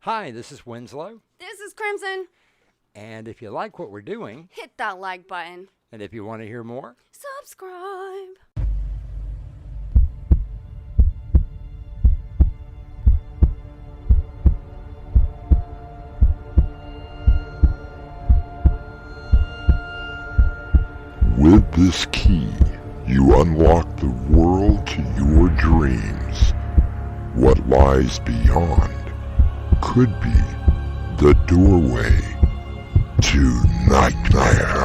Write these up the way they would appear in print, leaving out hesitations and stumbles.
Hi, this is Winslow. This is Crimson. And if you like what we're doing, hit that like button. and if you want to hear more, Subscribe. With this key, you unlock the world to your dreams. What lies beyond could be the doorway to nightmare.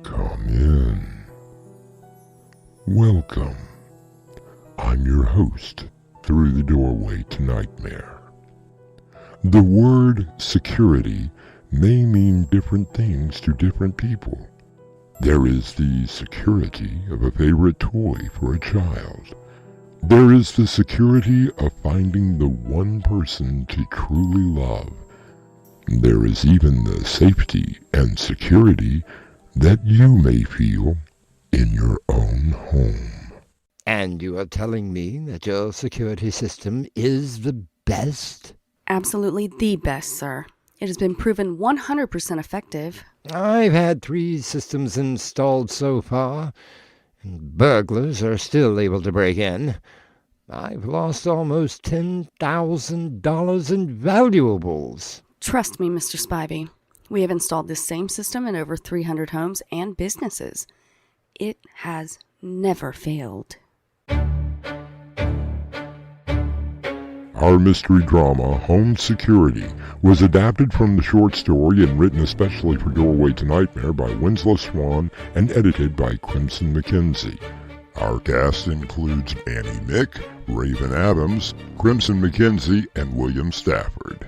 Come in. Welcome. I'm your host through the doorway to nightmare. The word security may mean different things to different people. There is the security of a favorite toy for a child. There is the security of finding the one person to truly love. There is even the safety and security that you may feel in your own home. and you are telling me that your security system is the best? Absolutely the best, sir. It has been proven 100% effective. I've had 3 systems installed so far, and burglars are still able to break in. I've lost almost $10,000 in valuables. Trust me, Mr. Spivey. We have installed this same system in over 300 homes and businesses. It has never failed. Our mystery drama, Home Security, was adapted from the short story and written especially for Doorway to Nightmare by Winslow Swan and edited by Crimson McKenzie. Our cast includes Annie Mick, Raven Adams, Crimson McKenzie, and William Stafford.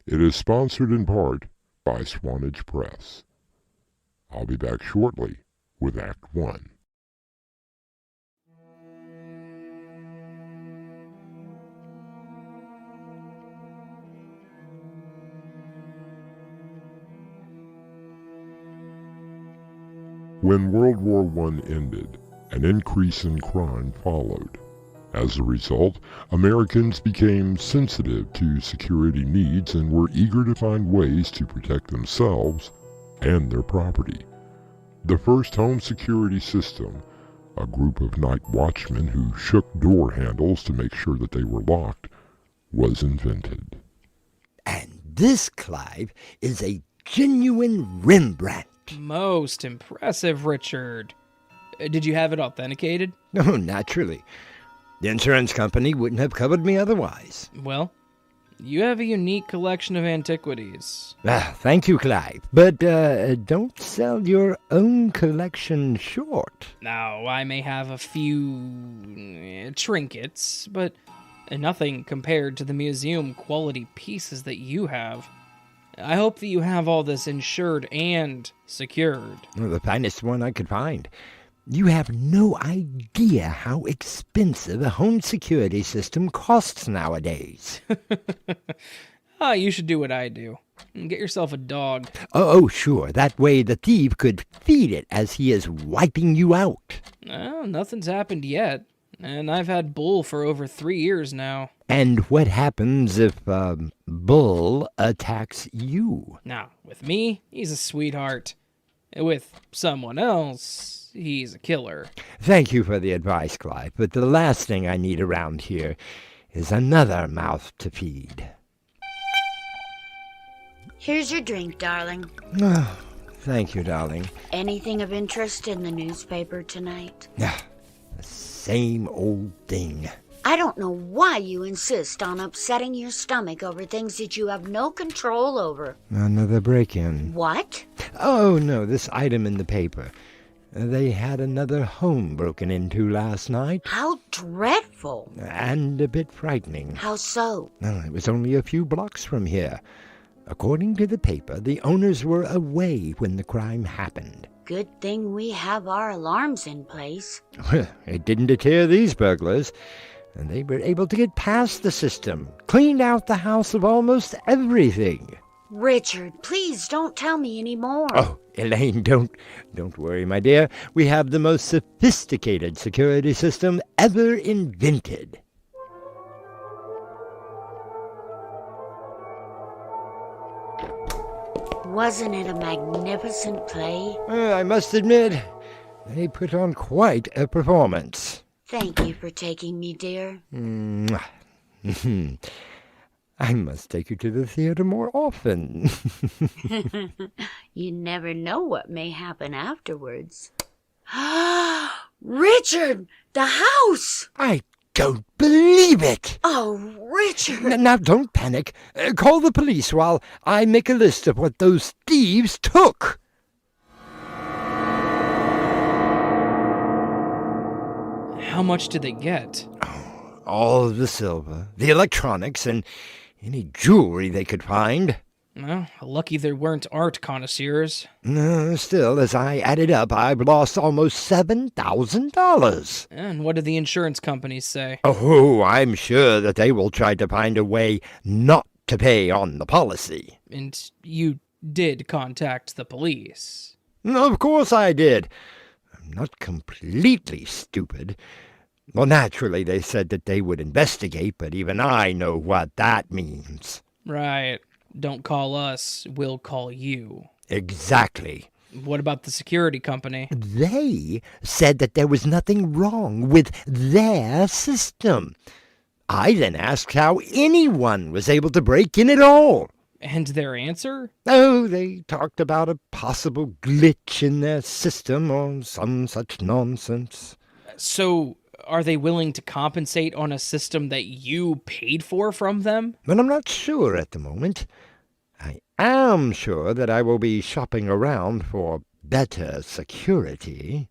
It is sponsored in part by Swanage Press. I'll be back shortly with Act 1. When World War I ended, an increase in crime followed. As a result, Americans became sensitive to security needs and were eager to find ways to protect themselves and their property. The first home security system, a group of night watchmen who shook door handles to make sure that they were locked, was invented. And this, Clive, is a genuine Rembrandt. Most impressive, Richard. Did you have it authenticated? Oh, naturally. The insurance company wouldn't have covered me otherwise. Well, you have a unique collection of antiquities. Thank you, Clive. But don't sell your own collection short. Now, I may have a few trinkets, but nothing compared to the museum-quality pieces that you have. I hope that you have all this insured and secured. Well, the finest one I could find. You have no idea how expensive a home security system costs nowadays. You should do what I do. Get yourself a dog. Oh, sure. That way the thief could feed it as he is wiping you out. Well, nothing's happened yet, and I've had Bull for over 3 years now. And what happens if Bull attacks you? Now, with me, he's a sweetheart. With someone else, he's a killer. Thank you for the advice, Clive, but the last thing I need around here is another mouth to feed. Here's your drink, darling. Thank you, darling. Anything of interest in the newspaper tonight? The same old thing. I don't know why you insist on upsetting your stomach over things that you have no control over. Another break-in. What? Oh, no, this item in the paper. They had another home broken into last night. How dreadful. And a bit frightening. How so? Well, it was only a few blocks from here. According to the paper, the owners were away when the crime happened. Good thing we have our alarms in place. It didn't deter these burglars. and they were able to get past the system, cleaned out the house of almost everything. Richard, please don't tell me any more. Oh, Elaine, don't worry, my dear. We have the most sophisticated security system ever invented. Wasn't it a magnificent play? I must admit, they put on quite a performance. Thank you for taking me, dear. I must take you to the theater more often. You never know what may happen afterwards. Richard, the house! I don't believe it! Oh, Richard! Now, don't panic. Call the police while I make a list of what those thieves took. How much did they get? All of the silver, the electronics, and any jewelry they could find. Well, lucky there weren't art connoisseurs. No, still, as I added up, I've lost almost $7,000. And what did the insurance companies say? Oh, I'm sure that they will try to find a way not to pay on the policy. And you did contact the police? Of course I did. I'm not completely stupid. Well, naturally, they said that they would investigate, but even I know what that means. Right. Don't call us, we'll call you. Exactly. What about the security company? They said that there was nothing wrong with their system. I then asked how anyone was able to break in at all. And their answer? Oh, they talked about a possible glitch in their system or some such nonsense. So, are they willing to compensate on a system that you paid for from them? But I'm not sure at the moment. I am sure that I will be shopping around for better security.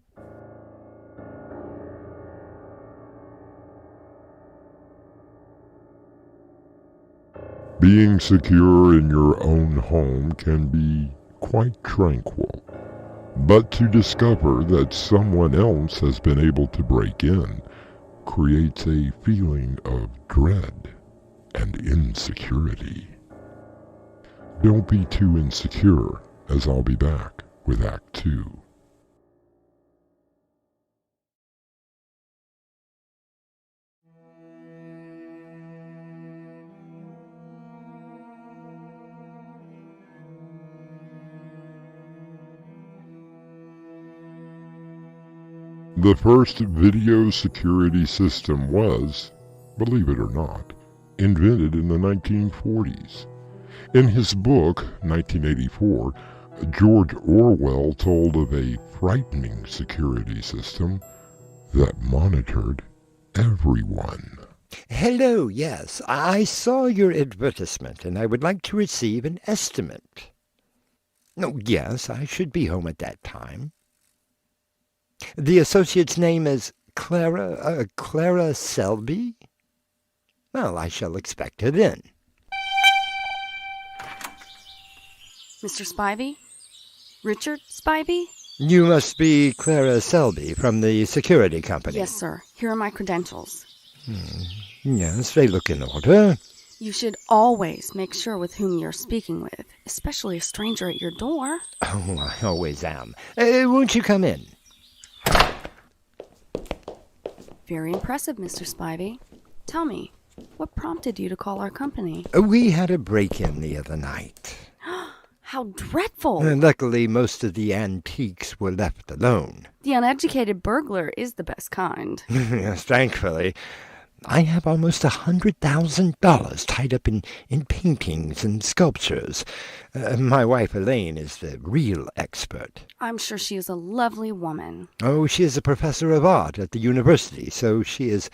Being secure in your own home can be quite tranquil. But to discover that someone else has been able to break in creates a feeling of dread and insecurity. Don't be too insecure, as I'll be back with Act 2. The first video security system was, believe it or not, invented in the 1940s. In his book, 1984, George Orwell told of a frightening security system that monitored everyone. Hello, yes, I saw your advertisement, and I would like to receive an estimate. Oh, yes, I should be home at that time. The associate's name is Clara Selby? Well, I shall expect her then. Mr. Spivey? Richard Spivey? You must be Clara Selby from the security company. Yes, sir. Here are my credentials. Yes, they look in order. You should always make sure with whom you're speaking with, especially a stranger at your door. Oh, I always am. Won't you come in? Very impressive, Mr. Spivey. Tell me, what prompted you to call our company? We had a break-in the other night. How dreadful! Luckily, most of the antiques were left alone. The uneducated burglar is the best kind. Yes, thankfully. I have almost $100,000 tied up in paintings and sculptures. My wife Elaine is the real expert. I'm sure she is a lovely woman. Oh, she is a professor of art at the university, so she is,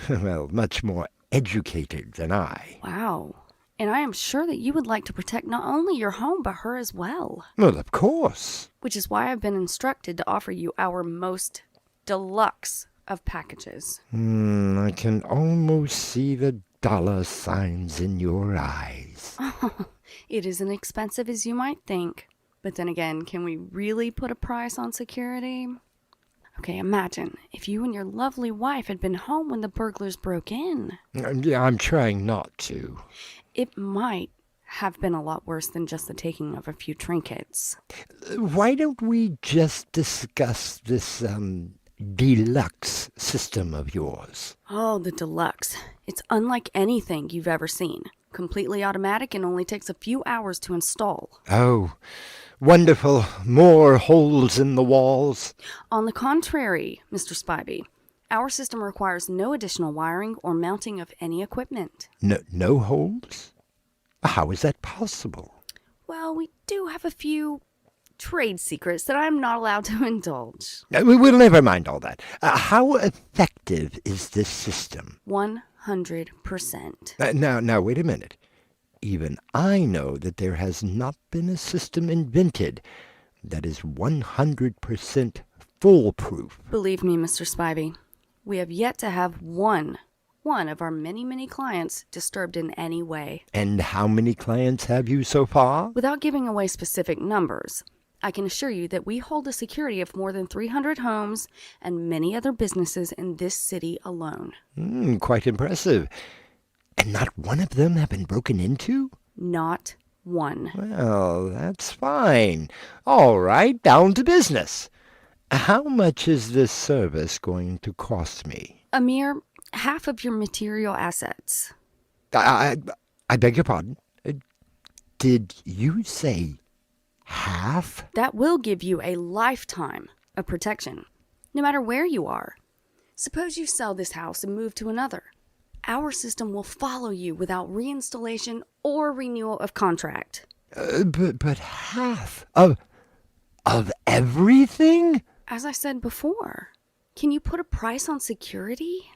well, much more educated than I. Wow. And I am sure that you would like to protect not only your home, but her as well. Well, of course. Which is why I've been instructed to offer you our most deluxe of packages. I can almost see the dollar signs in your eyes. It isn't expensive as you might think. But then again, can we really put a price on security? Okay, imagine if you and your lovely wife had been home when the burglars broke in. Yeah, I'm trying not to. It might have been a lot worse than just the taking of a few trinkets. Why don't we just discuss this, deluxe system of yours? Oh, the deluxe. It's unlike anything you've ever seen. Completely automatic and only takes a few hours to install. Oh, wonderful. More holes in the walls. On the contrary, Mr. Spivey, our system requires no additional wiring or mounting of any equipment. No holes? How is that possible? Well, we do have a few trade secrets that I'm not allowed to indulge. We'll never mind all that. How effective is this system? 100%. Now, wait a minute. Even I know that there has not been a system invented that is 100% foolproof. Believe me, Mr. Spivey, we have yet to have one of our many clients disturbed in any way. And how many clients have you so far? Without giving away specific numbers, I can assure you that we hold a security of more than 300 homes and many other businesses in this city alone. Quite impressive. And not one of them have been broken into? Not one. Well, that's fine. All right, down to business. How much is this service going to cost me? A mere half of your material assets. I beg your pardon. Did you say half? That will give you a lifetime of protection, no matter where you are. Suppose you sell this house and move to another. Our system will follow you without reinstallation or renewal of contract. But half of everything? As I said before, can you put a price on security?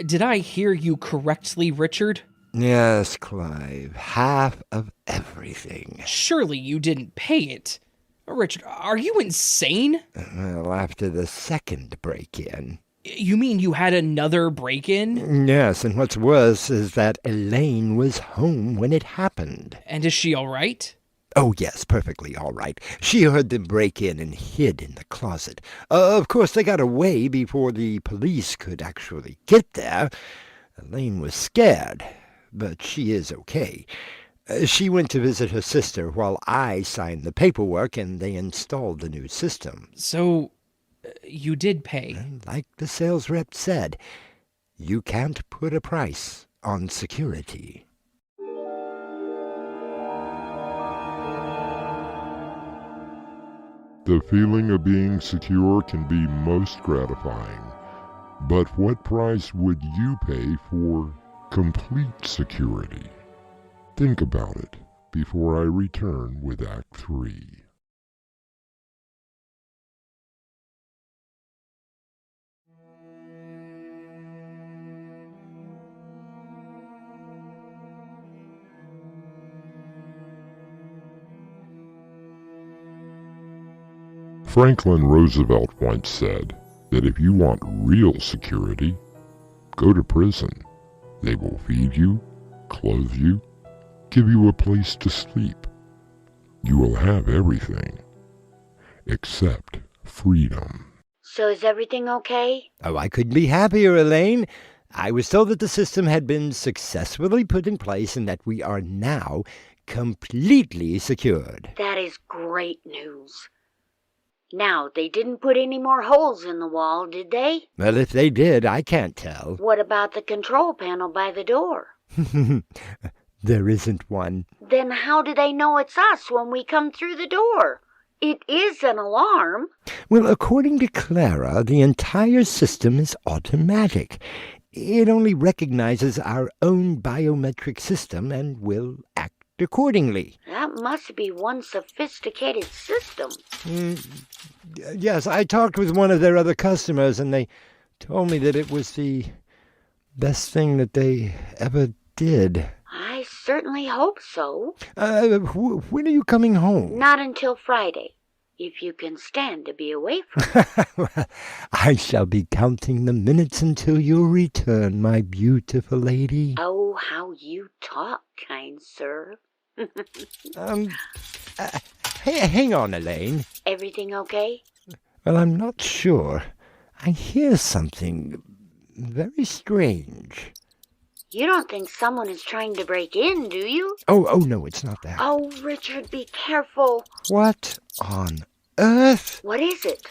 Did I hear you correctly, Richard? Yes, Clive. Half of everything. Surely you didn't pay it. Richard, are you insane? Well, after the second break-in. You mean you had another break-in? Yes, and what's worse is that Elaine was home when it happened. And is she all right? Oh, yes, perfectly all right. She heard them break in and hid in the closet. Of course, they got away before the police could actually get there. Elaine was scared, but she is okay. She went to visit her sister while I signed the paperwork and they installed the new system. So, you did pay? And like the sales rep said, you can't put a price on security. The feeling of being secure can be most gratifying, but what price would you pay for complete security? Think about it before I return with Act 3. Franklin Roosevelt once said that if you want real security, go to prison. They will feed you, clothe you, give you a place to sleep. You will have everything, except freedom. So is everything okay? Oh, I couldn't be happier, Elaine. I was told that the system had been successfully put in place and that we are now completely secured. That is great news. Now, they didn't put any more holes in the wall, did they? Well, if they did, I can't tell. What about the control panel by the door? There isn't one. Then how do they know it's us when we come through the door? It is an alarm. Well, according to Clara, the entire system is automatic. It only recognizes our own biometric system and will act accordingly. That must be one sophisticated system. Yes, I talked with one of their other customers, and they told me that it was the best thing that they ever did. I certainly hope so. When are you coming home? Not until Friday. if you can stand to be away from it. Well, I shall be counting the minutes until you return, my beautiful lady. Oh, how you talk, kind sir. Hang on, Elaine. Everything okay? Well, I'm not sure. I hear something very strange. You don't think someone is trying to break in, do you? Oh, no, it's not that. Oh, Richard, be careful. What on earth? What is it?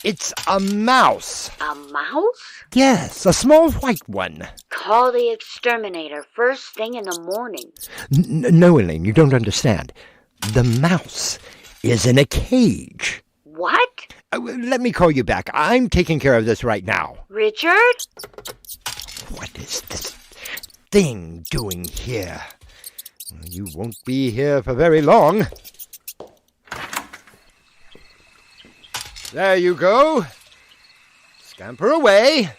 It's a mouse. A mouse? Yes, a small white one. Call the exterminator first thing in the morning. No, Elaine, you don't understand. The mouse is in a cage. What? Let me call you back. I'm taking care of this right now. Richard? What is this thing doing here? Well, you won't be here for very long. There you go. Scamper away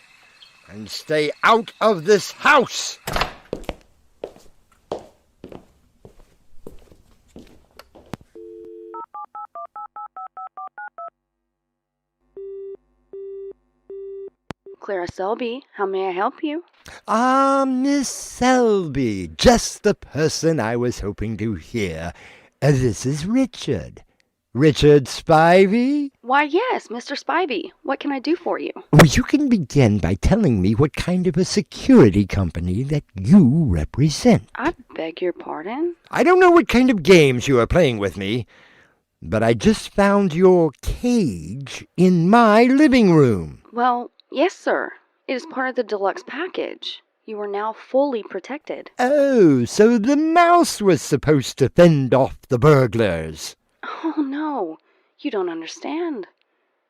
and stay out of this house. Clara Selby, how may I help you? Ah, Miss Selby, just the person I was hoping to hear. This is Richard. Richard Spivey? Why, yes, Mr. Spivey. What can I do for you? Well, you can begin by telling me what kind of a security company that you represent. I beg your pardon? I don't know what kind of games you are playing with me, but I just found your cage in my living room. Well, yes, sir. It is part of the deluxe package. You are now fully protected. Oh, so the mouse was supposed to fend off the burglars. Oh, no. You don't understand.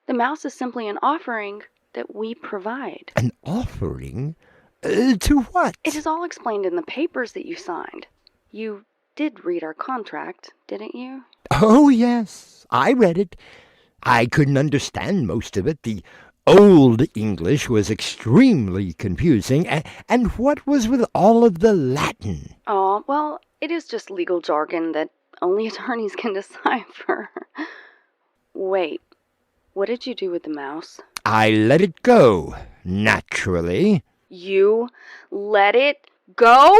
The mouse is simply an offering that we provide. An offering? To what? It is all explained in the papers that you signed. You did read our contract, didn't you? Oh, yes, I read it. I couldn't understand most of it. The Old English was extremely confusing. And what was with all of the Latin? Oh, well, it is just legal jargon that only attorneys can decipher. Wait, what did you do with the mouse? I let it go, naturally. You let it go?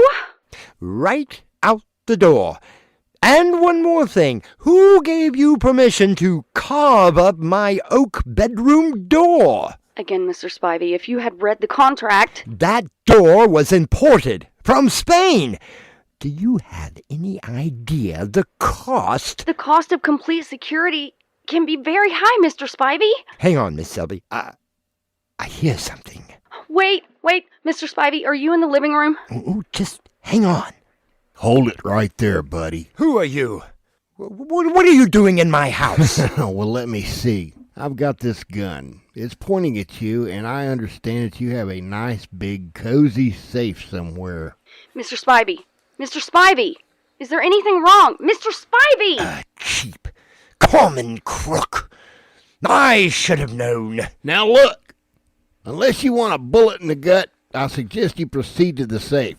Right out the door. And one more thing. Who gave you permission to carve up my oak bedroom door? Again, Mr. Spivey, if you had read the contract... That door was imported from Spain. Do you have any idea the cost? The cost of complete security can be very high, Mr. Spivey. Hang on, Miss Selby. I hear something. Wait, Mr. Spivey, are you in the living room? Oh, just hang on. Hold it right there, buddy. Who are you? What are you doing in my house? Well, let me see. I've got this gun. It's pointing at you, and I understand that you have a nice, big, cozy safe somewhere. Mr. Spivey, is there anything wrong? Mr. Spivey! A cheap, common crook. I should have known. Now look, unless you want a bullet in the gut, I suggest you proceed to the safe.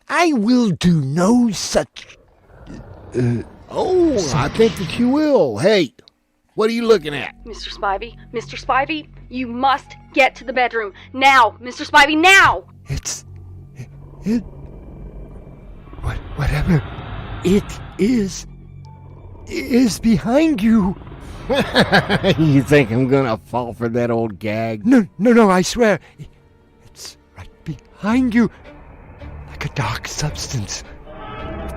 I will do no such... I think that you will. Hey, what are you looking at? Mr. Spivey, you must get to the bedroom. Now, Mr. Spivey, now! Whatever it is behind you. You think I'm gonna fall for that old gag? No, I swear. It's right behind you. Like a dark substance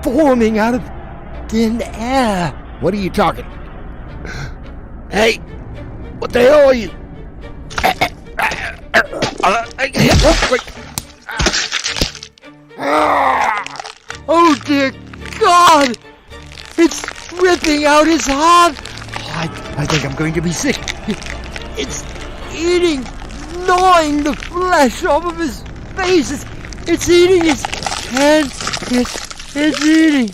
forming out of thin air. What are you talking? Hey, what the hell are you? Oh, dear God! It's ripping out his heart! Oh, I think I'm going to be sick. It's eating, gnawing the flesh off of his face. It's eating his head. It's eating.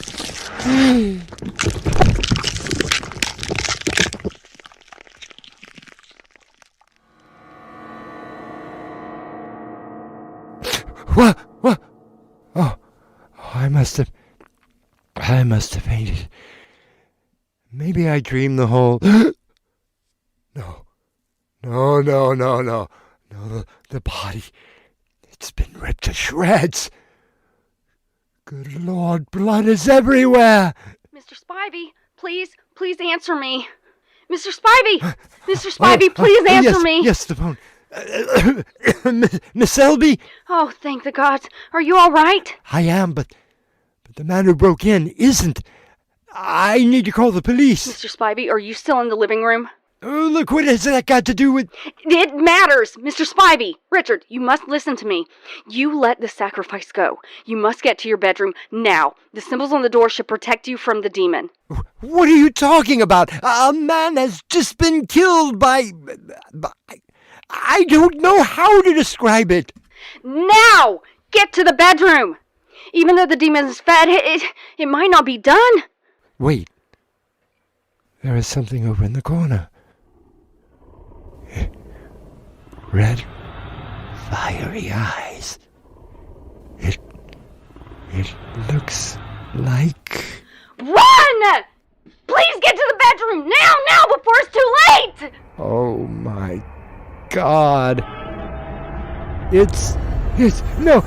What? Oh, I must have fainted. Maybe I dreamed the whole... No. No, the body. It's been ripped to shreds. Good Lord, blood is everywhere. Mr. Spivey, please answer me. Mr. Spivey! Mr. Spivey, please answer me. Yes, the phone. Miss Selby? Oh, thank the gods. Are you all right? I am, but the man who broke in isn't. I need to call the police. Mr. Spivey, are you still in the living room? Oh, look, what has that got to do with... It matters, Mr. Spivey. Richard, you must listen to me. You let the sacrifice go. You must get to your bedroom now. The symbols on the door should protect you from the demon. What are you talking about? A man has just been killed by... I don't know how to describe it. Now! Get to the bedroom! Even though the demon is fed, it might not be done. Wait. There is something over in the corner. Red, fiery eyes. It looks like... Run! Please get to the bedroom now, before it's too late! Oh my God. It's no.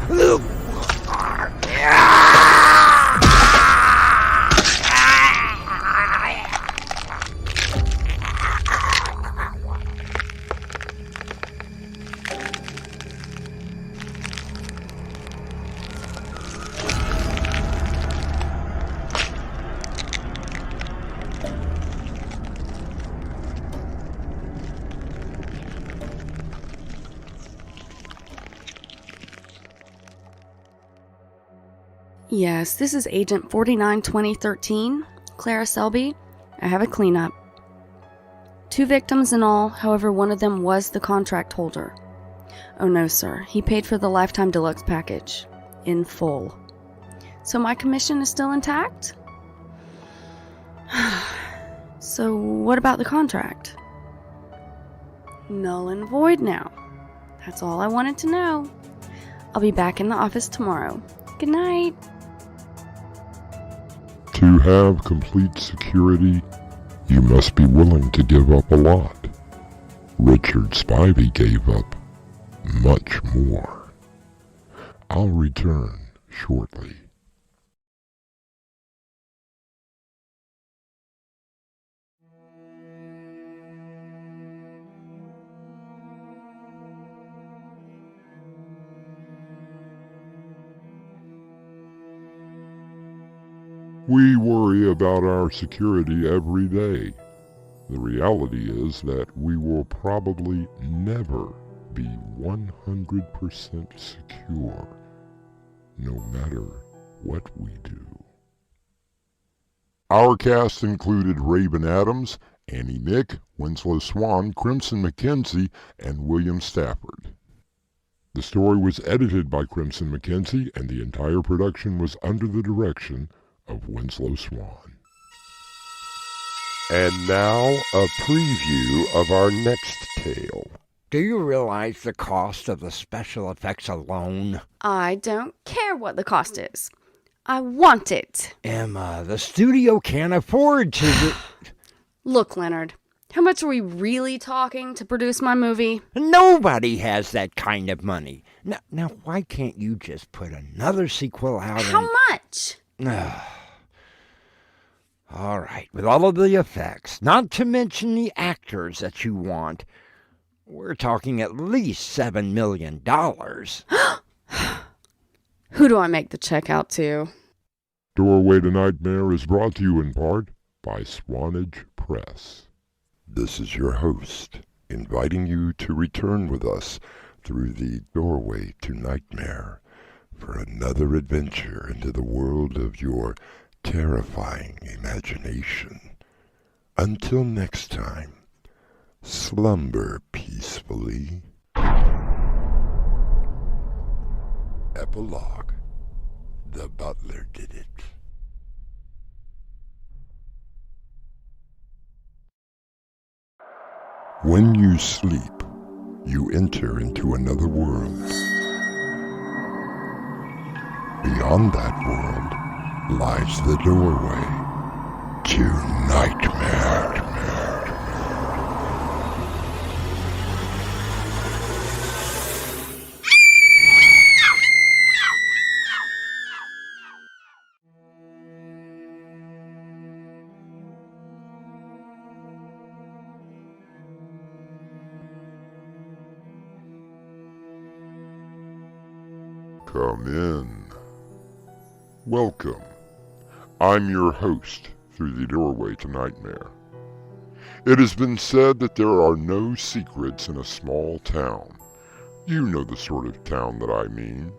Yes, this is Agent 49-2013, Clara Selby. I have a cleanup. 2 victims in all, however one of them was the contract holder. Oh no, sir, he paid for the Lifetime Deluxe package. In full. So my commission is still intact? So what about the contract? Null and void now. That's all I wanted to know. I'll be back in the office tomorrow. Good night. To have complete security, you must be willing to give up a lot. Richard Spivey gave up much more. I'll return shortly. We worry about our security every day. The reality is that we will probably never be 100% secure, no matter what we do. Our cast included Raven Adams, Annie Mick, Winslow Swan, Crimson McKenzie, and William Stafford. The story was edited by Crimson McKenzie, and the entire production was under the direction of Winslow Swan. And now, a preview of our next tale. Do you realize the cost of the special effects alone? I don't care what the cost is. I want it. Emma, the studio can't afford to... Look, Leonard, how much are we really talking to produce my movie? Nobody has that kind of money. Now why can't you just put another sequel out? How much? All right, with all of the effects, not to mention the actors that you want, we're talking at least $7 million. Who do I make the check out to? Doorway to Nightmare is brought to you in part by Swanage Press. This is your host, inviting you to return with us through the Doorway to Nightmare for another adventure into the world of your terrifying imagination. Until next time, slumber peacefully. Epilogue. The butler did it. When you sleep, you enter into another world. Beyond that world lies the doorway to nightmare. Come in. Welcome. I'm your host through the doorway to Nightmare. It has been said that there are no secrets in a small town. You know the sort of town that I mean,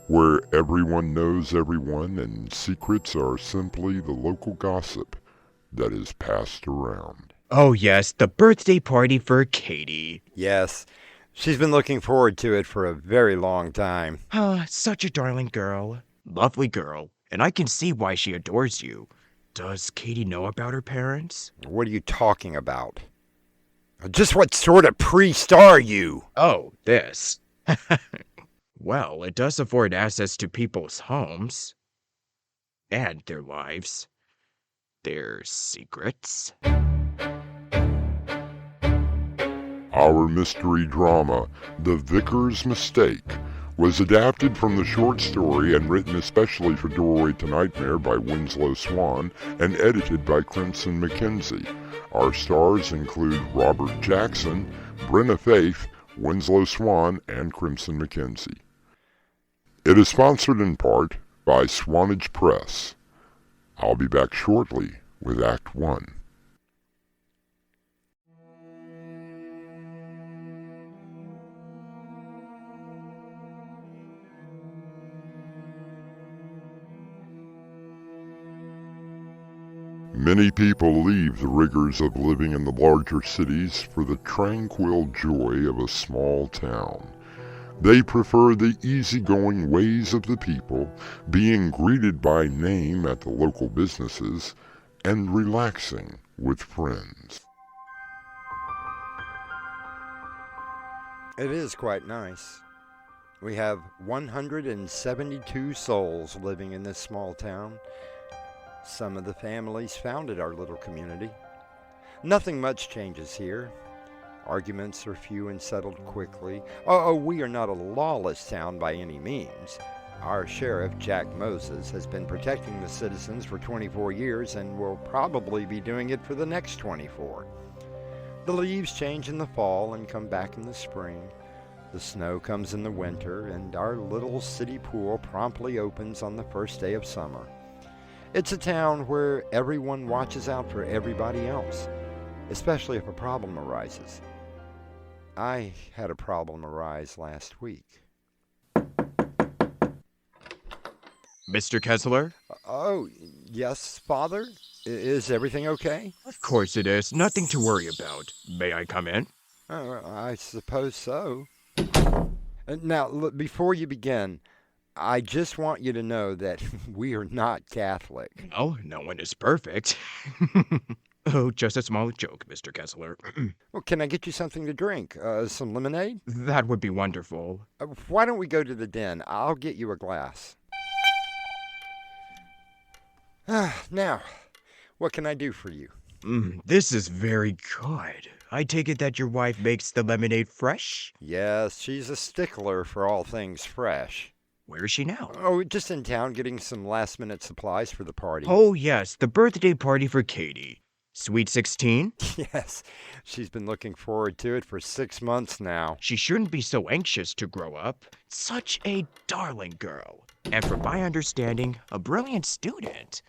where everyone knows everyone and secrets are simply the local gossip that is passed around. Oh yes, the birthday party for Katie. Yes, she's been looking forward to it for a very long time. Ah, such a darling girl. Lovely girl, and I can see why she adores you. Does Katie know about her parents? What are you talking about? Just what sort of priest are you? Oh, this. Well, it does afford access to people's homes. And their lives. Their secrets. Our mystery drama, The Vicar's Mistake, was adapted from the short story and written especially for Doorway to Nightmare by Winslow Swan and edited by Crimson McKenzie. Our stars include Robert Jackson, Brenna Faith, Winslow Swan, and Crimson McKenzie. It is sponsored in part by Swanage Press. I'll be back shortly with Act 1. Many people leave the rigors of living in the larger cities for the tranquil joy of a small town. They prefer the easygoing ways of the people, being greeted by name at the local businesses, and relaxing with friends. It is quite nice. We have 172 souls living in this small town. Some of the families founded our little community. Nothing much changes here. Arguments are few and settled quickly. We are not a lawless town by any means. Our sheriff, Jack Moses, has been protecting the citizens for 24 years and will probably be doing it for the next 24. The leaves change in the fall and come back in the spring. The snow comes in the winter, and our little city pool promptly opens on the first day of summer. It's a town where everyone watches out for everybody else, especially if a problem arises. I had a problem arise last week. Mr. Kessler? Oh, yes, Father? Is everything okay? Of course it is. Nothing to worry about. May I come in? I suppose so. Now, look, before you begin, I just want you to know that we are not Catholic. Oh, no one is perfect. Oh, just a small joke, Mr. Kessler. Well, can I get you something to drink? Some lemonade? That would be wonderful. Why don't we go to the den? I'll get you a glass. Now, what can I do for you? This is very good. I take it that your wife makes the lemonade fresh? Yes, she's a stickler for all things fresh. Where is she now? Oh, just in town getting some last-minute supplies for the party. Oh, yes, the birthday party for Katie. Sweet 16? Yes, she's been looking forward to it for 6 months now. She shouldn't be so anxious to grow up. Such a darling girl. And from my understanding, a brilliant student.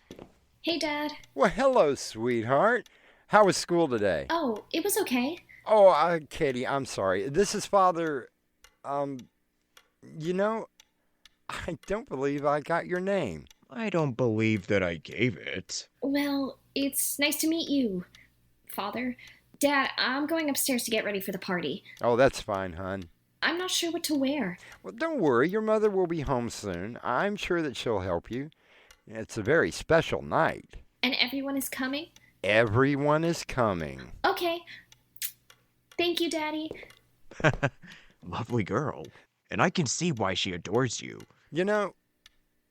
Hey, Dad. Well, hello, sweetheart. How was school today? Oh, it was okay. Oh, Katie, I'm sorry. This is Father, you know, I don't believe I got your name. I don't believe that I gave it. Well, it's nice to meet you, Father. Dad, I'm going upstairs to get ready for the party. Oh, that's fine, hon. I'm not sure what to wear. Well, don't worry. Your mother will be home soon. I'm sure that she'll help you. It's a very special night. And everyone is coming? Everyone is coming. Okay. Thank you, Daddy. Lovely girl. And I can see why she adores you. You know,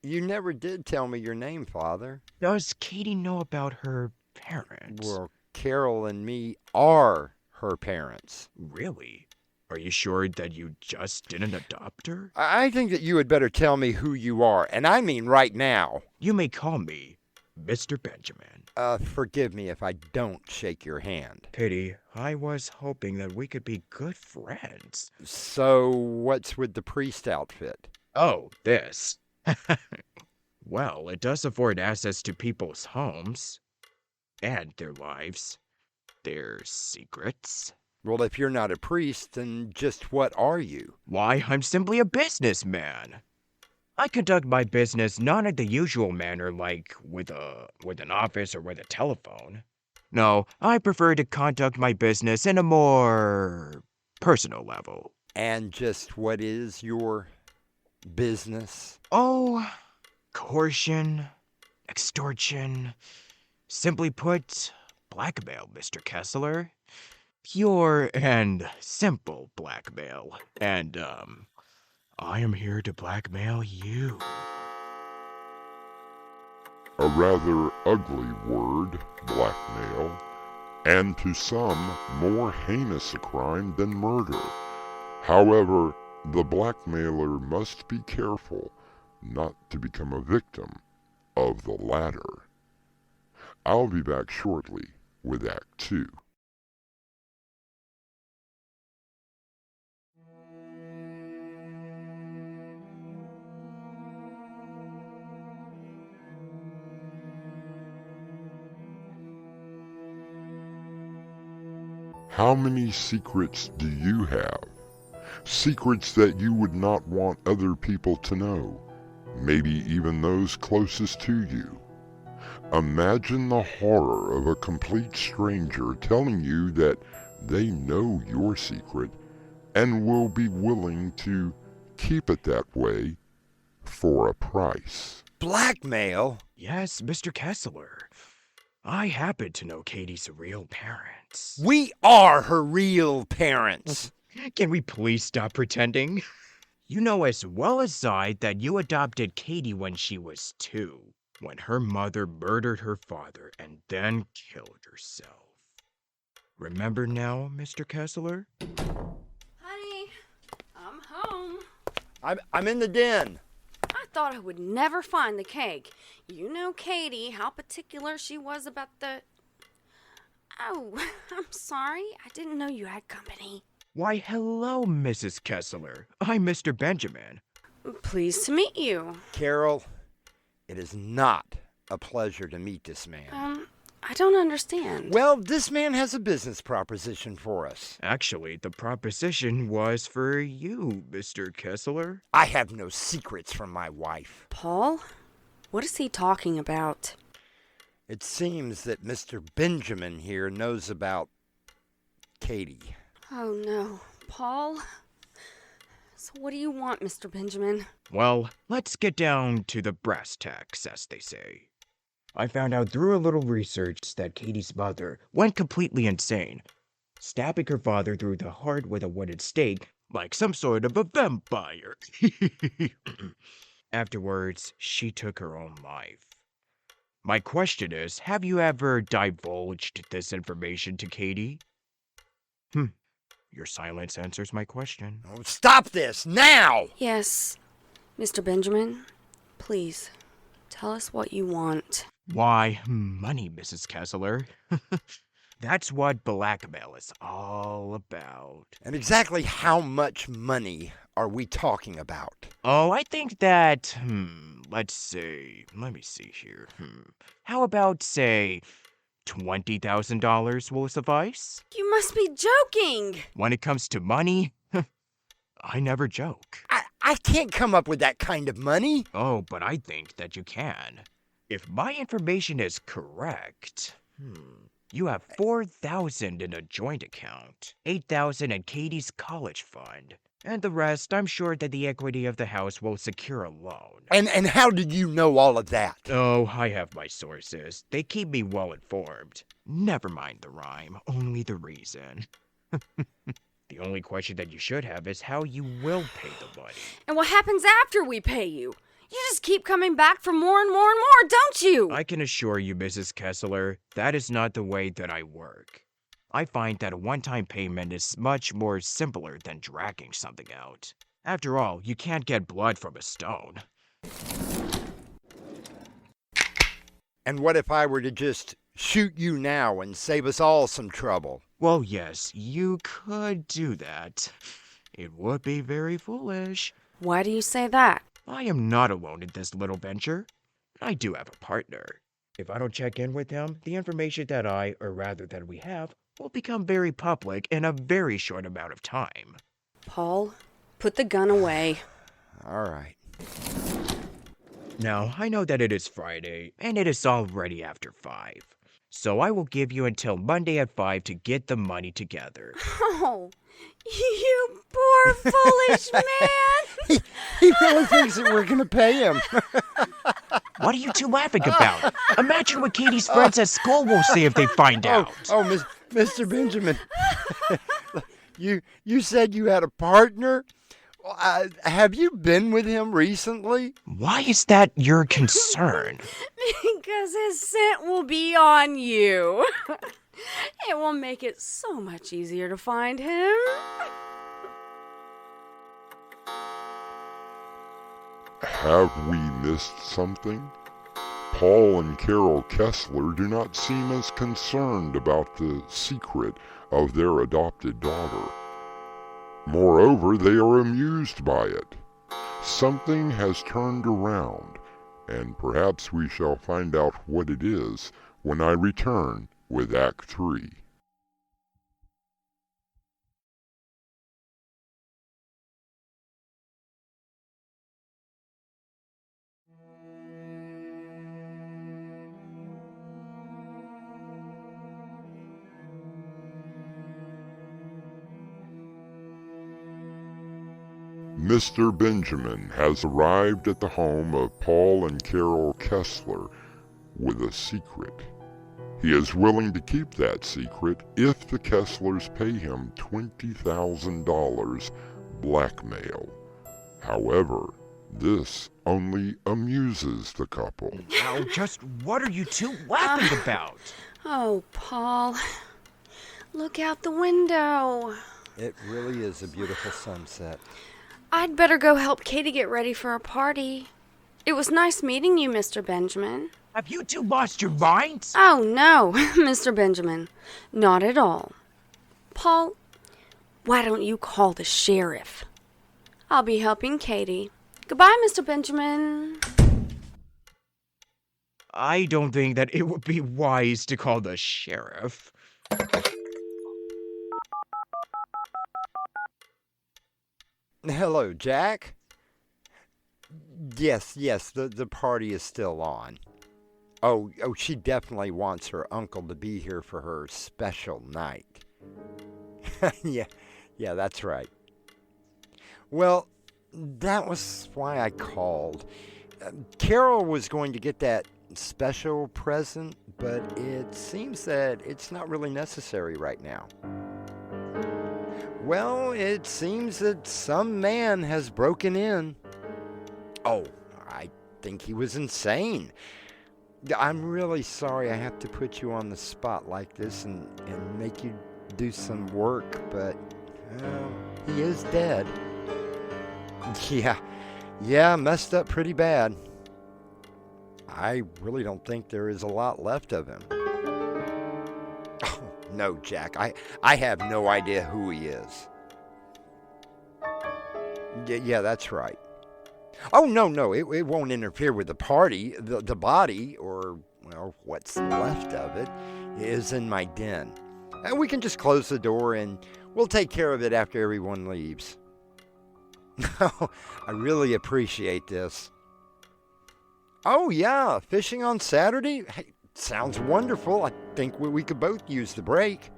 you never did tell me your name, Father. Does Katie know about her parents? Well, Carol and me are her parents. Really? Are you sure that you just didn't adopt her? I think that you had better tell me who you are, and I mean right now. You may call me Mr. Benjamin. Forgive me if I don't shake your hand. Pity, I was hoping that we could be good friends. So, what's with the priest outfit? Oh, this. Well, it does afford access to people's homes and their lives, their secrets. Well, if you're not a priest, then just what are you? Why, I'm simply a businessman. I conduct my business not in the usual manner like with an office or with a telephone. No, I prefer to conduct my business in a more personal level. And just what is your business? Oh, coercion, extortion, simply put, blackmail, Mr. Kessler. Pure and simple blackmail. And, I am here to blackmail you. A rather ugly word, blackmail, and to some more heinous a crime than murder. However, the blackmailer must be careful not to become a victim of the latter. I'll be back shortly with Act 2. How many secrets do you have? Secrets that you would not want other people to know, maybe even those closest to you. Imagine the horror of a complete stranger telling you that they know your secret and will be willing to keep it that way for a price. Blackmail? Yes, Mr. Kessler. I happen to know Katie's real parents. We are her real parents. Can we please stop pretending? You know as well as I that you adopted Katie when she was 2, when her mother murdered her father and then killed herself. Remember now, Mr. Kessler? Honey, I'm home. I'm in the den. I thought I would never find the cake. You know Katie, how particular she was about the... Oh, I'm sorry. I didn't know you had company. Why, hello, Mrs. Kessler. I'm Mr. Benjamin. Pleased to meet you. Carol, it is not a pleasure to meet this man. I don't understand. Well, this man has a business proposition for us. Actually, the proposition was for you, Mr. Kessler. I have no secrets from my wife. Paul? What is he talking about? It seems that Mr. Benjamin here knows about Katie. Oh no. Paul? So what do you want, Mr. Benjamin? Well, let's get down to the brass tacks, as they say. I found out through a little research that Katie's mother went completely insane, stabbing her father through the heart with a wooden stake like some sort of a vampire. Afterwards, she took her own life. My question is, have you ever divulged this information to Katie? Your silence answers my question. Oh, stop this now! Yes, Mr. Benjamin. Please, tell us what you want. Why, money, Mrs. Kessler. That's what blackmail is all about. And exactly how much money are we talking about? Oh, I think that, let me see here. How about, say, $20,000 will suffice? You must be joking! When it comes to money, I never joke. I can't come up with that kind of money. Oh, but I think that you can. If my information is correct, you have $4,000 in a joint account, $8,000 in Katie's college fund, and the rest, I'm sure that the equity of the house will secure a loan. And how did you know all of that? Oh, I have my sources. They keep me well informed. Never mind the rhyme, only the reason. The only question that you should have is how you will pay the money. And what happens after we pay you? You just keep coming back for more and more and more, don't you? I can assure you, Mrs. Kessler, that is not the way that I work. I find that a one-time payment is much more simpler than dragging something out. After all, you can't get blood from a stone. And what if I were to just shoot you now and save us all some trouble? Well, yes, you could do that. It would be very foolish. Why do you say that? I am not alone in this little venture. I do have a partner. If I don't check in with him, the information that we have, will become very public in a very short amount of time. Paul, put the gun away. All right. Now, I know that it is Friday, and it is already after 5. So I will give you until Monday at 5 to get the money together. Oh, you poor foolish man. He really thinks that we're going to pay him. What are you two laughing about? Imagine what Katie's friends at school will say if they find out. Mr. Benjamin, you said you had a partner? Have you been with him recently? Why is that your concern? Because his scent will be on you. It will make it so much easier to find him. Have we missed something? Paul and Carol Kessler do not seem as concerned about the secret of their adopted daughter. Moreover, they are amused by it. Something has turned around, and perhaps we shall find out what it is when I return with Act 3. Mr. Benjamin has arrived at the home of Paul and Carol Kessler with a secret. He is willing to keep that secret if the Kesslers pay him $20,000 blackmail. However, this only amuses the couple. Now, just what are you two laughing about? Oh, Paul, look out the window. It really is a beautiful sunset. I'd better go help Katie get ready for a party. It was nice meeting you, Mr. Benjamin. Have you two lost your minds? Oh, no, Mr. Benjamin. Not at all. Paul, why don't you call the sheriff? I'll be helping Katie. Goodbye, Mr. Benjamin. I don't think that it would be wise to call the sheriff. Hello, Jack. Yes, the party is still on. Oh, she definitely wants her uncle to be here for her special night. Yeah, that's right. Well, that was why I called. Carol was going to get that special present, but it seems that it's not really necessary right now. Well, it seems that some man has broken in. Oh, I think he was insane. I'm really sorry I have to put you on the spot like this and make you do some work, but he is dead. Yeah, messed up pretty bad. I really don't think there is a lot left of him. Oh, no, Jack, I have no idea who he is. Yeah, that's right. Oh, no, it won't interfere with the party. The body, or, well, what's left of it, is in my den. And we can just close the door and we'll take care of it after everyone leaves. I really appreciate this. Oh, yeah, fishing on Saturday? Hey, sounds wonderful. I think we could both use the break.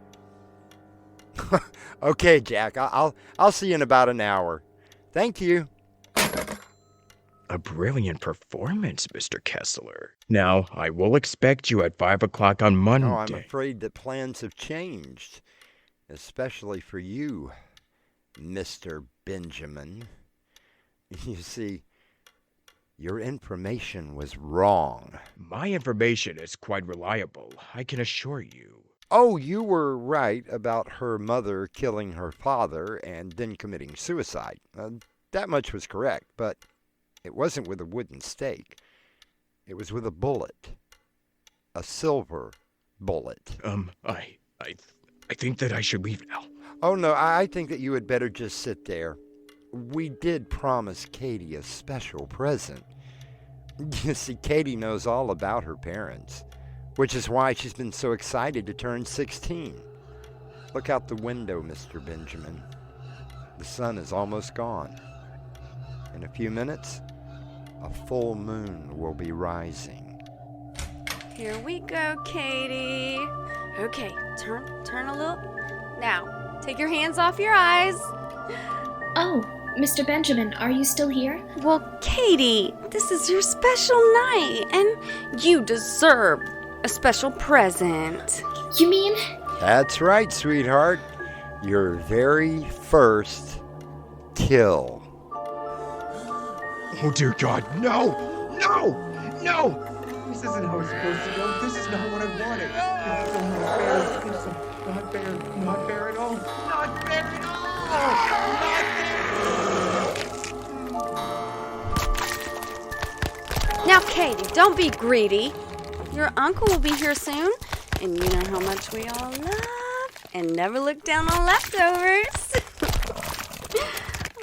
Okay, Jack, I'll see you in about an hour. Thank you. A brilliant performance, Mr. Kessler. Now, I will expect you at 5 o'clock on Monday. Oh, I'm afraid that plans have changed, especially for you, Mr. Benjamin. You see, your information was wrong. My information is quite reliable, I can assure you. Oh, you were right about her mother killing her father and then committing suicide. That much was correct, but it wasn't with a wooden stake. It was with a bullet. A silver bullet. I think that I should leave now. Oh, no, I think that you had better just sit there. we did promise Katie a special present. You see, Katie knows all about her parents, which is why she's been so excited to turn 16. Look out the window, Mr. Benjamin. The sun is almost gone. In a few minutes, a full moon will be rising. Here we go, Katie. Okay, turn a little. Now, take your hands off your eyes. Oh, Mr. Benjamin, are you still here? Well, Katie, this is your special night, and you deserve a special present. You mean? That's right, sweetheart. Your very first kill. Oh dear God, no! No! No! This isn't how it's supposed to go. This is not what I wanted. It's so not fair. It's so not fair. Not fair at all. Not fair at all! Not fair! Now, Katie, don't be greedy. Your uncle will be here soon, and you know how much we all love and never look down on leftovers.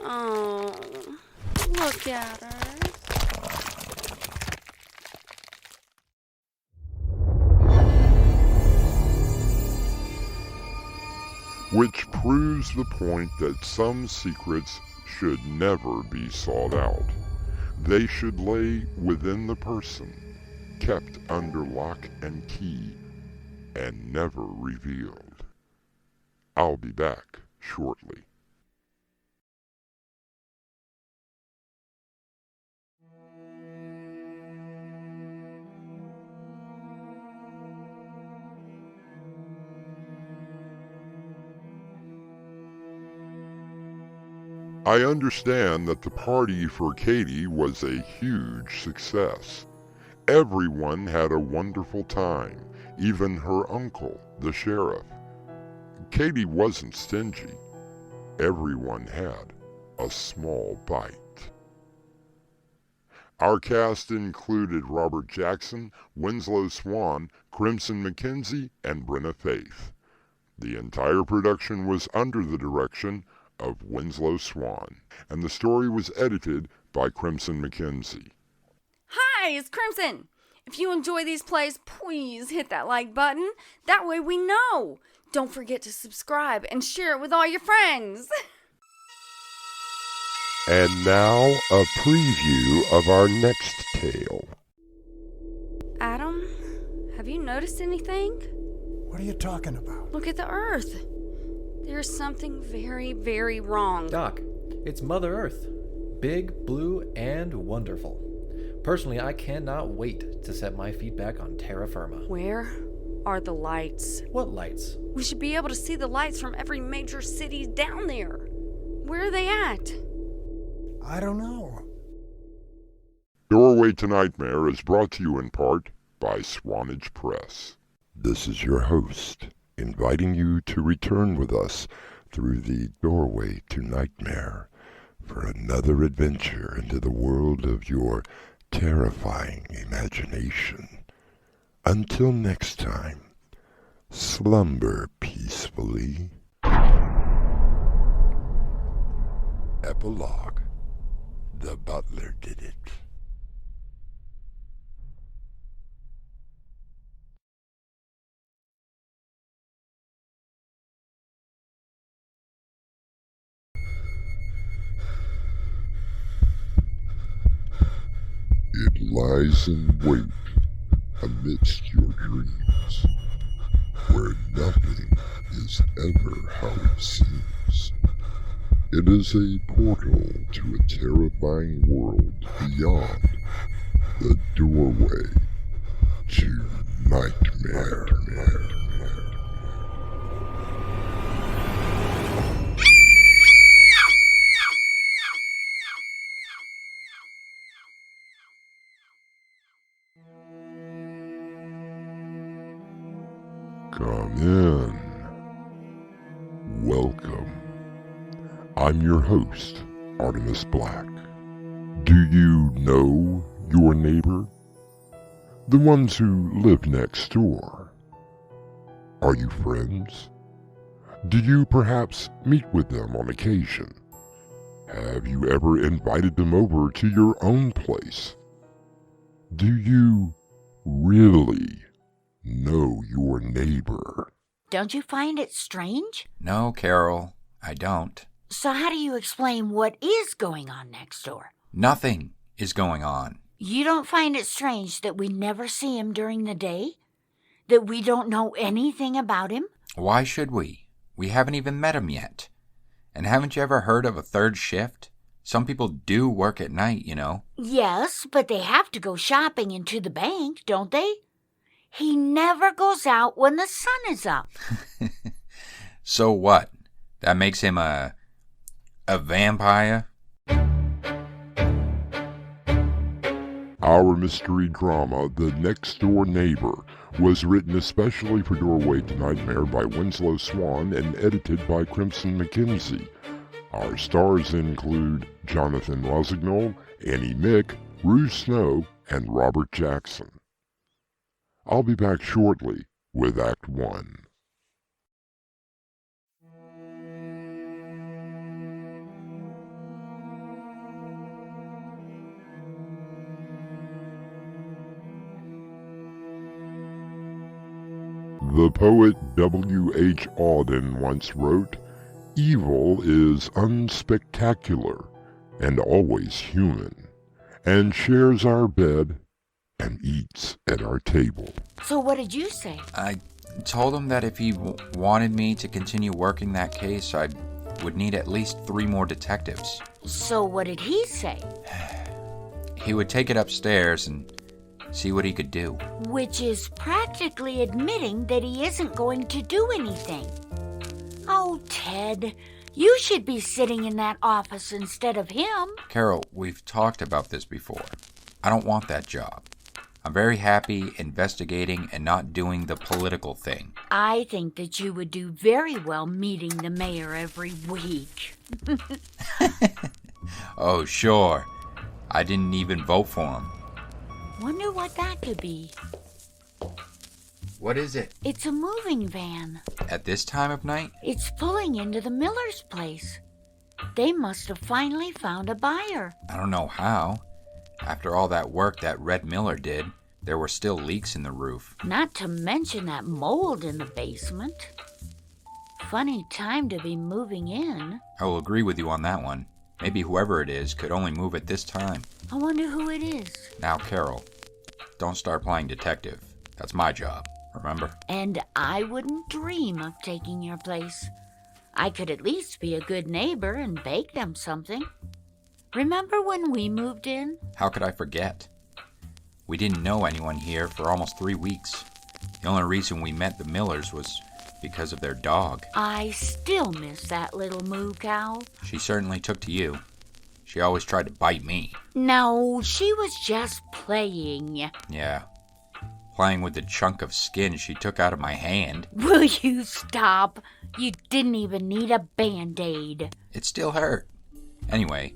Oh, look at her. Which proves the point that some secrets should never be sought out. They should lay within the person, kept under lock and key, and never revealed. I'll be back shortly. I understand that the party for Katie was a huge success. Everyone had a wonderful time, even her uncle, the sheriff. Katie wasn't stingy. Everyone had a small bite. Our cast included Robert Jackson, Winslow Swan, Crimson McKenzie, and Brenna Faith. The entire production was under the direction of Winslow Swan, and the story was edited by Crimson McKenzie. Hi, it's Crimson. If you enjoy these plays, please hit that like button. That way we know. Don't forget to subscribe and share it with all your friends. And now, a preview of our next tale. Adam, have you noticed anything? What are you talking about? Look at the Earth. There's something very, very wrong. Doc, it's Mother Earth. Big, blue, and wonderful. Personally, I cannot wait to set my feet back on terra firma. Where are the lights? What lights? We should be able to see the lights from every major city down there. Where are they at? I don't know. Doorway to Nightmare is brought to you in part by Swanage Press. This is your host, inviting you to return with us through the Doorway to Nightmare for another adventure into the world of your terrifying imagination. Until next time, slumber peacefully. Epilogue. The butler did it. It lies in wait amidst your dreams, where nothing is ever how it seems. It is a portal to a terrifying world beyond the doorway to nightmare. Come in. Welcome. I'm your host, Artemis Black. Do you know your neighbor? The ones who live next door? Are you friends? Do you perhaps meet with them on occasion? Have you ever invited them over to your own place? Do you really know your neighbor? Don't you find it strange? No, Carol, I don't. So how do you explain what is going on next door? Nothing is going on. You don't find it strange that we never see him during the day? That we don't know anything about him? Why should we? We haven't even met him yet. And haven't you ever heard of a third shift? Some people do work at night, you know. Yes, but they have to go shopping and to the bank, don't they? He never goes out when the sun is up. So what? That makes him a vampire? Our mystery drama, The Next Door Neighbor, was written especially for Doorway to Nightmare by Winslow Swan and edited by Crimson McKenzie. Our stars include Jonathan Rossignol, Annie Mick, Rue Snow, and Robert Jackson. I'll be back shortly with Act 1. The poet W.H. Auden once wrote, "Evil is unspectacular and always human, and shares our bed and eats at our table." So what did you say? I told him that if he wanted me to continue working that case, I would need at least 3 more detectives. So what did he say? He would take it upstairs and see what he could do. Which is practically admitting that he isn't going to do anything. Oh, Ted, you should be sitting in that office instead of him. Carol, we've talked about this before. I don't want that job. I'm very happy investigating and not doing the political thing. I think that you would do very well meeting the mayor every week. Oh, sure. I didn't even vote for him. Wonder what that could be. What is it? It's a moving van. At this time of night? It's pulling into the Miller's place. They must have finally found a buyer. I don't know how. After all that work that Red Miller did, there were still leaks in the roof. Not to mention that mold in the basement. Funny time to be moving in. I will agree with you on that one. Maybe whoever it is could only move at this time. I wonder who it is. Now, Carol, don't start playing detective. That's my job, remember? And I wouldn't dream of taking your place. I could at least be a good neighbor and bake them something. Remember when we moved in? How could I forget? We didn't know anyone here for almost 3 weeks. The only reason we met the Millers was because of their dog. I still miss that little moo cow. She certainly took to you. She always tried to bite me. No, she was just playing. Yeah. Playing with the chunk of skin she took out of my hand. Will you stop? You didn't even need a Band-Aid. It still hurt. Anyway,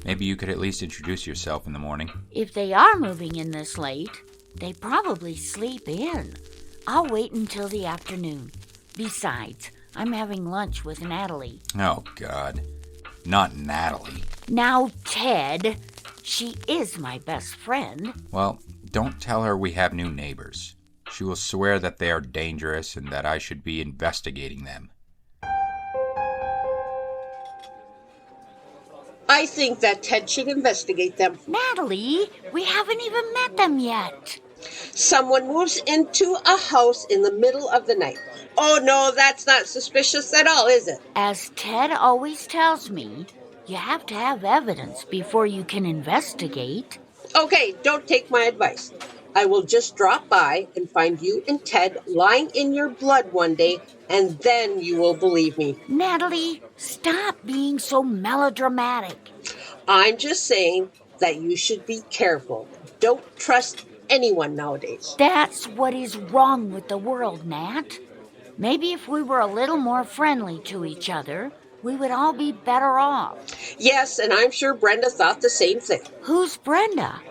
maybe you could at least introduce yourself in the morning. If they are moving in this late, they probably sleep in. I'll wait until the afternoon. Besides, I'm having lunch with Natalie. Oh, God. Not Natalie. Now, Ted, she is my best friend. Well, don't tell her we have new neighbors. She will swear that they are dangerous and that I should be investigating them. I think that Ted should investigate them. Natalie, we haven't even met them yet. Someone moves into a house in the middle of the night. Oh, no, that's not suspicious at all, is it? As Ted always tells me, you have to have evidence before you can investigate. Okay, don't take my advice. I will just drop by and find you and Ted lying in your blood one day, and then you will believe me. Natalie, stop being so melodramatic. I'm just saying that you should be careful. Don't trust anyone nowadays. That's what is wrong with the world, Nat. Maybe if we were a little more friendly to each other, we would all be better off. Yes, and I'm sure Brenda thought the same thing. Who's Brenda?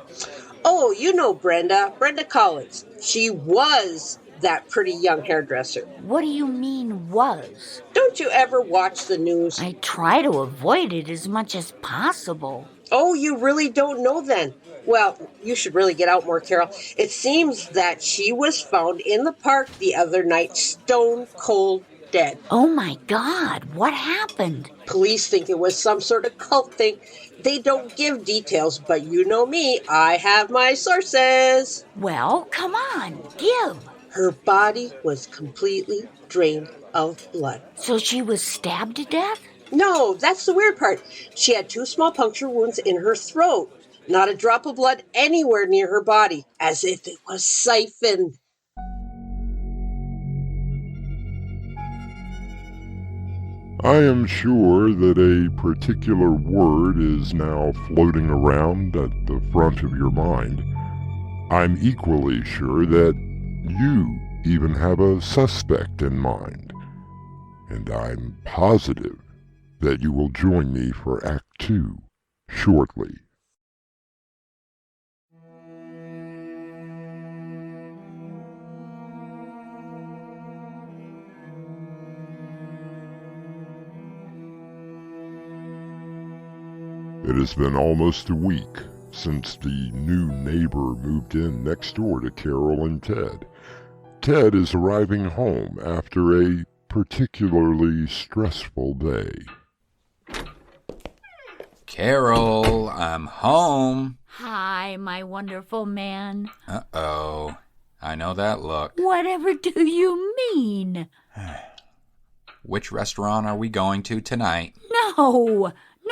Oh, you know Brenda. Brenda Collins. She was that pretty young hairdresser. What do you mean, was? Don't you ever watch the news? I try to avoid it as much as possible. Oh, you really don't know then? Well, you should really get out more, Carol. It seems that she was found in the park the other night, stone cold dead. Oh my God, what happened? Police think it was some sort of cult thing. They don't give details, but you know me, I have my sources. Well, come on, give. Her body was completely drained of blood. So she was stabbed to death? No, that's the weird part. She had 2 small puncture wounds in her throat. Not a drop of blood anywhere near her body, as if it was siphoned. I am sure that a particular word is now floating around at the front of your mind. I'm equally sure that you even have a suspect in mind. And I'm positive that you will join me for Act 2 shortly. It has been almost a week since the new neighbor moved in next door to Carol and Ted. Ted is arriving home after a particularly stressful day. Carol, I'm home. Hi, my wonderful man. Uh-oh. I know that look. Whatever do you mean? Which restaurant are we going to tonight?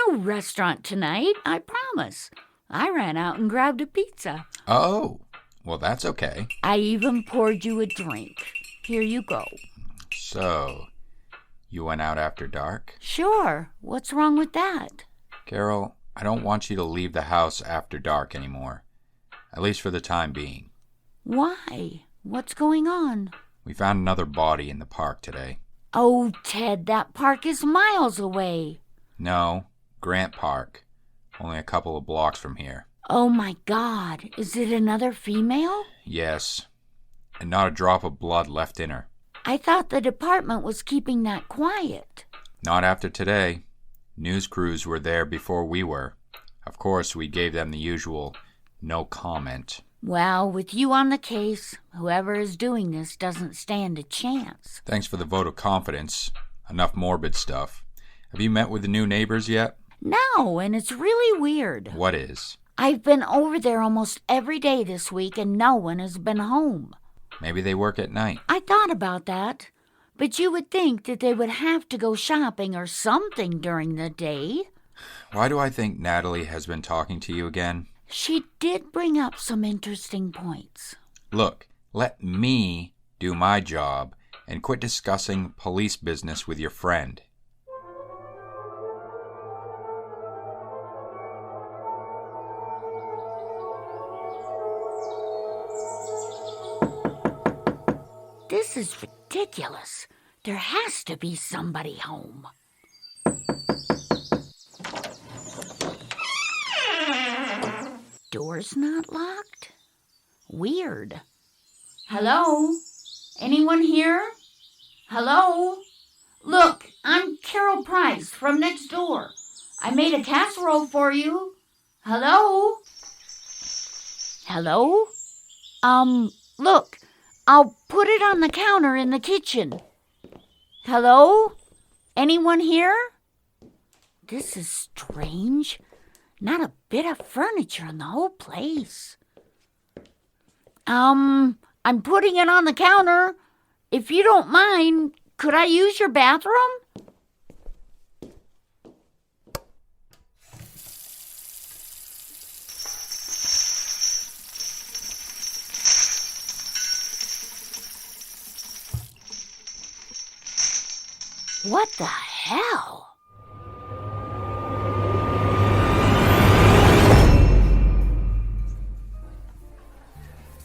No restaurant tonight, I promise. I ran out and grabbed a pizza. Oh, well, that's okay. I even poured you a drink. Here you go. So, you went out after dark? Sure. What's wrong with that? Carol, I don't want you to leave the house after dark anymore. At least for the time being. Why? What's going on? We found another body in the park today. Oh, Ted, that park is miles away. No, Grant Park. Only a couple of blocks from here. Oh my God, is it another female? Yes, and not a drop of blood left in her. I thought the department was keeping that quiet. Not after today. News crews were there before we were. Of course, we gave them the usual no comment. Well, with you on the case, whoever is doing this doesn't stand a chance. Thanks for the vote of confidence. Enough morbid stuff. Have you met with the new neighbors yet? No, and it's really weird. What is? I've been over there almost every day this week and no one has been home. Maybe they work at night. I thought about that, but you would think that they would have to go shopping or something during the day. Why do I think Natalie has been talking to you again? She did bring up some interesting points. Look, let me do my job and quit discussing police business with your friend. This is ridiculous. There has to be somebody home. Door's not locked? Weird. Hello? Anyone here? Hello? Look, I'm Carol Price from next door. I made a casserole for you. Hello? Hello? Look, I'll put it on the counter in the kitchen. Hello? Anyone here? This is strange. Not a bit of furniture in the whole place. I'm putting it on the counter. If you don't mind, could I use your bathroom? What the hell?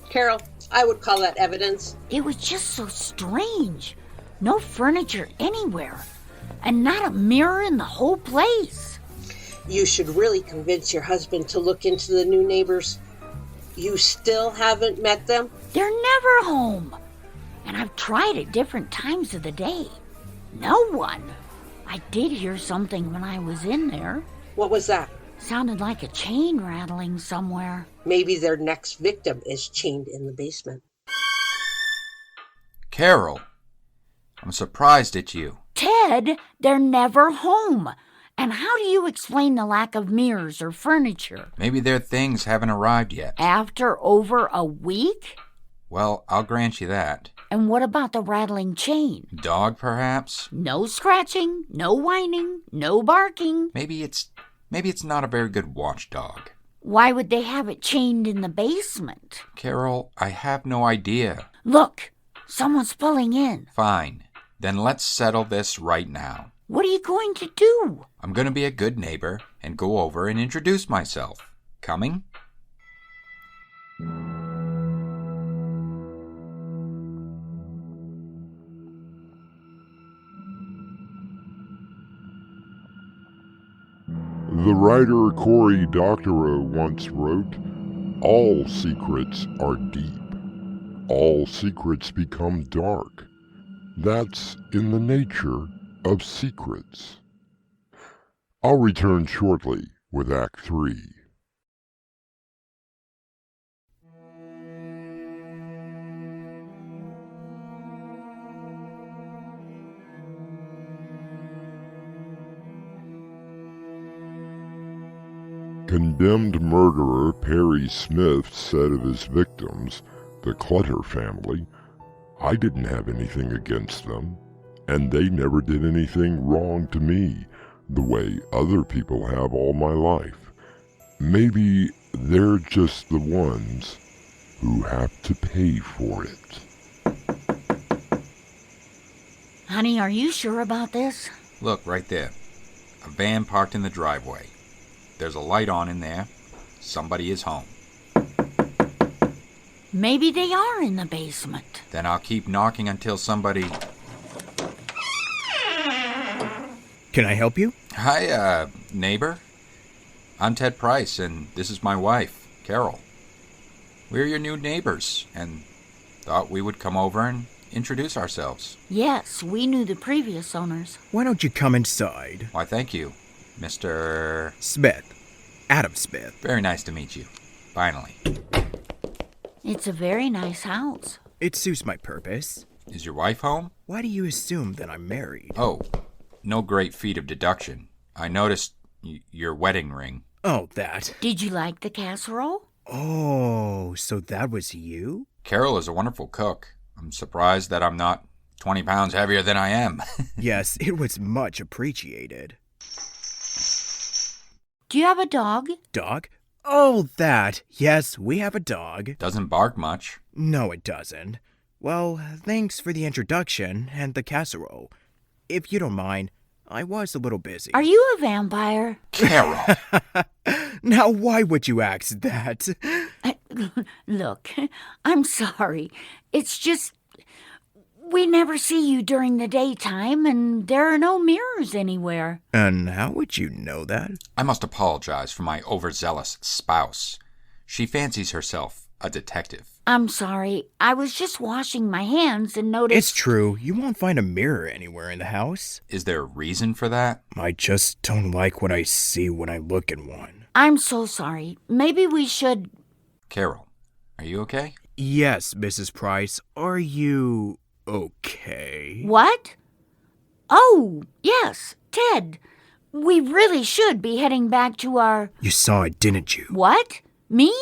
Carol, I would call that evidence. It was just so strange. No furniture anywhere, and not a mirror in the whole place. You should really convince your husband to look into the new neighbors. You still haven't met them? They're never home. and I've tried at different times of the day. No one. I did hear something when I was in there. What was that? Sounded like a chain rattling somewhere. Maybe their next victim is chained in the basement. Carol, I'm surprised at you. Ted, they're never home. And how do you explain the lack of mirrors or furniture? Maybe their things haven't arrived yet. After over a week? Well, I'll grant you that. And what about the rattling chain? Dog, perhaps? No scratching, no whining, no barking. Maybe it's not a very good watchdog. Why would they have it chained in the basement? Carol, I have no idea. Look, someone's pulling in. Fine. Then let's settle this right now. What are you going to do? I'm going to be a good neighbor and go over and introduce myself. Coming? The writer Cory Doctorow once wrote, "All secrets are deep. All secrets become dark. That's in the nature of secrets." I'll return shortly with Act 3. Condemned murderer Perry Smith said of his victims, the Clutter family, "I didn't have anything against them, and they never did anything wrong to me the way other people have all my life. Maybe they're just the ones who have to pay for it." Honey, are you sure about this? Look, right there. A van parked in the driveway. There's a light on in there. Somebody is home. Maybe they are in the basement. Then I'll keep knocking until somebody... Can I help you? Hi, neighbor. I'm Ted Price, and this is my wife, Carol. We're your new neighbors, and thought we would come over and introduce ourselves. Yes, we knew the previous owners. Why don't you come inside? Why, thank you, Mr. Smith. Adam Smith. Very nice to meet you. Finally. It's a very nice house. It suits my purpose. Is your wife home? Why do you assume that I'm married? Oh, no great feat of deduction. I noticed your wedding ring. Oh, that. Did you like the casserole? Oh, so that was you? Carol is a wonderful cook. I'm surprised that I'm not 20 pounds heavier than I am. Yes, it was much appreciated. Do you have a dog? Dog? Oh, that. Yes, we have a dog. Doesn't bark much. No, it doesn't. Well, thanks for the introduction and the casserole. If you don't mind, I was a little busy. Are you a vampire? Carol! Now, why would you ask that? Look, I'm sorry. It's just... we never see you during the daytime, and there are no mirrors anywhere. And how would you know that? I must apologize for my overzealous spouse. She fancies herself a detective. I'm sorry. I was just washing my hands and noticed... It's true. You won't find a mirror anywhere in the house. Is there a reason for that? I just don't like what I see when I look in one. I'm so sorry. Maybe we should... Carol, are you okay? Yes, Mrs. Price. Are you... okay? What? Oh, yes, Ted. We really should be heading back to our... You saw it, didn't you? What? Me?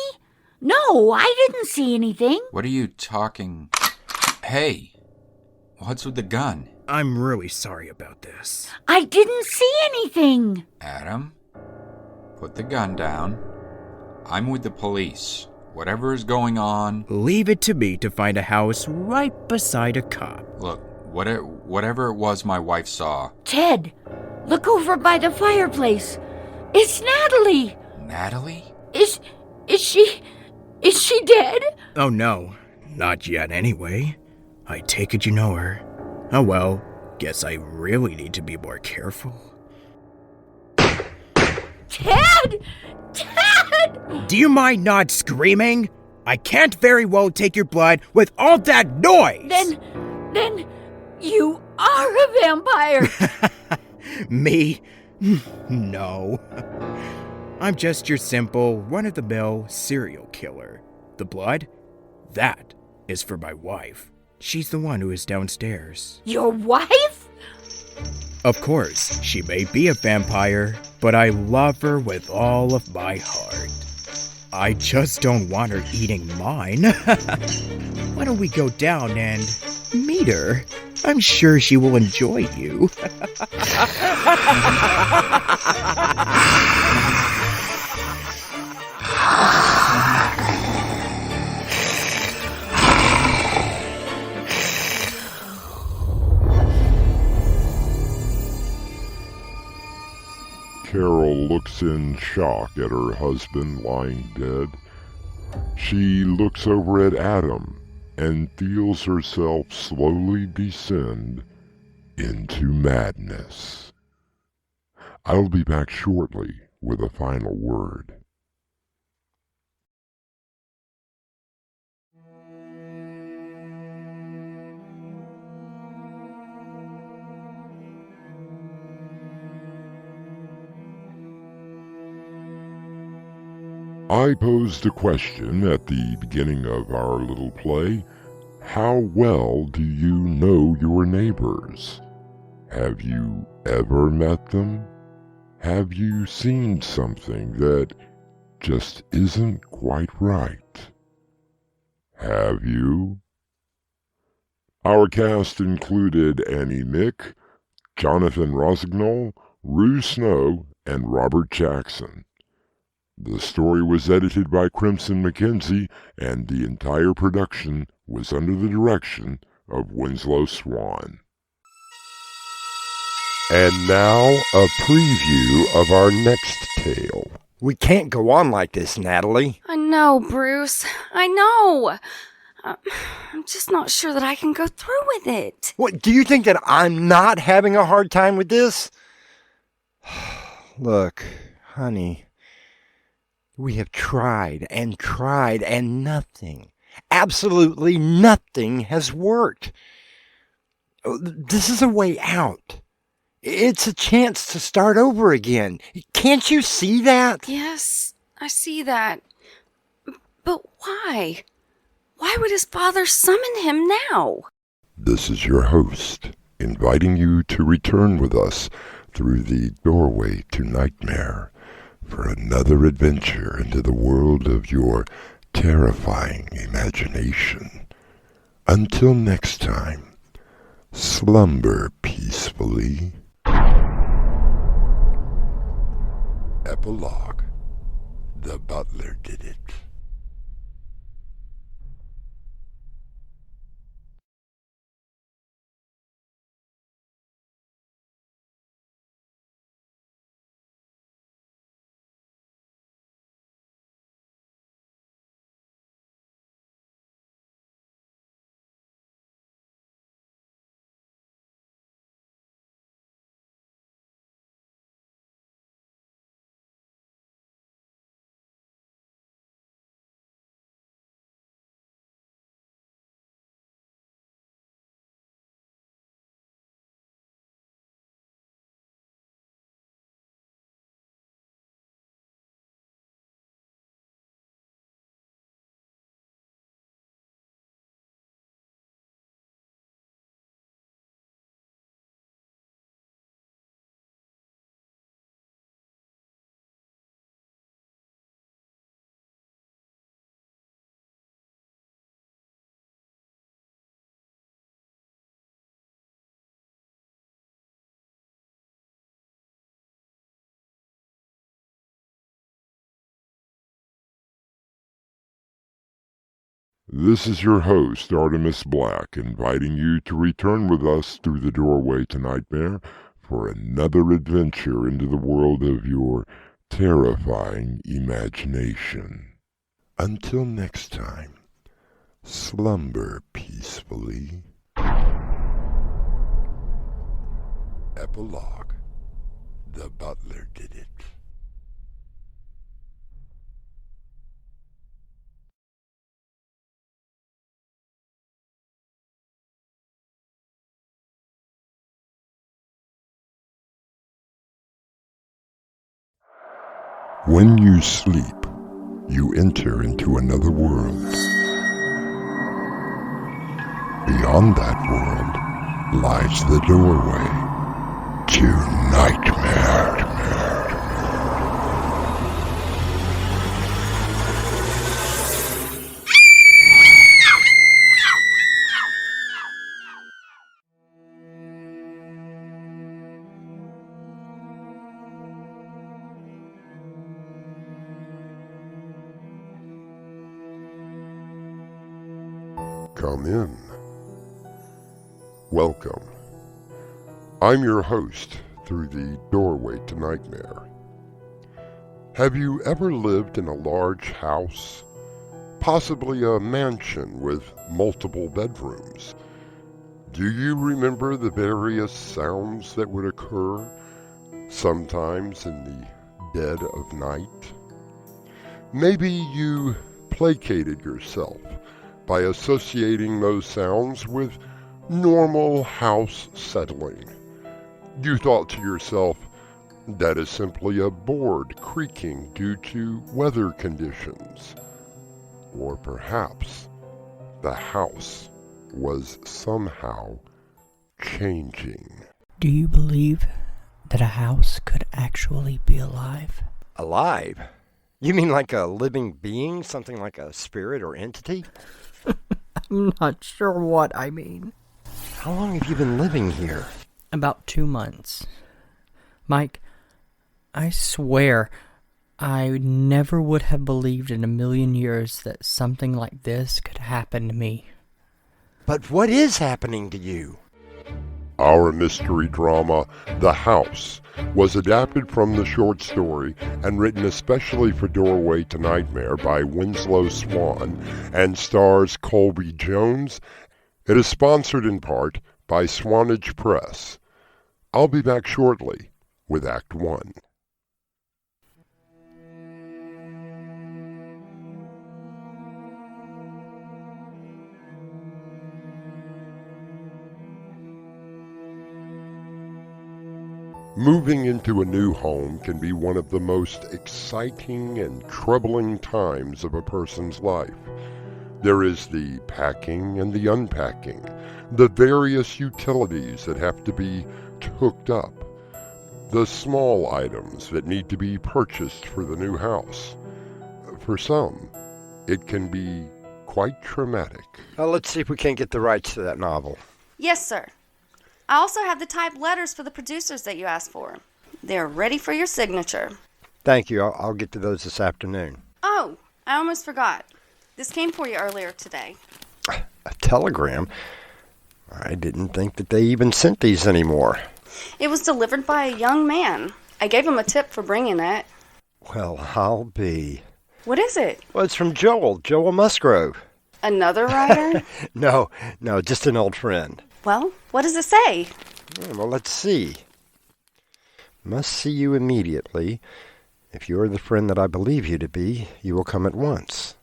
No, I didn't see anything. What are you talking... Hey, what's with the gun? I'm really sorry about this. I didn't see anything. Adam, put the gun down. I'm with the police. Whatever is going on... Leave it to me to find a house right beside a cop. Look, whatever it was my wife saw... Ted, look over by the fireplace. It's Natalie. Natalie? Is she dead? Oh no, not yet anyway. I take it you know her. Oh well, guess I really need to be more careful. Ted! Ted! Do you mind not screaming? I can't very well take your blood with all that noise! Then you are a vampire! Me? No. I'm just your simple, run-of-the-mill serial killer. The blood? That is for my wife. She's the one who is downstairs. Your wife? Of course, she may be a vampire, but I love her with all of my heart. I just don't want her eating mine. Why don't we go down and meet her? I'm sure she will enjoy you. Carol looks in shock at her husband lying dead. She looks over at Adam and feels herself slowly descend into madness. I'll be back shortly with a final word. I posed a question at the beginning of our little play. How well do you know your neighbors? Have you ever met them? Have you seen something that just isn't quite right? Have you? Our cast included Annie Mick, Jonathan Rossignol, Rue Snow, and Robert Jackson. The story was edited by Crimson McKenzie, and the entire production was under the direction of Winslow Swan. And now, a preview of our next tale. We can't go on like this, Natalie. I know, Bruce. I know. I'm just not sure that I can go through with it. What, do you think that I'm not having a hard time with this? Look, honey, we have tried and tried and nothing, absolutely nothing has worked. This is a way out. It's a chance to start over again. Can't you see that? Yes, I see that. But why? Why would his father summon him now? This is your host, inviting you to return with us through the doorway to nightmare for another adventure into the world of your terrifying imagination. Until next time, slumber peacefully. Epilogue. The butler did it. This is your host, Artemis Black, inviting you to return with us through the doorway to nightmare for another adventure into the world of your terrifying imagination. Until next time, slumber peacefully. Epilogue. The butler did it. When you sleep, you enter into another world. Beyond that world lies the doorway to nightmare. Come in. Welcome. I'm your host through the doorway to nightmare. Have you ever lived in a large house? Possibly a mansion with multiple bedrooms? Do you remember the various sounds that would occur, sometimes in the dead of night? Maybe you placated yourself by associating those sounds with normal house settling. You thought to yourself, that is simply a board creaking due to weather conditions. Or perhaps the house was somehow changing. Do you believe that a house could actually be alive? Alive? You mean like a living being? Something like a spirit or entity? I'm not sure what I mean. How long have you been living here? About 2 months. Mike, I swear, I never would have believed in a million years that something like this could happen to me. But what is happening to you? Our mystery drama, The House, was adapted from the short story and written especially for Doorway to Nightmare by Winslow Swan and stars Colby Jones. It is sponsored in part by Swanage Press. I'll be back shortly with Act 1. Moving into a new home can be one of the most exciting and troubling times of a person's life. There is the packing and the unpacking, the various utilities that have to be hooked up, the small items that need to be purchased for the new house. For some, it can be quite traumatic. Let's see if we can't get the rights to that novel. Yes, sir. I also have the typed letters for the producers that you asked for. They're ready for your signature. Thank you. I'll get to those this afternoon. Oh, I almost forgot. This came for you earlier today. A telegram? I didn't think that they even sent these anymore. It was delivered by a young man. I gave him a tip for bringing it. Well, I'll be. What is it? Well, it's from Joel Musgrove. Another writer? No, just an old friend. Well, what does it say? Well, let's see. Must see you immediately. If you are the friend that I believe you to be, you will come at once.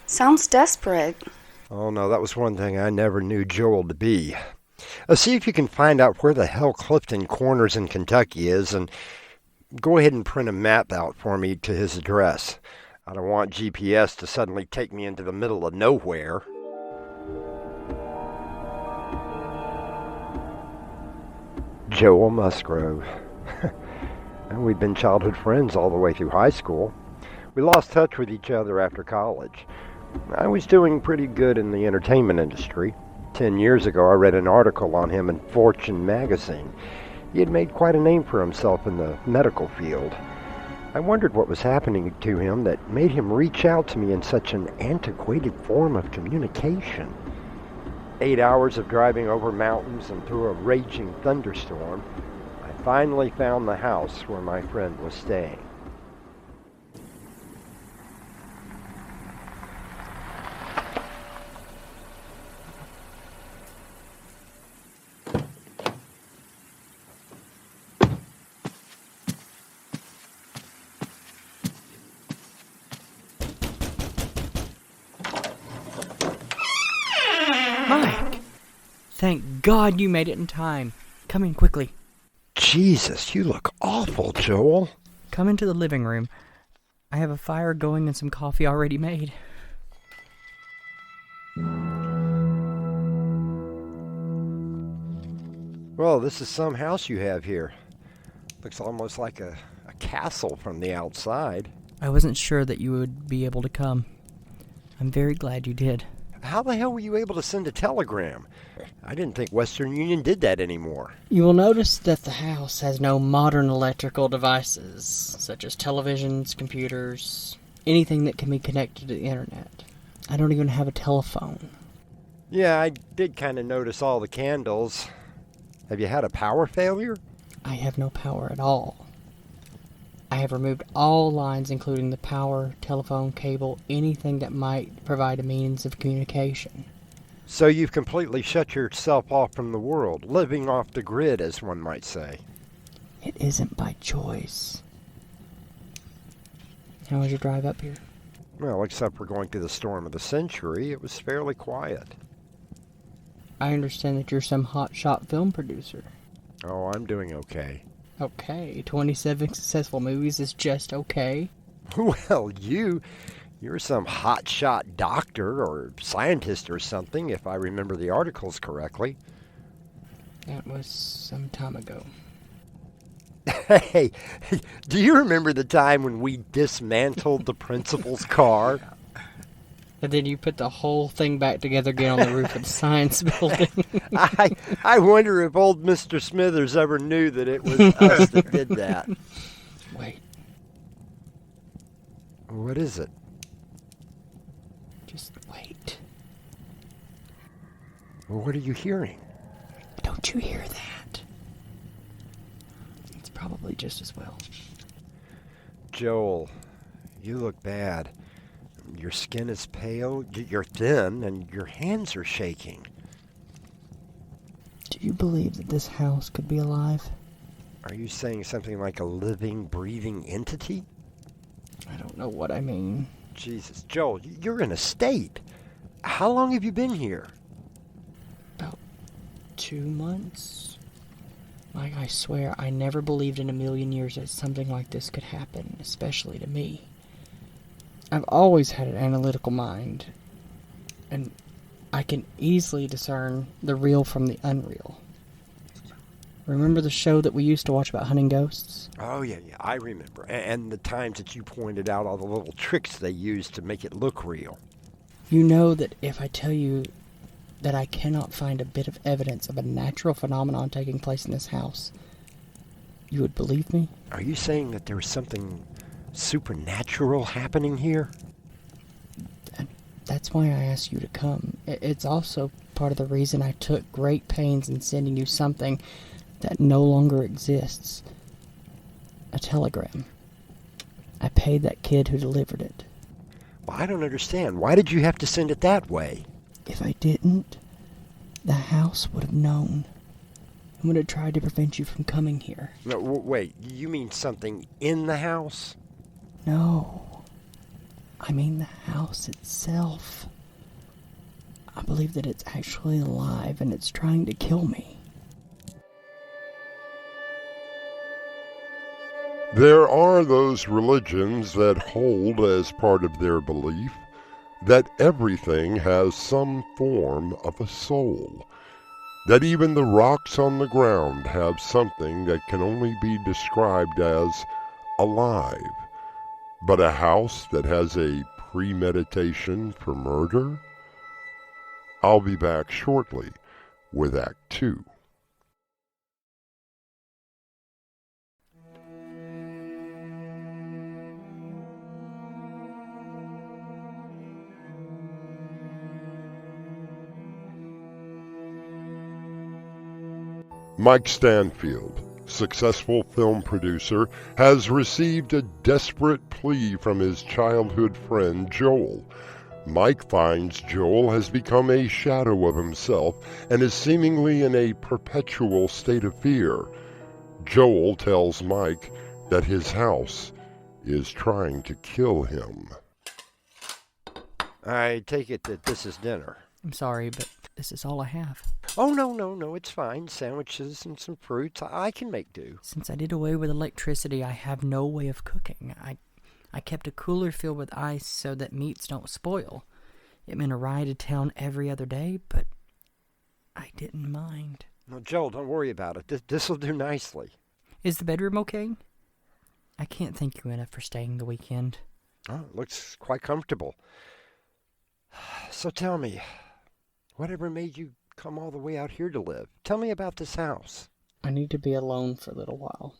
Sounds desperate. Oh, no, that was one thing I never knew Joel to be. See if you can find out where the hell Clifton Corners in Kentucky is, and go ahead and print a map out for me to his address. I don't want GPS to suddenly take me into the middle of nowhere. Joel Musgrove. And we'd been childhood friends all the way through high school. We lost touch with each other after college. I was doing pretty good in the entertainment industry. 10 years ago, I read an article on him in Fortune magazine. He had made quite a name for himself in the medical field. I wondered what was happening to him that made him reach out to me in such an antiquated form of communication. 8 hours of driving over mountains and through a raging thunderstorm, I finally found the house where my friend was staying. Mike! Thank God you made it in time. Come in quickly. Jesus, you look awful, Joel. Come into the living room. I have a fire going and some coffee already made. Well, this is some house you have here. Looks almost like a castle from the outside. I wasn't sure that you would be able to come. I'm very glad you did. How the hell were you able to send a telegram? I didn't think Western Union did that anymore. You will notice that the house has no modern electrical devices, such as televisions, computers, anything that can be connected to the internet. I don't even have a telephone. Yeah, I did kind of notice all the candles. Have you had a power failure? I have no power at all. I have removed all lines, including the power, telephone, cable, anything that might provide a means of communication. So you've completely shut yourself off from the world, living off the grid, as one might say. It isn't by choice. How was your drive up here? Well, except for going through the storm of the century, it was fairly quiet. I understand that you're some hotshot film producer. Oh, I'm doing okay. Okay, 27 successful movies is just okay? Well, you're some hotshot doctor or scientist or something, if I remember the articles correctly. That was some time ago. Hey, do you remember the time when we dismantled the principal's car? And then you put the whole thing back together again on the roof of the science building. I wonder if old Mr. Smithers ever knew that it was us that did that. Wait. What is it? Just wait. Well, what are you hearing? Don't you hear that? It's probably just as well. Joel, you look bad. Your skin is pale, you're thin, and your hands are shaking. Do you believe that this house could be alive? Are you saying something like a living, breathing entity? I don't know what I mean. Jesus, Joel, you're in a state. How long have you been here? About 2 months. Like, I swear, I never believed in a million years that something like this could happen, especially to me. I've always had an analytical mind, and I can easily discern the real from the unreal. Remember the show that we used to watch about hunting ghosts? Oh, yeah, I remember. And the times that you pointed out all the little tricks they used to make it look real. You know that if I tell you that I cannot find a bit of evidence of a natural phenomenon taking place in this house, you would believe me? Are you saying that there's something supernatural happening here? That's why I asked you to come. It's also part of the reason I took great pains in sending you something that no longer exists. A telegram. I paid that kid who delivered it. Well, I don't understand. Why did you have to send it that way? If I didn't, the house would have known and would have tried to prevent you from coming here. No, wait, you mean something in the house? No. I mean the house itself. I believe that it's actually alive and it's trying to kill me. There are those religions that hold as part of their belief that everything has some form of a soul, that even the rocks on the ground have something that can only be described as alive. But a house that has a premeditation for murder? I'll be back shortly with Act 2. Mike Stanfield, successful film producer, has received a desperate plea from his childhood friend Joel. Mike finds Joel has become a shadow of himself and is seemingly in a perpetual state of fear. Joel tells Mike that his house is trying to kill him. I take it that this is dinner. I'm sorry, but This is all I have. Oh, no, it's fine. Sandwiches and some fruits. I can make do. Since I did away with electricity, I have no way of cooking. I kept a cooler filled with ice so that meats don't spoil. It meant a ride to town every other day, but I didn't mind. No, Joel, don't worry about it. This'll do nicely. Is the bedroom okay? I can't thank you enough for staying the weekend. Oh, it looks quite comfortable. So tell me, whatever made you come all the way out here to live? Tell me about this house. I need to be alone for a little while.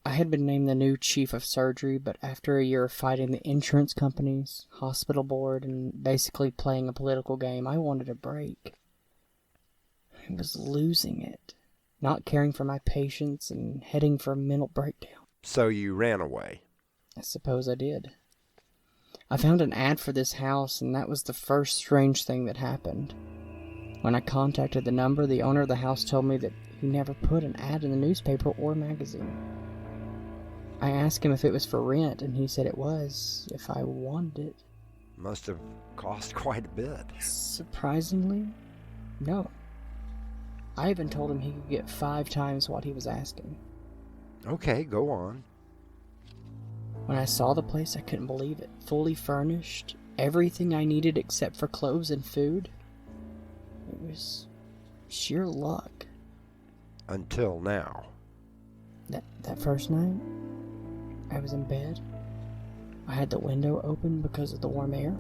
I had been named the new chief of surgery, but after a year of fighting the insurance companies, hospital board, and basically playing a political game, I wanted a break. I was losing it, not caring for my patients and heading for a mental breakdown. So you ran away? I suppose I did. I found an ad for this house, and that was the first strange thing that happened. When I contacted the number, the owner of the house told me that he never put an ad in the newspaper or magazine. I asked him if it was for rent, and he said it was, if I wanted it. Must have cost quite a bit. Surprisingly, no. I even told him he could get 5 times what he was asking. Okay, go on. When I saw the place, I couldn't believe it. Fully furnished, everything I needed except for clothes and food. It was sheer luck. Until now. That first night, I was in bed. I had the window open because of the warm air.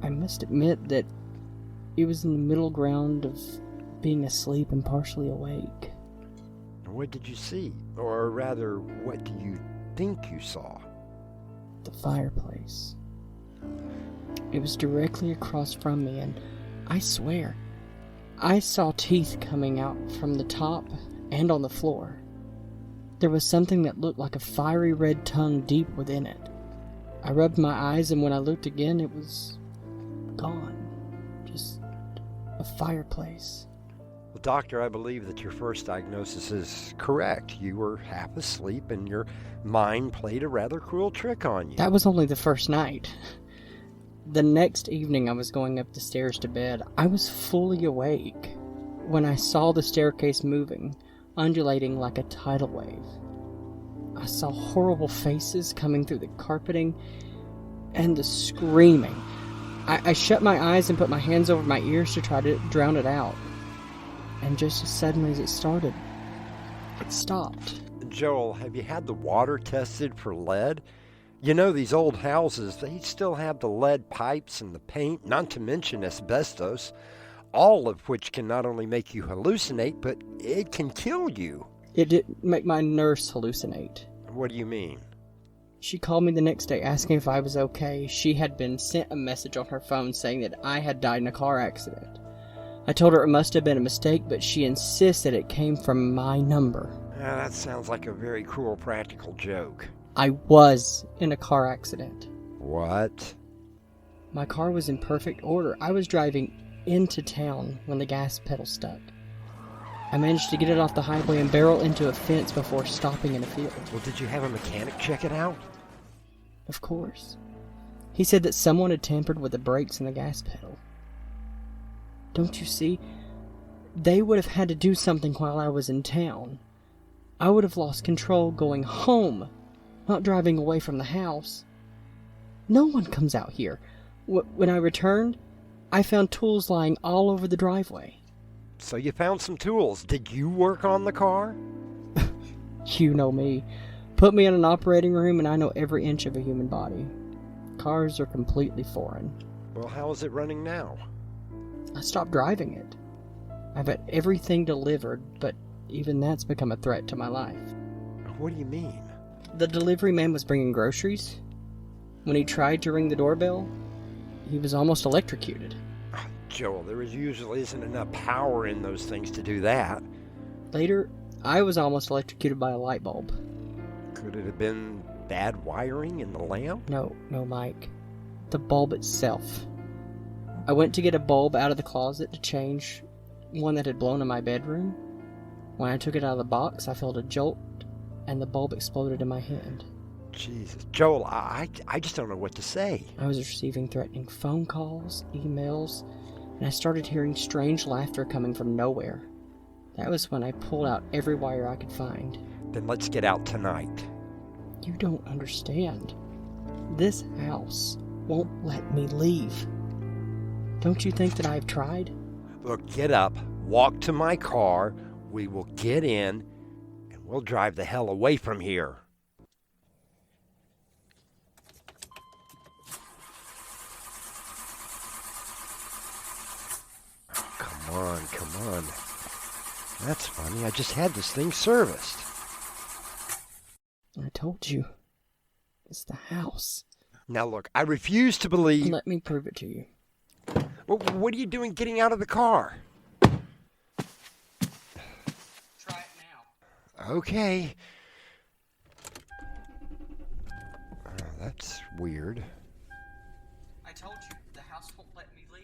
I must admit that it was in the middle ground of being asleep and partially awake. What did you see? Or rather, what do you think you saw? The fireplace. It was directly across from me, and I swear, I saw teeth coming out from the top and on the floor. There was something that looked like a fiery red tongue deep within it. I rubbed my eyes, and when I looked again, it was gone. Just a fireplace. Well, doctor, I believe that your first diagnosis is correct. You were half asleep, and your mind played a rather cruel trick on you. That was only the first night. The next evening I was going up the stairs to bed. I was fully awake when I saw the staircase moving, undulating like a tidal wave. I saw horrible faces coming through the carpeting, and the screaming. I shut my eyes and put my hands over my ears to try to drown it out. And just as suddenly as it started, it stopped. Joel, have you had the water tested for lead? You know, these old houses, they still have the lead pipes and the paint, not to mention asbestos, all of which can not only make you hallucinate, but it can kill you. It didn't make my nurse hallucinate. What do you mean? She called me the next day asking if I was okay. She had been sent a message on her phone saying that I had died in a car accident. I told her it must have been a mistake, but she insisted it came from my number. That sounds like a very cruel practical joke. I was in a car accident. What? My car was in perfect order. I was driving into town when the gas pedal stuck. I managed to get it off the highway and barrel into a fence before stopping in a field. Well, did you have a mechanic check it out? Of course. He said that someone had tampered with the brakes and the gas pedal. Don't you see? They would have had to do something while I was in town. I would have lost control going home, not driving away from the house. No one comes out here. When I returned, I found tools lying all over the driveway. So you found some tools. Did you work on the car? You know me. Put me in an operating room and I know every inch of a human body. Cars are completely foreign. Well, how is it running now? I stopped driving it. I've had everything delivered, but even that's become a threat to my life. What do you mean? The delivery man was bringing groceries. When he tried to ring the doorbell, he was almost electrocuted. Joel, there usually isn't enough power in those things to do that. Later, I was almost electrocuted by a light bulb. Could it have been bad wiring in the lamp? No, Mike. The bulb itself. I went to get a bulb out of the closet to change one that had blown in my bedroom. When I took it out of the box, I felt a jolt, and the bulb exploded in my hand. Jesus. Joel, I just don't know what to say. I was receiving threatening phone calls, emails, and I started hearing strange laughter coming from nowhere. That was when I pulled out every wire I could find. Then let's get out tonight. You don't understand. This house won't let me leave. Don't you think that I've tried? Look, get up, walk to my car, we will get in, and we'll drive the hell away from here. Oh, come on. That's funny, I just had this thing serviced. I told you. It's the house. Now look, I refuse to believe... Let me prove it to you. Well, what are you doing getting out of the car? Try it now. Okay. That's weird. I told you, the house won't let me leave.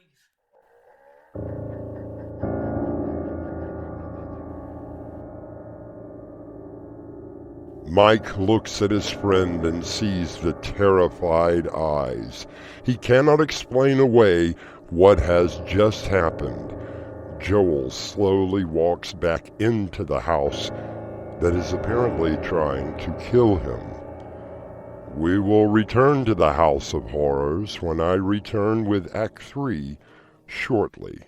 Mike looks at his friend and sees the terrified eyes. He cannot explain away what has just happened. Joel slowly walks back into the house that is apparently trying to kill him. We will return to the House of Horrors when I return with Act 3 shortly.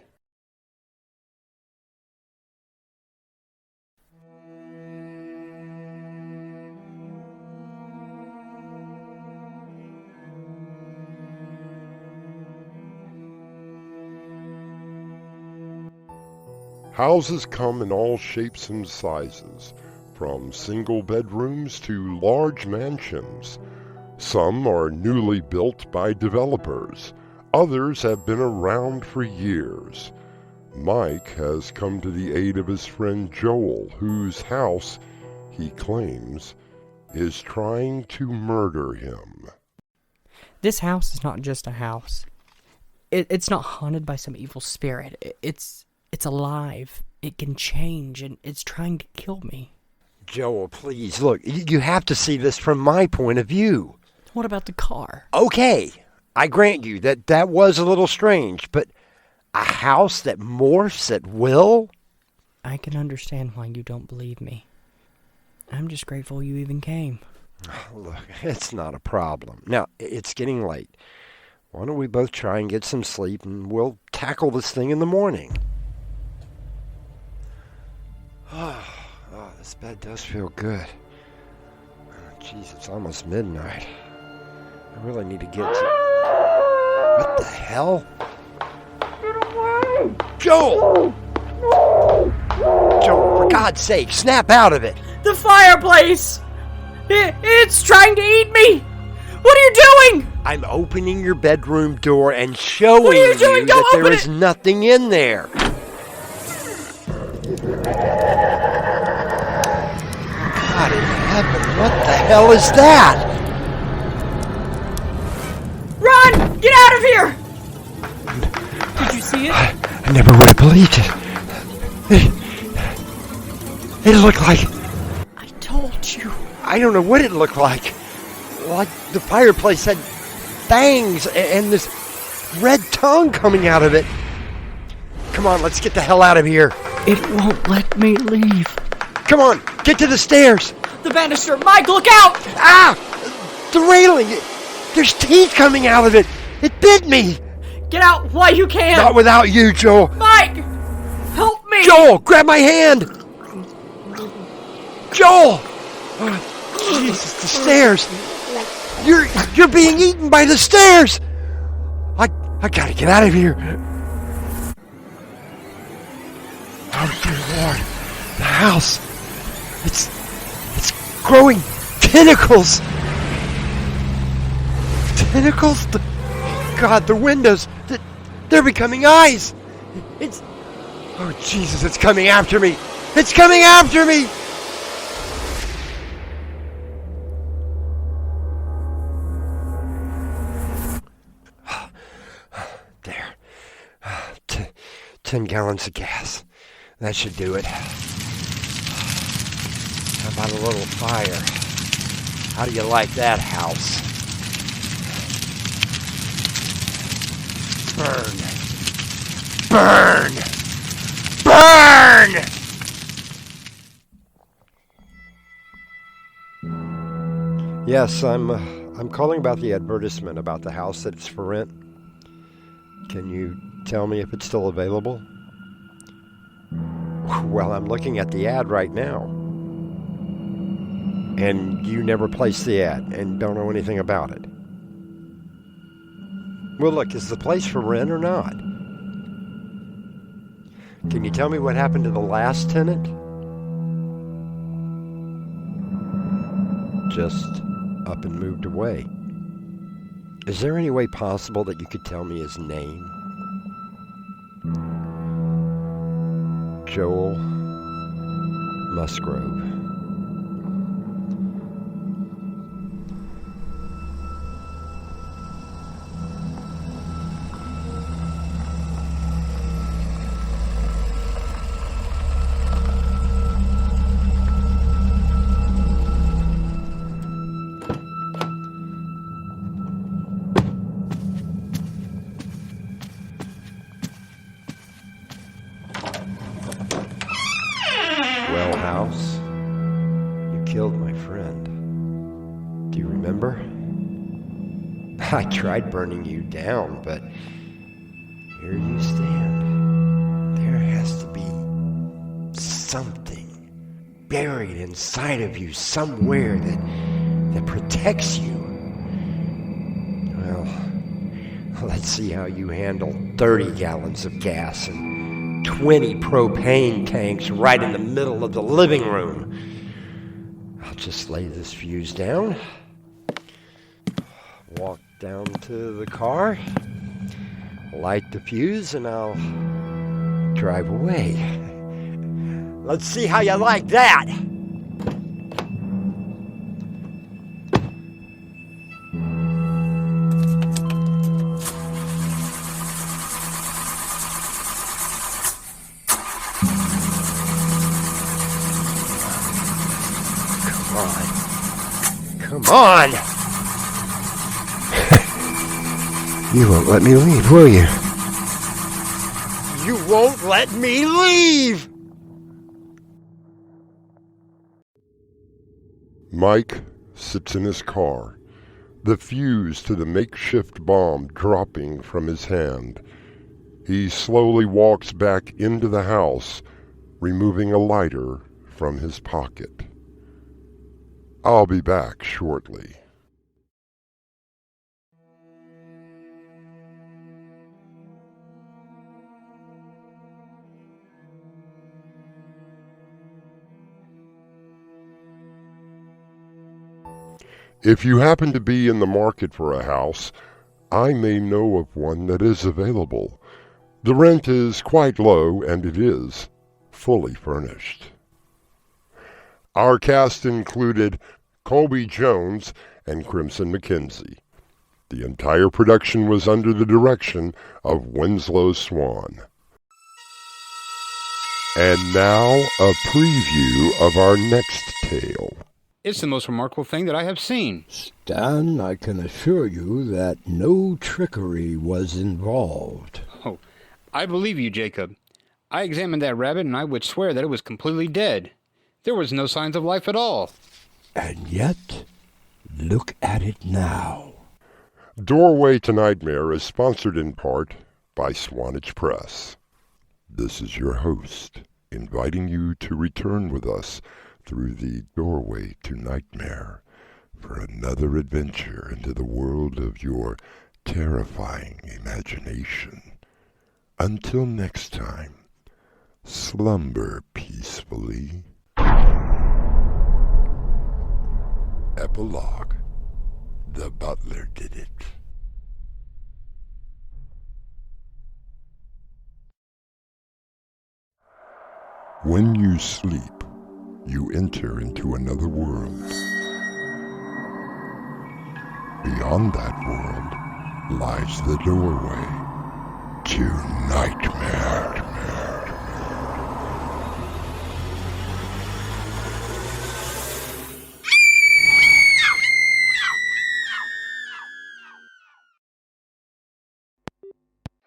Houses come in all shapes and sizes, from single bedrooms to large mansions. Some are newly built by developers. Others have been around for years. Mike has come to the aid of his friend Joel, whose house, he claims, is trying to murder him. This house is not just a house. It's not haunted by some evil spirit. It's alive. It can change, and it's trying to kill me. Joel, please, look, you have to see this from my point of view. What about the car? Okay, I grant you that was a little strange, but a house that morphs at will? I can understand why you don't believe me. I'm just grateful you even came. Look, it's not a problem. Now, it's getting late. Why don't we both try and get some sleep, and we'll tackle this thing in the morning. Oh, this bed does feel good. Jeez, it's almost midnight. I really need to get to... What the hell? Get away! Joel! Joel, for God's sake, snap out of it! The fireplace! It's trying to eat me! What are you doing? I'm opening your bedroom door and showing What are you doing? you Don't that there open is it! nothing in there. God in heaven, what the hell is that? Run! Get out of here! Did you see it? I never would have believed it. It looked like... I told you. I don't know what it looked like. Like the fireplace had fangs and this red tongue coming out of it. Come on, let's get the hell out of here. It won't let me leave. Come on, get to the stairs. The banister! Mike, look out! Ah! The railing! There's teeth coming out of it! It bit me! Get out while you can! Not without you, Joel! Mike! Help me! Joel, grab my hand! Joel! Oh, Jesus, the stairs! You're being eaten by the stairs! I gotta get out of here! Oh, dear Lord. The house. It's growing tentacles. Tentacles? God, the windows. They're becoming eyes. Oh, Jesus, it's coming after me. It's coming after me. There. 10 gallons of gas. That should do it. How about a little fire? How do you like that house? Burn! Burn! Burn! Yes, I'm calling about the advertisement about the house that's for rent. Can you tell me if it's still available? Well, I'm looking at the ad right now. And you never placed the ad and don't know anything about it. Well, look, is the place for rent or not? Can you tell me what happened to the last tenant? Just up and moved away. Is there any way possible that you could tell me his name? Joel Musgrove. Well, House, you killed my friend. Do you remember? I tried burning you down, but here you stand. There has to be something buried inside of you somewhere that protects you. Well, let's see how you handle 30 gallons of gas and 20 propane tanks right in the middle of the living room. I'll just lay this fuse down, walk down to the car, light the fuse, and I'll drive away. Let's see how you like that. Come on! You won't let me leave, will you? You won't let me leave! Mike sits in his car, the fuse to the makeshift bomb dropping from his hand. He slowly walks back into the house, removing a lighter from his pocket. I'll be back shortly. If you happen to be in the market for a house, I may know of one that is available. The rent is quite low, and it is fully furnished. Our cast included Colby Jones and Crimson McKenzie. The entire production was under the direction of Winslow Swan. And now a preview of our next tale. It's the most remarkable thing that I have seen. Stan, I can assure you that no trickery was involved. Oh, I believe you, Jacob. I examined that rabbit and I would swear that it was completely dead. There was no signs of life at all. And yet, look at it now. Doorway to Nightmare is sponsored in part by Swanage Press. This is your host, inviting you to return with us through the Doorway to Nightmare for another adventure into the world of your terrifying imagination. Until next time, slumber peacefully. Epilogue. The butler did it. When you sleep, you enter into another world. Beyond that world lies the doorway to nightmare.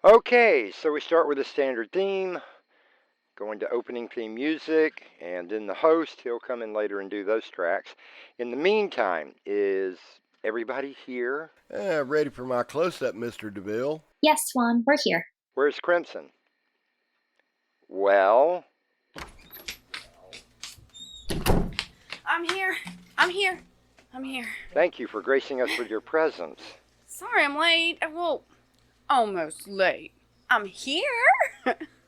Okay, so we start with a standard theme, go into opening theme music, and then the host, he'll come in later and do those tracks. In the meantime, is everybody here? Ready for my close-up, Mr. DeVille? Yes, Swan, we're here. Where's Crimson? Well? I'm here. Thank you for gracing us with your presence. Sorry I'm late. Well, almost late. I'm here.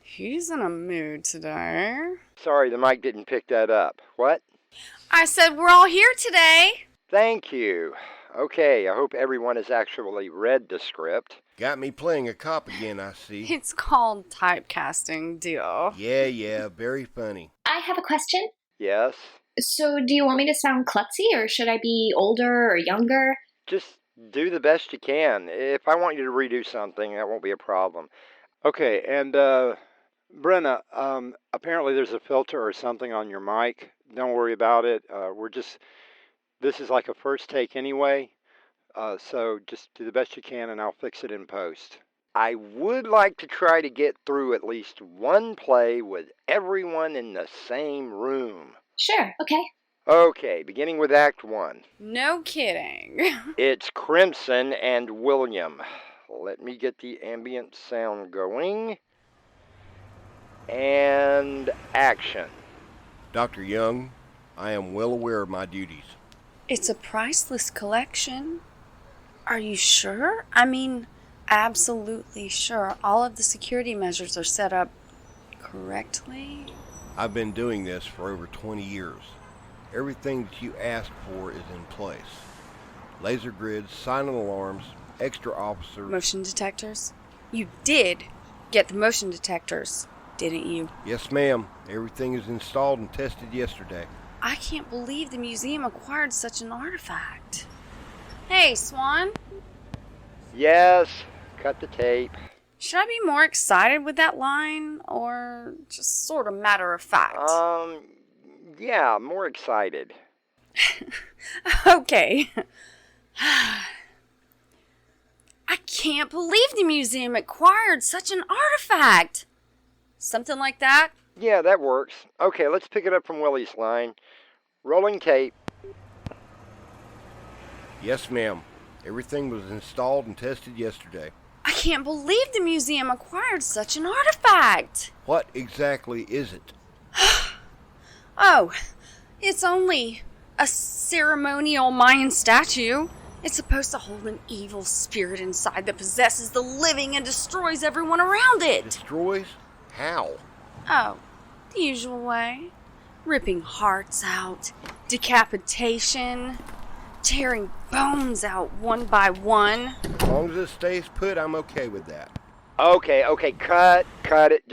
He's in a mood today. Sorry, the mic didn't pick that up. What? I said we're all here today. Thank you. Okay, I hope everyone has actually read the script. Got me playing a cop again, I see. It's called typecasting, deal. Yeah, very funny. I have a question. Yes? So, do you want me to sound klutzy, or should I be older or younger? Just do the best you can. If I want you to redo something, that won't be a problem. Okay, and, Brenna, apparently there's a filter or something on your mic. Don't worry about it. This is like a first take anyway. So just do the best you can and I'll fix it in post. I would like to try to get through at least one play with everyone in the same room. Sure, okay. Okay, beginning with Act 1. No kidding. It's Crimson and William. Let me get the ambient sound going. And action. Dr. Young, I am well aware of my duties. It's a priceless collection. Are you sure? I mean, absolutely sure. All of the security measures are set up correctly? I've been doing this for over 20 years. Everything that you asked for is in place. Laser grids, silent alarms, extra officers. Motion detectors? You did get the motion detectors, didn't you? Yes, ma'am. Everything is installed and tested yesterday. I can't believe the museum acquired such an artifact. Hey, Swan. Yes, cut the tape. Should I be more excited with that line, or just sort of matter of fact? Yeah, more excited. Okay. I can't believe the museum acquired such an artifact. Something like that? Yeah, that works. Okay, let's pick it up from Willie's line. Rolling tape. Yes, ma'am. Everything was installed and tested yesterday. I can't believe the museum acquired such an artifact. What exactly is it? Oh, it's only a ceremonial Mayan statue. It's supposed to hold an evil spirit inside that possesses the living and destroys everyone around it. Destroys? How? Oh, the usual way. Ripping hearts out, decapitation, tearing bones out one by one. As long as it stays put, I'm okay with that. Okay, cut it.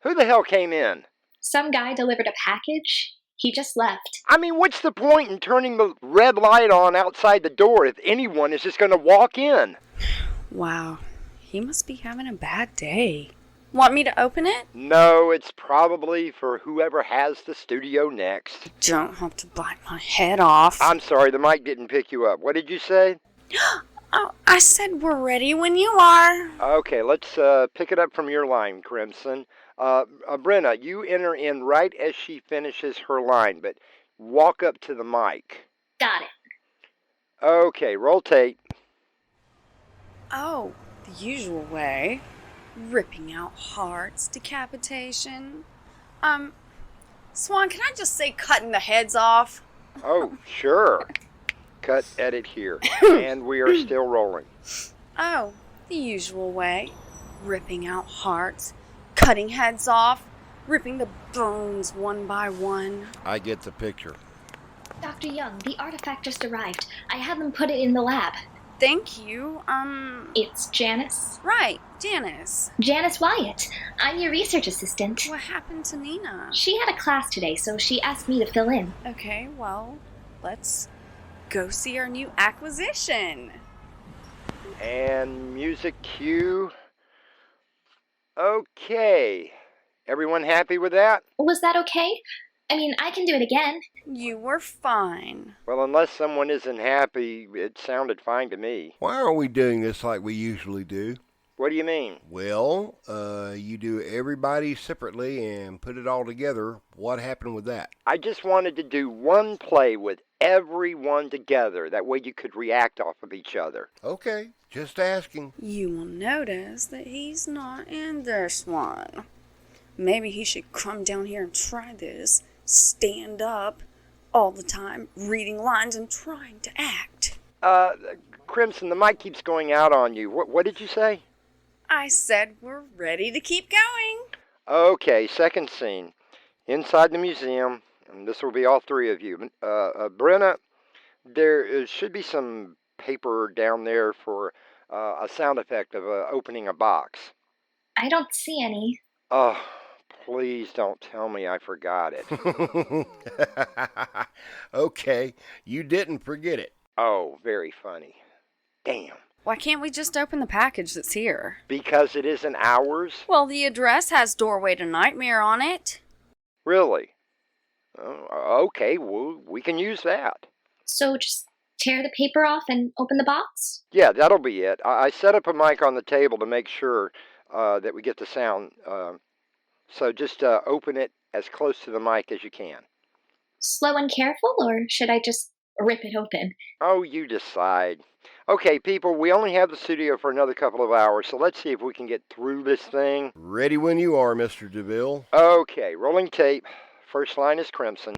Who the hell came in? Some guy delivered a package. He just left. I mean, what's the point in turning the red light on outside the door if anyone is just going to walk in? Wow, he must be having a bad day. Want me to open it? No, it's probably for whoever has the studio next. Don't have to bite my head off. I'm sorry, the mic didn't pick you up. What did you say? Oh, I said we're ready when you are. Okay, let's pick it up from your line, Crimson. Brenna, you enter in right as she finishes her line, but walk up to the mic. Got it. Okay, roll tape. Oh, the usual way. Ripping out hearts, decapitation. Swan, can I just say cutting the heads off? Oh, sure. Cut, edit here. And we are still rolling. Oh, the usual way. Ripping out hearts, cutting heads off, ripping the bones one by one. I get the picture. Dr. Young, the artifact just arrived. I had them put it in the lab. Thank you. It's Janice. Right, Janice. Janice Wyatt. I'm your research assistant. What happened to Nina? She had a class today, so she asked me to fill in. Okay, well, let's go see our new acquisition. And music cue. Okay. Everyone happy with that? Was that okay? I mean, I can do it again. You were fine. Well, unless someone isn't happy, it sounded fine to me. Why aren't we doing this like we usually do? What do you mean? Well, you do everybody separately and put it all together. What happened with that? I just wanted to do one play with everyone together. That way you could react off of each other. Okay, just asking. You will notice that he's not in this one. Maybe he should come down here and try this. Stand up all the time, reading lines and trying to act. Crimson, the mic keeps going out on you. What did you say? I said we're ready to keep going. Okay, second scene. Inside the museum, and this will be all three of you. Brenna, there should be some paper down there for a sound effect of opening a box. I don't see any. Oh, please don't tell me I forgot it. Okay, you didn't forget it. Oh, very funny. Damn. Why can't we just open the package that's here? Because it isn't ours? Well, the address has Doorway to Nightmare on it. Really? Oh, okay, well, we can use that. So just tear the paper off and open the box? Yeah, that'll be it. I set up a mic on the table to make sure that we get the sound. So just open it as close to the mic as you can. Slow and careful, or should I just rip it open? Oh, you decide. Okay, people, we only have the studio for another couple of hours, so let's see if we can get through this thing. Ready when you are, Mr. DeVille. Okay, rolling tape. First line is Crimson.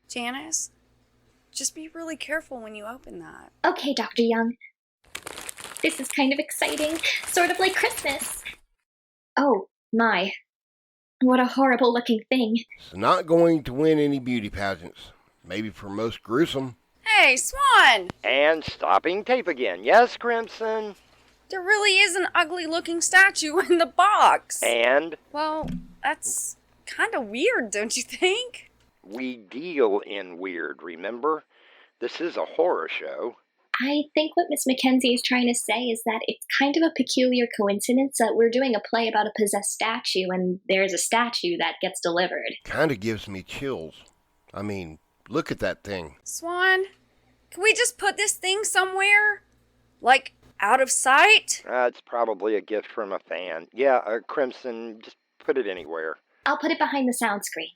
Janice, just be really careful when you open that. Okay, Dr. Young. This is kind of exciting, sort of like Christmas. Oh, my. What a horrible looking thing. It's not going to win any beauty pageants. Maybe for most gruesome. Hey, Swan! And stopping tape again. Yes, Crimson? There really is an ugly-looking statue in the box. And? Well, that's kind of weird, don't you think? We deal in weird, remember? This is a horror show. I think what Miss Mackenzie is trying to say is that it's kind of a peculiar coincidence that we're doing a play about a possessed statue and there's a statue that gets delivered. Kind of gives me chills. I mean, look at that thing. Swan, can we just put this thing somewhere? Like, out of sight? It's probably a gift from a fan. Yeah, Crimson, just put it anywhere. I'll put it behind the sound screen.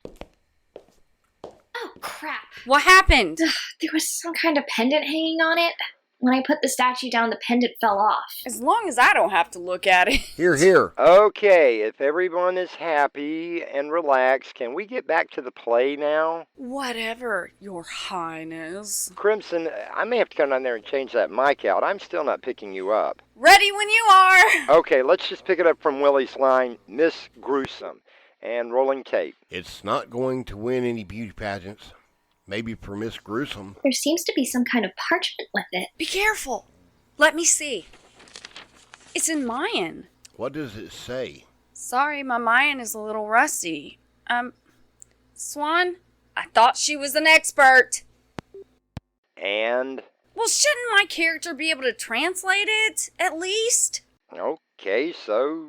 Oh, crap. What happened? There was some kind of pendant hanging on it. When I put the statue down, the pendant fell off. As long as I don't have to look at it. Here, here. Okay, if everyone is happy and relaxed, can we get back to the play now? Whatever, Your Highness. Crimson, I may have to come down there and change that mic out. I'm still not picking you up. Ready when you are. Okay, let's just pick it up from Willie's line, Miss Gruesome, and rolling tape. It's not going to win any beauty pageants. Maybe for Miss Gruesome. There seems to be some kind of parchment with it. Be careful. Let me see. It's in Mayan. What does it say? Sorry, my Mayan is a little rusty. Swan, I thought she was an expert. And? Well, shouldn't my character be able to translate it, at least? Okay, so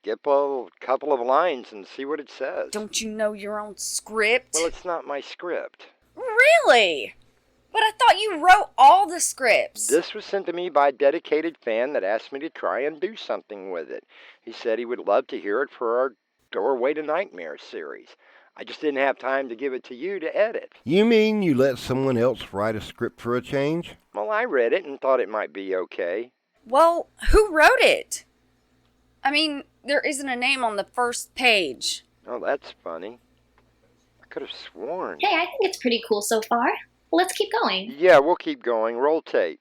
skip a couple of lines and see what it says. Don't you know your own script? Well, it's not my script. Really? But I thought you wrote all the scripts. This was sent to me by a dedicated fan that asked me to try and do something with it. He said he would love to hear it for our Doorway to Nightmare series. I just didn't have time to give it to you to edit. You mean you let someone else write a script for a change? Well, I read it and thought it might be okay. Well, who wrote it? I mean, there isn't a name on the first page. Oh, that's funny. I could have sworn. Hey, I think it's pretty cool so far. Let's keep going. Yeah, we'll keep going. Roll tape.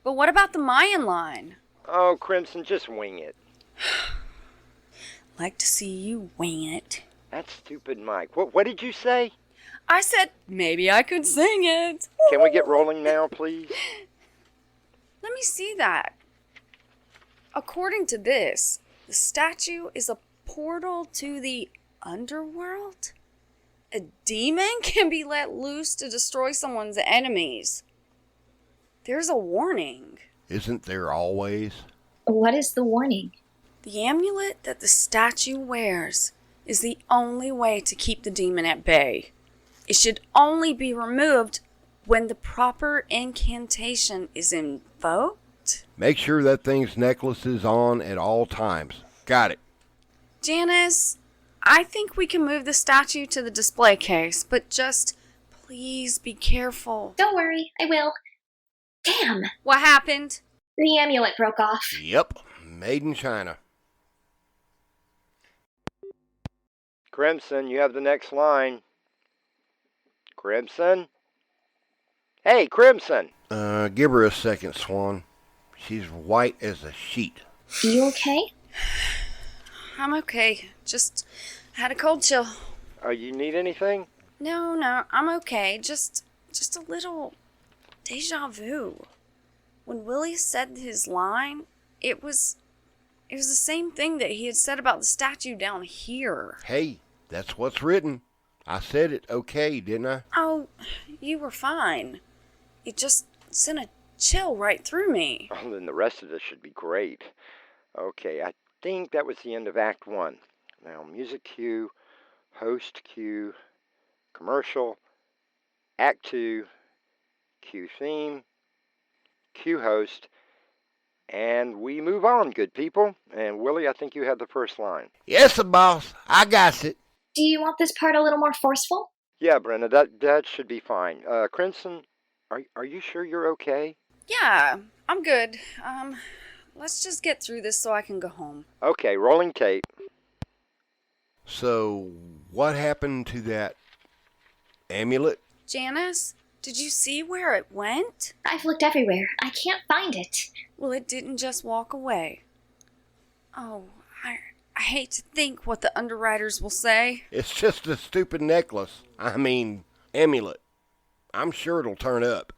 But what about the Mayan line? Oh, Crimson, just wing it. Like to see you wing it. That stupid mic. What did you say? I said maybe I could sing it. Can we get rolling now, please? Let me see that. According to this, the statue is a portal to the underworld? A demon can be let loose to destroy someone's enemies. There's a warning. Isn't there always? What is the warning? The amulet that the statue wears is the only way to keep the demon at bay. It should only be removed when the proper incantation is invoked. What? Make sure that thing's necklace is on at all times. Got it. Janice, I think we can move the statue to the display case, but just please be careful. Don't worry, I will. Damn! What happened? The amulet broke off. Yep, made in China. Crimson, you have the next line. Crimson? Hey, Crimson! Give her a second, Swan. She's white as a sheet. You okay? I'm okay. Just had a cold chill. You need anything? No, I'm okay. Just a little deja vu. When Willie said his line, it was the same thing that he had said about the statue down here. Hey, that's what's written. I said it okay, didn't I? Oh, you were fine. It just sent a chill right through me. Oh, then the rest of this should be great. Okay, I think that was the end of Act 1. Now, music cue, host cue, commercial, Act 2, cue theme, cue host, and we move on, good people. And Willie, I think you had the first line. Yes, boss. I got it. Do you want this part a little more forceful? Yeah, Brenna, that should be fine. Crimson, are you sure you're okay? Yeah, I'm good. Let's just get through this so I can go home. Okay, rolling tape. So, what happened to that amulet? Janice, did you see where it went? I've looked everywhere. I can't find it. Well, it didn't just walk away. Oh, I hate to think what the underwriters will say. It's just a stupid necklace. I mean, amulet. I'm sure it'll turn up.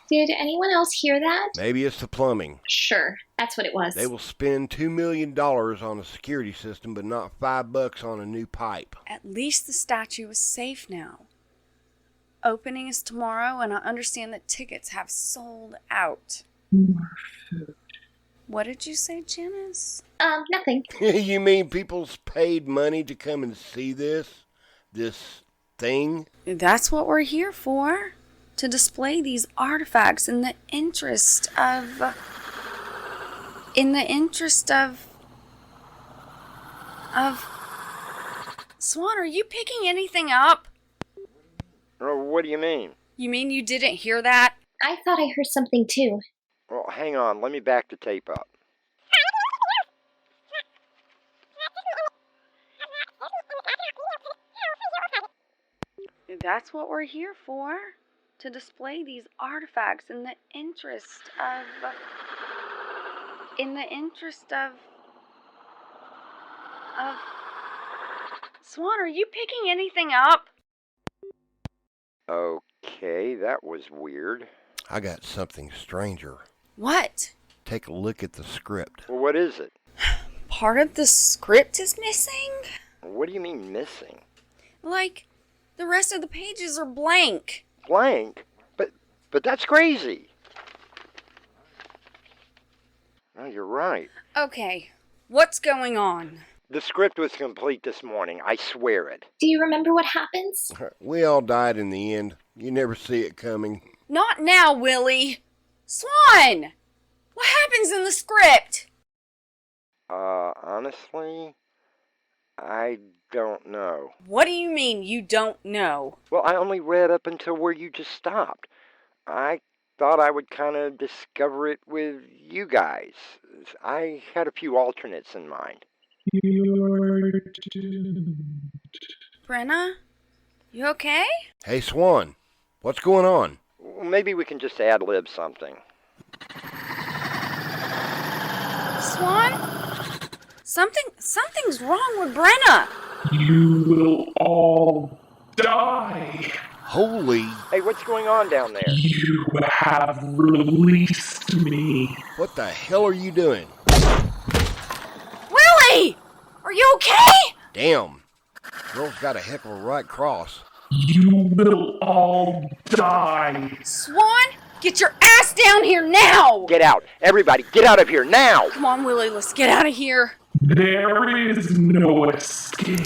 Did anyone else hear that? Maybe it's the plumbing. Sure, that's what it was. They will spend $2 million on a security system, but not $5 on a new pipe. At least the statue is safe now. Opening is tomorrow, and I understand that tickets have sold out. What did you say, Janice? Nothing. You mean people's paid money to come and see this? This thing? That's what we're here for. To display these artifacts in the interest of... Swan, are you picking anything up? What do you mean? You mean you didn't hear that? I thought I heard something too. Well, hang on. Let me back the tape up. That's what we're here for. To display these artifacts in the interest of... Swan, are you picking anything up? Okay, that was weird. I got something stranger. What? Take a look at the script. Well, what is it? Part of the script is missing? What do you mean missing? Like, the rest of the pages are blank. Blank? But that's crazy. Oh, you're right. Okay, what's going on? The script was complete this morning. I swear it. Do you remember what happens? We all died in the end. You never see it coming. Not now, Willie. Swan! What happens in the script? Honestly, I don't know. What do you mean you don't know? Well, I only read up until where you just stopped. I thought I would kind of discover it with you guys. I had a few alternates in mind. Brenna? You okay? Hey, Swan. What's going on? Well, maybe we can just ad-lib something. Swan? Something's wrong with Brenna. You will all die. Holy... Hey, what's going on down there? You have released me. What the hell are you doing? Willie! Are you okay? Damn. Girl's got a heck of a right cross. You will all die. Swan, get your ass down here now! Get out. Everybody, get out of here now! Come on, Willie, let's get out of here. There is no escape.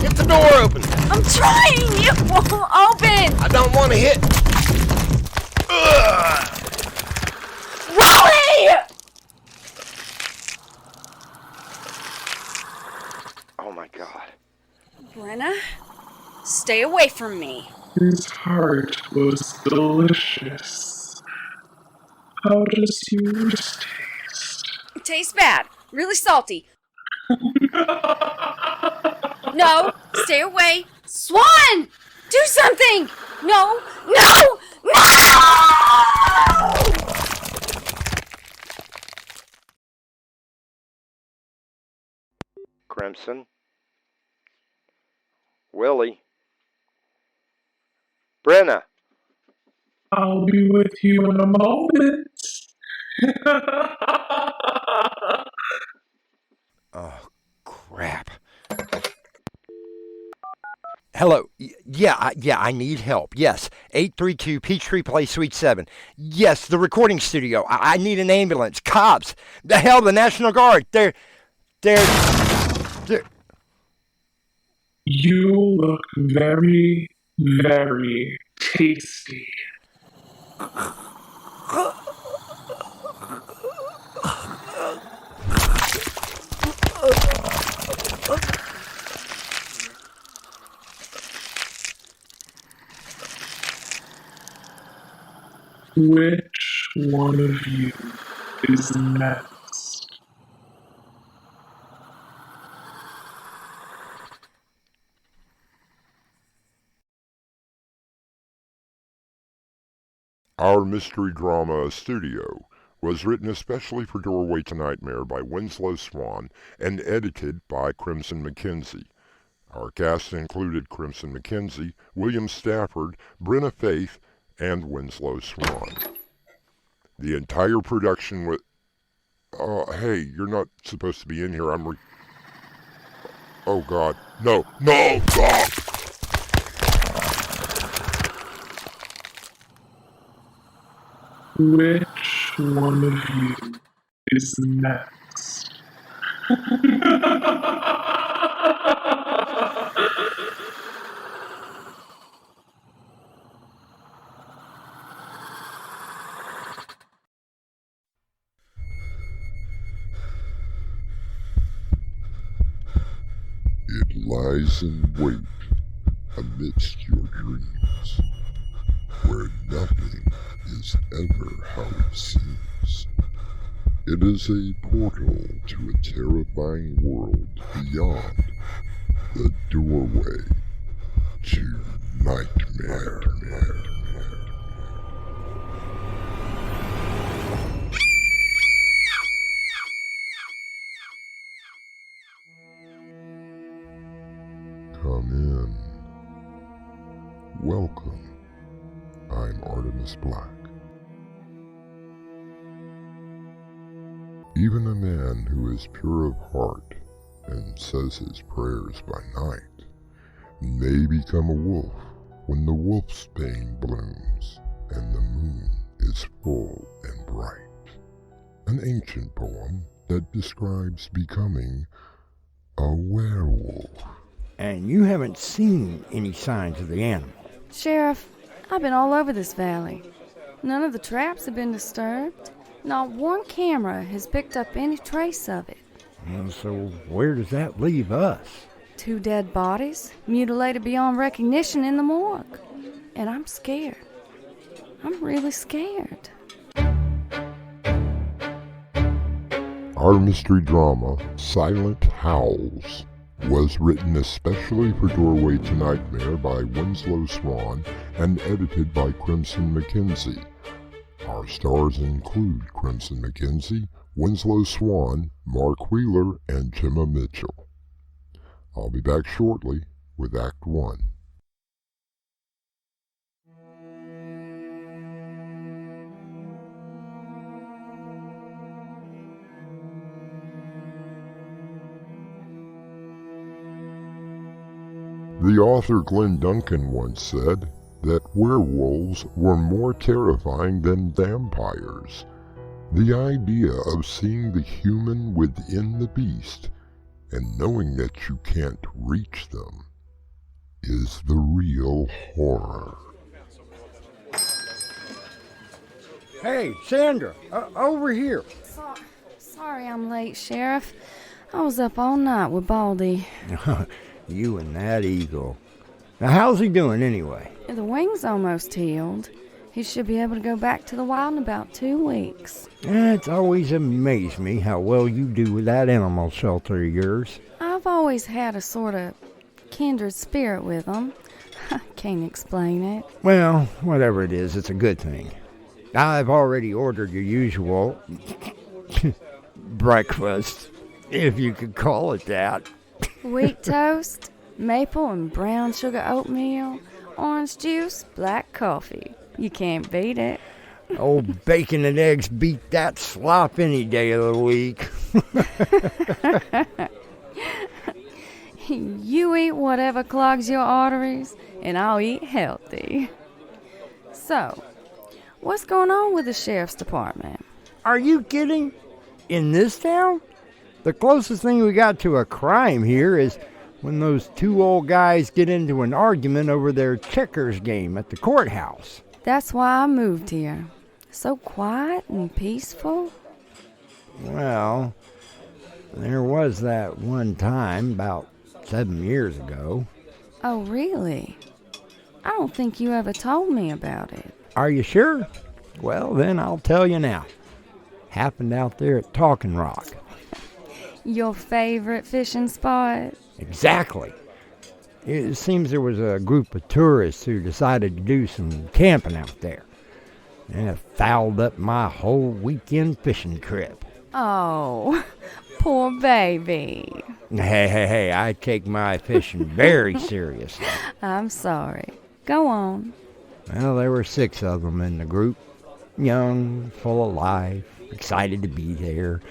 Get the door open. I'm trying! It won't open! I don't want to hit. Rolly! Oh my God. Brenna, stay away from me. His heart was delicious. How does yours taste? It tastes bad. Really salty. No, stay away. Swan! Do something! No! No! No! Crimson. Willie. Brenna. I'll be with you in a moment. Oh, crap. Hello. Yeah, I need help. Yes. 832 Peachtree Place, Suite 7. Yes, the recording studio. I need an ambulance. Cops. The hell, the National Guard. They're... You look very, very tasty. Which one of you is next? Our mystery drama Studio was written especially for Doorway to Nightmare by Winslow Swan and edited by Crimson McKenzie. Our cast included Crimson McKenzie, William Stafford, Brenna Faith, and Winslow Swan. The entire production was... hey, you're not supposed to be in here. Oh, God. No! God! Which one of you is next? It lies in wait amidst your dreams, where nothing is ever how it seems. It is a portal to a terrifying world beyond the doorway to nightmare. Come in. Welcome. I'm Artemis Black. Even a man who is pure of heart and says his prayers by night may become a wolf when the wolf's bane blooms and the moon is full and bright. An ancient poem that describes becoming a werewolf. And you haven't seen any signs of the animal. Sheriff, I've been all over this valley. None of the traps have been disturbed. Not one camera has picked up any trace of it. Well, so where does that leave us? 2 dead bodies, mutilated beyond recognition in the morgue. And I'm scared. I'm really scared. Our mystery drama, Silent Howls, was written especially for Doorway to Nightmare by Winslow Swan and edited by Crimson McKenzie. Our stars include Crimson McKenzie, Winslow Swan, Mark Wheeler, and Gemma Mitchell. I'll be back shortly with Act 1. The author Glenn Duncan once said that werewolves were more terrifying than vampires. The idea of seeing the human within the beast and knowing that you can't reach them is the real horror. Hey, Sandra, over here. Sorry I'm late, Sheriff. I was up all night with Baldy. You and that eagle. Now, how's he doing anyway? The wing's almost healed. He should be able to go back to the wild in about 2 weeks. It's always amazed me how well you do with that animal shelter of yours. I've always had a sort of kindred spirit with him. I can't explain it. Well, whatever it is, it's a good thing. I've already ordered your usual breakfast, if you could call it that. Wheat toast, maple and brown sugar oatmeal, orange juice, black coffee. You can't beat it. Oh, bacon and eggs beat that slop any day of the week. You eat whatever clogs your arteries, and I'll eat healthy. So, what's going on with the sheriff's department? Are you kidding? In this town? The closest thing we got to a crime here is when those two old guys get into an argument over their checkers game at the courthouse. That's why I moved here. So quiet and peaceful. Well, there was that one time about 7 years ago. Oh, really? I don't think you ever told me about it. Are you sure? Well, then I'll tell you now. Happened out there at Talking Rock. Your favorite fishing spot? Exactly. It seems there was a group of tourists who decided to do some camping out there. And it fouled up my whole weekend fishing trip. Oh, poor baby. Hey, I take my fishing very seriously. I'm sorry. Go on. Well, there were 6 of them in the group. Young, full of life, excited to be there.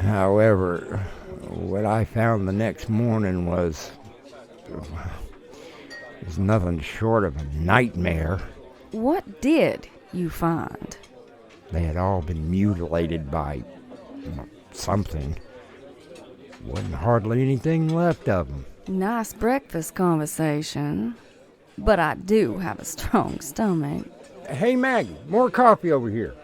However, what I found the next morning was nothing short of a nightmare. What did you find? They had all been mutilated by something. Wasn't hardly anything left of them. Nice breakfast conversation. But I do have a strong stomach. Hey, Maggie, more coffee over here.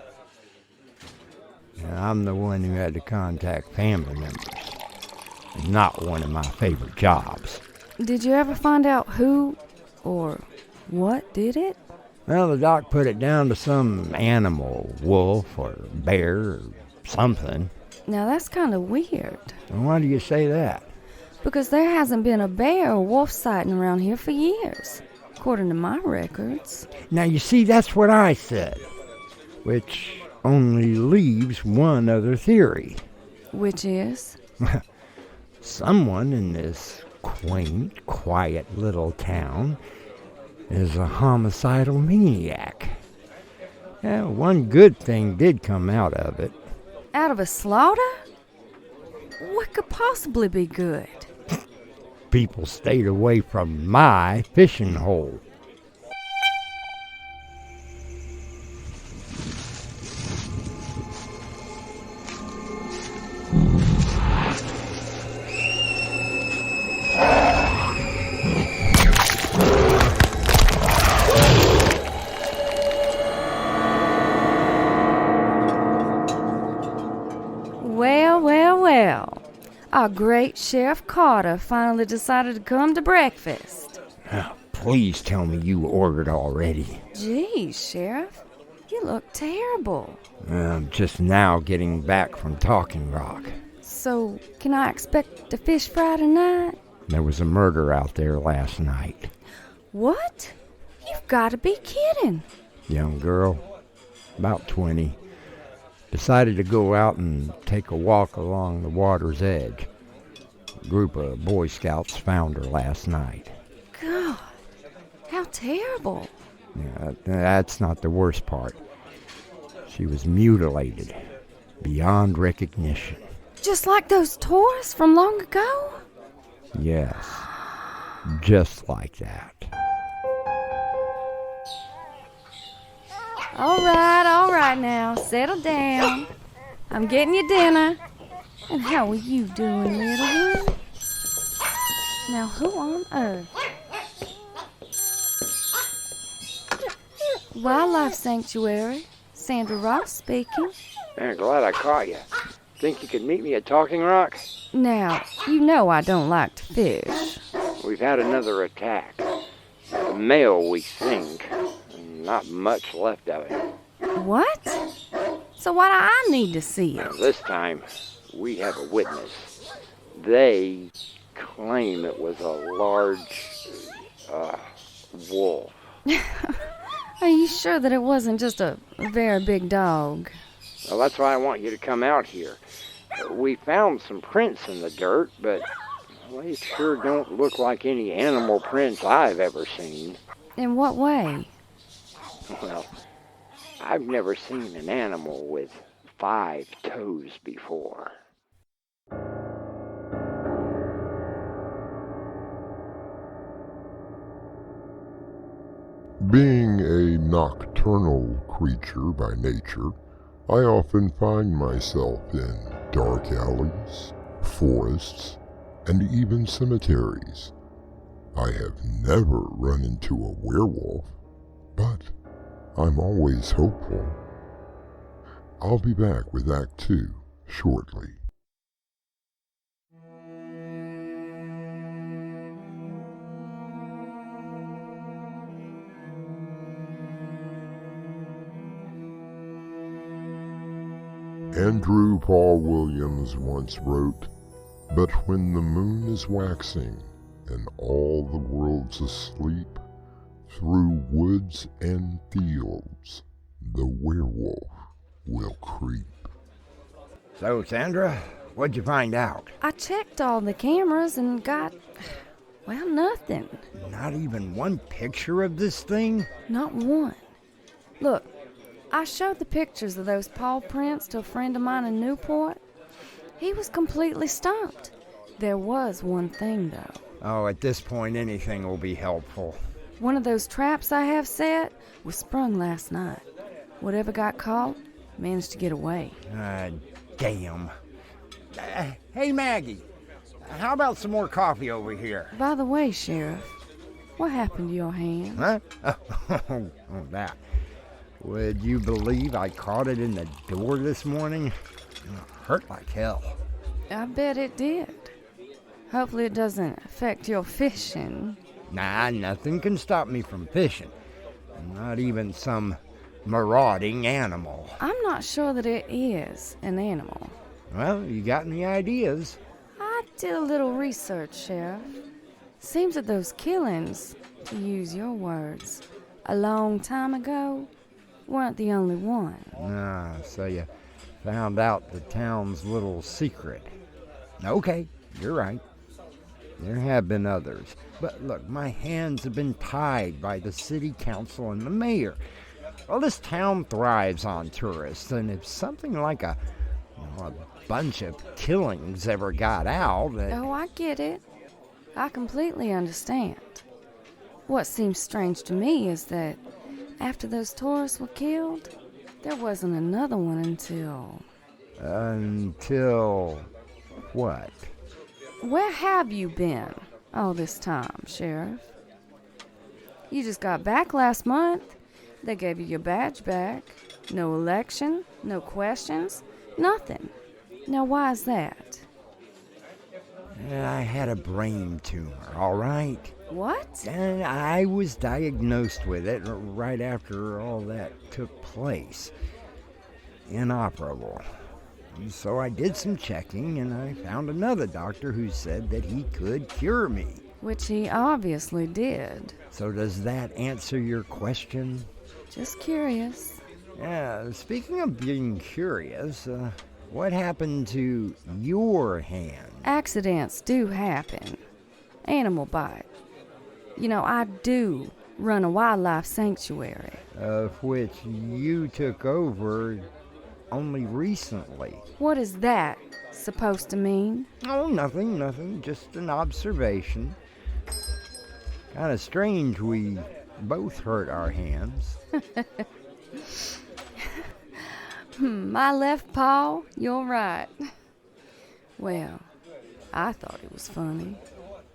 I'm the one who had to contact family members. Not one of my favorite jobs. Did you ever find out who or what did it? Well, the doc put it down to some animal, wolf or bear or something. Now that's kind of weird. Well, why do you say that? Because there hasn't been a bear or wolf sighting around here for years, according to my records. Now, you see, that's what I said. Which only leaves one other theory. Which is? Someone in this quaint, quiet little town is a homicidal maniac. One good thing did come out of it. Out of a slaughter? What could possibly be good? People stayed away from my fishing hole. Well. Our great Sheriff Carter finally decided to come to breakfast. Please tell me you ordered already. Geez, Sheriff, you look terrible. I'm just now getting back from Talking Rock. So, can I expect a fish fry tonight? There was a murder out there last night. What? You've got to be kidding. Young girl, about 20. Decided to go out and take a walk along the water's edge. A group of Boy Scouts found her last night. God, how terrible. Yeah, that's not the worst part. She was mutilated beyond recognition. Just like those tourists from long ago? Yes, just like that. All right now, settle down. I'm getting you dinner. And how are you doing, little one? Now, who on earth? Wildlife Sanctuary, Sandra Ross speaking. I'm glad I caught you. Think you could meet me at Talking Rock? Now, you know I don't like to fish. We've had another attack. A male, we think. Not much left of it. What? So why do I need to see it? This time, we have a witness. They claim it was a large, wolf. Are you sure that it wasn't just a very big dog? Well, that's why I want you to come out here. We found some prints in the dirt, but they sure don't look like any animal prints I've ever seen. In what way? Well, I've never seen an animal with 5 toes before. Being a nocturnal creature by nature, I often find myself in dark alleys, forests, and even cemeteries. I have never run into a werewolf, but I'm always hopeful. I'll be back with Act 2 shortly. Andrew Paul Williams once wrote, "But when the moon is waxing and all the world's asleep, through woods and fields the werewolf will creep." So, Sandra, what'd you find out? I checked all the cameras and got, well, nothing. Not even one picture of this thing? Not one. Look, I showed the pictures of those paw prints to a friend of mine in Newport. He was completely stumped. There was one thing, though. Oh, at this point, anything will be helpful. One of those traps I have set was sprung last night. Whatever got caught managed to get away. Damn. Hey, Maggie, how about some more coffee over here? By the way, Sheriff, what happened to your hand? Huh? Oh, that. Would you believe I caught it in the door this morning? It hurt like hell. I bet it did. Hopefully it doesn't affect your fishing. Nah, nothing can stop me from fishing. Not even some marauding animal. I'm not sure that it is an animal. Well, you got any ideas? I did a little research, Sheriff. Seems that those killings, to use your words, a long time ago, weren't the only one. Ah, so you found out the town's little secret. Okay, you're right. There have been others. But look, my hands have been tied by the city council and the mayor. Well, this town thrives on tourists, and if something like a bunch of killings ever got out... Oh, I get it. I completely understand. What seems strange to me is that after those tourists were killed, there wasn't another one until... Until... what? Where have you been all this time, Sheriff? You just got back last month. They gave you your badge back. No election, no questions, nothing. Now, why is that? I had a brain tumor, all right? What? And I was diagnosed with it right after all that took place. Inoperable. And so I did some checking, and I found another doctor who said that he could cure me. Which he obviously did. So does that answer your question? Just curious. Yeah, speaking of being curious, what happened to your hand? Accidents do happen. Animal bite. You know, I do run a wildlife sanctuary. Of which you took over only recently. What is that supposed to mean? Oh, nothing. Just an observation. Kind of strange we both hurt our hands. My left paw? You're right. Well, I thought it was funny.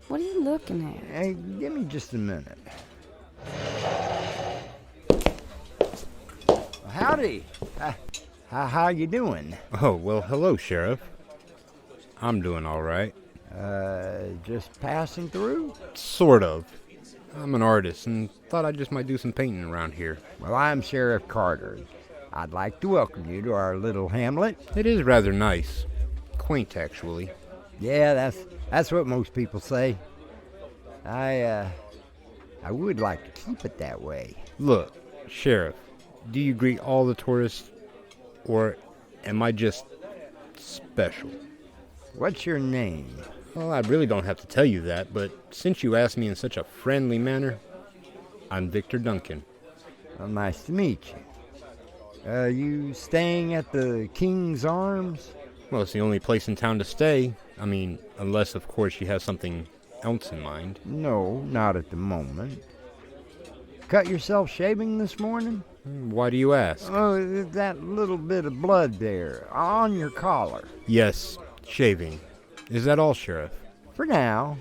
What are you looking at? Hey, give me just a minute. howdy. How you doing? Oh, well, hello, Sheriff. I'm doing all right. Just passing through? Sort of. I'm an artist and thought I just might do some painting around here. Well, I'm Sheriff Carter. I'd like to welcome you to our little hamlet. It is rather nice. Quaint, actually. Yeah, that's what most people say. I would like to keep it that way. Look, Sheriff, do you greet all the tourists, or am I just special? What's your name? Well, I really don't have to tell you that, but since you asked me in such a friendly manner, I'm Victor Duncan. Well, nice to meet you. You staying at the King's Arms? Well, it's the only place in town to stay. I mean, unless, of course, you have something else in mind. No, not at the moment. Cut yourself shaving this morning? Why do you ask? Oh, that little bit of blood there, on your collar. Yes, shaving. Is that all, Sheriff? For now.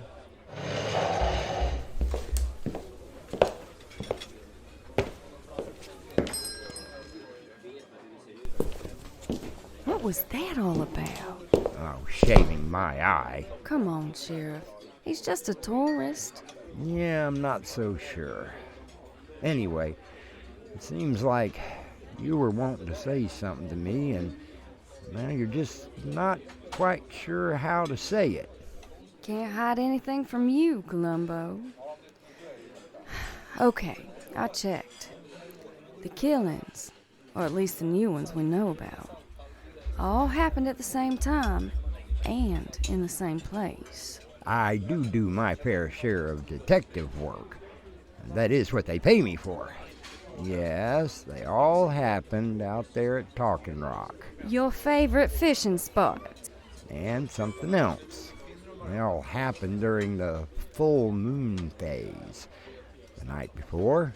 What was that all about? Oh, shaving my eye. Come on, Sheriff. He's just a tourist. Yeah, I'm not so sure. Anyway, it seems like you were wanting to say something to me, and now you're just not quite sure how to say it. Can't hide anything from you, Columbo. Okay, I checked. The killings, or at least the new ones we know about, all happened at the same time and in the same place. I do my fair share of detective work. That is what they pay me for. Yes, they all happened out there at Talking Rock. Your favorite fishing spot. And something else. They all happened during the full moon phase. The night before,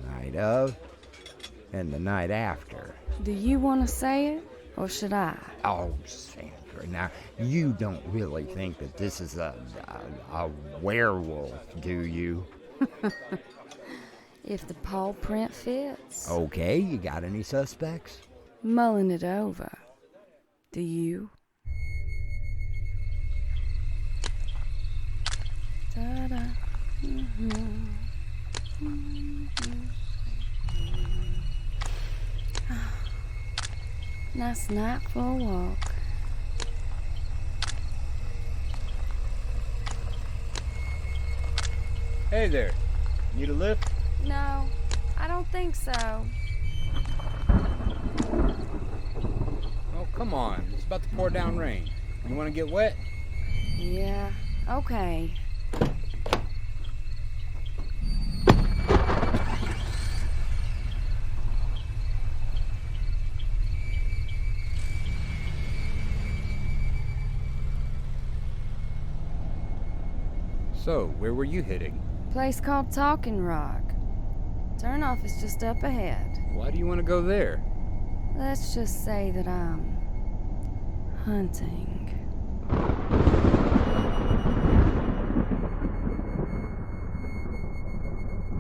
the night of, and the night after. Do you want to say it, or should I? Oh, Sandra, now, you don't really think that this is a werewolf, do you? If the paw print fits. Okay, you got any suspects? Mulling it over. Do you? Ta-da. Nice night for a walk. Hey there. Need a lift? No, I don't think so. Oh, come on. It's about to pour down rain. You want to get wet? Yeah, okay. So, where were you heading? Place called Talking Rock. Turnoff is just up ahead. Why do you want to go there? Let's just say that I'm hunting.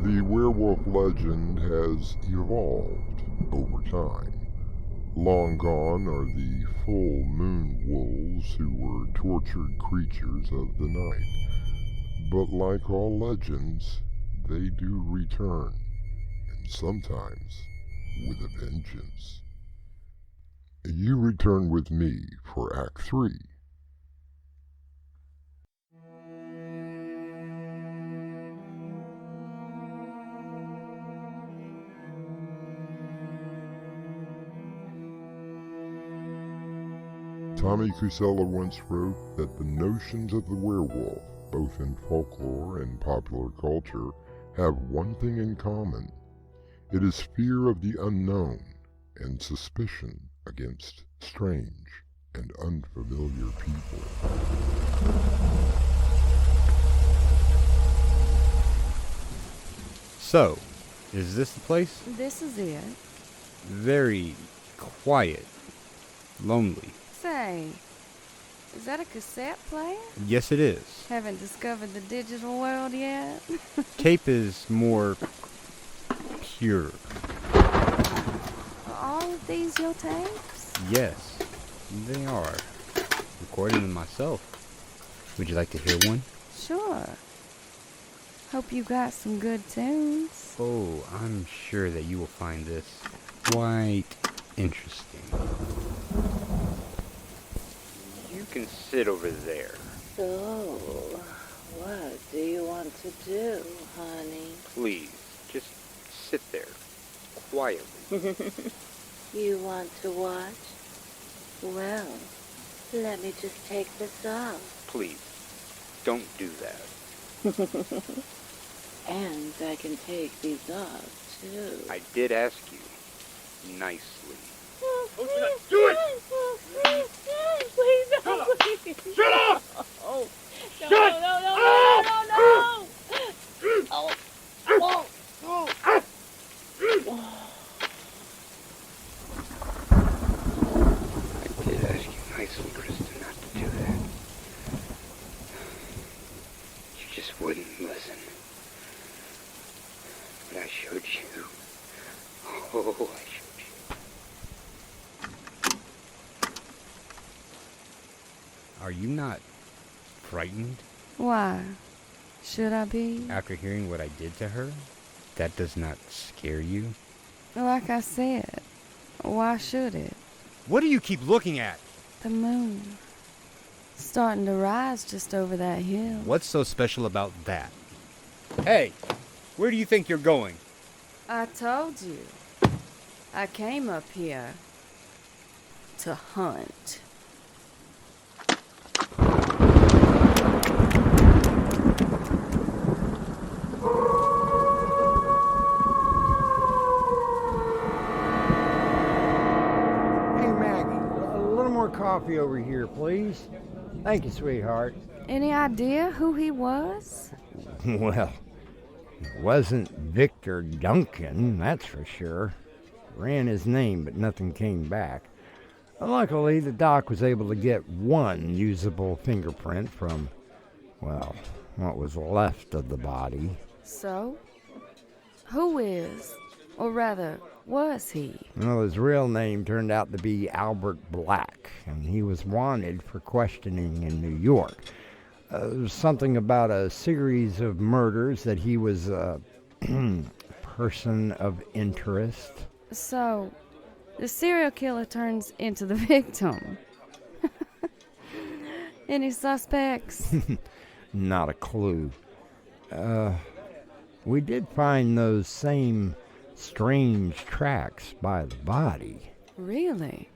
The werewolf legend has evolved over time. Long gone are the full moon wolves who were tortured creatures of the night. But like all legends, they do return, and sometimes with a vengeance. You return with me for Act 3. Tommy Cusella once wrote that the notions of the werewolf, both in folklore and popular culture, have one thing in common. It is fear of the unknown and suspicion against strange and unfamiliar people. So, is this the place? This is it. Very quiet. Lonely. Say, is that a cassette player? Yes, it is. Haven't discovered the digital world yet? Tape is more pure. these your tapes? Yes, they are. Recording them myself. Would you like to hear one? Sure. Hope you got some good tunes. Oh, I'm sure that you will find this quite interesting. You can sit over there. So, what do you want to do, honey? Please, just sit there. Quietly. You want to watch? Well, let me just take this off. Please, don't do that. And I can take these off, too. I did ask you nicely. Do it! Please, no, please. Shut up! Oh, no, Shut no, no, no, up! no, no, no! Oh, oh, oh. I did ask you nicely, Kristen, not to do that. You just wouldn't listen. But I showed you. Oh, I showed you. Are you not frightened? Why? Should I be? After hearing what I did to her? That does not scare you? Like I said, why should it? What do you keep looking at? The moon. Starting to rise just over that hill. What's so special about that? Hey, where do you think you're going? I told you. I came up here to hunt. Hey, Maggie, a little more coffee over here, please. Thank you, sweetheart. Any idea who he was? Well, it wasn't Victor Duncan, that's for sure. Ran his name, but nothing came back. Luckily, the doc was able to get one usable fingerprint from, well, what was left of the body. So? Who is, or rather, was he? Well, his real name turned out to be Albert Black, and he was wanted for questioning in New York. There's something about a series of murders that he was a person of interest. So, the serial killer turns into the victim. Any suspects? Not a clue. We did find those same strange tracks by the body. Really?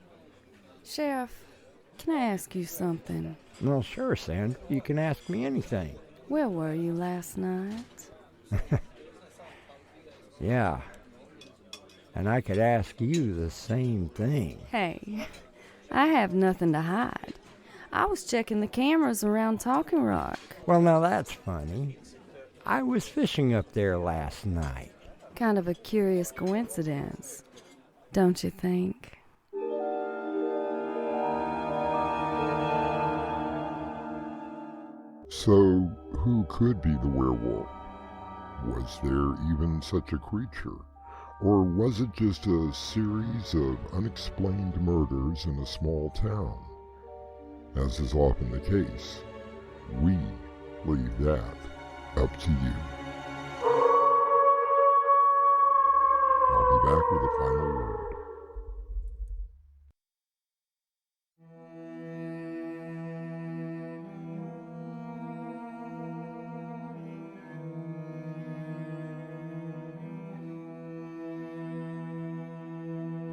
Sheriff, can I ask you something? Well, sure, Sandra. You can ask me anything. Where were you last night? Yeah. And I could ask you the same thing. Hey, I have nothing to hide. I was checking the cameras around Talking Rock. Well, now that's funny. I was fishing up there last night. Kind of a curious coincidence, don't you think? So, who could be the werewolf? Was there even such a creature? Or was it just a series of unexplained murders in a small town? As is often the case, we leave that up to you. I'll be back with a final word.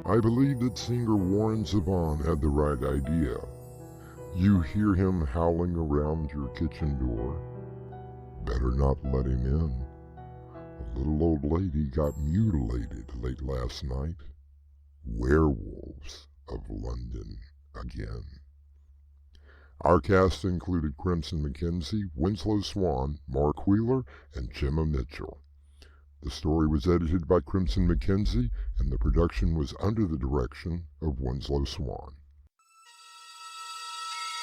I believe that singer Warren Zevon had the right idea. You hear him howling around your kitchen door. Better not let him in. A little old lady got mutilated late last night. Werewolves of London again. Our cast included Crimson McKenzie, Winslow Swan, Mark Wheeler, and Gemma Mitchell. The story was edited by Crimson McKenzie, and the production was under the direction of Winslow Swan.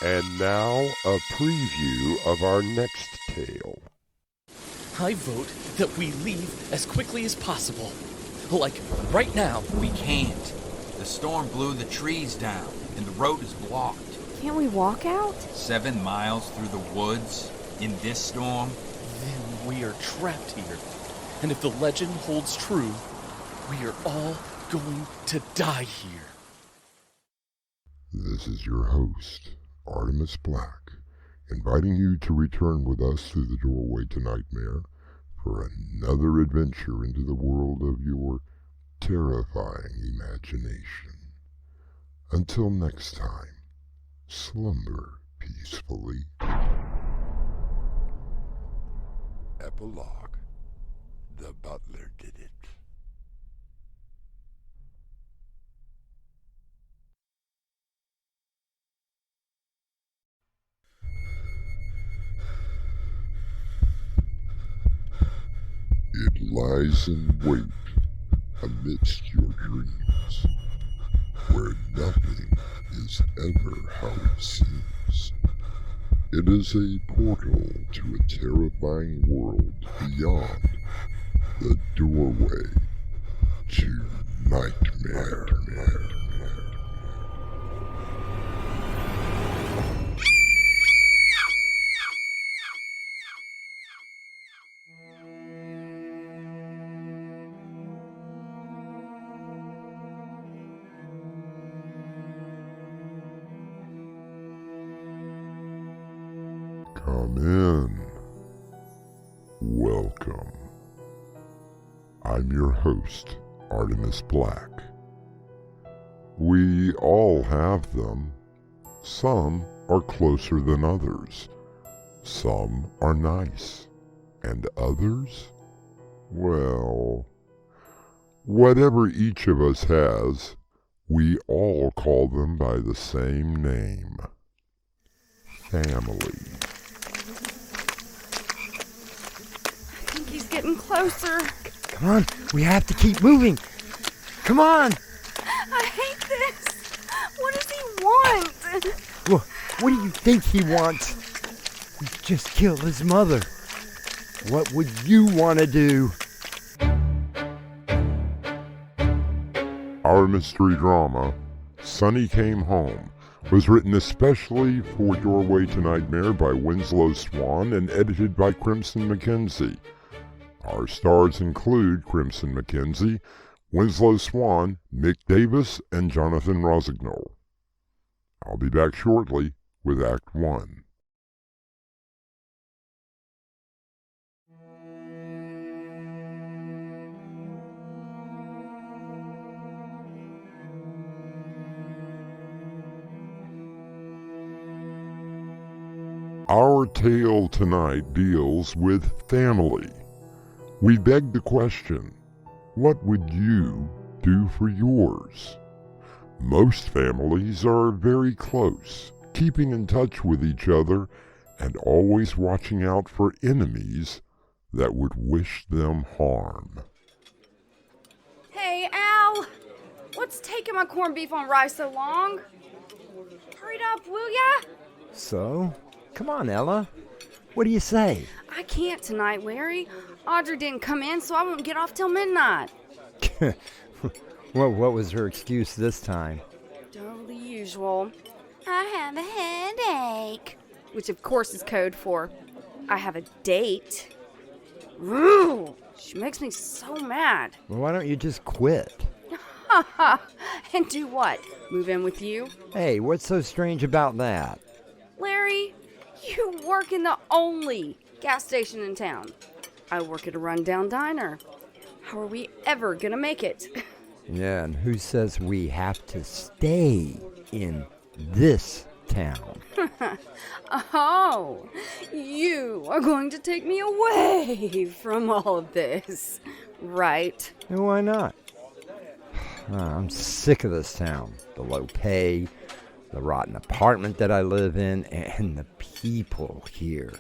And now, a preview of our next tale. I vote that we leave as quickly as possible. Like, right now. We can't. The storm blew the trees down, and the road is blocked. Can't we walk out? 7 miles through the woods in this storm? Then we are trapped here. And if the legend holds true, we are all going to die here. This is your host, Artemis Black, inviting you to return with us through the doorway to Nightmare for another adventure into the world of your terrifying imagination. Until next time, slumber peacefully. Epilogue. The butler did it. It lies in wait amidst your dreams, where nothing is ever how it seems. It is a portal to a terrifying world beyond the doorway to Nightmare. Come in. Welcome. I'm your host, Artemis Black. We all have them. Some are closer than others. Some are nice. And others? Well, whatever each of us has, we all call them by the same name. Family. He's getting closer. Come on, we have to keep moving. Come on. I hate this. What does he want? Well, what do you think he wants? He just killed his mother. What would you want to do? Our mystery drama, Sonny Came Home, was written especially for Doorway to Nightmare by Winslow Swan and edited by Crimson McKenzie. Our stars include Crimson McKenzie, Winslow Swan, Mick Davis, and Jonathan Rosignol. I'll be back shortly with Act 1. Our tale tonight deals with family. We beg the question, what would you do for yours? Most families are very close, keeping in touch with each other and always watching out for enemies that would wish them harm. Hey, Al! What's taking my corned beef on rice so long? Hurry up, will ya? So, come on, Ella. What do you say? I can't tonight, Larry. Audrey didn't come in, so I won't get off till midnight. Well, what was her excuse this time? Oh, the usual. I have a headache. Which, of course, is code for I have a date. Ooh, she makes me so mad. Well, why don't you just quit? Ha ha! And do what? Move in with you? Hey, what's so strange about that? Larry, you work in the only gas station in town. I work at a rundown diner. How are we ever gonna make it? Yeah, and who says we have to stay in this town? Oh, you are going to take me away from all of this, right? And why not? I'm sick of this town. The low pay, the rotten apartment that I live in, and the people here.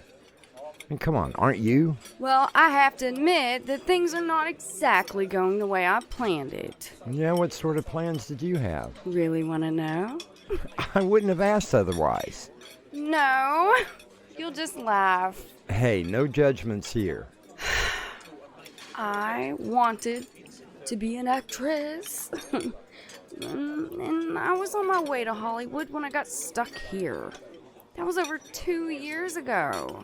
And come on, aren't you? Well, I have to admit that things are not exactly going the way I planned it. Yeah, what sort of plans did you have? Really want to know? I wouldn't have asked otherwise. No, you'll just laugh. Hey, no judgments here. I wanted to be an actress. And I was on my way to Hollywood when I got stuck here. That was over 2 years ago.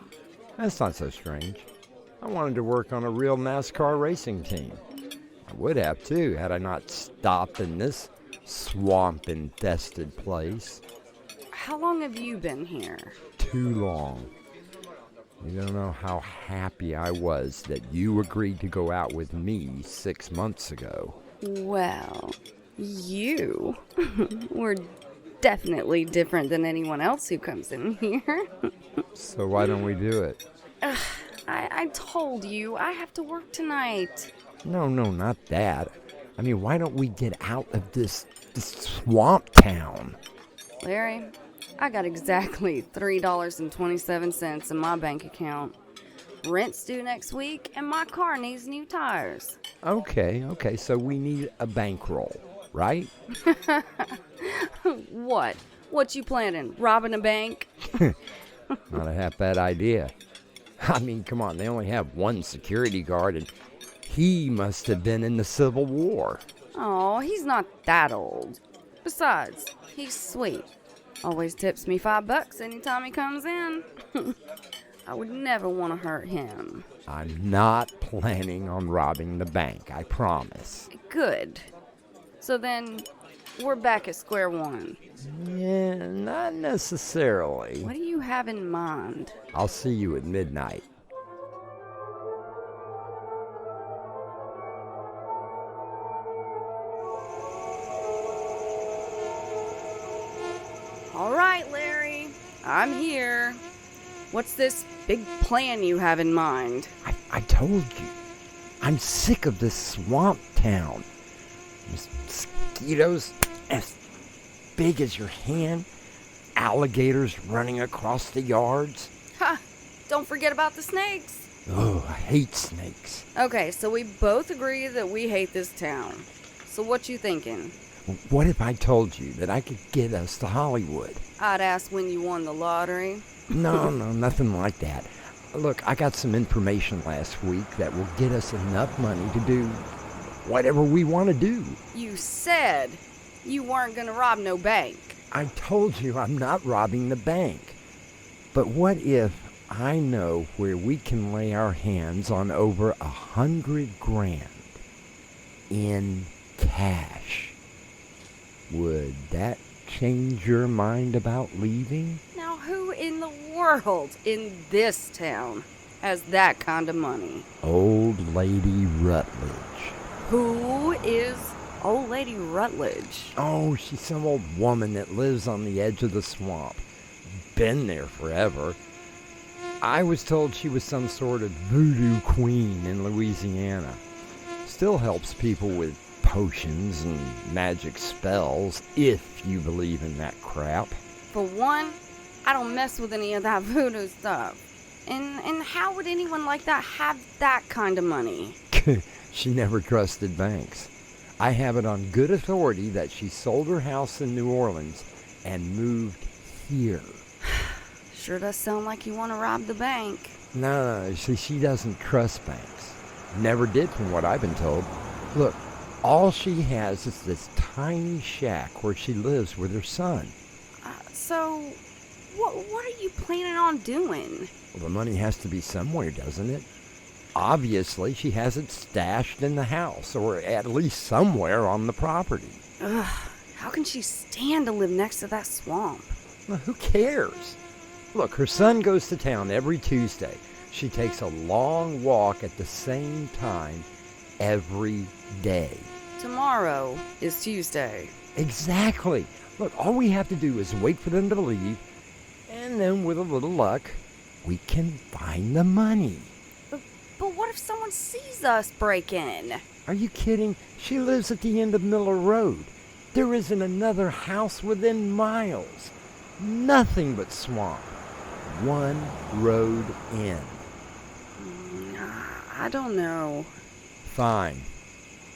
That's not so strange. I wanted to work on a real NASCAR racing team. I would have too, had I not stopped in this swamp-infested place. How long have you been here? Too long. You don't know how happy I was that you agreed to go out with me 6 months ago. Well, you were definitely different than anyone else who comes in here. So why don't we do it? I told you, I have to work tonight. No, not that. I mean, why don't we get out of this swamp town? Larry, I got exactly $3.27 in my bank account. Rent's due next week, and my car needs new tires. Okay, so we need a bankroll, right? What? What you planning? Robbing a bank? Not a half bad idea. I mean, come on, they only have one security guard, and he must have been in the Civil War. Oh, he's not that old. Besides, he's sweet. Always tips me $5 anytime he comes in. I would never want to hurt him. I'm not planning on robbing the bank, I promise. Good. So then, we're back at square one. Yeah, not necessarily. What do you have in mind? I'll see you at midnight. All right, Larry. I'm here. What's this big plan you have in mind? I told you. I'm sick of this swamp town. Mosquitoes as big as your hand. Alligators running across the yards. Ha! Don't forget about the snakes. Oh, I hate snakes. Okay, so we both agree that we hate this town. So what you thinking? What if I told you that I could get us to Hollywood? I'd ask when you won the lottery. No, nothing like that. Look, I got some information last week that will get us enough money to do whatever we want to do. You said you weren't going to rob no bank. I told you I'm not robbing the bank. But what if I know where we can lay our hands on over $100,000 in cash? Would that change your mind about leaving? Now, who in the world in this town has that kind of money? Old Lady Rutledge. Who is Old Lady Rutledge? Oh, she's some old woman that lives on the edge of the swamp. Been there forever. I was told she was some sort of voodoo queen in Louisiana. Still helps people with potions and magic spells, if you believe in that crap. For one, I don't mess with any of that voodoo stuff. And how would anyone like that have that kind of money? She never trusted banks. I have it on good authority that she sold her house in New Orleans and moved here. Sure does sound like you want to rob the bank. No, see, she doesn't trust banks. Never did, from what I've been told. Look, all she has is this tiny shack where she lives with her son. So, what are you planning on doing? Well, the money has to be somewhere, doesn't it? Obviously, she has it stashed in the house, or at least somewhere on the property. Ugh, how can she stand to live next to that swamp? Well, who cares? Look, her son goes to town every Tuesday. She takes a long walk at the same time every day. Tomorrow is Tuesday. Exactly. Look, all we have to do is wait for them to leave, and then with a little luck, we can find the money. But what if someone sees us break in? Are you kidding? She lives at the end of Miller Road. There isn't another house within miles. Nothing but swamp. One road in. I don't know. Fine.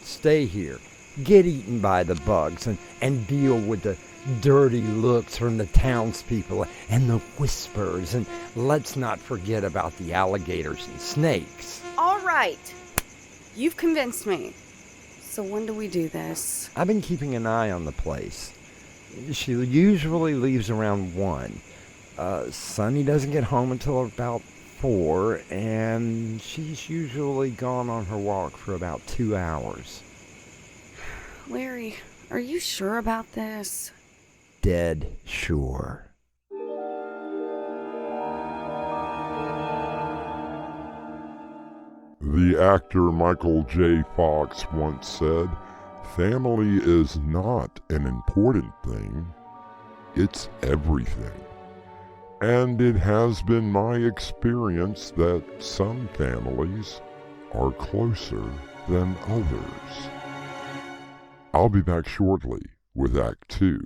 Stay here. Get eaten by the bugs and deal with the dirty looks from the townspeople and the whispers. And let's not forget about the alligators and snakes. All right. You've convinced me. So when do we do this? I've been keeping an eye on the place. She usually leaves around 1. Sonny doesn't get home until about 4, and she's usually gone on her walk for about 2 hours. Larry, are you sure about this? Dead sure. The actor Michael J. Fox once said, "Family is not an important thing, it's everything." And it has been my experience that some families are closer than others. I'll be back shortly with Act 2.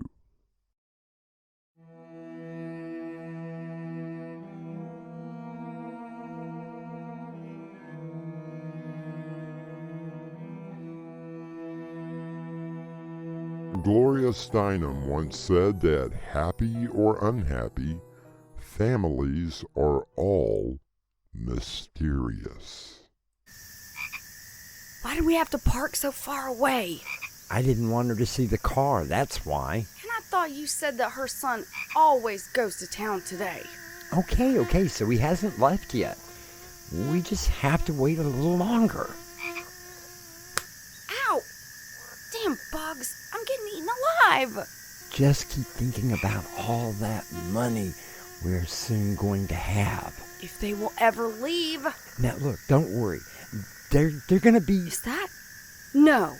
Gloria Steinem once said that happy or unhappy, families are all mysterious. Why do we have to park so far away? I didn't want her to see the car, that's why. And I thought you said that her son always goes to town today. Okay, so he hasn't left yet. We just have to wait a little longer. Ow! Damn bugs, I'm getting eaten alive! Just keep thinking about all that money we're soon going to have. If they will ever leave. Now look, don't worry. They're gonna be... Is that? No.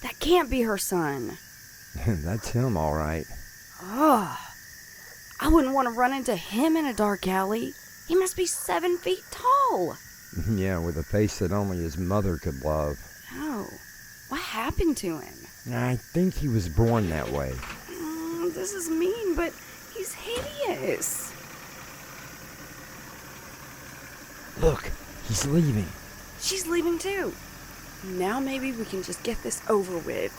That can't be her son. That's him, all right. Ugh. I wouldn't want to run into him in a dark alley. He must be 7 feet tall. Yeah, with a face that only his mother could love. Oh, what happened to him? I think he was born that way. This is mean, but he's hideous. Look, he's leaving. She's leaving too. Now maybe we can just get this over with.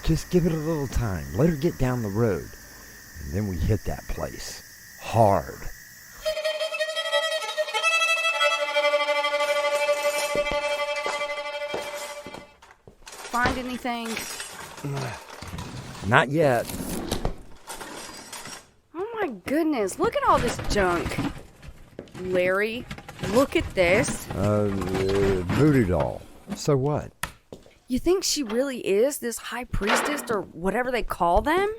Just give it a little time. Let her get down the road. And then we hit that place. Hard. Find anything? Not yet. Oh my goodness, look at all this junk. Larry, look at this. Voodoo doll. So what? You think she really is this high priestess or whatever they call them?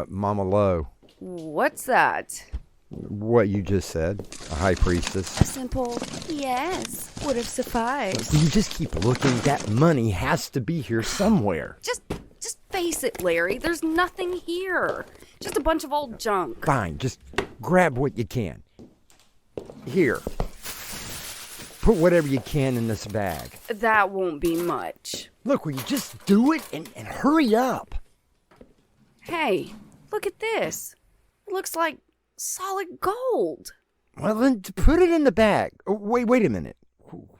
Mama Lo. What's that? What you just said. A high priestess. A simple yes would have sufficed. You just keep looking. That money has to be here somewhere. Just face it, Larry. There's nothing here. Just a bunch of old junk. Fine, just grab what you can. Here. Put whatever you can in this bag. That won't be much. Look, will you just do it and hurry up? Hey, look at this. It looks like solid gold. Well, then put it in the bag. Oh, wait a minute.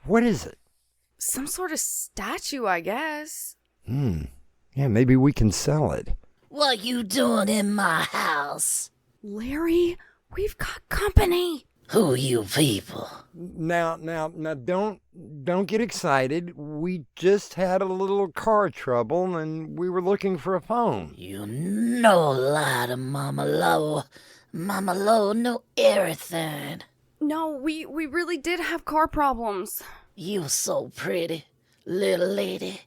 What is it? Some sort of statue, I guess. Yeah, maybe we can sell it. What you doing in my house? Larry, we've got company. Who you people? Now, don't get excited. We just had a little car trouble and we were looking for a phone. You no lie to Mama Lo. Mama Lo know everything. No, we really did have car problems. You so pretty, little lady.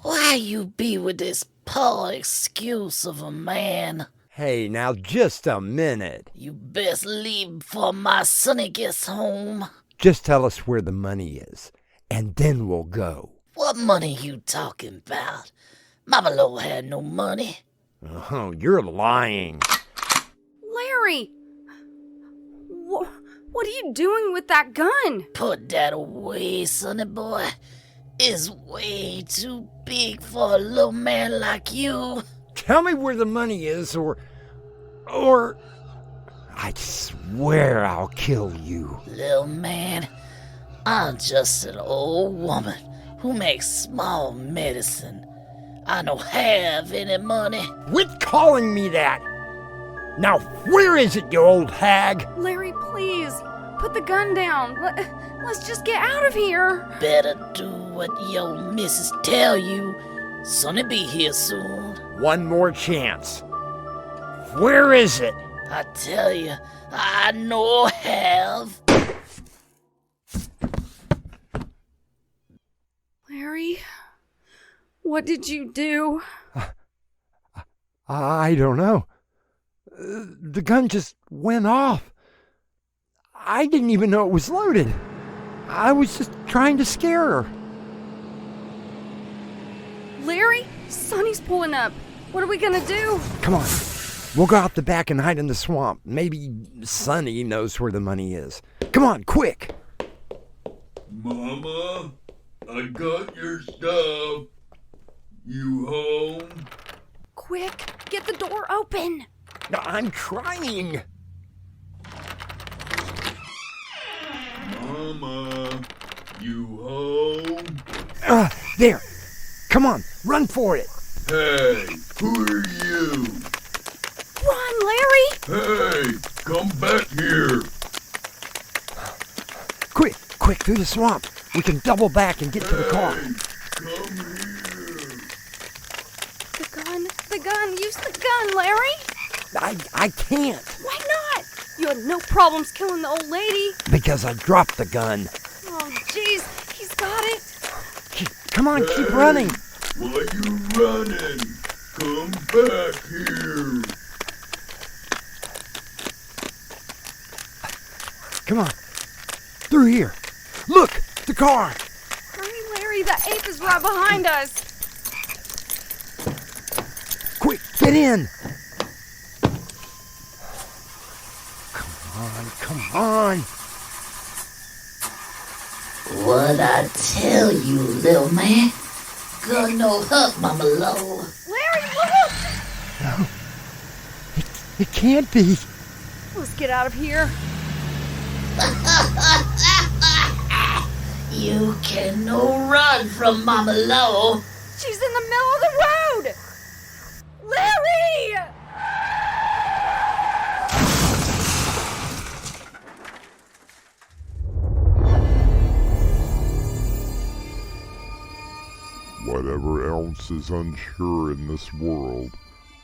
Why you be with this poor excuse of a man? Hey, now just a minute. You best leave before my sonny gets home. Just tell us where the money is, and then we'll go. What money you talking about? Mama Lo had no money. Oh, you're lying. Larry! What are you doing with that gun? Put that away, sonny boy. It's way too big for a little man like you. Tell me where the money is, or I swear I'll kill you. Little man, I'm just an old woman who makes small medicine. I don't have any money. Quit calling me that! Now, where is it, you old hag? Larry, please, put the gun down. Let's just get out of here. Better do what your missus tell you. Sonny be here soon. One more chance. Where is it? I tell you, I no have. Larry, what did you do? I don't know. The gun just went off. I didn't even know it was loaded. I was just trying to scare her. Larry, Sonny's pulling up. What are we gonna do? Come on. We'll go out the back and hide in the swamp. Maybe Sonny knows where the money is. Come on, quick. Mama, I got your stuff. You home? Quick, get the door open. No, I'm trying. Mama, you home? There. Come on, run for it. Hey, who are you? Run, Larry! Hey, come back here. Quick, through the swamp. We can double back and get to the car. Come here. The gun, use the gun, Larry! I can't. Why not? You had no problems killing the old lady. Because I dropped the gun. Oh, jeez, he's got it. Come on, keep running. Why you running? Come back here. Come on. Through here. Look, the car. Hurry, Larry, the ape is right behind us. Quick, get in. Come on. What I tell you, little man? Gun no hurt, Mama Low. Larry, look! No, it can't be. Let's get out of here. You can no run from Mama Low. She's in the middle of the road! Larry! Whatever else is unsure in this world,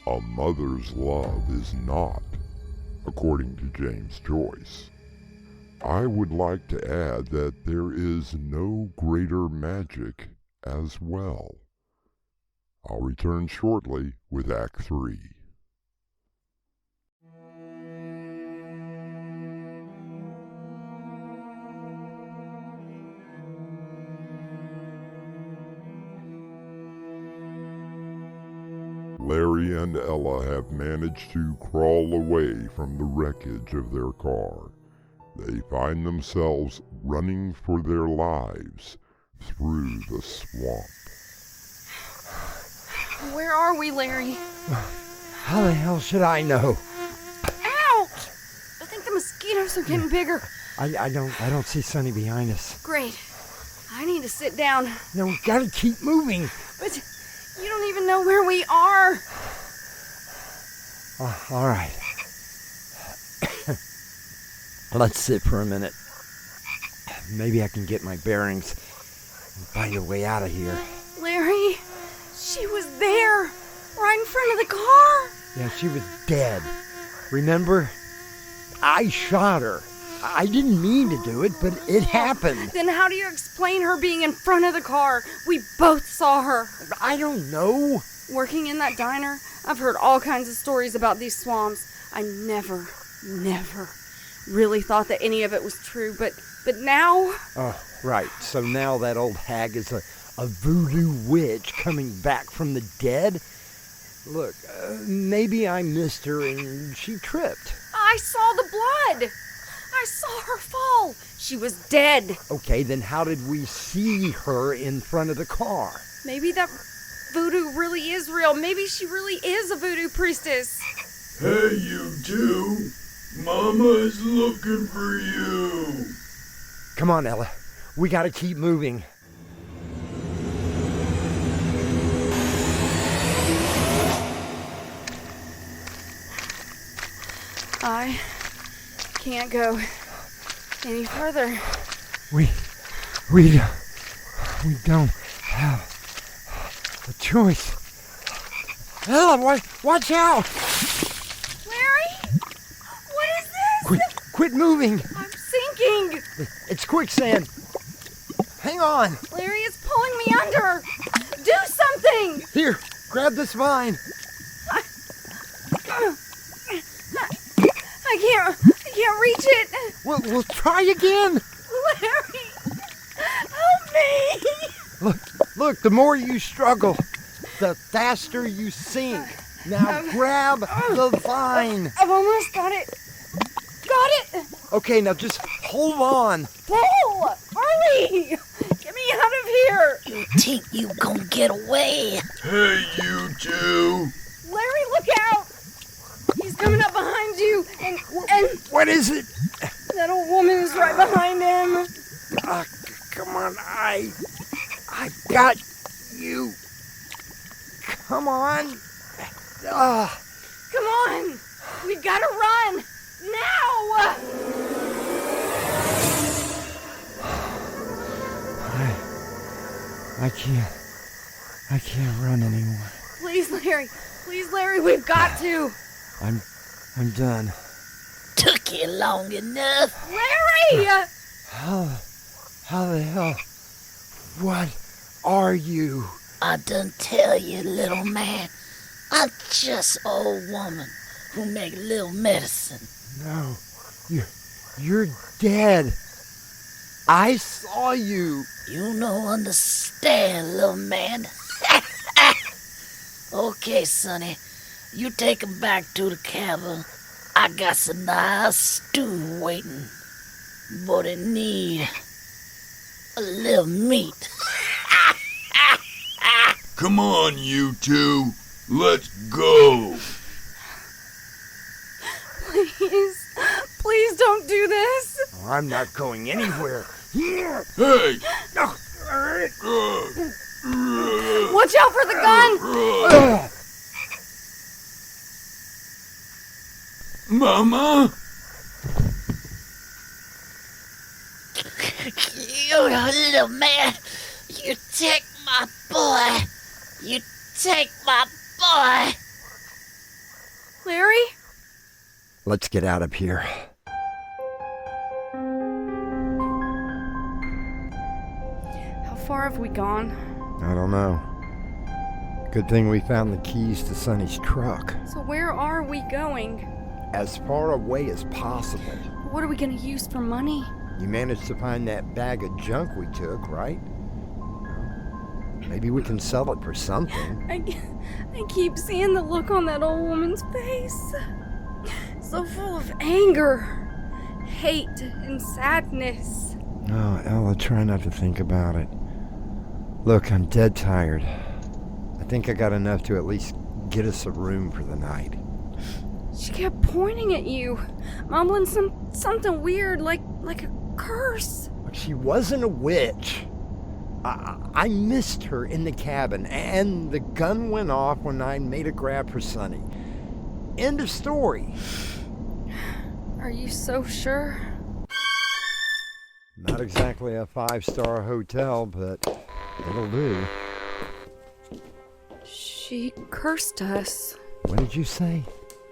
a mother's love is not, according to James Joyce. I would like to add that there is no greater magic as well. I'll return shortly with Act 3. Larry and Ella have managed to crawl away from the wreckage of their car. They find themselves running for their lives through the swamp. Where are we, Larry? How the hell should I know? Ouch! I think the mosquitoes are getting bigger. I don't see Sonny behind us. Great. I need to sit down. No, we gotta keep moving. But you don't even know where we are. All right. Let's sit for a minute. Maybe I can get my bearings and find a way out of here. Larry, she was there, right in front of the car. Yeah, she was dead. Remember? I shot her. I didn't mean to do it, but it happened. Then how do you explain her being in front of the car? We both saw her. I don't know. Working in that diner, I've heard all kinds of stories about these swamps. I never really thought that any of it was true, but now... Oh, right. So now that old hag is a voodoo witch coming back from the dead? Look, maybe I missed her and she tripped. I saw the blood. I saw her fall. She was dead. Okay, then how did we see her in front of the car? Maybe that voodoo really is real. Maybe she really is a voodoo priestess. Hey, you two. Mama is looking for you. Come on, Ella. We gotta keep moving. I can't go any further. We We don't have a choice. Ella, watch out! Larry? What is this? Quit moving! I'm sinking! It's quicksand! Hang on! Larry is pulling me under! Do something! Here, grab this vine! I can't reach it! We'll try again! Larry! Help me! Look, the more you struggle, the faster you sink. Now grab the vine. I've almost got it. Got it! Okay, now just hold on. Pull! Hurry! Get me out of here! You think you gonna get away? Hey, you two! Larry, look out! He's coming up behind you, and what is it? That old woman is right behind him. Come on, I got you. Come on. Come on! We've got to run! Now! I can't run anymore. Please, Larry, we've got to! I'm done. Took you long enough. Larry! How the hell? What are you? I done tell you, little man. I'm just an old woman who make little medicine. No, you're dead. I saw you. You don't understand, little man. Okay, Sonny. You take him back to the cabin. I got some nice stew waiting. But it need a little meat. Come on, you two. Let's go. Please don't do this. I'm not going anywhere. Here. Hey. Watch out for the gun. Mama? You little man. You take my boy. You take my boy. Larry? Let's get out of here. How far have we gone? I don't know. Good thing we found the keys to Sonny's truck. So where are we going? As far away as possible. What are we going to use for money? You managed to find that bag of junk we took, right? Maybe we can sell it for something. I keep seeing the look on that old woman's face. So full of anger, hate, and sadness. Oh, Ella, try not to think about it. Look, I'm dead tired. I think I got enough to at least get us a room for the night. She kept pointing at you, mumbling something weird, like a curse. But she wasn't a witch. I missed her in the cabin, and the gun went off when I made a grab for Sonny. End of story. Are you so sure? Not exactly a 5-star hotel, but it'll do. She cursed us. What did you say?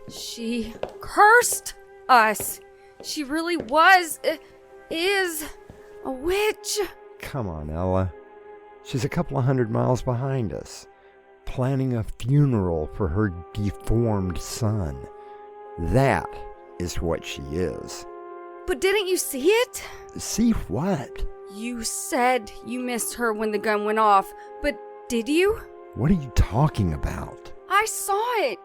She cursed us. She really is a witch. Come on, Ella. She's a couple of 100 miles behind us, planning a funeral for her deformed son. That is what she is. But didn't you see it? See what? You said you missed her when the gun went off, but did you? What are you talking about? I saw it.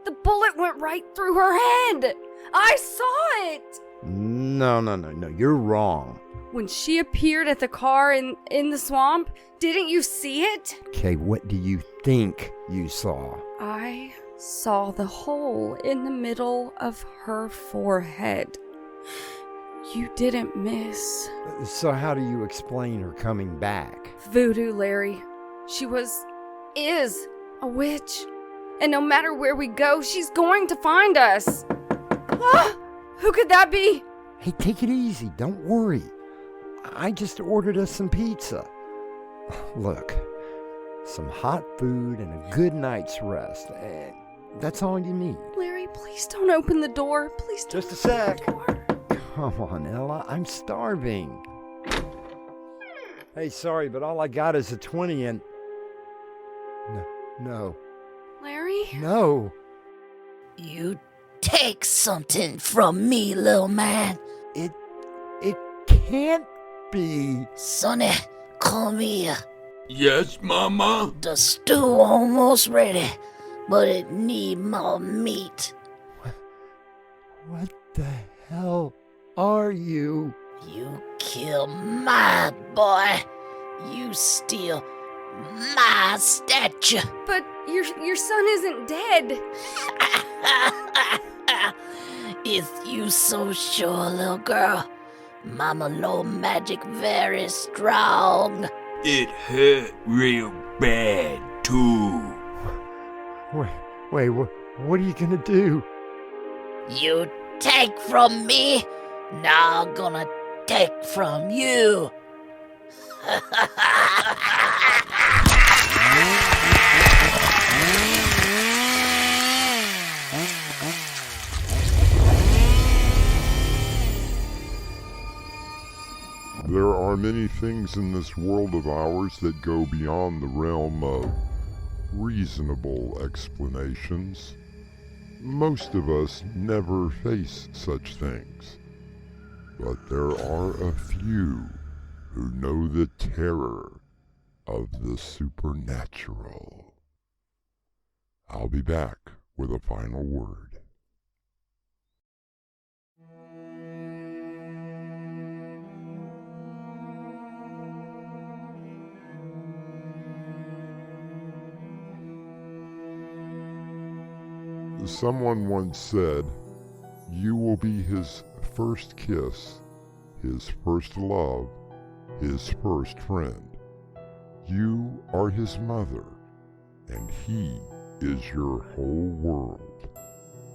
The bullet went right through her head. I saw it. No, you're wrong. When she appeared at the car in the swamp, didn't you see it? Okay, what do you think you saw? I saw the hole in the middle of her forehead. You didn't miss. So how do you explain her coming back? Voodoo, Larry. She is a witch. And no matter where we go, she's going to find us. Ah, who could that be? Hey, take it easy. Don't worry. I just ordered us some pizza. Look, some hot food and a good night's rest. That's all you need. Larry, please don't open the door. Please don't. Just a sec. Come on, Ella. I'm starving. Hey, sorry, but all I got is a 20 and... No. Larry? No. You take something from me, little man. It can't be. Sonny, come here. Yes, Mama? The stew almost ready, but it need more meat. What the hell are you? You kill my boy. You steal my statue. But your son isn't dead. Is you so sure, little girl? Mama low magic very strong. It hurt real bad, too. Wait, what are you gonna do? You take from me, now I'm gonna take from you. There are many things in this world of ours that go beyond the realm of reasonable explanations. Most of us never face such things, but there are a few who know the terror of the supernatural. I'll be back with a final word. Someone once said, "You will be his first kiss, his first love, his first friend. You are his mother, and he is your whole world,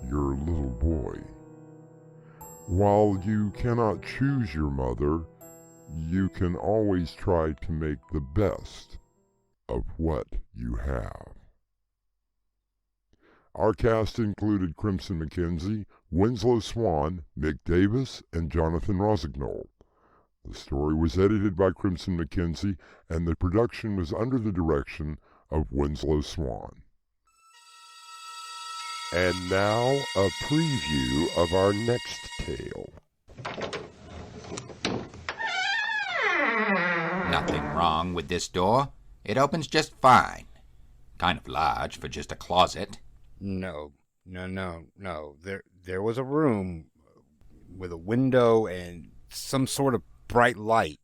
your little boy. While you cannot choose your mother, you can always try to make the best of what you have." Our cast included Crimson McKenzie, Winslow Swan, Mick Davis, and Jonathan Rosignol. The story was edited by Crimson McKenzie, and the production was under the direction of Winslow Swan. And now, a preview of our next tale. Nothing wrong with this door. It opens just fine. Kind of large for just a closet. No. There was a room with a window and some sort of bright light.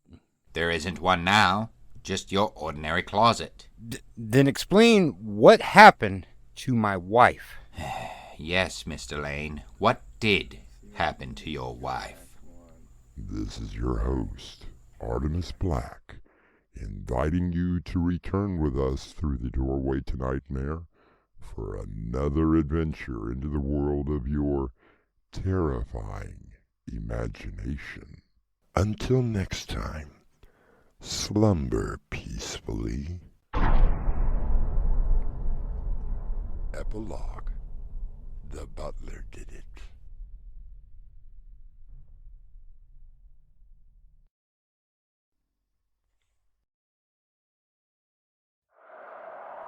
There isn't one now. Just your ordinary closet. Then explain what happened to my wife. Yes, Mr. Lane. What did happen to your wife? This is your host, Artemis Black, inviting you to return with us through the doorway to Nightmare for another adventure into the world of your terrifying imagination. Until next time, slumber peacefully. Epilogue. The butler did it.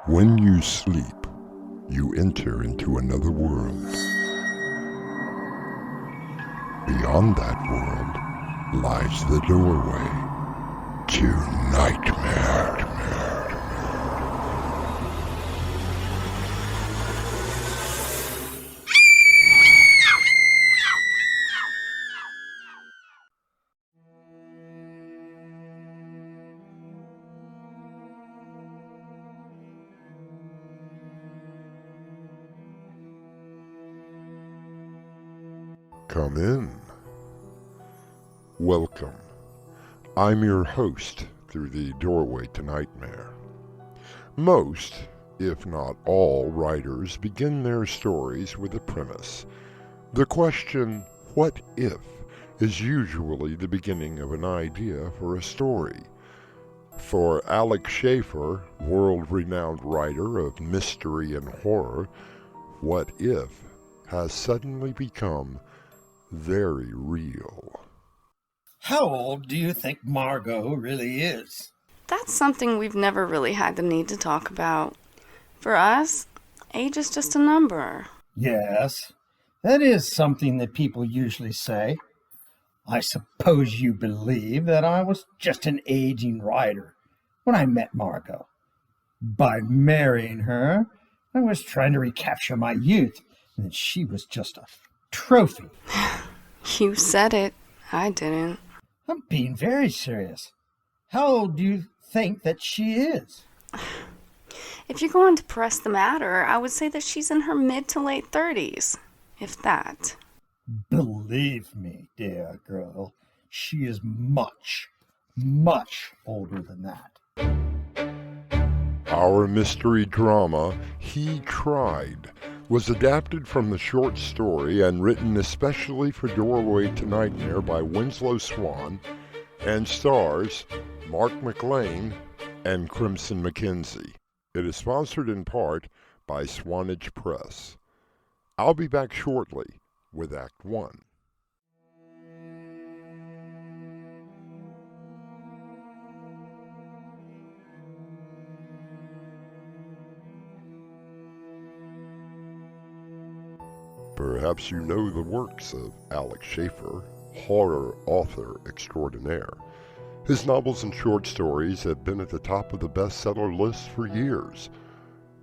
When you sleep, you enter into another world. Beyond that world lies the doorway to Nightmare. Come in. Welcome. I'm your host through the doorway to Nightmare. Most, if not all, writers begin their stories with a premise. The question, what if, is usually the beginning of an idea for a story. For Alex Schaefer, world-renowned writer of mystery and horror, What If has suddenly become very real. How old do you think Margot really is? That's something we've never really had the need to talk about. For us, age is just a number. Yes, that is something that people usually say. I suppose you believe that I was just an aging writer when I met Margot. By marrying her, I was trying to recapture my youth, and she was just a trophy. You said it. I didn't. I'm being very serious. How old do you think that she is? If you're going to press the matter, I would say that she's in her mid to late 30s, if that. Believe me, dear girl, she is much, much older than that. Our mystery drama, He Tried, was adapted from the short story and written especially for Doorway to Nightmare by Winslow Swan and stars Mark McLean and Crimson McKenzie. It is sponsored in part by Swanage Press. I'll be back shortly with Act 1. Perhaps you know the works of Alex Schaefer, horror author extraordinaire. His novels and short stories have been at the top of the bestseller list for years.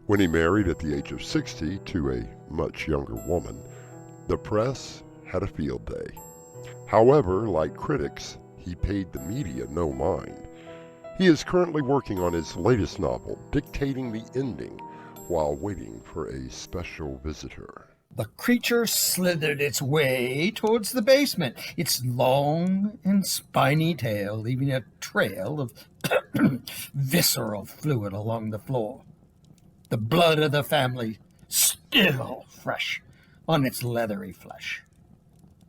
When he married at the age of 60 to a much younger woman, the press had a field day. However, like critics, he paid the media no mind. He is currently working on his latest novel, dictating the ending while waiting for a special visitor. The creature slithered its way towards the basement, its long and spiny tail leaving a trail of visceral fluid along the floor. The blood of the family still fresh on its leathery flesh.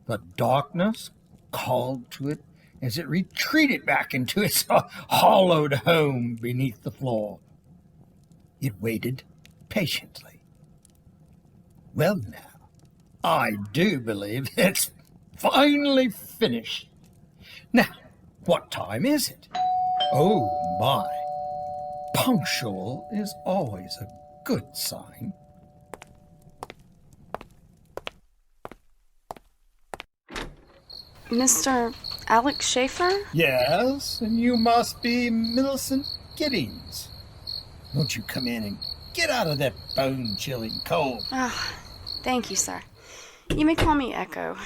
The darkness called to it as it retreated back into its hollowed home beneath the floor. It waited patiently. Well now, I do believe it's finally finished. Now, what time is it? Oh my, punctual is always a good sign. Mr. Alex Schaefer? Yes, and you must be Millicent Giddings. Won't you come in and get out of that bone-chilling cold? Thank you, sir. You may call me Echo.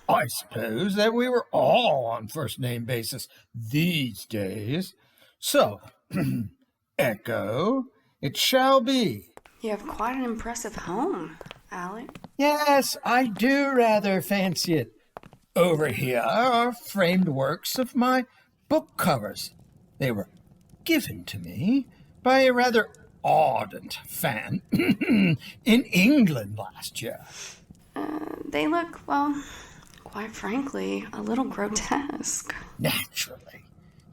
I suppose that we were all on first-name basis these days. So, Echo, it shall be. You have quite an impressive home, Alec. Yes, I do rather fancy it. Over here are framed works of my book covers. They were given to me by a rather ardent fan in England last year. They look, well, quite frankly, a little grotesque. Naturally.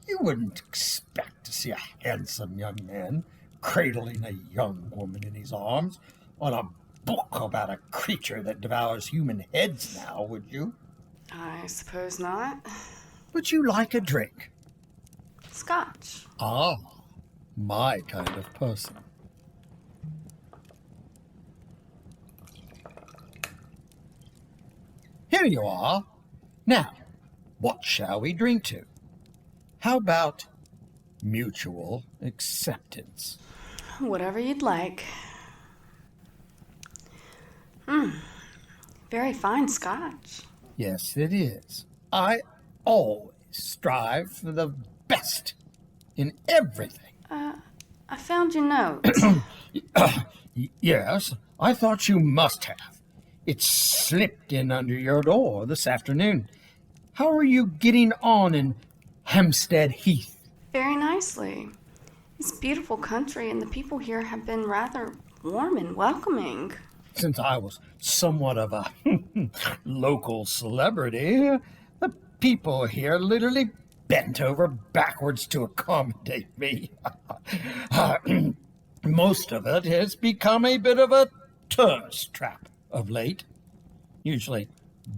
You wouldn't expect to see a handsome young man cradling a young woman in his arms on a book about a creature that devours human heads now, would you? I suppose not. Would you like a drink? Scotch. Ah, my kind of person. Here you are. Now, what shall we drink to? How about mutual acceptance? Whatever you'd like. Very fine scotch. Yes, it is. I always strive for the best in everything. I found your notes. Yes, I thought you must have. It slipped in under your door this afternoon. How are you getting on in Hampstead Heath? Very nicely. It's beautiful country, and the people here have been rather warm and welcoming. Since I was somewhat of a local celebrity, the people here literally bent over backwards to accommodate me. Most of it has become a bit of a tourist trap of late, usually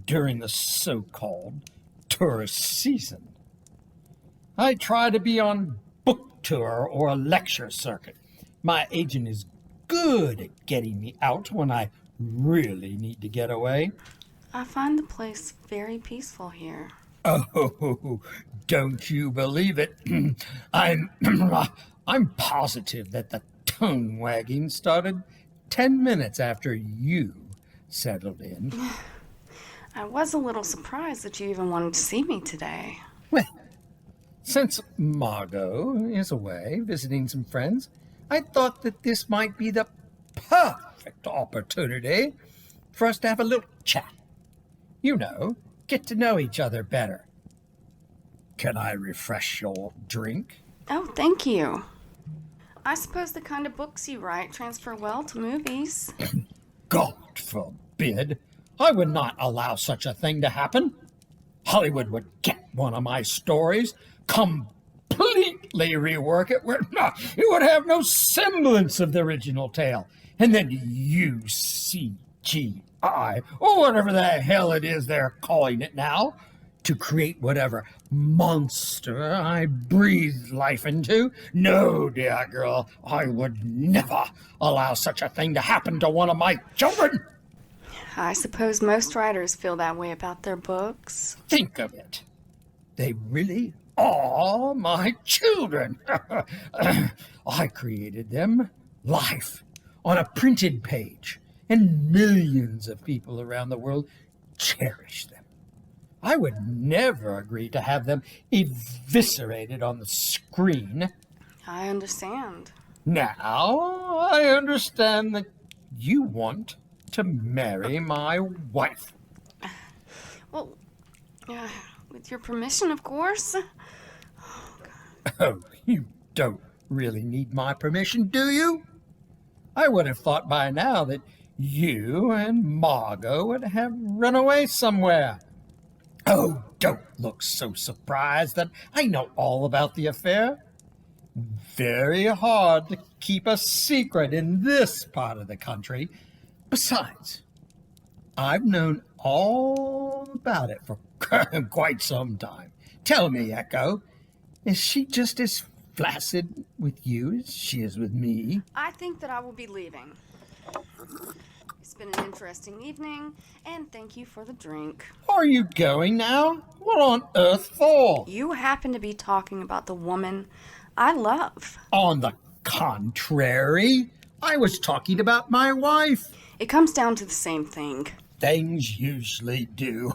during the so-called tourist season. I try to be on book tour or a lecture circuit. My agent is good at getting me out when I really need to get away. I find the place very peaceful here. Oh, don't you believe it? I'm positive that the tongue wagging started 10 minutes after you settled in. I was a little surprised that you even wanted to see me today. Well, since Margot is away visiting some friends, I thought that this might be the perfect opportunity for us to have a little chat. You know, get to know each other better. Can I refresh your drink? Oh, thank you. I suppose the kind of books you write transfer well to movies. God forbid. I would not allow such a thing to happen. Hollywood would get one of my stories, completely rework it, where it would have no semblance of the original tale, and then CGI, or whatever the hell it is they're calling it now, to create whatever monster I breathe life into. No, dear girl, I would never allow such a thing to happen to one of my children. I suppose most writers feel that way about their books. Think of it. They really are my children. I created them live on a printed page, and millions of people around the world cherish them. I would never agree to have them eviscerated on the screen. I understand. Now I understand that you want to marry my wife. Well, with your permission, of course. Oh, you don't really need my permission, do you? I would have thought by now that you and Margot would have run away somewhere. Oh, don't look so surprised that I know all about the affair. Very hard to keep a secret in this part of the country. Besides, I've known all about it for quite some time. Tell me, Echo, is she just as flaccid with you as she is with me? I think that I will be leaving. It's been an interesting evening, and thank you for the drink. Are you going now? What on earth for? You happen to be talking about the woman I love. On the contrary, I was talking about my wife. It comes down to the same thing. Things usually do.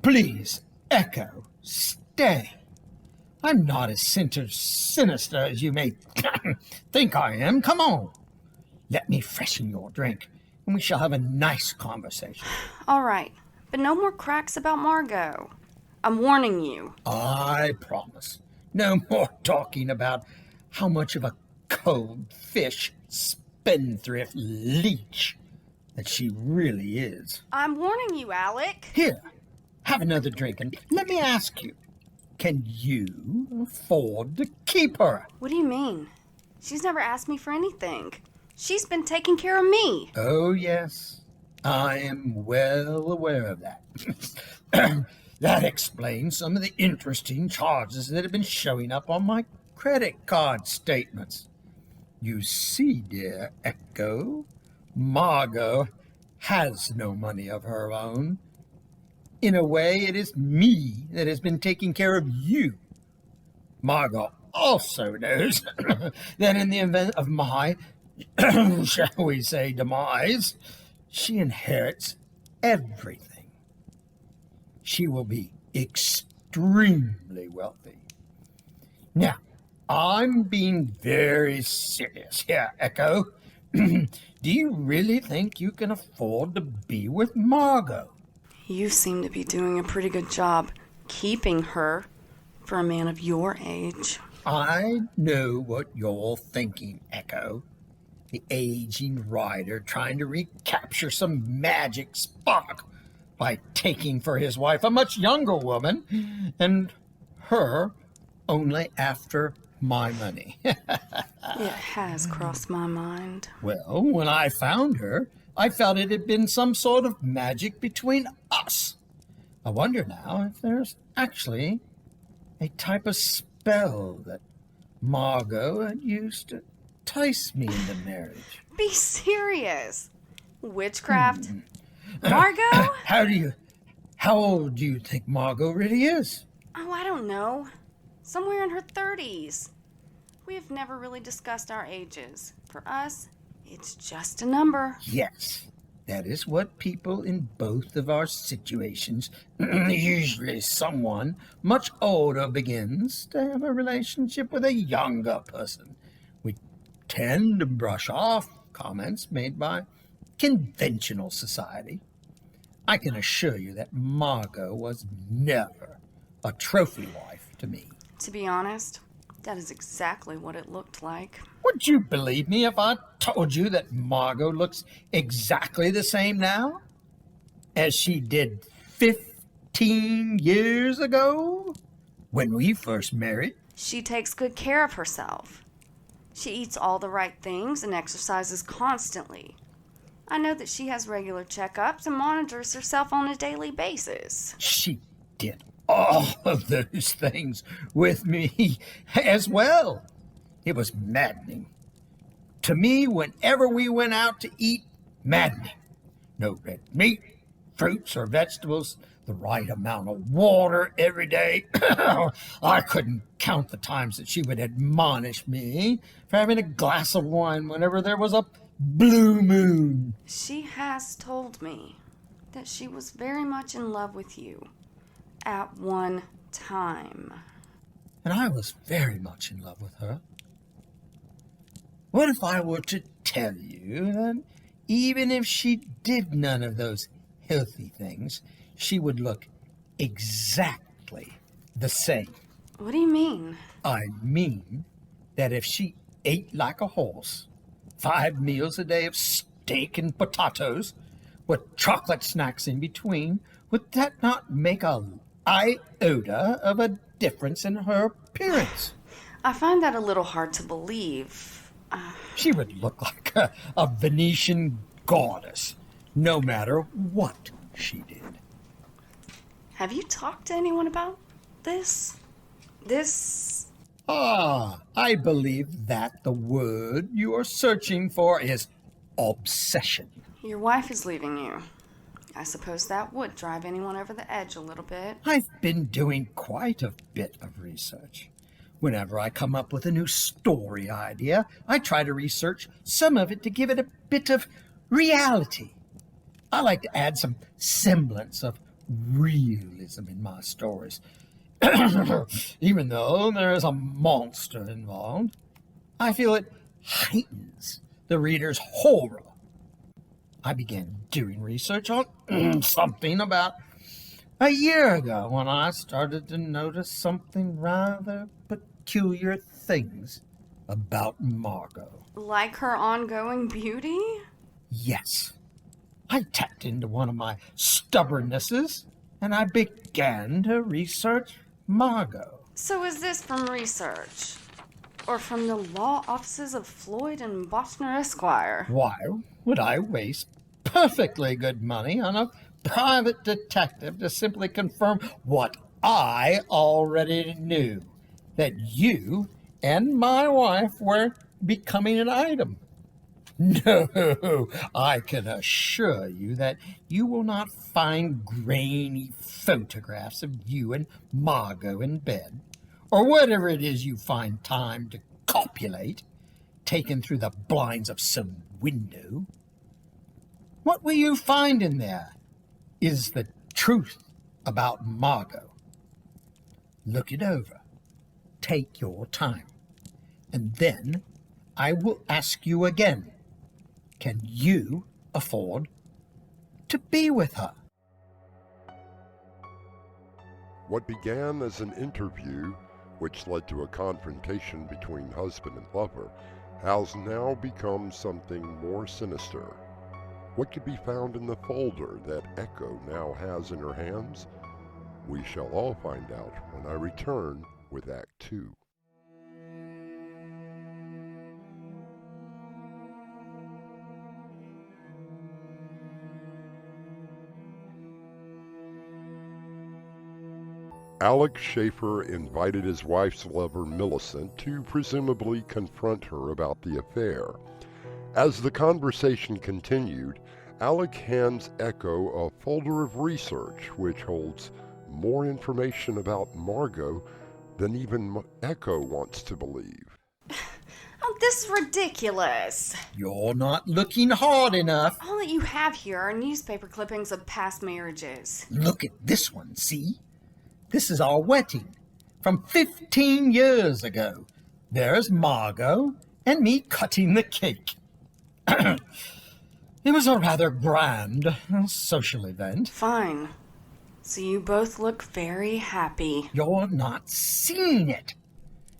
Please, Echo, stay. I'm not as sinister as you may think I am. Come on. Let me freshen your drink, and we shall have a nice conversation. All right, but no more cracks about Margot. I'm warning you. I promise. No more talking about how much of a cold fish spendthrift leech that she really is. I'm warning you, Alec. Here, have another drink, and let me ask you, can you afford to keep her? What do you mean? She's never asked me for anything. She's been taking care of me. Oh, yes. I am well aware of that. That explains some of the interesting charges that have been showing up on my credit card statements. You see, dear Echo, Margot has no money of her own. In a way, it is me that has been taking care of you. Margot also knows that in the event of my, shall we say, demise, she inherits everything. She will be extremely wealthy. Now, I'm being very serious here, Echo. Do you really think you can afford to be with Margot? You seem to be doing a pretty good job keeping her for a man of your age. I know what you're thinking, Echo. The aging writer trying to recapture some magic spark by taking for his wife a much younger woman, and her only after my money. It has crossed my mind. Well, when I found her, I felt it had been some sort of magic between us. I wonder now if there's actually a type of spell that Margot had used to entice me into marriage. Be serious. Witchcraft? Margot? How old do you think Margot really is? Oh, I don't know. Somewhere in her 30s. We have never really discussed our ages. For us, it's just a number. Yes, that is what people in both of our situations, usually someone much older, begins to have a relationship with a younger person. We tend to brush off comments made by conventional society. I can assure you that Margot was never a trophy wife to me. To be honest, that is exactly what it looked like. Would you believe me if I told you that Margot looks exactly the same now as she did 15 years ago when we first married? She takes good care of herself. She eats all the right things and exercises constantly. I know that she has regular checkups and monitors herself on a daily basis. She did all of those things with me as well. It was maddening. To me, whenever we went out to eat, maddening. No red meat, fruits or vegetables, the right amount of water every day. I couldn't count the times that she would admonish me for having a glass of wine whenever there was a blue moon. She has told me that she was very much in love with you at one time. And I was very much in love with her. What if I were to tell you that even if she did none of those healthy things, she would look exactly the same? What do you mean? I mean that if she ate like a horse, 5 meals a day of steak and potatoes, with chocolate snacks in between, would that not make a iota of a difference in her appearance? I find that a little hard to believe. She would look like a Venetian goddess, no matter what she did. Have you talked to anyone about this? I believe that the word you are searching for is obsession. Your wife is leaving you. I suppose that would drive anyone over the edge a little bit. I've been doing quite a bit of research. Whenever I come up with a new story idea, I try to research some of it to give it a bit of reality. I like to add some semblance of realism in my stories. Even though there is a monster involved, I feel it heightens the reader's horror. I began doing research on something about a year ago when I started to notice something rather peculiar things about Margot. Like her ongoing beauty? Yes. I tapped into one of my stubbornnesses and I began to research Margot. So is this from research? Or from the law offices of Floyd and Bochner Esquire? Why would I waste perfectly good money on a private detective to simply confirm what I already knew? That you and my wife were becoming an item. No, I can assure you that you will not find grainy photographs of you and Margot in bed, or whatever it is you find time to copulate, taken through the blinds of some window. What will you find in there is the truth about Margot. Look it over. Take your time. And then I will ask you again, can you afford to be with her? What began as an interview, which led to a confrontation between husband and lover, has now become something more sinister. What could be found in the folder that Echo now has in her hands? We shall all find out when I return with Act 2. Alex Schaefer invited his wife's lover Millicent to presumably confront her about the affair. As the conversation continued, Alec hands Echo a folder of research which holds more information about Margot than even Echo wants to believe. Oh, this is ridiculous. You're not looking hard enough. All that you have here are newspaper clippings of past marriages. Look at this one, see? This is our wedding from 15 years ago. There's Margot and me cutting the cake. It was a rather grand social event. Fine. So you both look very happy. You're not seeing it.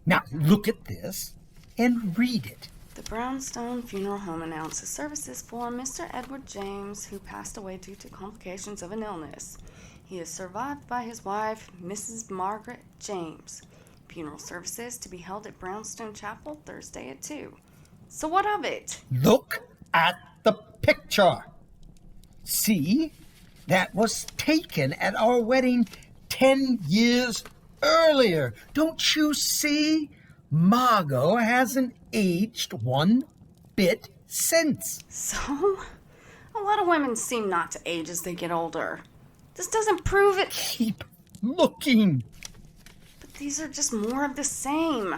Now look at this and read it. The Brownstone Funeral Home announces services for Mr. Edward James, who passed away due to complications of an illness. He is survived by his wife, Mrs. Margaret James. Funeral services to be held at Brownstone Chapel Thursday at 2. So what of it? Look at the picture. See? That was taken at our wedding 10 years earlier. Don't you see? Margot hasn't aged one bit since. So? A lot of women seem not to age as they get older. This doesn't prove it. Keep looking. But these are just more of the same.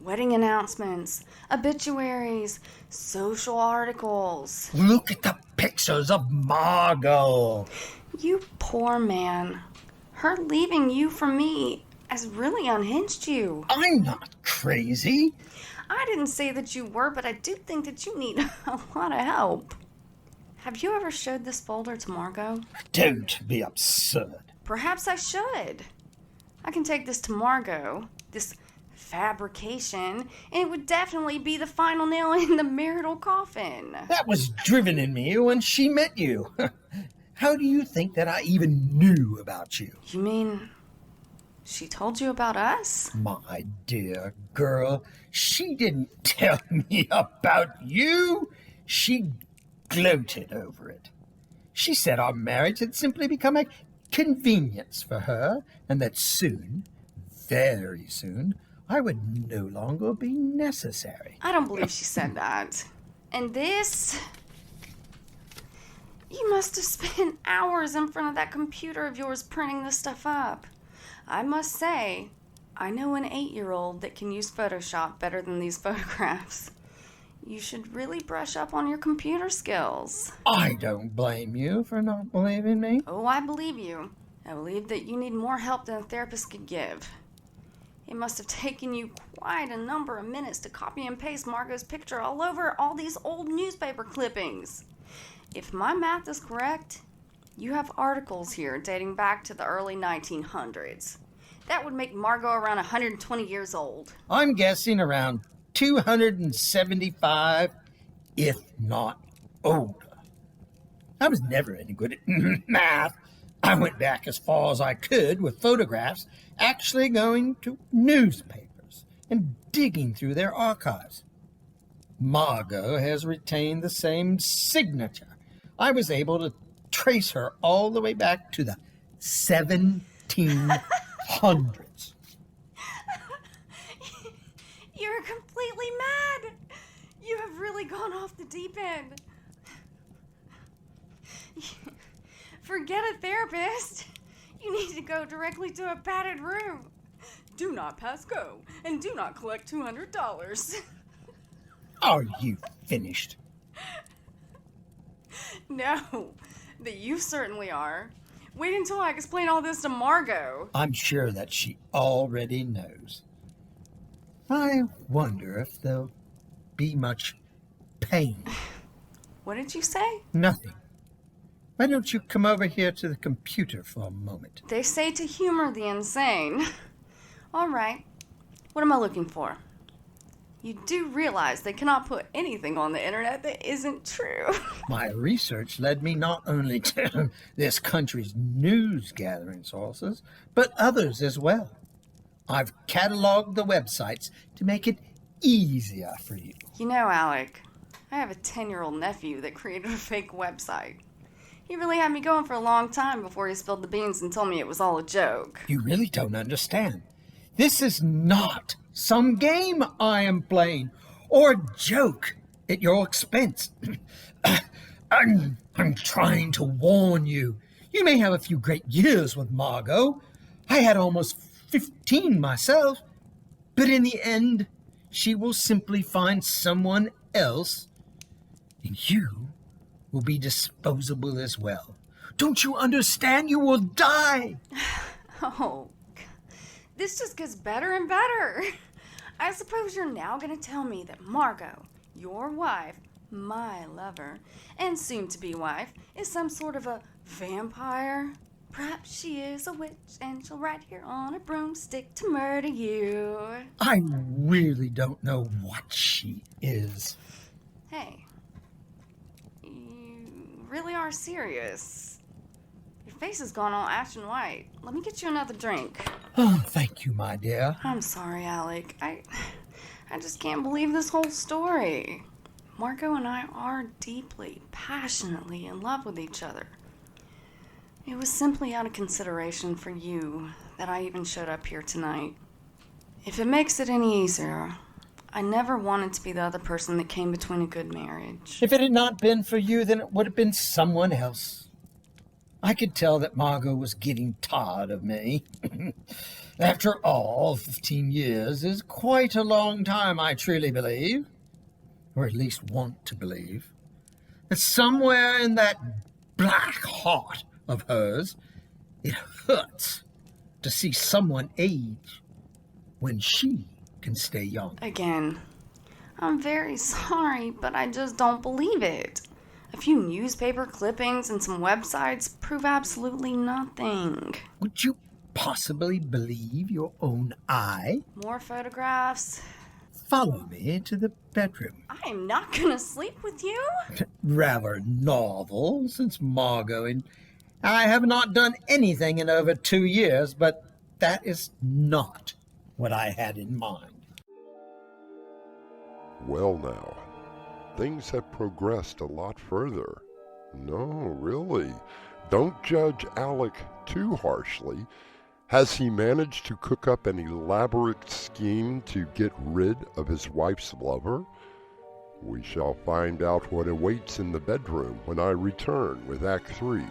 Wedding announcements, obituaries, social articles. Look at the pictures of Margot. You poor man. Her leaving you for me has really unhinged you. I'm not crazy. I didn't say that you were, but I do think that you need a lot of help. Have you ever showed this folder to Margot? Don't be absurd. Perhaps I should. I can take this to Margot, this fabrication, and it would definitely be the final nail in the marital coffin. That was driven in me when she met you. How do you think that I even knew about you? You mean she told you about us? My dear girl, she didn't tell me about you. She gloated over it. She said our marriage had simply become a convenience for her, and that soon, very soon, I would no longer be necessary. I don't believe she said that. And this? You must have spent hours in front of that computer of yours printing this stuff up. I must say, I know an 8-year-old that can use Photoshop better than these photographs. You should really brush up on your computer skills. I don't blame you for not believing me. Oh, I believe you. I believe that you need more help than a therapist could give. It must have taken you quite a number of minutes to copy and paste Margot's picture all over all these old newspaper clippings. If my math is correct, you have articles here dating back to the early 1900s. That would make Margot around 120 years old. I'm guessing around 275, if not older. I was never any good at math. I went back as far as I could with photographs, actually going to newspapers and digging through their archives. Margot has retained the same signature. I was able to trace her all the way back to the 1700s. You're completely mad. You have really gone off the deep end. Forget a therapist. You need to go directly to a padded room. Do not pass go, and do not collect $200. Are you finished? No, but you certainly are. Wait until I explain all this to Margot. I'm sure that she already knows. I wonder if there'll be much pain. What did you say? Nothing. Why don't you come over here to the computer for a moment? They say to humor the insane. All right. What am I looking for? You do realize they cannot put anything on the internet that isn't true. My research led me not only to this country's news-gathering sources, but others as well. I've cataloged the websites to make it easier for you. You know, Alec, I have a 10-year-old nephew that created a fake website. He really had me going for a long time before he spilled the beans and told me it was all a joke. You really don't understand. This is not some game I am playing, or a joke at your expense. I'm trying to warn you. You may have a few great years with Margot. I had almost 15 myself. But in the end, she will simply find someone else, and you will be disposable as well. Don't you understand? You will die. Oh, this just gets better and better. I suppose you're now going to tell me that Margot, your wife, my lover, and soon-to-be wife, is some sort of a vampire? Perhaps she is a witch, and she'll ride here on a broomstick to murder you. I really don't know what she is. Hey, you really are serious. Your face has gone all ashen white. Let me get you another drink. Oh, thank you, my dear. I'm sorry, Alec. I just can't believe this whole story. Margot and I are deeply, passionately in love with each other. It was simply out of consideration for you that I even showed up here tonight. If it makes it any easier, I never wanted to be the other person that came between a good marriage. If it had not been for you, then it would have been someone else. I could tell that Margot was getting tired of me. After all, 15 years is quite a long time, I truly believe. Or at least want to believe. That somewhere in that black heart of hers, it hurts to see someone age when she can stay young. Again, I'm very sorry, but I just don't believe it. A few newspaper clippings and some websites prove absolutely nothing. Would you possibly believe your own eye? More photographs. Follow me to the bedroom. I am not gonna sleep with you. Rather novel, since Margot and I have not done anything in over 2 years, but that is not what I had in mind. Well now, things have progressed a lot further. No, really. Don't judge Alec too harshly. Has he managed to cook up an elaborate scheme to get rid of his wife's lover? We shall find out what awaits in the bedroom when I return with Act 3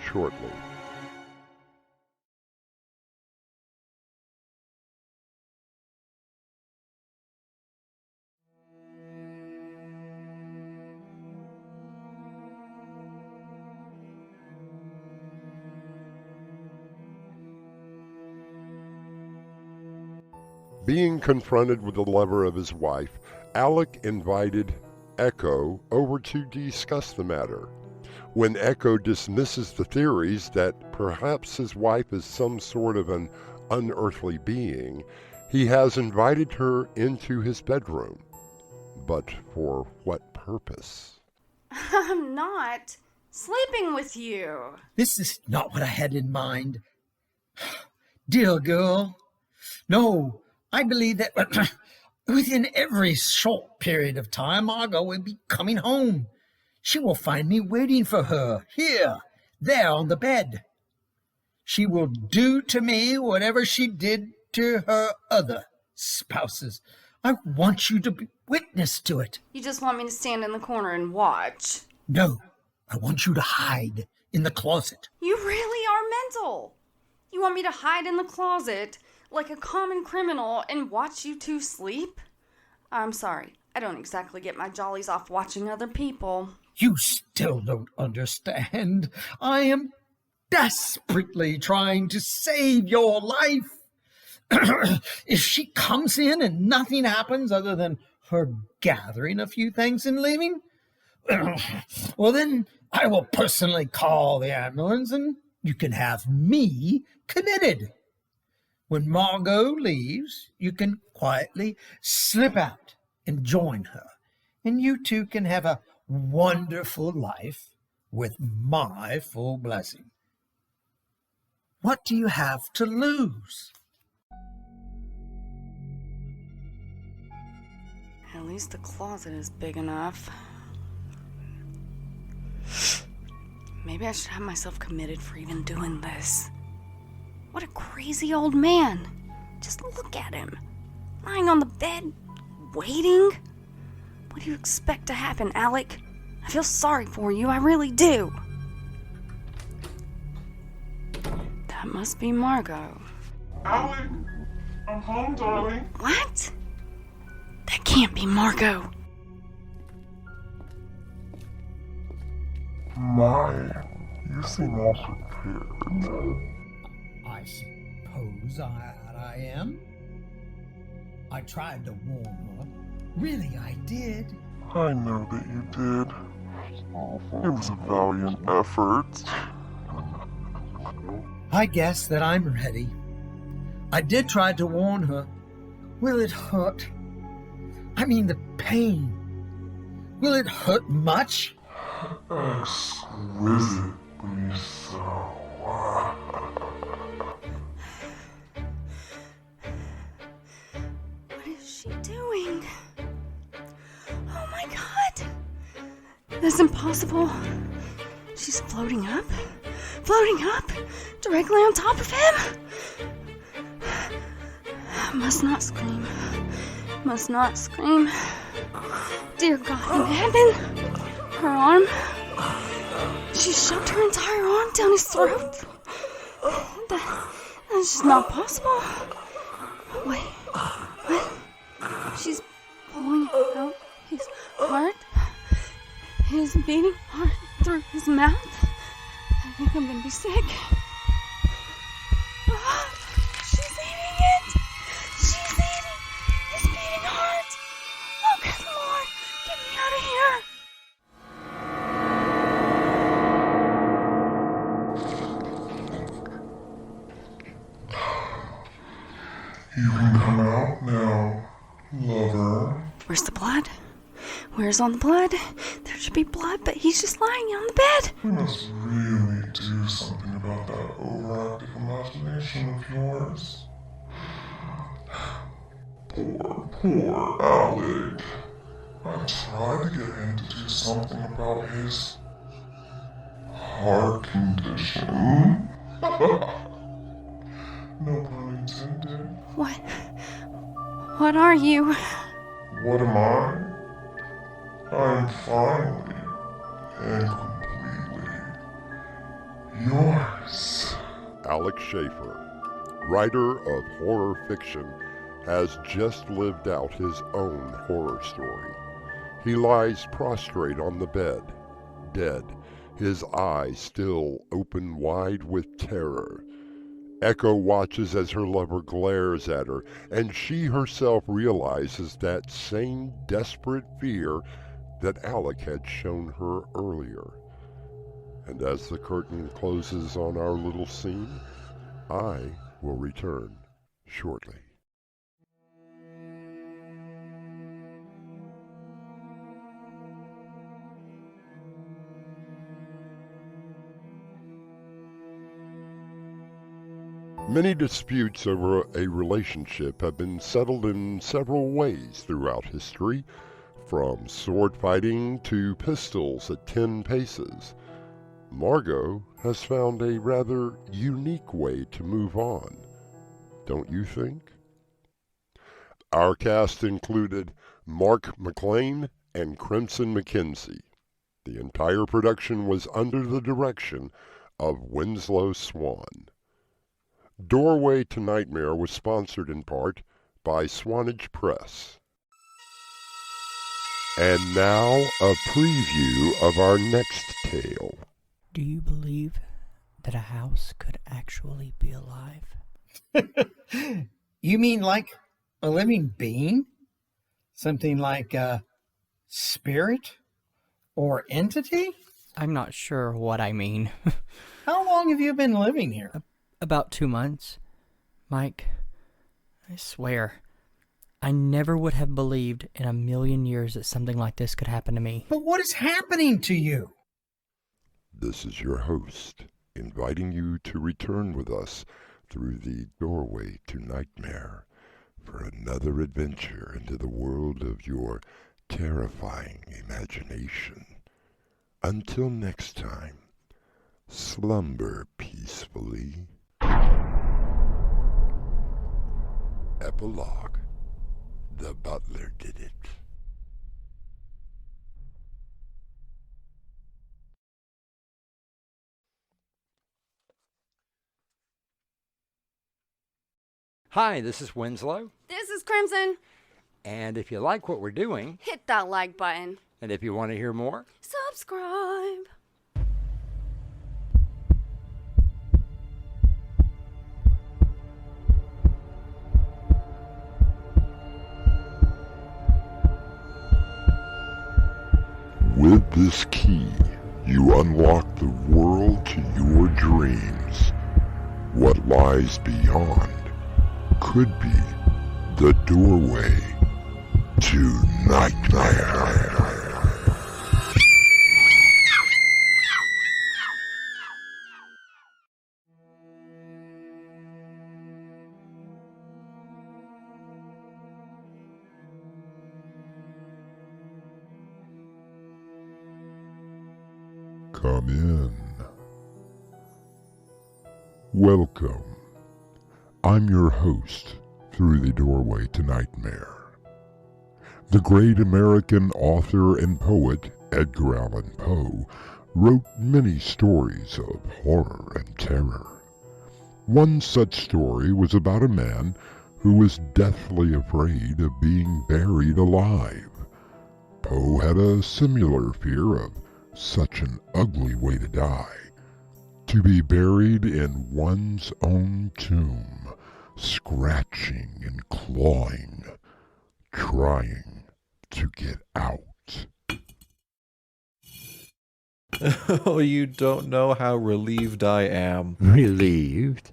shortly. Being confronted with the lover of his wife, Alec invited Echo over to discuss the matter. When Echo dismisses the theories that perhaps his wife is some sort of an unearthly being, he has invited her into his bedroom. But for what purpose? I'm not sleeping with you. This is not what I had in mind. Dear girl, no, I believe that within every short period of time, Margot will be coming home. She will find me waiting for her, here, there on the bed. She will do to me whatever she did to her other spouses. I want you to be witness to it. You just want me to stand in the corner and watch? No, I want you to hide in the closet. You really are mental. You want me to hide in the closet like a common criminal and watch you two sleep? I'm sorry, I don't exactly get my jollies off watching other people. You still don't understand. I am desperately trying to save your life. If she comes in and nothing happens other than her gathering a few things and leaving, well, then I will personally call the ambulance and you can have me committed. When Margot leaves, you can quietly slip out and join her, and you two can have a wonderful life with my full blessing. What do you have to lose? At least the closet is big enough. Maybe I should have myself committed for even doing this. What a crazy old man. Just look at him. Lying on the bed, waiting. What do you expect to happen, Alec? I feel sorry for you, I really do. That must be Margot. Alec, I'm home, darling. What? That can't be Margot. My, you seem all prepared. I suppose I am. I tried to warn her. Really, I did. I know that you did. It was a valiant effort. I guess that I'm ready. I did try to warn her. Will it hurt? I mean, the pain. Will it hurt much? Exquisitely so. What is she doing? Oh my god! That's impossible. She's floating up, directly on top of him. Must not scream. Must not scream. Dear God in heaven. Her arm. She shoved her entire arm down his throat. That's just not possible. Wait. What? She's pulling out his heart. His beating heart through his mouth. I think I'm gonna be sick. She's eating it. She's eating his beating heart. Oh, good Lord. Get me out of here. You can come out now, lover. Where's the blood? Where's on the blood? There should be blood, but he's just lying on the bed. We must really do something about that overactive imagination of yours. Poor Alec. I tried to get him to do something about his heart condition. No pun intended. What are you? What am I? I'm finally and completely yours. Alec Schaefer, writer of horror fiction, has just lived out his own horror story. He lies prostrate on the bed, dead, his eyes still open wide with terror. Echo watches as her lover glares at her, and she herself realizes that same desperate fear that Alec had shown her earlier. And as the curtain closes on our little scene, I will return shortly. Many disputes over a relationship have been settled in several ways throughout history, from sword fighting to pistols at 10 paces. Margot has found a rather unique way to move on, don't you think? Our cast included Mark McLean and Crimson McKenzie. The entire production was under the direction of Winslow Swan. Doorway to Nightmare was sponsored in part by Swanage Press. And now a preview of our next tale. Do you believe that a house could actually be alive? You mean like a living being? Something like a spirit or entity? I'm not sure what I mean. How long have you been living here? About 2 months. Mike, I swear, I never would have believed in a million years that something like this could happen to me. But what is happening to you? This is your host, inviting you to return with us through the doorway to nightmare for another adventure into the world of your terrifying imagination. Until next time, slumber peacefully. Epilogue. The butler did it. Hi, this is Winslow. This is Crimson. And if you like what we're doing, Hit that like button. and if you want to hear more, Subscribe. With this key, you unlock the world to your dreams. What lies beyond could be the doorway to nightmare. Come in. Welcome. I'm your host through the doorway to nightmare. The great American author and poet Edgar Allan Poe wrote many stories of horror and terror. One such story was about a man who was deathly afraid of being buried alive. Poe had a similar fear of such an ugly way to die, to be buried in one's own tomb, scratching and clawing, trying to get out. Oh, you don't know how relieved I am. Relieved?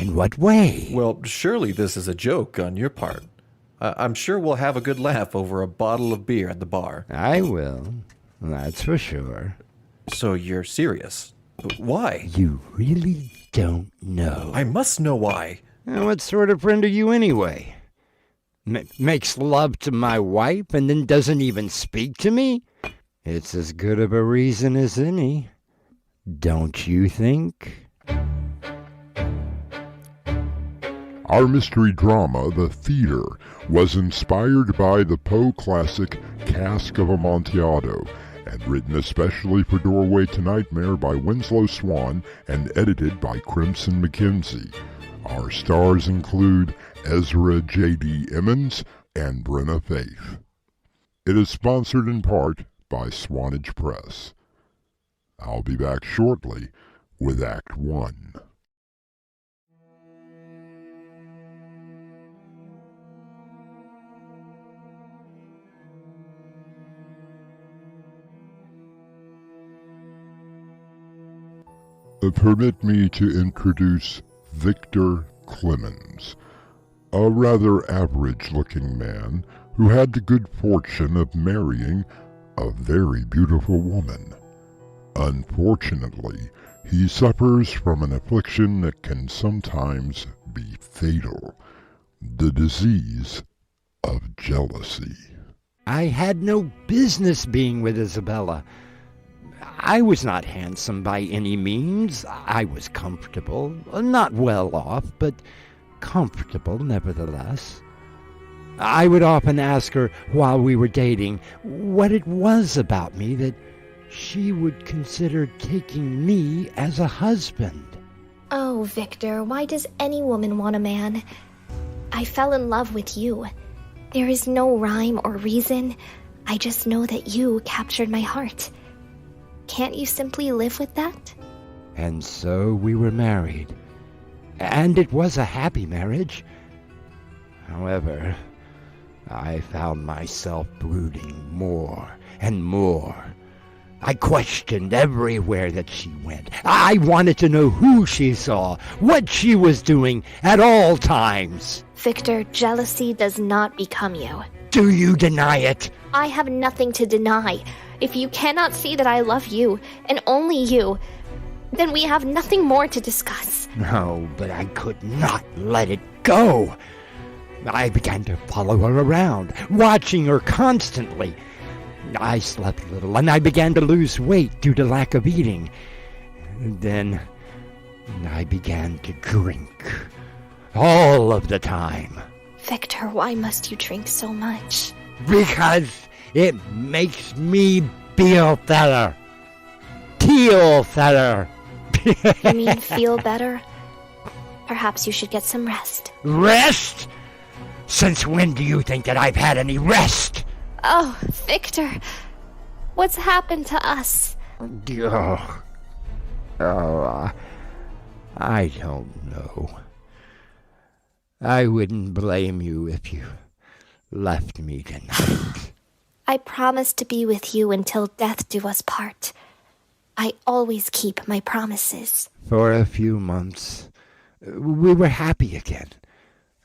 In what way? Well, surely this is a joke on your part. I'm sure we'll have a good laugh over a bottle of beer at the bar. I will. That's for sure. So you're serious? Why? You really don't know. I must know why. What sort of friend are you anyway? Makes love to my wife and then doesn't even speak to me? It's as good of a reason as any. Don't you think? Our mystery drama, The Theater, was inspired by the Poe classic Cask of Amontillado and written especially for Doorway to Nightmare by Winslow Swan and edited by Crimson McKenzie. Our stars include Ezra J.D. Emmons and Brenna Faith. It is sponsored in part by Swanage Press. I'll be back shortly with Act 1. Permit me to introduce Victor Clemens, a rather average-looking man who had the good fortune of marrying a very beautiful woman. Unfortunately, he suffers from an affliction that can sometimes be fatal, the disease of jealousy. I had no business being with Isabella. I was not handsome by any means. I was comfortable, not well off, but comfortable nevertheless. I would often ask her while we were dating what it was about me that she would consider taking me as a husband. Oh, Victor, why does any woman want a man? I fell in love with you. There is no rhyme or reason. I just know that you captured my heart. Can't you simply live with that? And so we were married. And it was a happy marriage. However, I found myself brooding more and more I questioned everywhere that she went. I wanted to know who she saw, what she was doing at all times. Victor, jealousy does not become you. Do you deny it? I have nothing to deny. If you cannot see that I love you, and only you, then we have nothing more to discuss. No, but I could not let it go. I began to follow her around, watching her constantly. I slept little, and I began to lose weight due to lack of eating. And then I began to drink. All of the time. Victor, why must you drink so much? Because it makes me feel better. Feel better. You mean feel better? Perhaps you should get some rest. Rest? Since when do you think that I've had any rest? Oh, Victor, what's happened to us? I don't know. I wouldn't blame you if you left me tonight. I promise to be with you until death do us part. I always keep my promises. For a few months, we were happy again.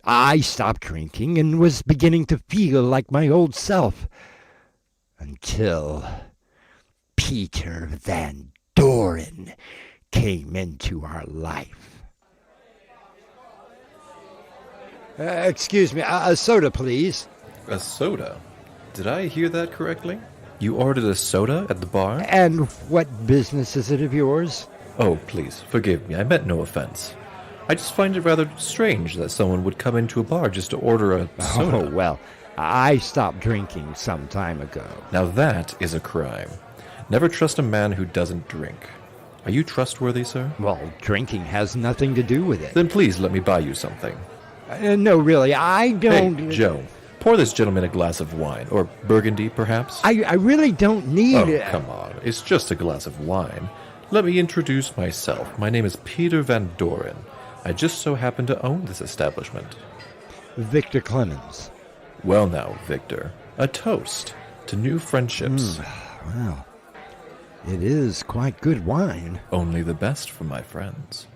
I stopped drinking and was beginning to feel like my old self. Until Peter Van Doren came into our life. Excuse me, a soda, please. A soda? Did I hear that correctly? You ordered a soda at the bar? And what business is it of yours? Oh, please, forgive me. I meant no offense. I just find it rather strange that someone would come into a bar just to order a soda. Oh, well, I stopped drinking some time ago. Now that is a crime. Never trust a man who doesn't drink. Are you trustworthy, sir? Well, drinking has nothing to do with it. Then please let me buy you something. No, really, I don't... Hey, Joe, pour this gentleman a glass of wine. Or burgundy, perhaps? I really don't need it. Oh, come on. It's just a glass of wine. Let me introduce myself. My name is Peter Van Doren. I just so happen to own this establishment. Victor Clemens. Well now, Victor, a toast to new friendships. Well, it is quite good wine. Only the best for my friends.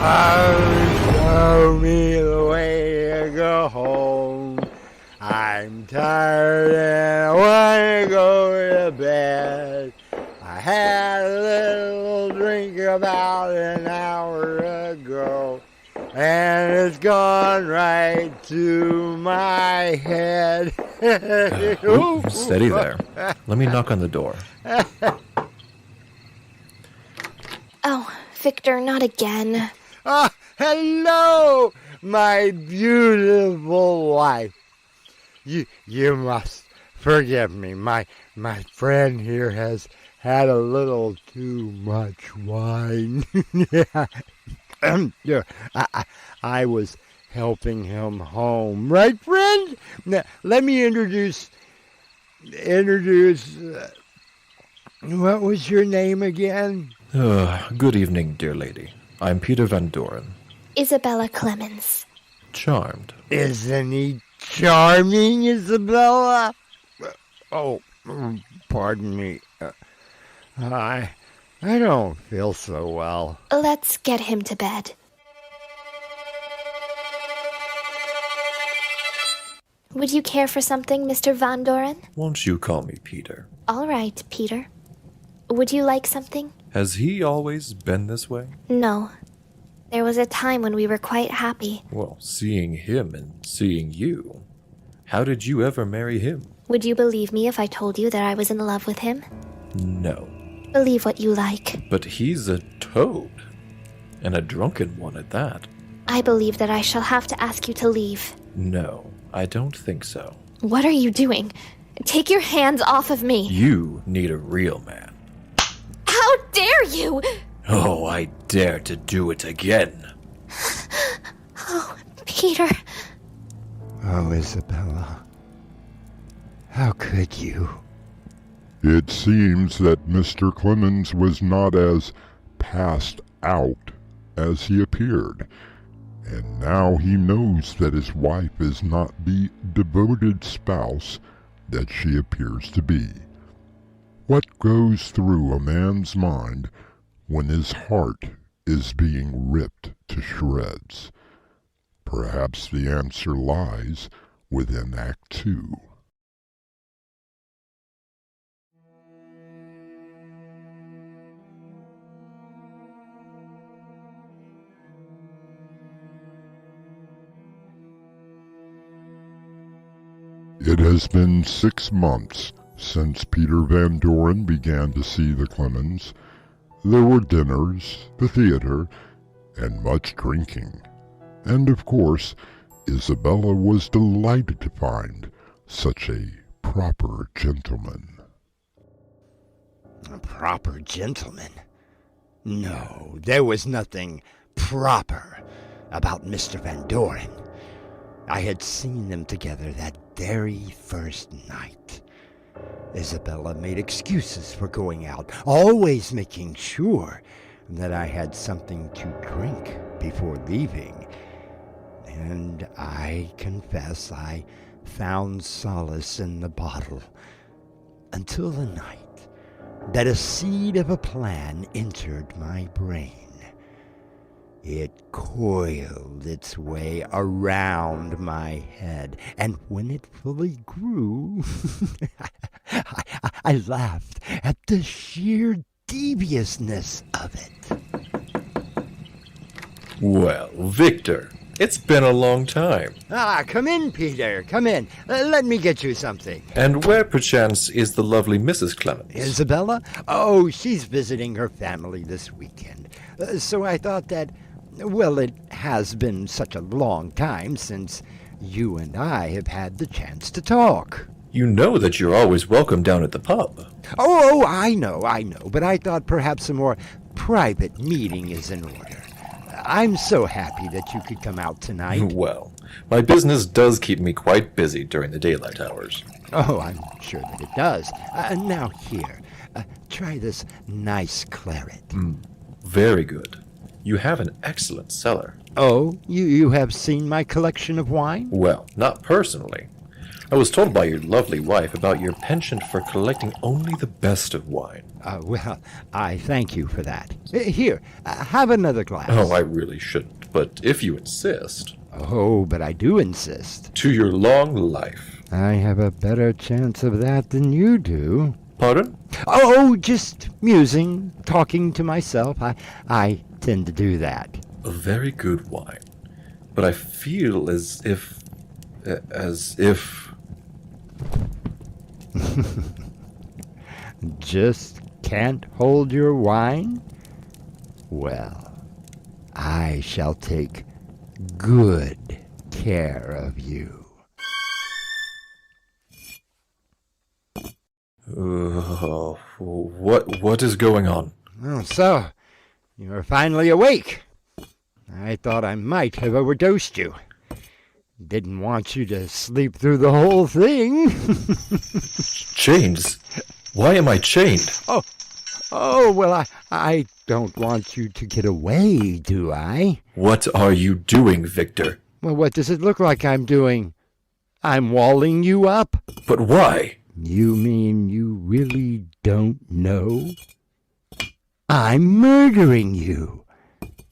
Show me the way to go home. I'm tired and I want to go to bed. I had a little drink about an hour ago, and it's gone right to my head. Steady there. Let me knock on the door. Oh, Victor, not again. Hello, my beautiful wife. You must forgive me. My friend here has had a little too much wine. I was helping him home, right, friend? Now, let me introduce. What was your name again? Good evening, dear lady. I'm Peter Van Doren. Isabella Clemens. Charmed. Isn't he charming, Isabella? Oh, pardon me. I don't feel so well. Let's get him to bed. Would you care for something, Mr. Van Doren? Won't you call me Peter? All right, Peter. Would you like something? Has he always been this way? No. There was a time when we were quite happy. Well, seeing him and seeing you. How did you ever marry him? Would you believe me if I told you that I was in love with him? No. Believe what you like. But he's a toad. And a drunken one at that. I believe that I shall have to ask you to leave. No, I don't think so. What are you doing? Take your hands off of me. You need a real man. How dare you! Oh, I dare to do it again. Oh, Peter. Oh, Isabella. How could you? It seems that Mr. Clemens was not as passed out as he appeared, and now he knows that his wife is not the devoted spouse that she appears to be. What goes through a man's mind when his heart is being ripped to shreds? Perhaps the answer lies within Act 2. It has been 6 months since Peter Van Doren began to see the Clemens. There were dinners, the theater, and much drinking. And of course, Isabella was delighted to find such a proper gentleman. A proper gentleman? No, there was nothing proper about Mr. Van Doren. I had seen them together that very first night. Isabella made excuses for going out, always making sure that I had something to drink before leaving. And I confess I found solace in the bottle until the night that a seed of a plan entered my brain. It coiled its way around my head, and when it fully grew, I laughed at the sheer deviousness of it. Well, Victor, it's been a long time. Come in, Peter, come in. Let me get you something. And where, perchance, is the lovely Mrs. Clemens? Isabella? Oh, she's visiting her family this weekend. So I thought that, well, it has been such a long time since you and I have had the chance to talk. You know that you're always welcome down at the pub. Oh, I know, but I thought perhaps a more private meeting is in order. I'm so happy that you could come out tonight. Well, my business does keep me quite busy during the daylight hours. Oh, I'm sure that it does. Now here, try this nice claret. Very good. You have an excellent cellar. Oh, you have seen my collection of wine? Well, not personally. I was told by your lovely wife about your penchant for collecting only the best of wine. Well, I thank you for that. Here, have another glass. Oh, I really shouldn't, but if you insist. Oh, but I do insist. To your long life. I have a better chance of that than you do. Pardon? Oh, just musing, talking to myself. I tend to do that. A very good wine. But I feel as if... Just can't hold your wine? Well, I shall take good care of you. What is going on? Oh, so, you are finally awake. I thought I might have overdosed you. Didn't want you to sleep through the whole thing. Chains? Why am I chained? Oh, well, I don't want you to get away, do I? What are you doing, Victor? Well, what does it look like I'm doing? I'm walling you up. But why? You mean you really don't know? I'm murdering you.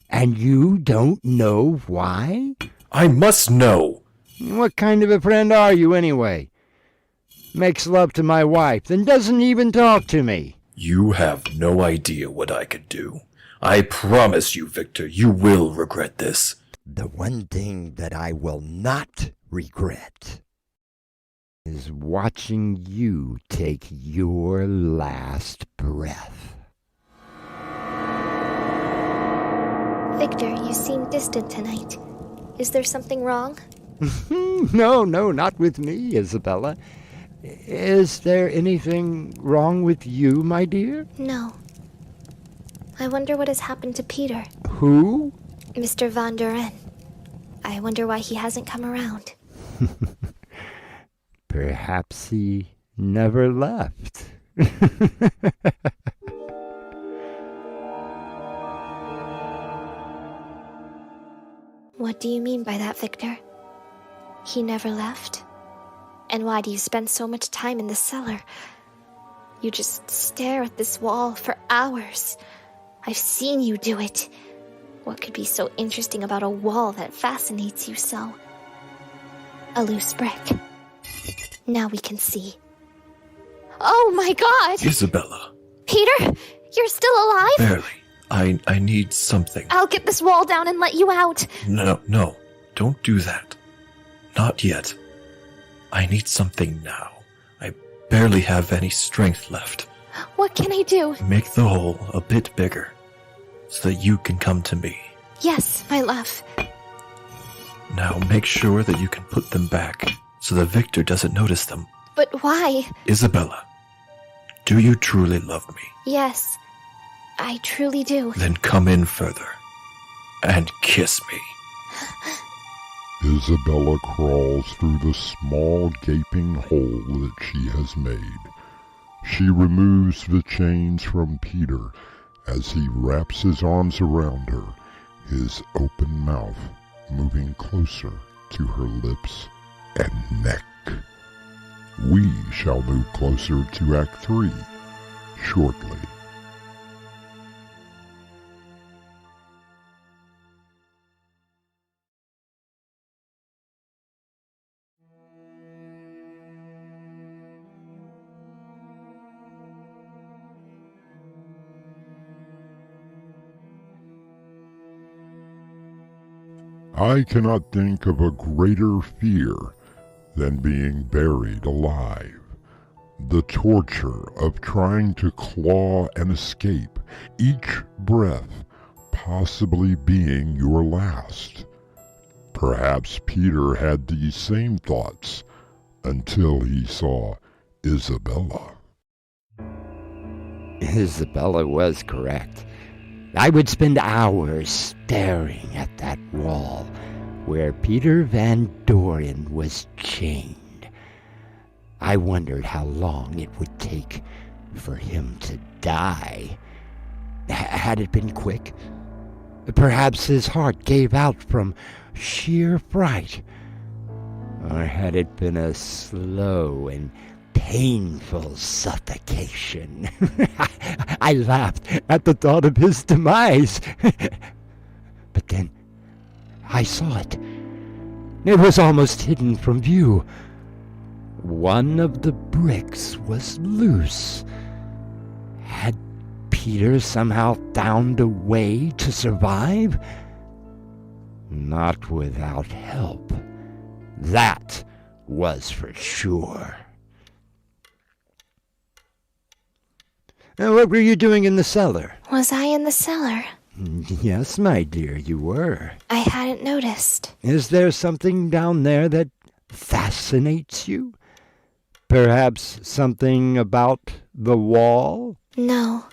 And you don't know why? I must know. What kind of a friend are you, anyway? Makes love to my wife, then doesn't even talk to me. You have no idea what I could do. I promise you, Victor, you will regret this. The one thing that I will not regret is watching you take your last breath. Victor, you seem distant tonight. Is there something wrong? No, not with me, Isabella. Is there anything wrong with you, my dear? No. I wonder what has happened to Peter. Who? Mr. Van Doren. I wonder why he hasn't come around. Perhaps he never left. What do you mean by that, Victor? He never left? And why do you spend so much time in the cellar? You just stare at this wall for hours. I've seen you do it. What could be so interesting about a wall that fascinates you so? A loose brick. Now we can see. Oh my God! Isabella. Peter, you're still alive? Barely. I need something. I'll get this wall down and let you out. No. Don't do that. Not yet. I need something now. I barely have any strength left. What can I do? Make the hole a bit bigger, so that you can come to me. Yes, my love. Now make sure that you can put them back, so the victor doesn't notice them. But why? Isabella, do you truly love me? Yes, I truly do. Then come in further, and kiss me. Isabella crawls through the small gaping hole that she has made. She removes the chains from Peter as he wraps his arms around her, his open mouth moving closer to her lips and neck. We shall move closer to Act 3 shortly. I cannot think of a greater fear than being buried alive. The torture of trying to claw and escape, each breath possibly being your last. Perhaps Peter had these same thoughts until he saw Isabella. Isabella was correct. I would spend hours staring at that wall where Peter Van Doren was chained. I wondered how long it would take for him to die. Had it been quick? Perhaps his heart gave out from sheer fright. Or had it been a slow and painful suffocation? I laughed at the thought of his demise. But then I saw it. It was almost hidden from view. One of the bricks was loose. Had Peter somehow found a way to survive? Not without help. That was for sure. What were you doing in the cellar? Was I in the cellar? Yes, my dear, you were. I hadn't noticed. Is there something down there that fascinates you? Perhaps something about the wall? No,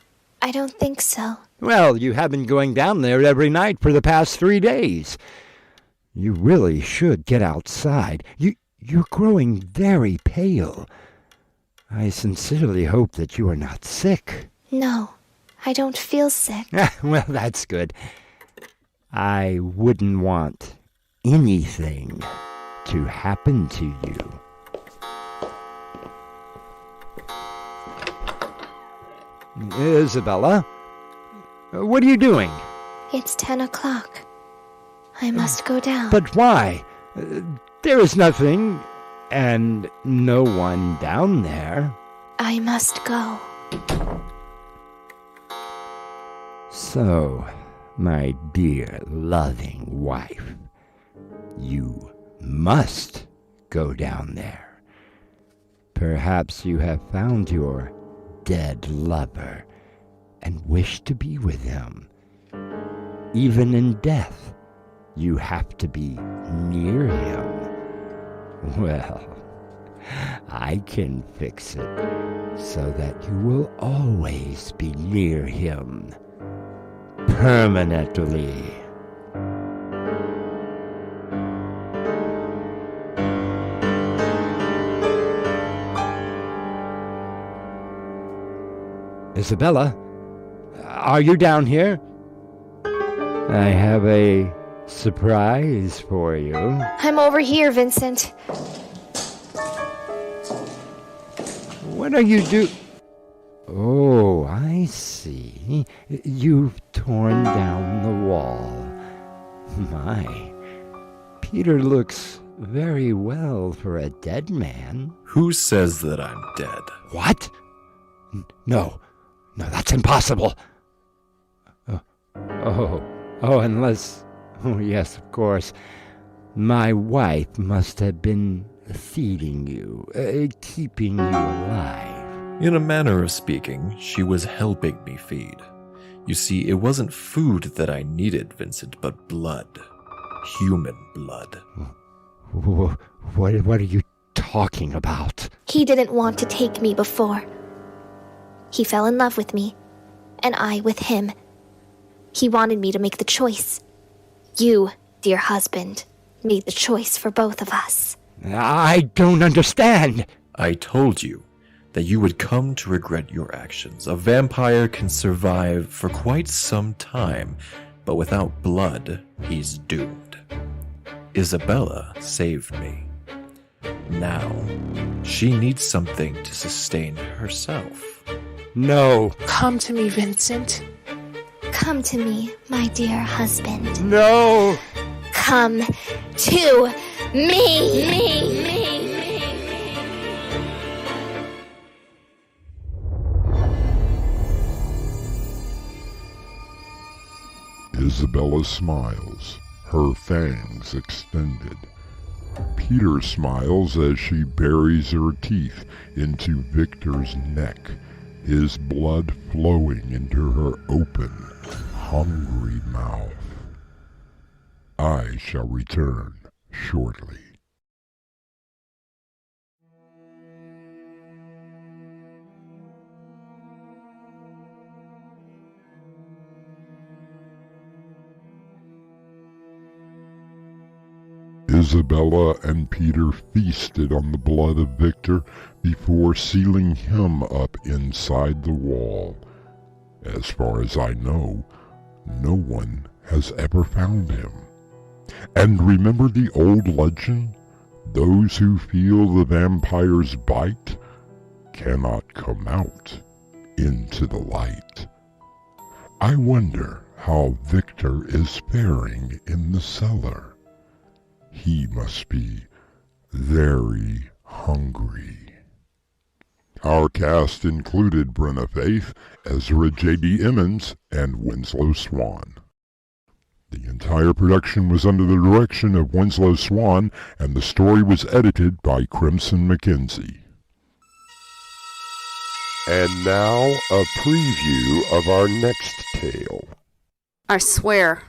I don't think so. Well, you have been going down there every night for the past 3 days. You really should get outside. You're growing very pale. I sincerely hope that you are not sick. No, I don't feel sick. Well, that's good. I wouldn't want anything to happen to you. Isabella, what are you doing? It's 10 o'clock. I must go down. But why? There is nothing and no one down there. I must go. So, my dear loving wife, you must go down there. Perhaps you have found your dead lover and wish to be with him. Even in death, you have to be near him. Well, I can fix it so that you will always be near him. Permanently. Isabella, are you down here? I have a surprise for you. I'm over here, Vincent. What are you doing? Oh, I see. You've torn down the wall. My, Peter looks very well for a dead man. Who says that I'm dead? What? No, that's impossible. Unless... Oh, yes, of course. My wife must have been feeding you, keeping you alive. In a manner of speaking, she was helping me feed. You see, it wasn't food that I needed, Vincent, but blood. Human blood. What are you talking about? He didn't want to take me before. He fell in love with me, and I with him. He wanted me to make the choice. You, dear husband, made the choice for both of us. I don't understand. I told you that you would come to regret your actions. A vampire can survive for quite some time, but without blood, he's doomed. Isabella saved me. Now, she needs something to sustain herself. No. Come to me, Vincent. Come to me, my dear husband. No. Come to me. Isabella smiles, her fangs extended. Peter smiles as she buries her teeth into Victor's neck, his blood flowing into her open, hungry mouth. I shall return shortly. Isabella and Peter feasted on the blood of Victor before sealing him up inside the wall. As far as I know, no one has ever found him. And remember the old legend? Those who feel the vampire's bite cannot come out into the light. I wonder how Victor is faring in the cellar. He must be very hungry. Our cast included Brenna Faith, Ezra J.D. Emmons, and Winslow Swan. The entire production was under the direction of Winslow Swan, and the story was edited by Crimson McKenzie. And now, a preview of our next tale. I swear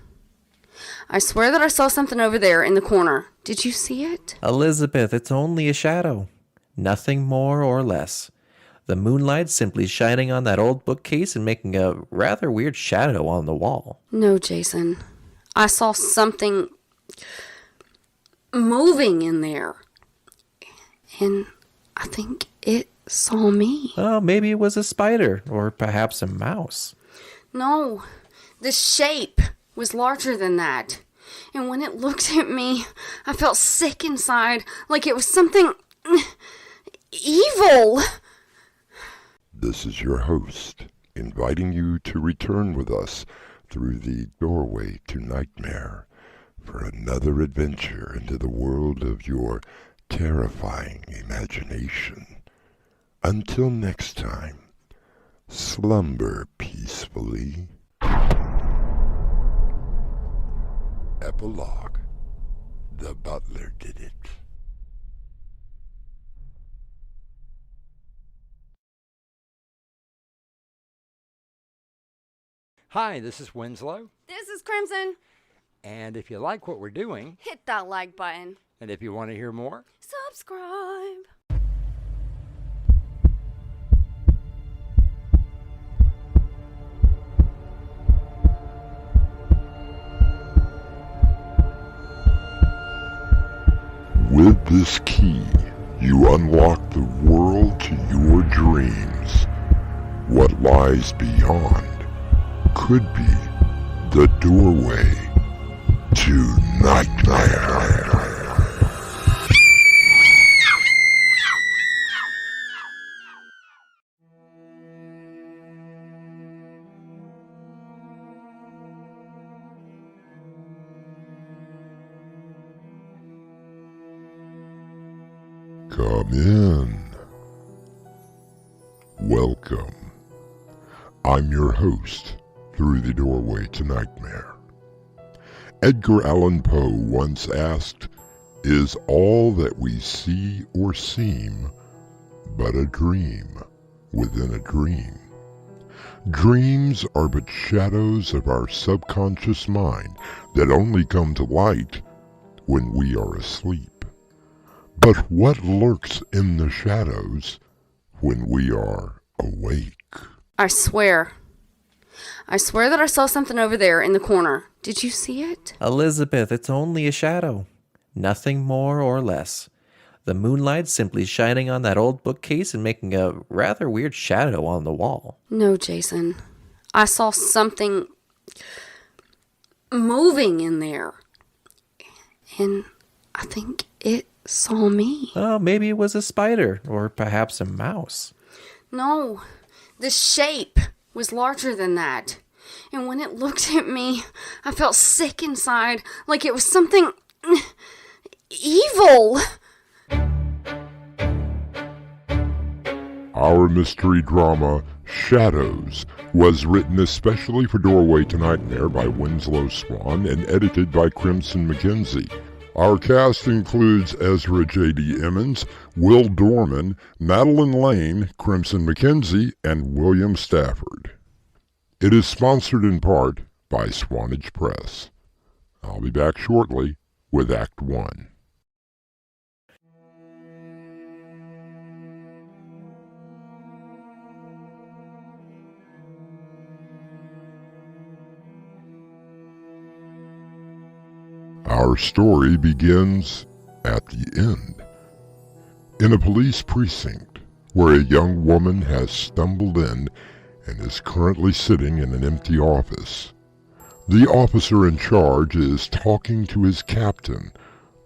that I saw something over there in the corner. Did you see it? Elizabeth, it's only a shadow. Nothing more or less. The moonlight simply shining on that old bookcase and making a rather weird shadow on the wall. No, Jason. I saw something moving in there. And I think it saw me. Oh, maybe it was a spider, or perhaps a mouse. No, the shape was larger than that. And when it looked at me, I felt sick inside, like it was something evil. This is your host, inviting you to return with us through the doorway to nightmare for another adventure into the world of your terrifying imagination. Until next time, slumber peacefully. Epilogue. The butler did it. Hi, this is Winslow. This is Crimson. And if you like what we're doing, Hit that like button. and if you want to hear more, Subscribe. With this key, you unlock the world to your dreams. What lies beyond could be the doorway to nightmare. Come in. Welcome. I'm your host through the doorway to nightmare. Edgar Allan Poe once asked, "Is all that we see or seem but a dream within a dream?" Dreams are but shadows of our subconscious mind that only come to light when we are asleep. But what lurks in the shadows when we are awake? I swear that I saw something over there in the corner. Did you see it? Elizabeth, it's only a shadow. Nothing more or less. The moonlight simply shining on that old bookcase and making a rather weird shadow on the wall. No, Jason. I saw something moving in there. And I think it saw me. Oh, maybe it was a spider, or perhaps a mouse. No, the shape was larger than that. And when it looked at me, I felt sick inside, like it was something evil. Our mystery drama, Shadows, was written especially for Doorway to Nightmare by Winslow Swan and edited by Crimson McKenzie. Our cast includes Ezra J.D. Emmons, Will Dorman, Madeline Lane, Crimson McKenzie, and William Stafford. It is sponsored in part by Swanage Press. I'll be back shortly with Act 1. Our story begins at the end, in a police precinct where a young woman has stumbled in and is currently sitting in an empty office. The officer in charge is talking to his captain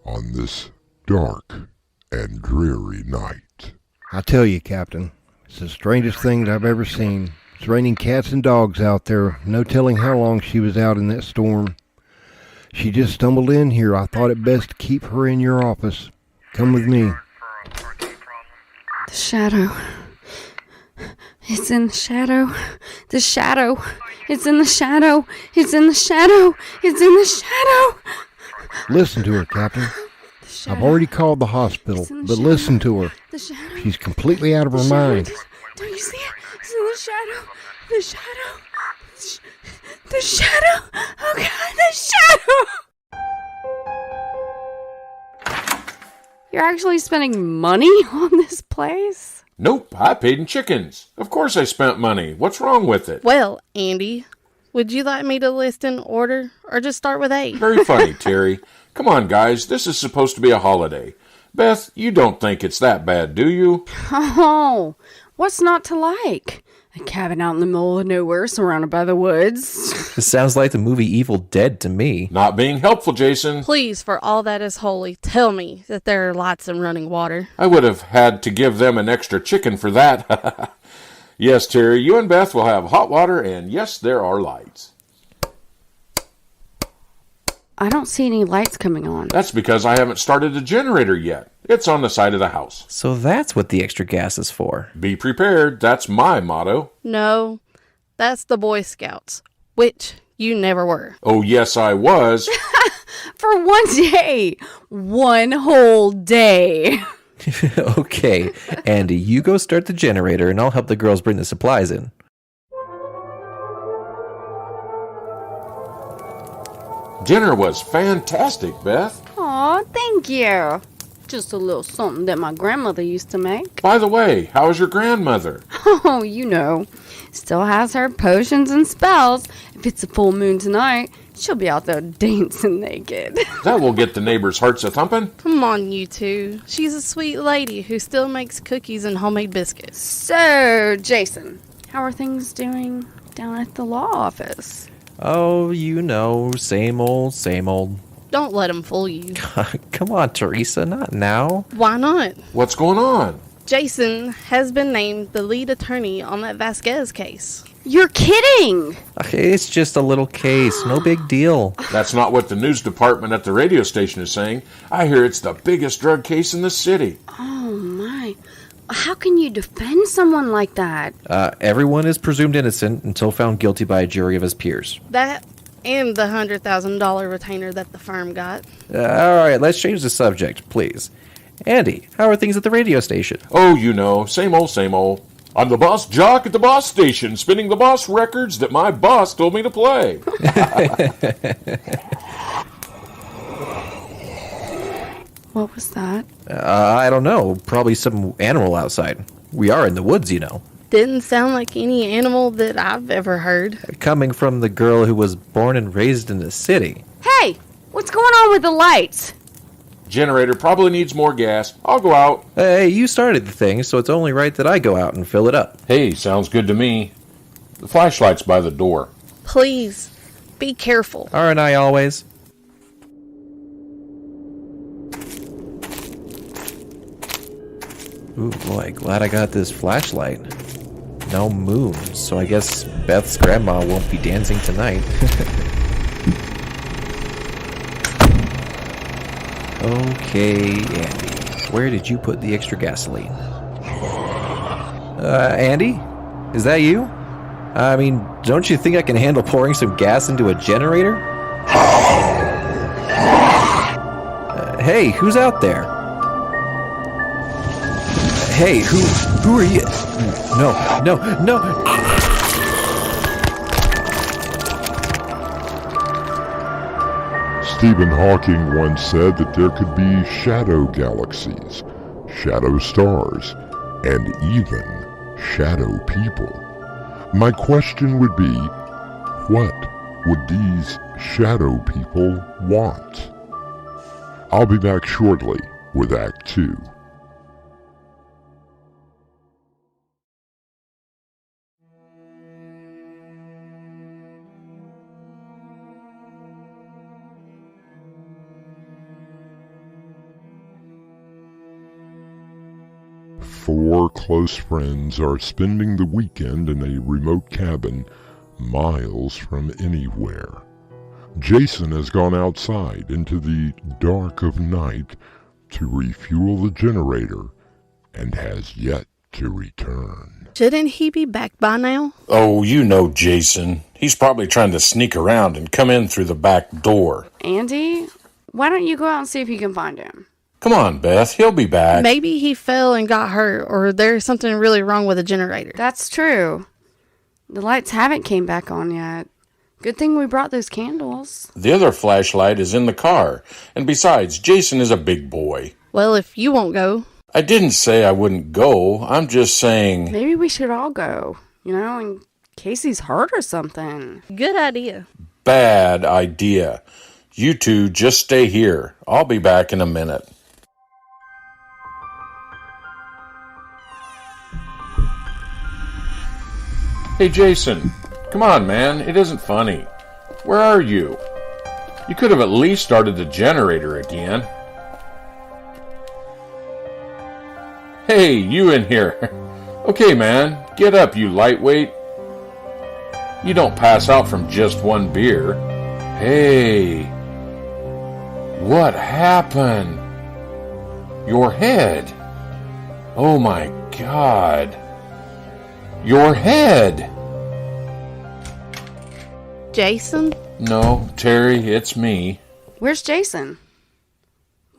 on this dark and dreary night. I tell you, Captain, it's the strangest thing that I've ever seen. It's raining cats and dogs out there. No telling how long she was out in that storm. She just stumbled in here. I thought it best to keep her in your office. Come with me. The shadow. It's in the shadow. The shadow. It's in the shadow. It's in the shadow. It's in the shadow. Listen to her, Captain. I've already called the hospital, but listen to her. The shadow. She's completely out of her mind. Don't you see it? It's in the shadow. The shadow. The shadow. Oh God, the shadow. You're actually spending money on this place? Nope, I paid in chickens. Of course I spent money. What's wrong with it? Well, Andy, would you like me to list in order, or just start with A? Very funny, Terry. Come on, guys. This is supposed to be a holiday. Beth, you don't think it's that bad, do you? Oh, what's not to like? A cabin out in the middle of nowhere surrounded by the woods. This sounds like the movie Evil Dead to me. Not being helpful, Jason. Please, for all that is holy, tell me that there are lights and running water. I would have had to give them an extra chicken for that. Yes, Terry, you and Beth will have hot water, and yes, there are lights. I don't see any lights coming on. That's because I haven't started the generator yet. It's on the side of the house. So that's what the extra gas is for. Be prepared. That's my motto. No, that's the Boy Scouts, which you never were. Oh, yes, I was. For one day. One whole day. Okay, Andy, you go start the generator and I'll help the girls bring the supplies in. Dinner was fantastic, Beth. Aw, thank you. Just a little something that my grandmother used to make. By the way, how's your grandmother? Oh, you know. Still has her potions and spells. If it's a full moon tonight, she'll be out there dancing naked. That will get the neighbors' hearts a-thumping. Come on, you two. She's a sweet lady who still makes cookies and homemade biscuits. So, Jason, how are things doing down at the law office? Oh, you know, same old, same old. Don't let him fool you. Come on, Teresa, not now. Why not? What's going on? Jason has been named the lead attorney on that Vasquez case. You're kidding! It's just a little case, no big deal. That's not what the news department at the radio station is saying. I hear it's the biggest drug case in the city. Oh, How can you defend someone like that? Everyone is presumed innocent until found guilty by a jury of his peers. That and the $100,000 retainer that the firm got. Alright, let's change the subject, please. Andy, how are things at the radio station? Oh, you know, same old, same old. I'm the boss jock at the boss station, spinning the boss records that my boss told me to play. What was that? I don't know. Probably some animal outside. We are in the woods, you know. Didn't sound like any animal that I've ever heard. Coming from the girl who was born and raised in the city. Hey, what's going on with the lights? Generator probably needs more gas. I'll go out. Hey, you started the thing, so it's only right that I go out and fill it up. Hey, sounds good to me. The flashlight's by the door. Please, be careful. Aren't I always? Ooh, boy, glad I got this flashlight. No moon, so I guess Beth's grandma won't be dancing tonight. Okay, Andy, where did you put the extra gasoline? Andy? Is that you? I mean, don't you think I can handle pouring some gas into a generator? Hey, who's out there? Hey, who are you? No. Stephen Hawking once said that there could be shadow galaxies, shadow stars, and even shadow people. My question would be, what would these shadow people want? I'll be back shortly with Act 2. Four close friends are spending the weekend in a remote cabin miles from anywhere. Jason has gone outside into the dark of night to refuel the generator and has yet to return. Shouldn't he be back by now? Oh, you know Jason. He's probably trying to sneak around and come in through the back door. Andy, why don't you go out and see if you can find him? Come on, Beth. He'll be back. Maybe he fell and got hurt, or there's something really wrong with the generator. That's true. The lights haven't came back on yet. Good thing we brought those candles. The other flashlight is in the car. And besides, Jason is a big boy. Well, if you won't go. I didn't say I wouldn't go. I'm just saying... Maybe we should all go, in case he's hurt or something. Good idea. Bad idea. You two just stay here. I'll be back in a minute. Hey, Jason. Come on, man. It isn't funny. Where are you? You could have at least started the generator again. Hey, you in here. Okay, man. Get up, you lightweight. You don't pass out from just one beer. Hey. What happened? Your head. Oh my God. Your head. Jason? No, Terry, it's me. Where's Jason?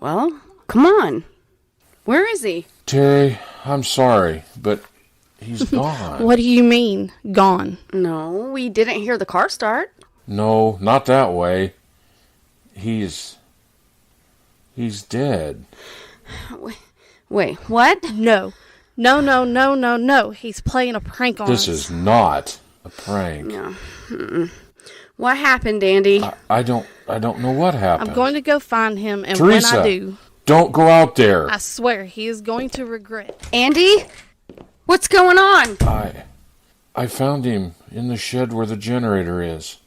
Well, come on. Where is he? Terry, I'm sorry, but he's gone. What do you mean, gone? No, we didn't hear the car start. No, not that way. He's dead. Wait, what? No. He's playing a prank on us. This is not a prank. No. What happened, Andy? I don't know what happened. I'm going to go find him, and Teresa, when I do... Don't go out there. I swear, he is going to regret. Andy? What's going on? I found him in the shed where the generator is.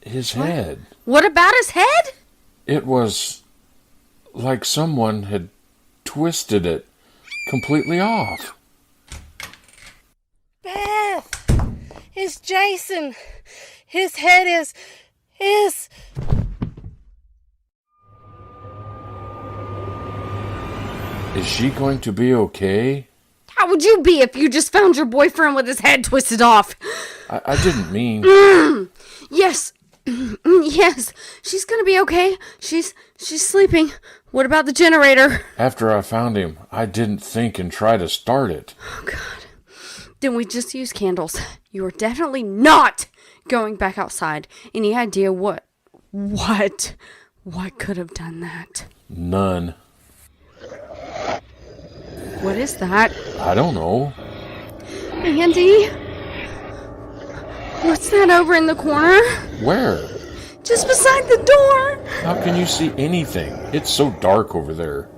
His head. What about his head? It was like someone had twisted it completely off. Beth! It's Jason! His head is... Is she going to be okay? How would you be if you just found your boyfriend with his head twisted off? I didn't mean... Yes. Yes. She's gonna be okay. She's sleeping. What about the generator? After I found him, I didn't think and try to start it. Oh, God. Then we just use candles. You are definitely not going back outside. Any idea what could have done that? None. What is that? I don't know. Andy? What's that over in the corner? Where? Just beside the door. How can you see anything? It's so dark over there.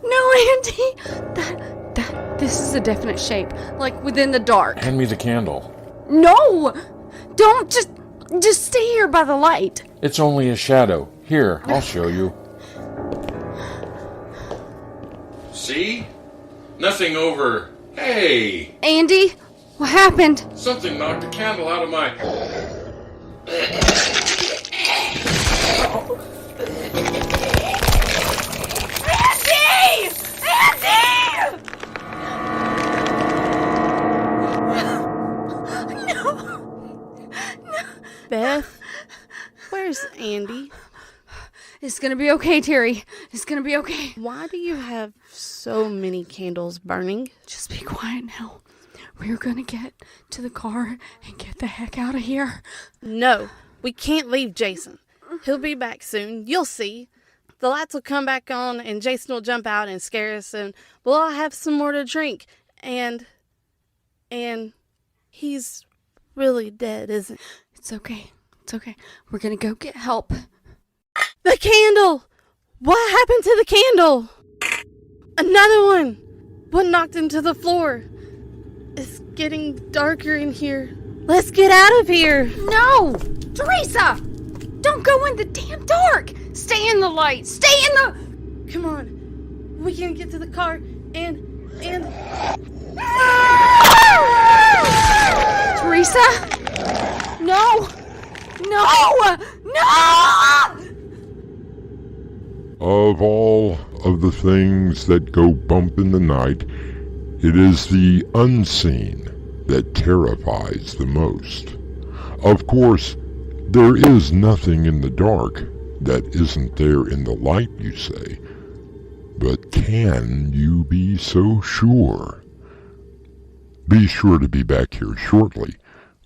No, Andy. This is a definite shape. Like within the dark. Hand me the candle. No! Don't just stay here by the light. It's only a shadow. Here, I'll show you. See? Nothing over. Hey! Andy, what happened? Something knocked the candle out of my... Andy! Andy! Beth, where's Andy? It's gonna be okay, Terry. It's gonna be okay. Why do you have so many candles burning? Just be quiet now. We're gonna get to the car and get the heck out of here. No, we can't leave Jason. He'll be back soon. You'll see. The lights will come back on and Jason will jump out and scare us and we'll all have some more to drink. And he's really dead, isn't he? It's okay. It's okay. We're gonna go get help. The candle! What happened to the candle? Another one! What knocked into the floor? It's getting darker in here. Let's get out of here! No! Teresa! Don't go in the damn dark! Stay in the light! Stay in the... Come on. We can get to the car and... Teresa? No! No! No! Of all of the things that go bump in the night, it is the unseen that terrifies the most. Of course, there is nothing in the dark that isn't there in the light, you say. But can you be so sure? Be sure to be back here shortly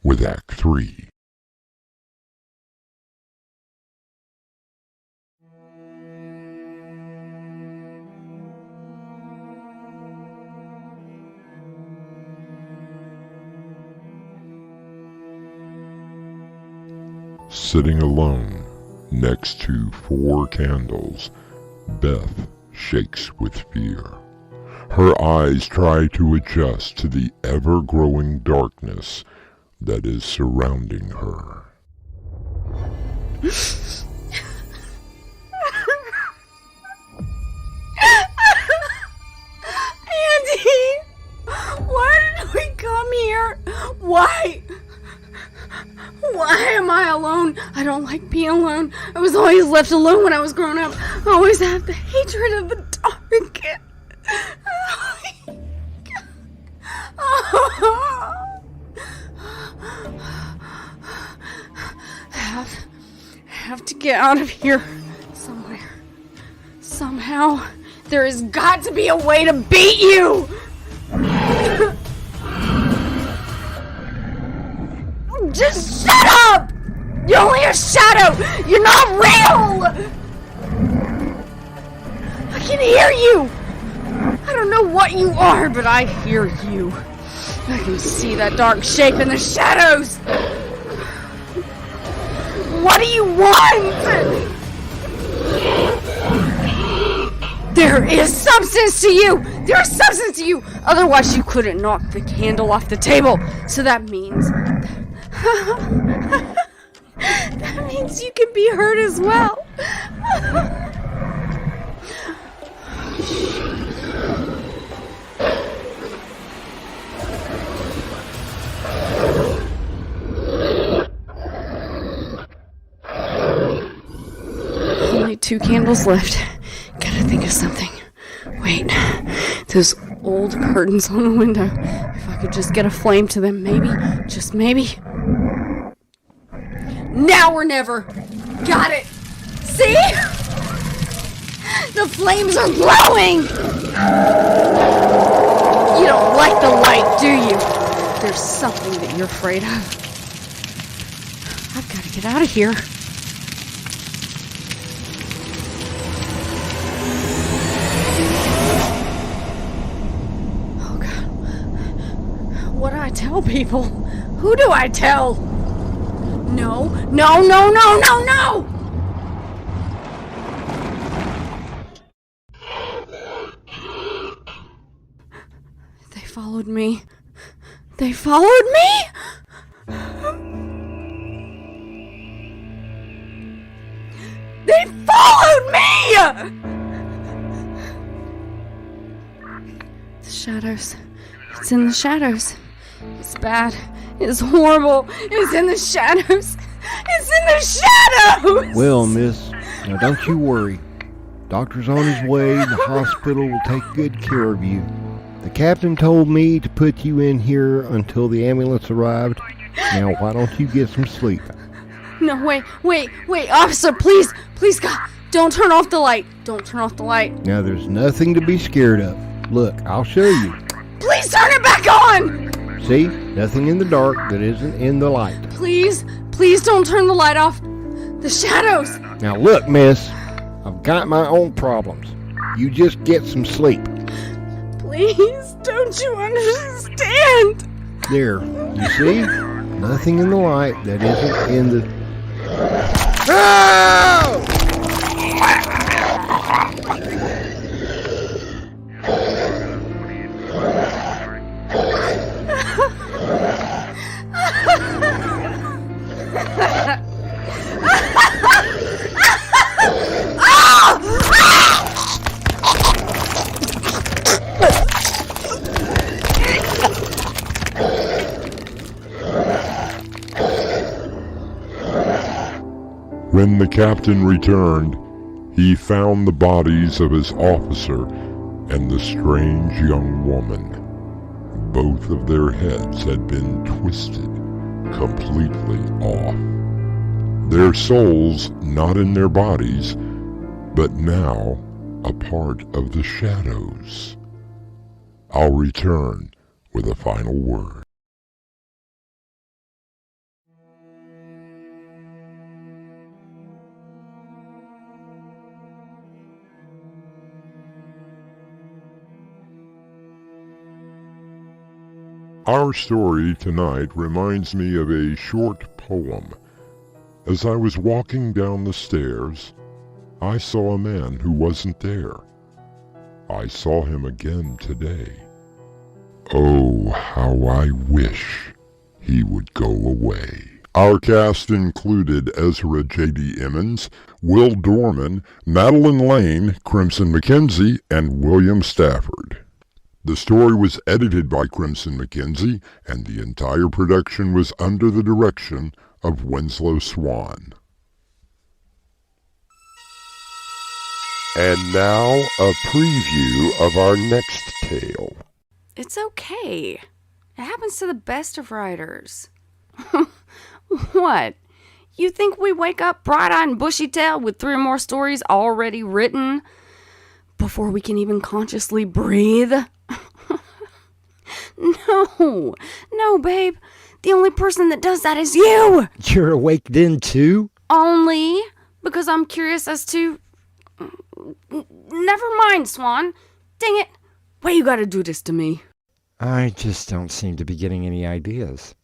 with Act 3. Sitting alone next to 4 candles, Beth shakes with fear. Her eyes try to adjust to the ever-growing darkness that is surrounding her. Andy! Why did we come here? Why? Why am I alone? I don't like being alone. I was always left alone when I was growing up. I always had the hatred of the dark. Have to get out of here somewhere. Somehow. There has got to be a way to beat you! Just shut up! You're only a shadow! You're not real! I can hear you! I don't know what you are, but I hear you. I can see that dark shape in the shadows! What do you want? There is substance to you! There is substance to you! Otherwise you couldn't knock the candle off the table. So that means... that means you can be hurt as well. Only 2 candles left. Gotta think of something. Wait. Those old curtains on the window. If I could just get a flame to them, maybe, just maybe. Now or never. Got it. See? The flames are glowing! You don't like the light, do you? There's something that you're afraid of. I've got to get out of here. Oh, God. What do I tell people? Who do I tell? No, no, no, no, no, no! They followed me. They followed me? They followed me! The shadows. It's in the shadows. It's bad. It's horrible. It's in the shadows. It's in the shadows! Well, miss, now don't you worry. Doctor's on his way. The hospital will take good care of you. The captain told me to put you in here until the ambulance arrived. Now, why don't you get some sleep? No, wait, officer, please, God, don't turn off the light. Don't turn off the light. Now, there's nothing to be scared of. Look, I'll show you. Please turn it back on! See? Nothing in the dark that isn't in the light. Please don't turn the light off. The shadows. Now, look, miss, I've got my own problems. You just get some sleep. Please, don't you understand? There, you see? Nothing in the light that isn't in the... Oh! When the captain returned, he found the bodies of his officer and the strange young woman. Both of their heads had been twisted completely off. Their souls not in their bodies, but now a part of the shadows. I'll return with a final word. Our story tonight reminds me of a short poem. As I was walking down the stairs, I saw a man who wasn't there. I saw him again today. Oh, how I wish he would go away. Our cast included Ezra J.D. Emmons, Will Dorman, Madeline Lane, Crimson McKenzie, and William Stafford. The story was edited by Crimson McKenzie, and the entire production was under the direction of Winslow Swan. And now, a preview of our next tale. It's okay. It happens to the best of writers. What? You think we wake up bright-eyed and bushy-tailed with 3 or more stories already written before we can even consciously breathe? No, babe. The only person that does that is you. You're awake then, too? Only because I'm curious as to... Never mind, Swan. Dang it. Why you gotta do this to me? I just don't seem to be getting any ideas.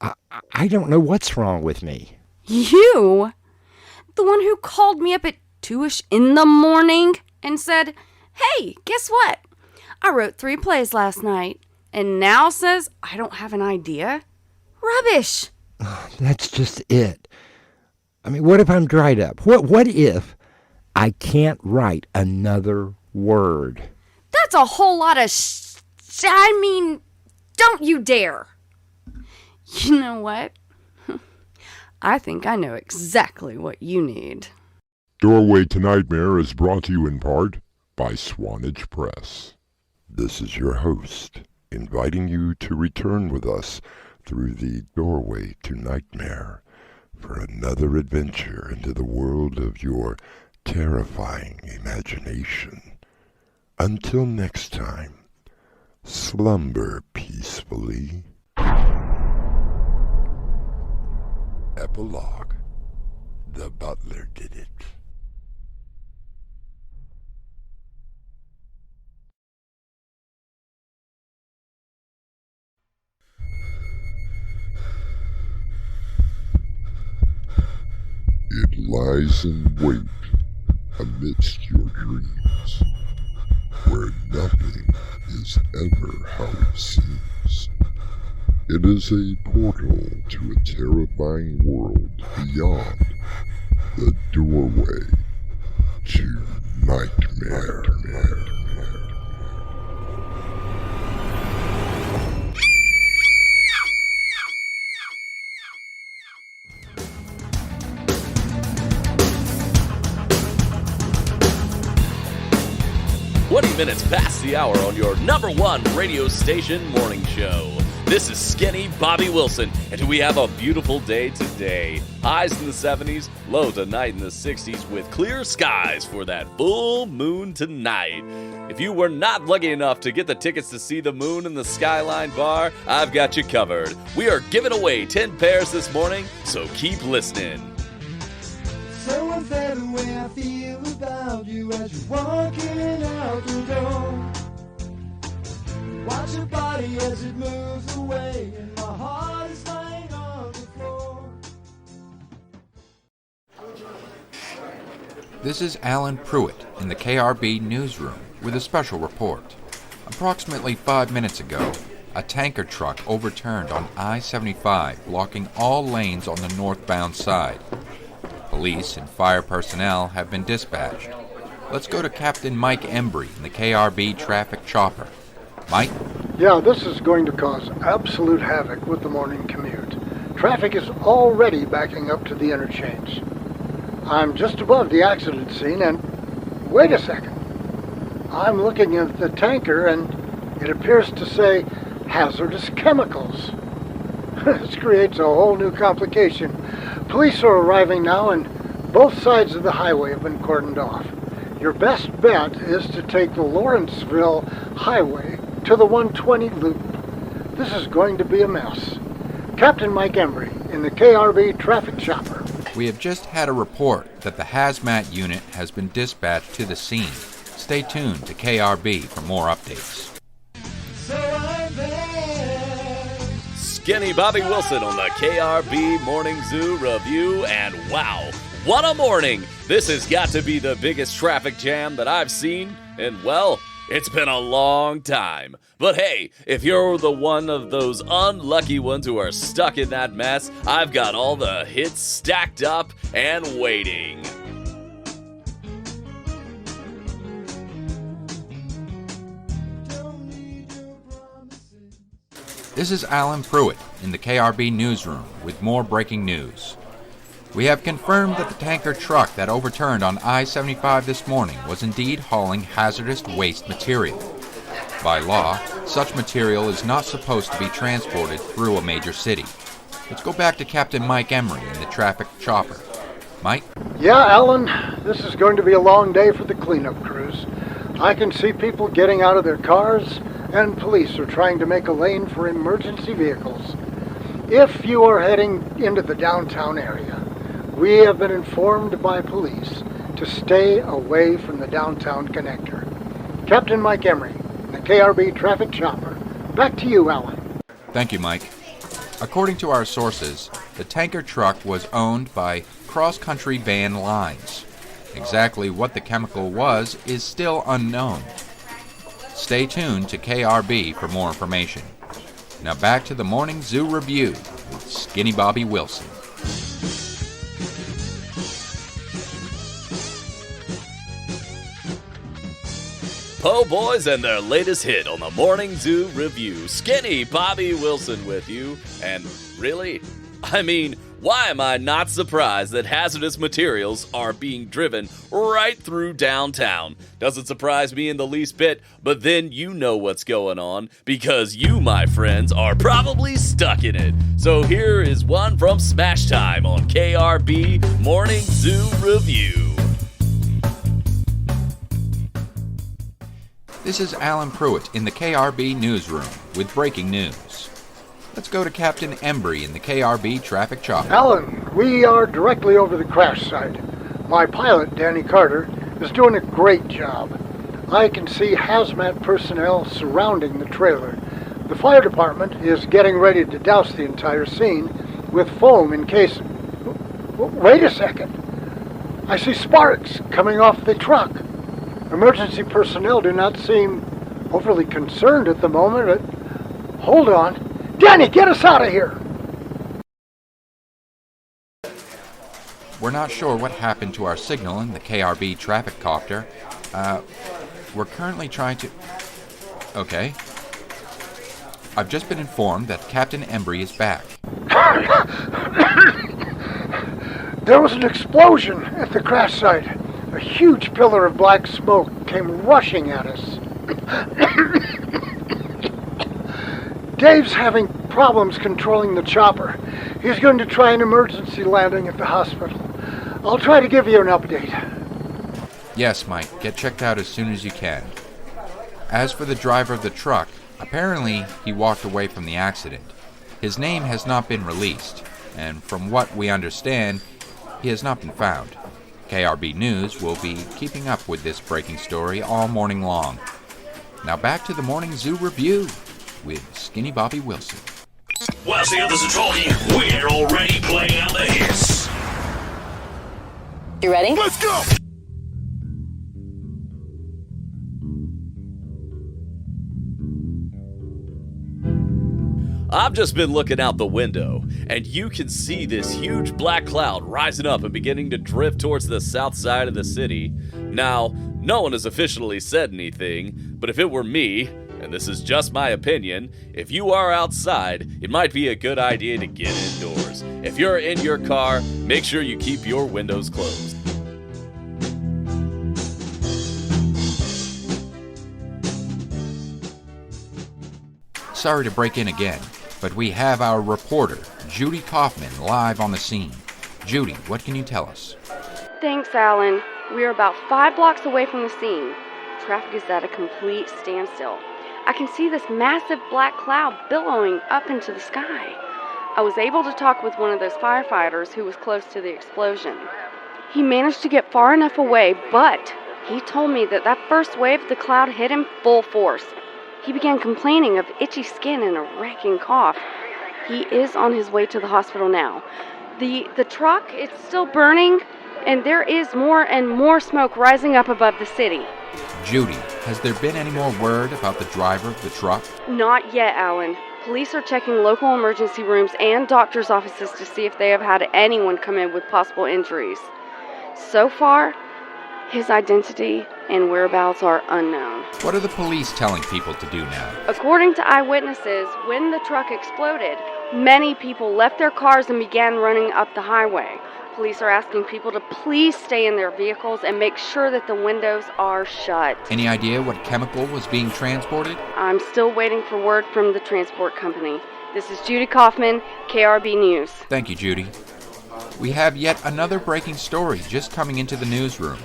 I don't know what's wrong with me. You? The one who called me up at 2ish in the morning and said, "Hey, guess what? I wrote 3 plays last night." And now says I don't have an idea? Rubbish! That's just it. I mean, what if I'm dried up? What if I can't write another word? That's a whole lot of I mean, don't you dare. You know what? I think I know exactly what you need. Doorway to Nightmare is brought to you in part by Swanage Press. This is your host, inviting you to return with us through the doorway to nightmare for another adventure into the world of your terrifying imagination. Until next time, slumber peacefully. Epilogue. The butler did it. It lies in wait amidst your dreams, where nothing is ever how it seems. It is a portal to a terrifying world beyond the doorway to nightmare. Minutes past the hour on your number one radio station morning show. This is Skinny Bobby Wilson, and we have a beautiful day today. Highs in the 70s, low tonight in the 60s with clear skies for that full moon tonight. If you were not lucky enough to get the tickets to see the moon in the Skyline Bar, I've got you covered. We are giving away 10 pairs this morning, so keep listening. So unfair the way I feel about you as you're walking out the door. Watch your body as it moves away, and my heart is lying on the floor. This is Alan Pruitt in the KRB newsroom with a special report. Approximately 5 minutes ago, a tanker truck overturned on I-75, blocking all lanes on the northbound side. Police and fire personnel have been dispatched. Let's go to Captain Mike Embry in the KRB traffic chopper. Mike? Yeah, this is going to cause absolute havoc with the morning commute. Traffic is already backing up to the interchange. I'm just above the accident scene and... wait a second. I'm looking at the tanker and it appears to say hazardous chemicals. This creates a whole new complication. Police are arriving now and both sides of the highway have been cordoned off. Your best bet is to take the Lawrenceville Highway to the 120 loop. This is going to be a mess. Captain Mike Embry in the KRB traffic chopper. We have just had a report that the hazmat unit has been dispatched to the scene. Stay tuned to KRB for more updates. Skinny Bobby Wilson on the KRB Morning Zoo Review, and wow, what a morning! This has got to be the biggest traffic jam that I've seen, and well, it's been a long time. But hey, if you're the one of those unlucky ones who are stuck in that mess, I've got all the hits stacked up and waiting. This is Alan Pruitt in the KRB newsroom with more breaking news. We have confirmed that the tanker truck that overturned on I-75 this morning was indeed hauling hazardous waste material. By law, such material is not supposed to be transported through a major city. Let's go back to Captain Mike Embry in the traffic chopper. Mike? Yeah, Alan, this is going to be a long day for the cleanup crews. I can see people getting out of their cars, and police are trying to make a lane for emergency vehicles. If you are heading into the downtown area, we have been informed by police to stay away from the downtown connector. Captain Mike Embry, the KRB traffic chopper. Back to you, Alan. Thank you, Mike. According to our sources, the tanker truck was owned by Cross Country Van Lines. Exactly what the chemical was is still unknown. Stay tuned to KRB for more information. Now back to the Morning Zoo Review with Skinny Bobby Wilson. Po' Boys and their latest hit on the Morning Zoo Review. Skinny Bobby Wilson with you. And really, I mean, Why am I not surprised that hazardous materials are being driven right through downtown? Doesn't surprise me in the least bit, but then you know what's going on, because you, my friends, are probably stuck in it. So here is one from Smash Time on KRB Morning Zoo Review. This is Alan Pruitt in the KRB newsroom with breaking news. Let's go to Captain Embry in the KRB traffic chopper. Alan, we are directly over the crash site. My pilot, Danny Carter, is doing a great job. I can see hazmat personnel surrounding the trailer. The fire department is getting ready to douse the entire scene with foam in case... Wait a second. I see sparks coming off the truck. Emergency personnel do not seem overly concerned at the moment, but hold on. Danny, get us out of here! We're not sure what happened to our signal in the KRB traffic copter. We're currently trying to... Okay. I've just been informed that Captain Embry is back. There was an explosion at the crash site. A huge pillar of black smoke came rushing at us. Dave's having problems controlling the chopper. He's going to try an emergency landing at the hospital. I'll try to give you an update. Yes, Mike. Get checked out as soon as you can. As for the driver of the truck, apparently he walked away from the accident. His name has not been released, and from what we understand, he has not been found. KRB News will be keeping up with this breaking story all morning long. Now back to the Morning Zoo Review with Skinny Bobby Wilson. Whilst the others are talking, we're already playing out the hits. You ready? Let's go! I've just been looking out the window, and you can see this huge black cloud rising up and beginning to drift towards the south side of the city. Now, no one has officially said anything, but if it were me, and this is just my opinion, if you are outside, it might be a good idea to get indoors. If you're in your car, make sure you keep your windows closed. Sorry to break in again, but we have our reporter, Judy Kaufman, live on the scene. Judy, what can you tell us? Thanks, Alan. We are about 5 blocks away from the scene. Traffic is at a complete standstill. I can see this massive black cloud billowing up into the sky. I was able to talk with one of those firefighters who was close to the explosion. He managed to get far enough away, but he told me that that first wave of the cloud hit him full force. He began complaining of itchy skin and a racking cough. He is on his way to the hospital now. The truck, it's still burning, and there is more and more smoke rising up above the city. Judy, has there been any more word about the driver of the truck? Not yet, Alan. Police are checking local emergency rooms and doctors' offices to see if they have had anyone come in with possible injuries. So far, his identity and whereabouts are unknown. What are the police telling people to do now? According to eyewitnesses, when the truck exploded, many people left their cars and began running up the highway. Police are asking people to please stay in their vehicles and make sure that the windows are shut. Any idea what chemical was being transported? I'm still waiting for word from the transport company. This is Judy Kaufman, KRB News. Thank you, Judy. We have yet another breaking story just coming into the newsroom.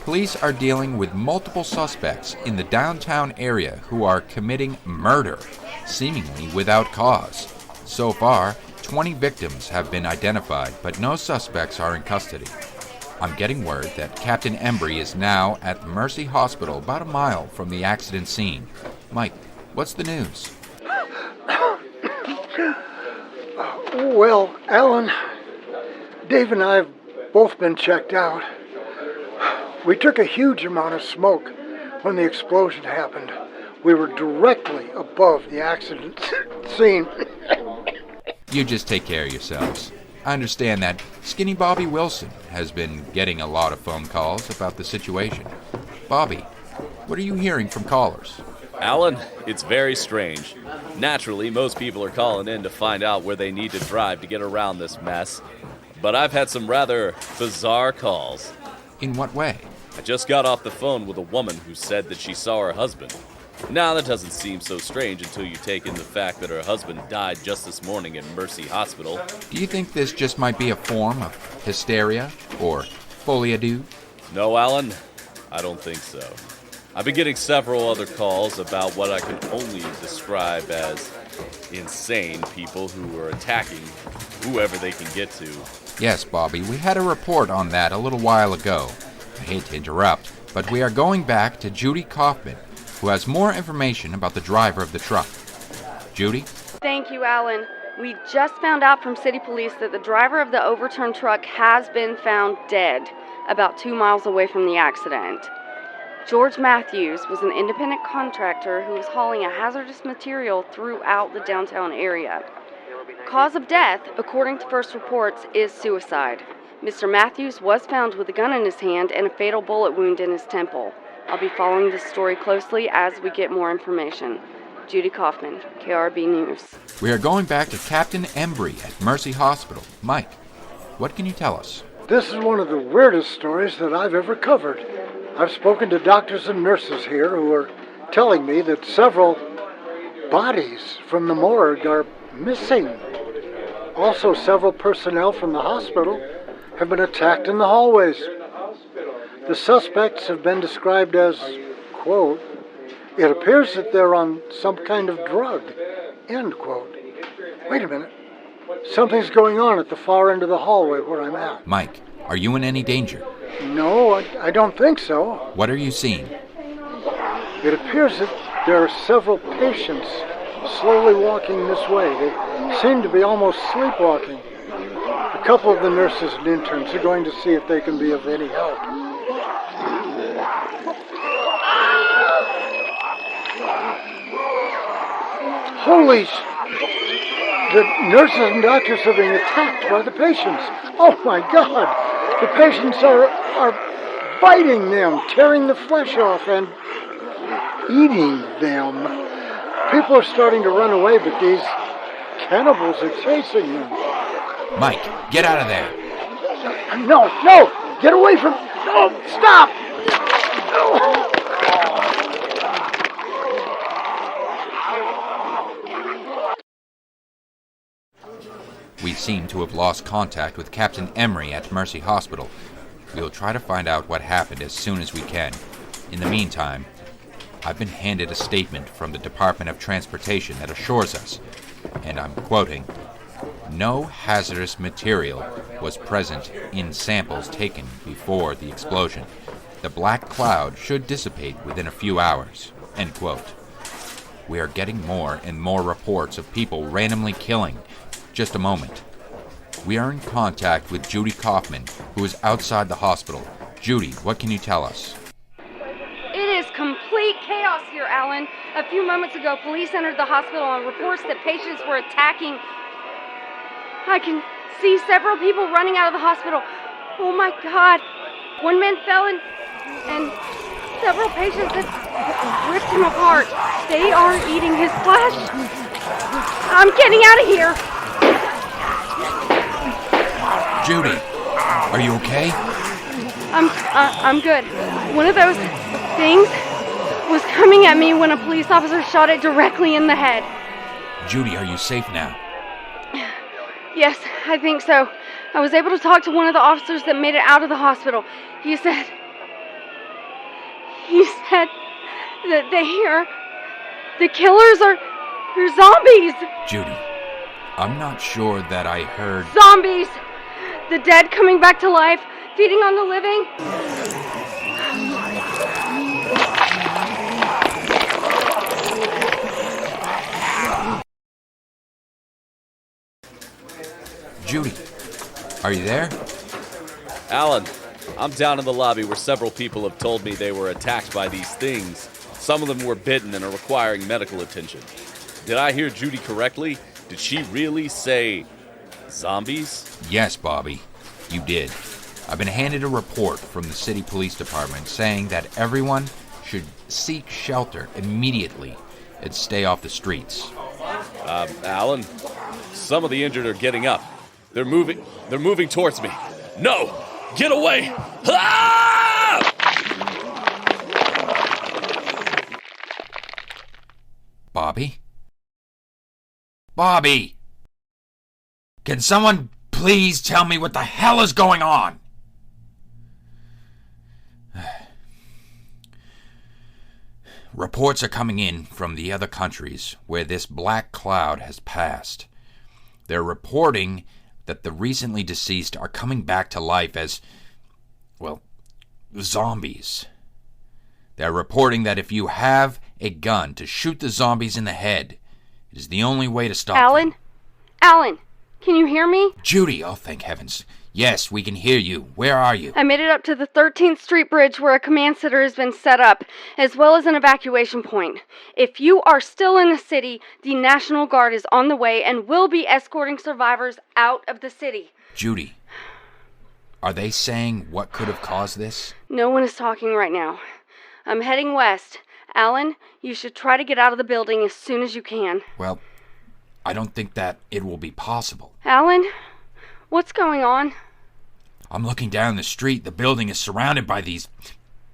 Police are dealing with multiple suspects in the downtown area who are committing murder, seemingly without cause. So far, 20 victims have been identified, but no suspects are in custody. I'm getting word that Captain Embry is now at Mercy Hospital, about a mile from the accident scene. Mike, what's the news? Well, Alan, Dave and I have both been checked out. We took a huge amount of smoke when the explosion happened. We were directly above the accident scene. You just take care of yourselves. I understand that Skinny Bobby Wilson has been getting a lot of phone calls about the situation. Bobby, what are you hearing from callers? Alan, it's very strange. Naturally, most people are calling in to find out where they need to drive to get around this mess. But I've had some rather bizarre calls. In what way? I just got off the phone with a woman who said that she saw her husband. Now, that doesn't seem so strange until you take in the fact that her husband died just this morning at Mercy Hospital. Do you think this just might be a form of hysteria or folie à deux? No, Alan, I don't think so. I've been getting several other calls about what I can only describe as insane people who are attacking whoever they can get to. Yes, Bobby, we had a report on that a little while ago. I hate to interrupt, but we are going back to Judy Kaufman, who has more information about the driver of the truck. Judy? Thank you, Alan. We just found out from city police that the driver of the overturned truck has been found dead, about 2 miles away from the accident. George Matthews was an independent contractor who was hauling a hazardous material throughout the downtown area. Cause of death, according to first reports, is suicide. Mr. Matthews was found with a gun in his hand and a fatal bullet wound in his temple. I'll be following this story closely as we get more information. Judy Kaufman, KRB News. We are going back to Captain Embry at Mercy Hospital. Mike, what can you tell us? This is one of the weirdest stories that I've ever covered. I've spoken to doctors and nurses here who are telling me that several bodies from the morgue are missing. Also, several personnel from the hospital have been attacked in the hallways. The suspects have been described as, quote, "It appears that they're on some kind of drug," end quote. Wait a minute. Something's going on at the far end of the hallway where I'm at. Mike, are you in any danger? No, I don't think so. What are you seeing? It appears that there are several patients slowly walking this way. They seem to be almost sleepwalking. A couple of the nurses and interns are going to see if they can be of any help. Holy The nurses and doctors are being attacked by the patients. Oh my God! The patients are biting them, tearing the flesh off, and eating them. People are starting to run away, but these cannibals are chasing them. Mike, get out of there. No! Get away from... No! Stop! No. We seem to have lost contact with Captain Emery at Mercy Hospital. We'll try to find out what happened as soon as we can. In the meantime, I've been handed a statement from the Department of Transportation that assures us, and I'm quoting, "No hazardous material was present in samples taken before the explosion. The black cloud should dissipate within a few hours," end quote. We are getting more and more reports of people randomly killing. Just a moment. We are in contact with Judy Kaufman, who is outside the hospital. Judy, what can you tell us? It is complete chaos here, Alan. A few moments ago, police entered the hospital on reports that patients were attacking. I can see several people running out of the hospital. Oh my God. One man fell and several patients have ripped him apart. They are eating his flesh. I'm getting out of here. Judy, are you okay? I'm good. One of those things was coming at me when a police officer shot it directly in the head. Judy, are you safe now? Yes, I think so. I was able to talk to one of the officers that made it out of the hospital. He said that the killers are zombies. Judy, I'm not sure that I heard... Zombies! The dead coming back to life, feeding on the living. Judy, are you there? Alan, I'm down in the lobby where several people have told me they were attacked by these things. Some of them were bitten and are requiring medical attention. Did I hear Judy correctly? Did she really say zombies? Yes, Bobby, you did. I've been handed a report from the city police department saying that everyone should seek shelter immediately and stay off the streets. Alan, some of the injured are getting up. They're moving towards me. No! Get away! Ah! Bobby? Bobby! Can someone please tell me what the hell is going on? Reports are coming in from the other countries where this black cloud has passed. They're reporting that the recently deceased are coming back to life as, well, zombies. They're reporting that if you have a gun to shoot the zombies in the head, it is the only way to stop them. Alan, can you hear me? Judy, oh thank heavens. Yes, we can hear you. Where are you? I made it up to the 13th Street Bridge where a command center has been set up, as well as an evacuation point. If you are still in the city, the National Guard is on the way and will be escorting survivors out of the city. Judy, are they saying what could have caused this? No one is talking right now. I'm heading west. Alan, you should try to get out of the building as soon as you can. Well, I don't think that it will be possible. Alan, what's going on? I'm looking down the street. The building is surrounded by these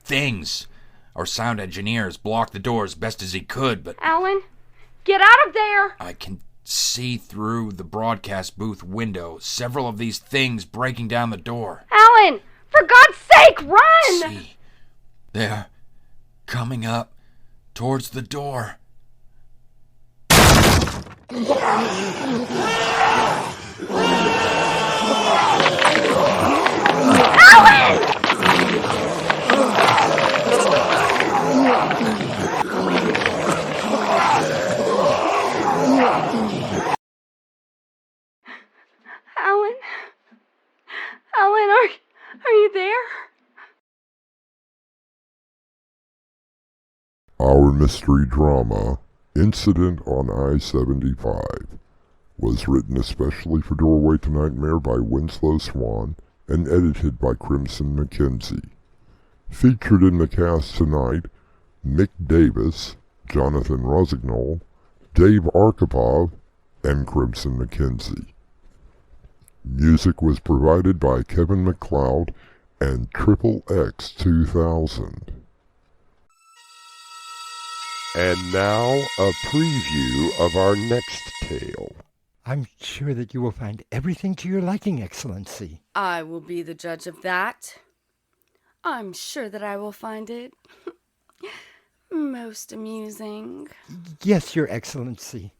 things. Our sound engineer has blocked the door as best as he could, but... Alan, get out of there! I can see through the broadcast booth window several of these things breaking down the door. Alan, for God's sake, run! See, they're coming up towards the door. Alan, are you there? Our mystery drama, Incident on I-75, was written especially for Doorway to Nightmare by Winslow Swan and edited by Crimson McKenzie. Featured in the cast tonight, Mick Davis, Jonathan Rossignol, Dave Arkhipov, and Crimson McKenzie. Music was provided by Kevin MacLeod and Triple X 2000. And now, a preview of our next tale. I'm sure that you will find everything to your liking, Excellency. I will be the judge of that. I'm sure that I will find it most amusing. Yes, Your Excellency.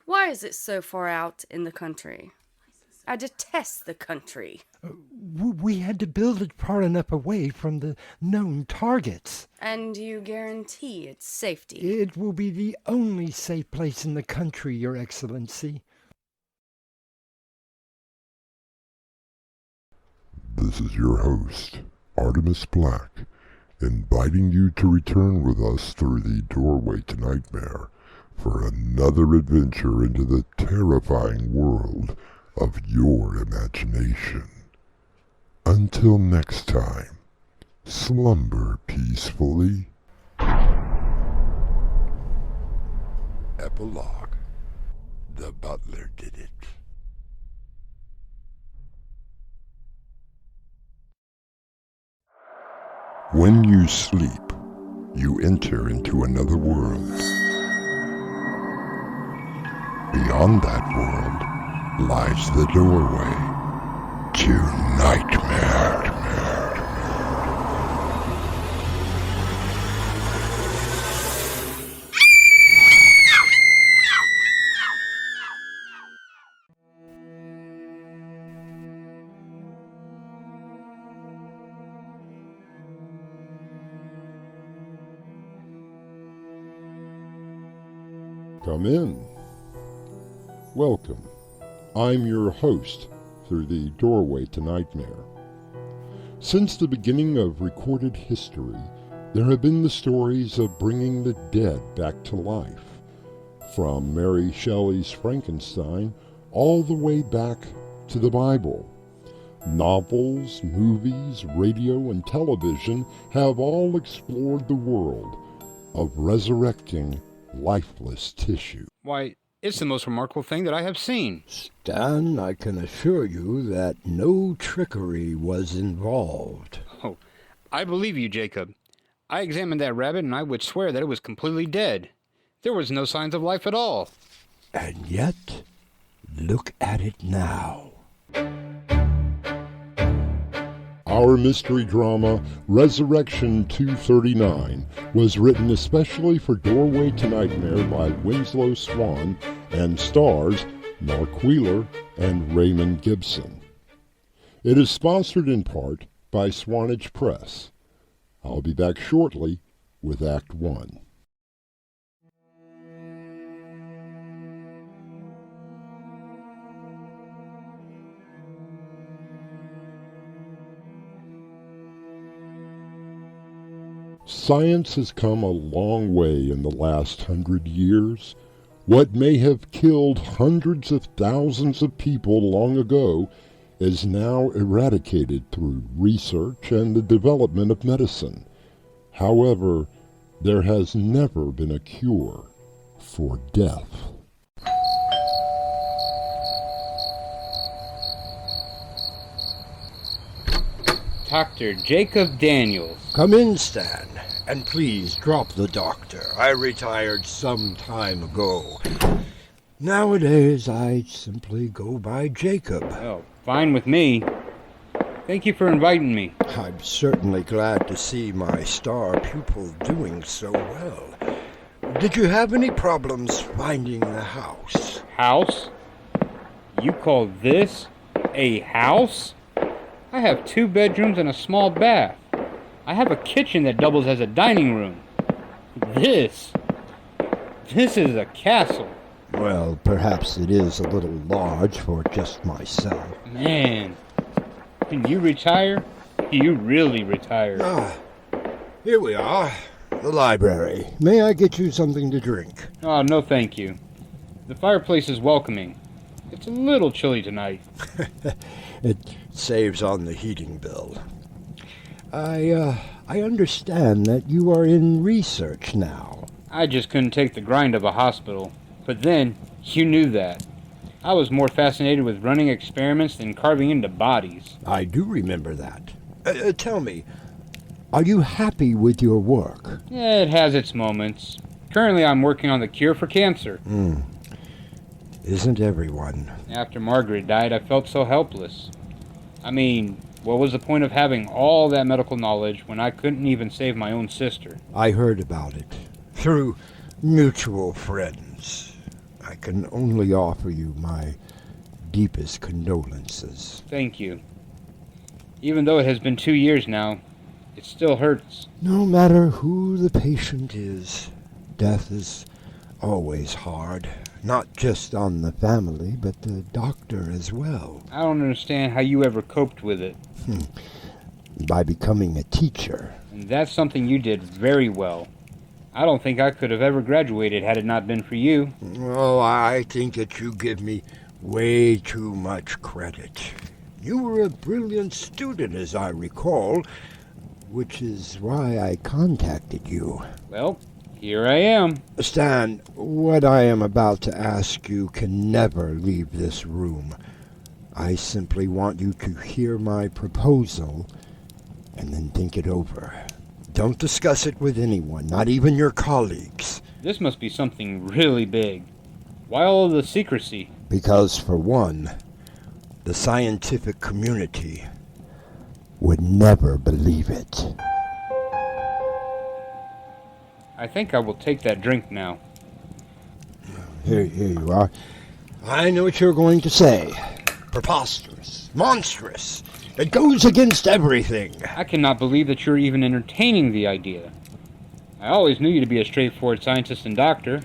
Why is it so far out in the country? I detest the country. We had to build it far enough away from the known targets. And you guarantee its safety? It will be the only safe place in the country, Your Excellency. This is your host, Artemis Black, inviting you to return with us through the Doorway to Nightmare for another adventure into the terrifying world of your imagination. Until next time, slumber peacefully. Epilogue. The butler did it. When you sleep, you enter into another world. Beyond that world lies the doorway to nightmare. Come in. Welcome. I'm your host through the Doorway to Nightmare. Since the beginning of recorded history, there have been the stories of bringing the dead back to life, from Mary Shelley's Frankenstein all the way back to the Bible. Novels, movies, radio, and television have all explored the world of resurrecting lifeless tissue. Why, it's the most remarkable thing that I have seen. Stan, I can assure you that no trickery was involved. Oh, I believe you, Jacob. I examined that rabbit and I would swear that it was completely dead. There was no signs of life at all. And yet, look at it now. Our mystery drama, Resurrection 239, was written especially for Doorway to Nightmare by Winslow Swan and stars Mark Wheeler and Raymond Gibson. It is sponsored in part by Swanage Press. I'll be back shortly with Act 1. Science has come a long way in the last 100 years. What may have killed hundreds of thousands of people long ago is now eradicated through research and the development of medicine. However, there has never been a cure for death. Dr. Jacob Daniels. Come in, Stan, and please drop the doctor. I retired some time ago. Nowadays, I simply go by Jacob. Oh, fine with me. Thank you for inviting me. I'm certainly glad to see my star pupil doing so well. Did you have any problems finding the house? House? You call this a house? I have 2 bedrooms and a small bath. I have a kitchen that doubles as a dining room. This is a castle. Well, perhaps it is a little large for just myself. Man, can you retire? You really retire. Here we are, the library. May I get you something to drink? Oh, no thank you. The fireplace is welcoming. It's a little chilly tonight. It saves on the heating bill. I understand that you are in research now. I just couldn't take the grind of a hospital. But then, you knew that. I was more fascinated with running experiments than carving into bodies. I do remember that. Tell me, are you happy with your work? It has its moments. Currently, I'm working on the cure for cancer. Isn't everyone? After Margaret died, I felt so helpless. I mean, what was the point of having all that medical knowledge when I couldn't even save my own sister? I heard about it through mutual friends. I can only offer you my deepest condolences. Thank you. Even though it has been 2 years now, it still hurts. No matter who the patient is, death is always hard. Not just on the family, but the doctor as well. I don't understand how you ever coped with it. By becoming a teacher. And that's something you did very well. I don't think I could have ever graduated had it not been for you. Oh, I think that you give me way too much credit. You were a brilliant student, as I recall, which is why I contacted you. Well, here I am. Stan, what I am about to ask you can never leave this room. I simply want you to hear my proposal and then think it over. Don't discuss it with anyone, not even your colleagues. This must be something really big. Why all of the secrecy? Because, for one, the scientific community would never believe it. I think I will take that drink now. Here you are. I know what you're going to say. Preposterous. Monstrous. It goes against everything. I cannot believe that you're even entertaining the idea. I always knew you to be a straightforward scientist and doctor.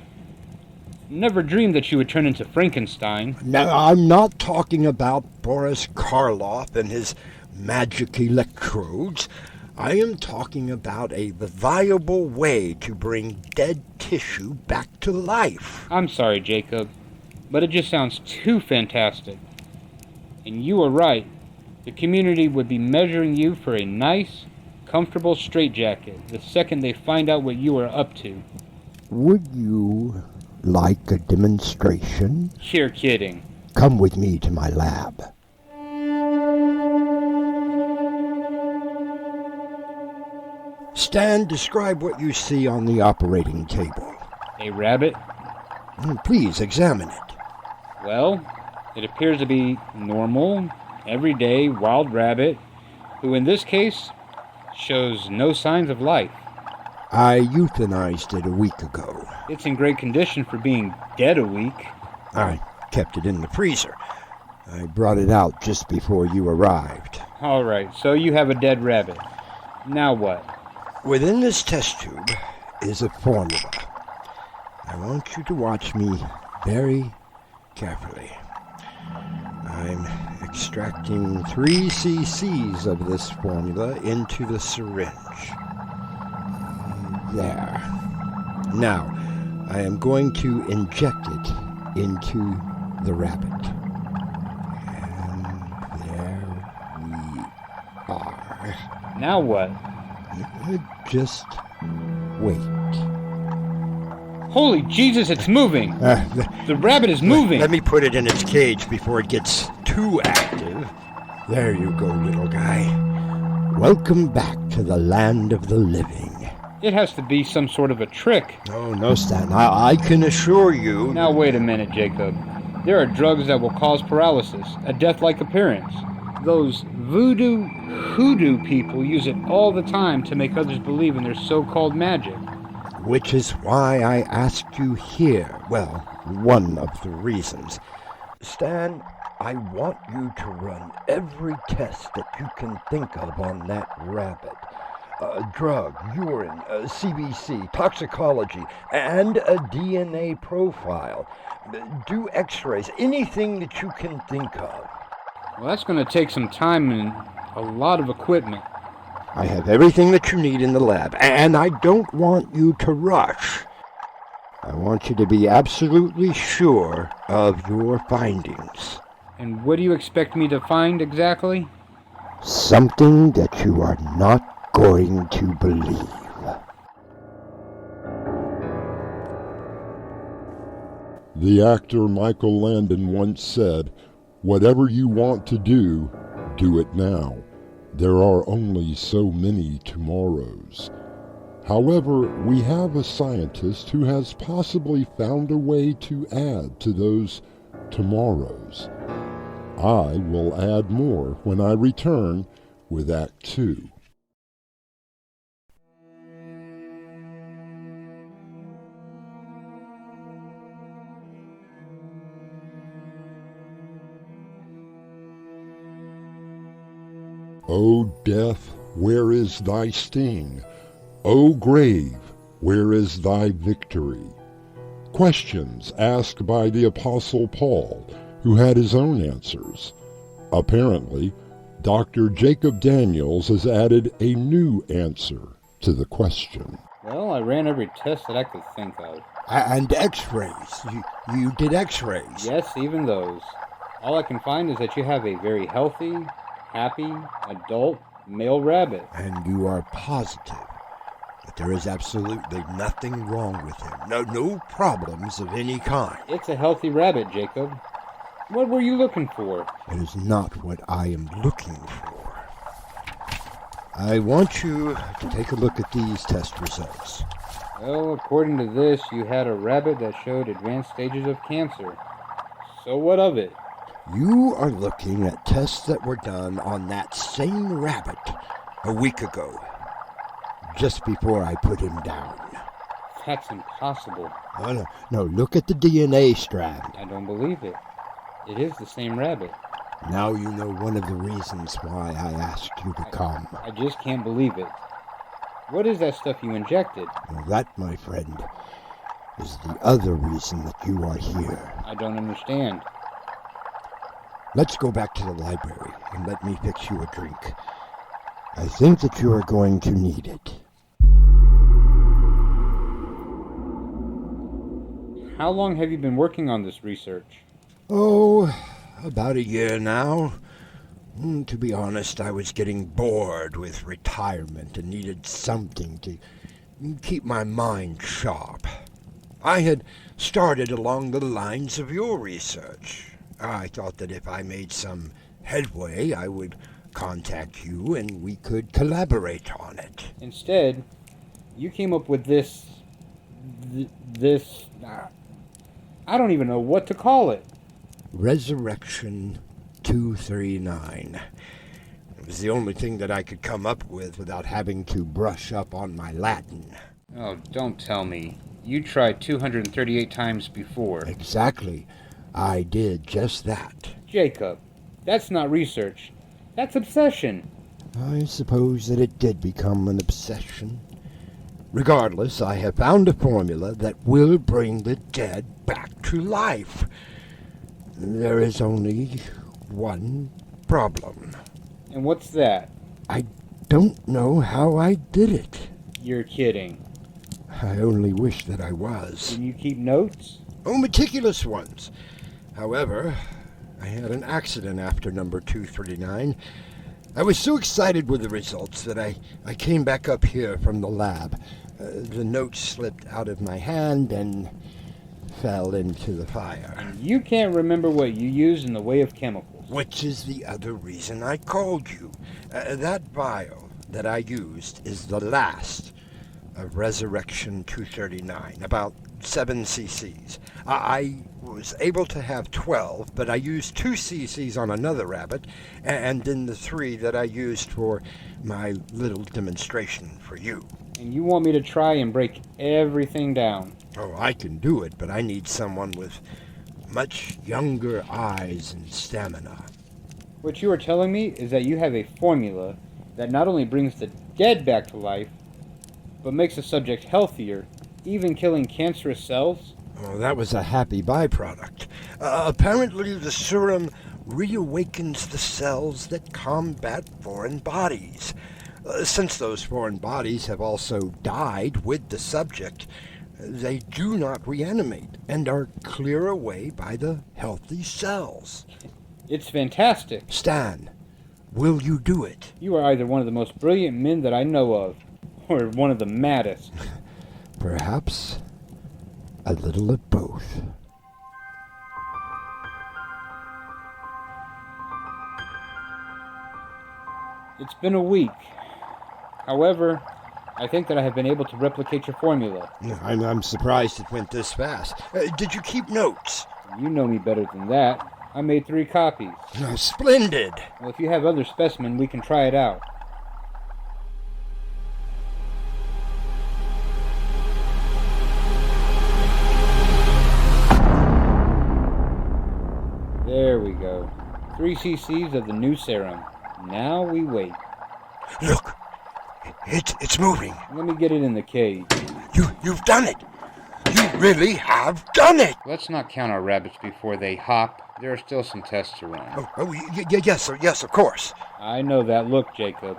Never dreamed that you would turn into Frankenstein. No, I'm not talking about Boris Karloff and his magic electrodes. I am talking about a viable way to bring dead tissue back to life. I'm sorry, Jacob, but it just sounds too fantastic. And you are right. The community would be measuring you for a nice, comfortable straitjacket the second they find out what you are up to. Would you like a demonstration? You're kidding. Come with me to my lab. Stan, describe what you see on the operating table. A rabbit? Please examine it. Well, it appears to be normal, everyday wild rabbit, who in this case shows no signs of life. I euthanized it a week ago. It's in great condition for being dead a week. I kept it in the freezer. I brought it out just before you arrived. All right, so you have a dead rabbit. Now what? Within this test tube is a formula. I want you to watch me very carefully. I'm extracting 3 cc's of this formula into the syringe. There. Now, I am going to inject it into the rabbit. And there we are. Now what? Just wait. Holy Jesus, it's moving! The rabbit is moving! Let me put it in its cage before it gets too active. There you go, little guy. Welcome back to the land of the living. It has to be some sort of a trick. Oh, no, Stan. I can assure you... Now, wait a minute, Jacob. There are drugs that will cause paralysis, a death-like appearance. Those voodoo, hoodoo people use it all the time to make others believe in their so-called magic. Which is why I asked you here. Well, one of the reasons. Stan, I want you to run every test that you can think of on that rabbit. Drug, urine, CBC, toxicology, and a DNA profile. Do x-rays, anything that you can think of. Well, that's going to take some time and a lot of equipment. I have everything that you need in the lab, and I don't want you to rush. I want you to be absolutely sure of your findings. And what do you expect me to find exactly? Something that you are not going to believe. The actor Michael Landon once said, "Whatever you want to do it now. There are only so many tomorrows." However, we have a scientist who has possibly found a way to add to those tomorrows. I will add more when I return with Act 2. O death, where is thy sting? O grave, where is thy victory? Questions asked by the Apostle Paul, who had his own answers. Apparently, Dr. Jacob Daniels has added a new answer to the question. Well, I ran every test that I could think of. And x-rays. You did x-rays. Yes, even those. All I can find is that you have a very healthy, happy, adult male rabbit. And you are positive that there is absolutely nothing wrong with him. No problems of any kind. It's a healthy rabbit, Jacob. What were you looking for? It is not what I am looking for. I want you to take a look at these test results. Well, according to this, you had a rabbit that showed advanced stages of cancer. So what of it? You are looking at tests that were done on that same rabbit a week ago, just before I put him down. That's impossible. No, look at the DNA strand. I don't believe it. It is the same rabbit. Now you know one of the reasons why I asked you to come. I just can't believe it. What is that stuff you injected? Well, that, my friend, is the other reason that you are here. I don't understand. Let's go back to the library and let me fix you a drink. I think that you are going to need it. How long have you been working on this research? Oh, about a year now. To be honest, I was getting bored with retirement and needed something to keep my mind sharp. I had started along the lines of your research. I thought that if I made some headway, I would contact you and we could collaborate on it. Instead, you came up with this... I don't even know what to call it. Resurrection 239. It was the only thing that I could come up with without having to brush up on my Latin. Oh, don't tell me. You tried 238 times before. Exactly. I did just that. Jacob, that's not research. That's obsession. I suppose that it did become an obsession. Regardless, I have found a formula that will bring the dead back to life. There is only one problem. And what's that? I don't know how I did it. You're kidding. I only wish that I was. Can you keep notes? Oh, meticulous ones. However, I had an accident after number 239. I was so excited with the results that I came back up here from the lab. The notes slipped out of my hand and fell into the fire. And you can't remember what you used in the way of chemicals. Which is the other reason I called you. That vial that I used is the last of Resurrection 239, about 7 cc's. I was able to have 12, but I used 2 cc's on another rabbit, and then the 3 that I used for my little demonstration for you. And you want me to try and break everything down? Oh, I can do it, but I need someone with much younger eyes and stamina. What you are telling me is that you have a formula that not only brings the dead back to life, but makes the subject healthier, even killing cancerous cells? Oh, that was a happy byproduct. Apparently the serum reawakens the cells that combat foreign bodies. Since those foreign bodies have also died with the subject, they do not reanimate and are cleared away by the healthy cells. It's fantastic. Stan, will you do it? You are either one of the most brilliant men that I know of, or one of the maddest. Perhaps a little of both. It's been a week. However, I think that I have been able to replicate your formula. I'm surprised it went this fast. Did you keep notes? You know me better than that. I made 3 copies. Splendid! Well, if you have other specimen, we can try it out. There we go. 3 cc's of the new serum. Now we wait. Look! It's moving. Let me get it in the cage. You've done it! You really have done it! Let's not count our rabbits before they hop. There are still some tests to run. Yes, of course. I know that look, Jacob.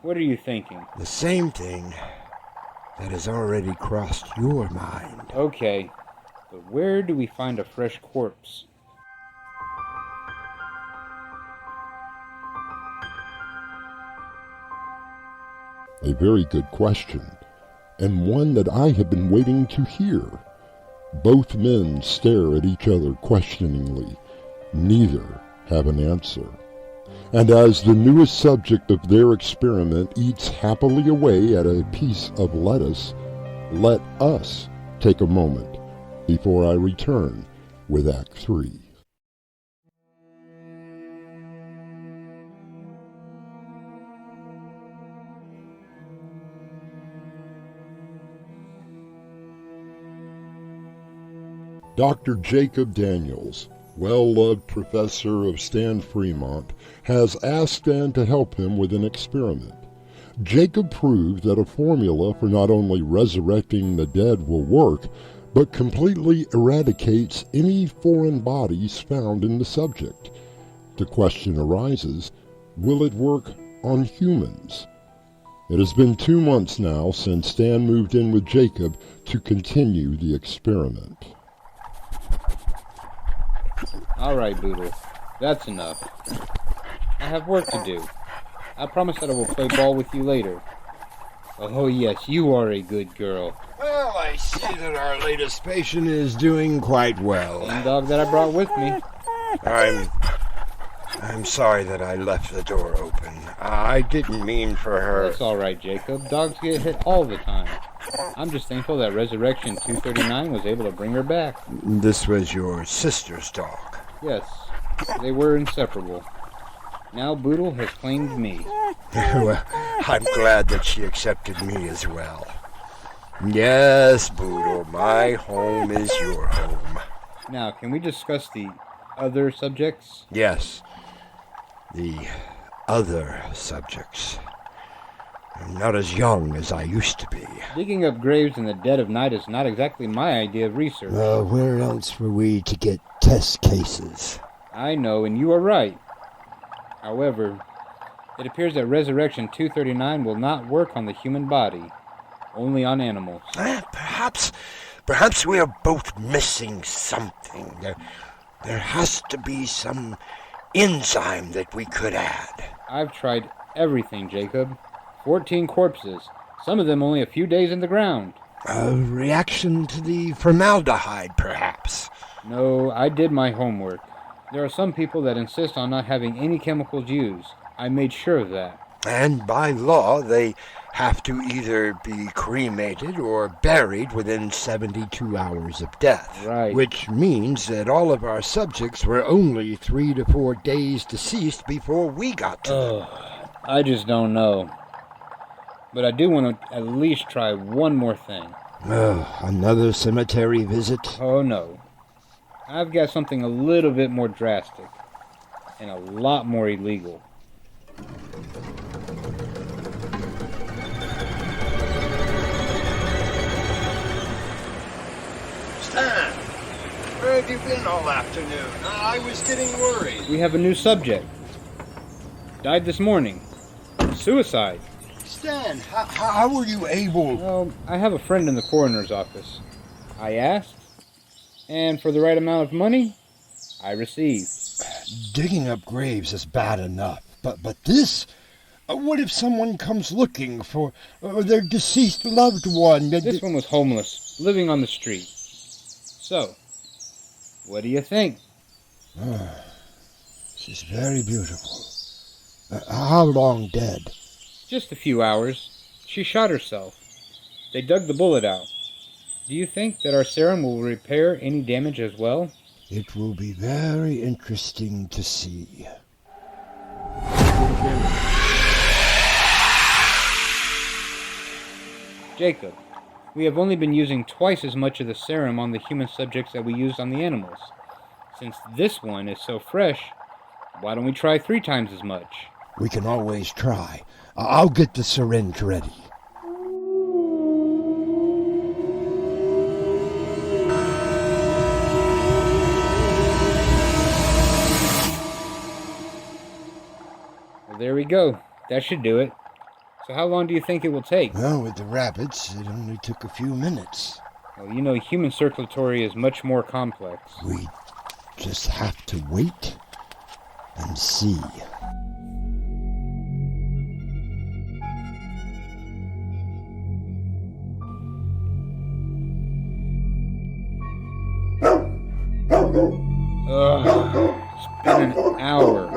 What are you thinking? The same thing that has already crossed your mind. Okay, but where do we find a fresh corpse? A very good question, and one that I have been waiting to hear. Both men stare at each other questioningly. Neither have an answer. And as the newest subject of their experiment eats happily away at a piece of lettuce, let us take a moment before I return with Act 3. Dr. Jacob Daniels, well-loved professor of Stan Fremont, has asked Stan to help him with an experiment. Jacob proved that a formula for not only resurrecting the dead will work, but completely eradicates any foreign bodies found in the subject. The question arises, will it work on humans? It has been 2 months now since Stan moved in with Jacob to continue the experiment. All right, Boodle. That's enough. I have work to do. I promise that I will play ball with you later. Oh yes, you are a good girl. Well, I see that our latest patient is doing quite well. Same dog that I brought with me. I'm sorry that I left the door open. I didn't mean for her. That's all right, Jacob. Dogs get hit all the time. I'm just thankful that Resurrection 239 was able to bring her back. This was your sister's dog. Yes, they were inseparable. Now Boodle has claimed me. Well, I'm glad that she accepted me as well. Yes, Boodle, my home is your home. Now, can we discuss the other subjects? Yes, the other subjects. I'm not as young as I used to be. Digging up graves in the dead of night is not exactly my idea of research. Where else were we to get test cases? I know, and you are right. However, it appears that Resurrection 239 will not work on the human body, only on animals. Perhaps we are both missing something. There has to be some enzyme that we could add. I've tried everything, Jacob. 14 corpses, some of them only a few days in the ground. A reaction to the formaldehyde, perhaps. No, I did my homework. There are some people that insist on not having any chemicals used. I made sure of that. And by law, they have to either be cremated or buried within 72 hours of death. Right. Which means that all of our subjects were only 3 to 4 days deceased before we got to them. I just don't know. But I do want to at least try one more thing. Another cemetery visit? Oh, no. I've got something a little bit more drastic. And a lot more illegal. Stan, where have you been all afternoon? I was getting worried. We have a new subject. Died this morning. Suicide. Stan, how were you able... Well, I have a friend in the coroner's office. I asked, and for the right amount of money, I received. Digging up graves is bad enough, but this... what if someone comes looking for their deceased loved one? This one was homeless, living on the street. So, what do you think? She's very beautiful. How long dead? Just a few hours. She shot herself. They dug the bullet out. Do you think that our serum will repair any damage as well? It will be very interesting to see. Jacob, we have only been using twice as much of the serum on the human subjects that we used on the animals. Since this one is so fresh, why don't we try 3 times as much? We can always try. I'll get the syringe ready. Well, there we go. That should do it. So how long do you think it will take? Well, with the rabbits, it only took a few minutes. Well, you know, human circulatory is much more complex. We just have to wait and see. It's been an hour.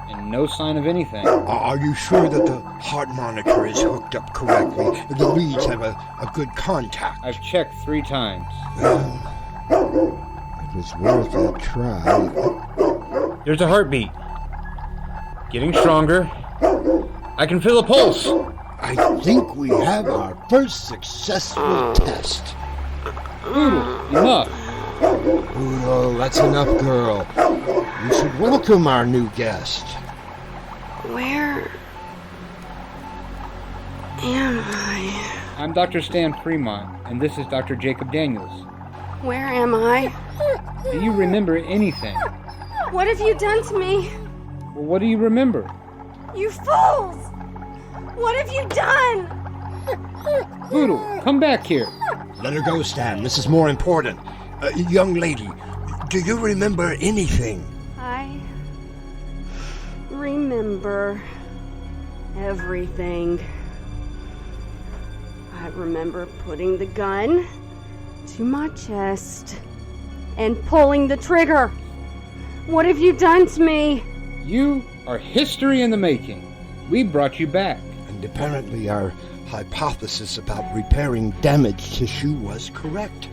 And no sign of anything. Are you sure that the heart monitor is hooked up correctly? The leads have a good contact. I've checked 3 times. It was worth a try. There's a heartbeat. Getting stronger. I can feel a pulse. I think we have our first successful test. Oodle, enough. Oh, that's enough, girl. You should welcome our new guest. Where am I? I'm Dr. Stan Fremont, and this is Dr. Jacob Daniels. Where am I? Do you remember anything? What have you done to me? Well, what do you remember? You fools! What have you done? Boodle, come back here. Let her go, Stan. This is more important. Young lady, do you remember anything? remember everything. I remember putting the gun to my chest and pulling the trigger. What have you done to me? You are history in the making. We brought you back. And apparently our hypothesis about repairing damaged tissue was correct.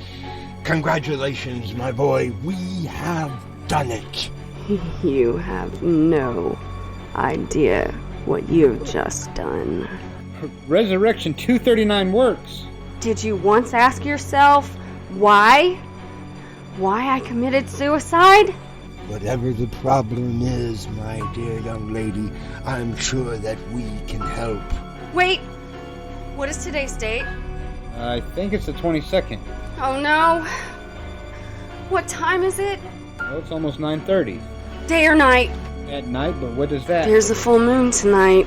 Congratulations, my boy. We have done it. You have no idea what you've just done. Resurrection 239 works. Did you once ask yourself why? Why I committed suicide? Whatever the problem is, my dear young lady, I'm sure that we can help. Wait, what is today's date? I think it's the 22nd. Oh no. What time is it? Well, it's almost 9:30. Day or night? At night, but what is that? There's a full moon tonight.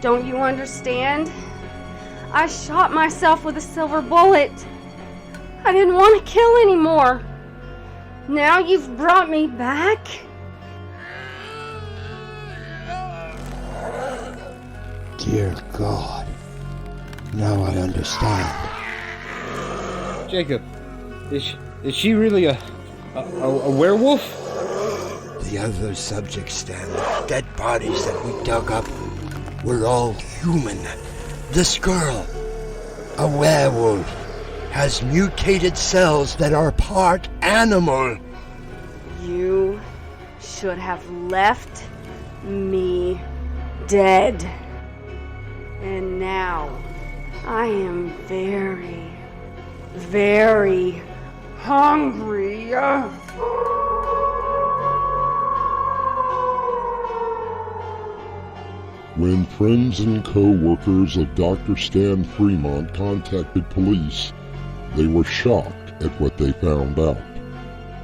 Don't you understand? I shot myself with a silver bullet. I didn't want to kill anymore. Now you've brought me back? Dear God. Now I understand. Jacob, is she really a werewolf? The other subjects, Stan, the dead bodies that we dug up, were all human. This girl, a werewolf, has mutated cells that are part animal. You should have left me dead. And now I am very, very hungry. When friends and co-workers of Dr. Stan Fremont contacted police, they were shocked at what they found out.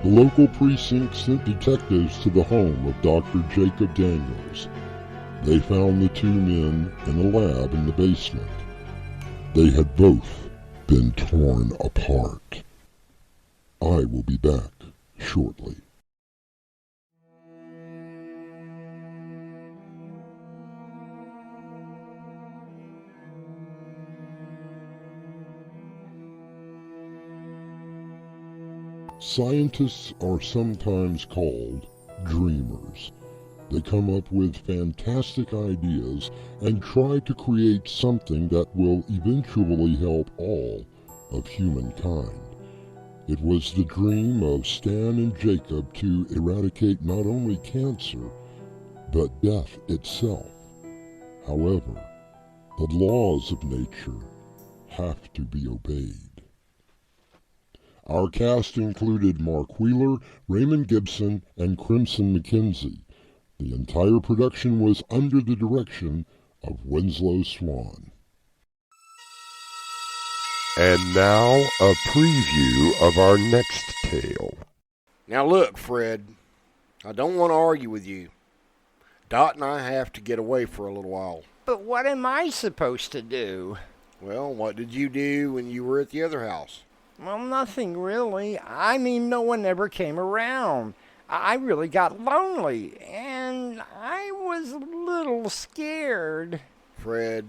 The local precinct sent detectives to the home of Dr. Jacob Daniels. They found the two men in a lab in the basement. They had both been torn apart. I will be back shortly. Scientists are sometimes called dreamers. They come up with fantastic ideas and try to create something that will eventually help all of humankind. It was the dream of Stan and Jacob to eradicate not only cancer, but death itself. However, the laws of nature have to be obeyed. Our cast included Mark Wheeler, Raymond Gibson, and Crimson McKenzie. The entire production was under the direction of Winslow Swan. And now, a preview of our next tale. Now look, Fred, I don't want to argue with you. Dot and I have to get away for a little while. But what am I supposed to do? Well, what did you do when you were at the other house? Well, nothing really. I mean, no one ever came around. I really got lonely, and I was a little scared. Fred,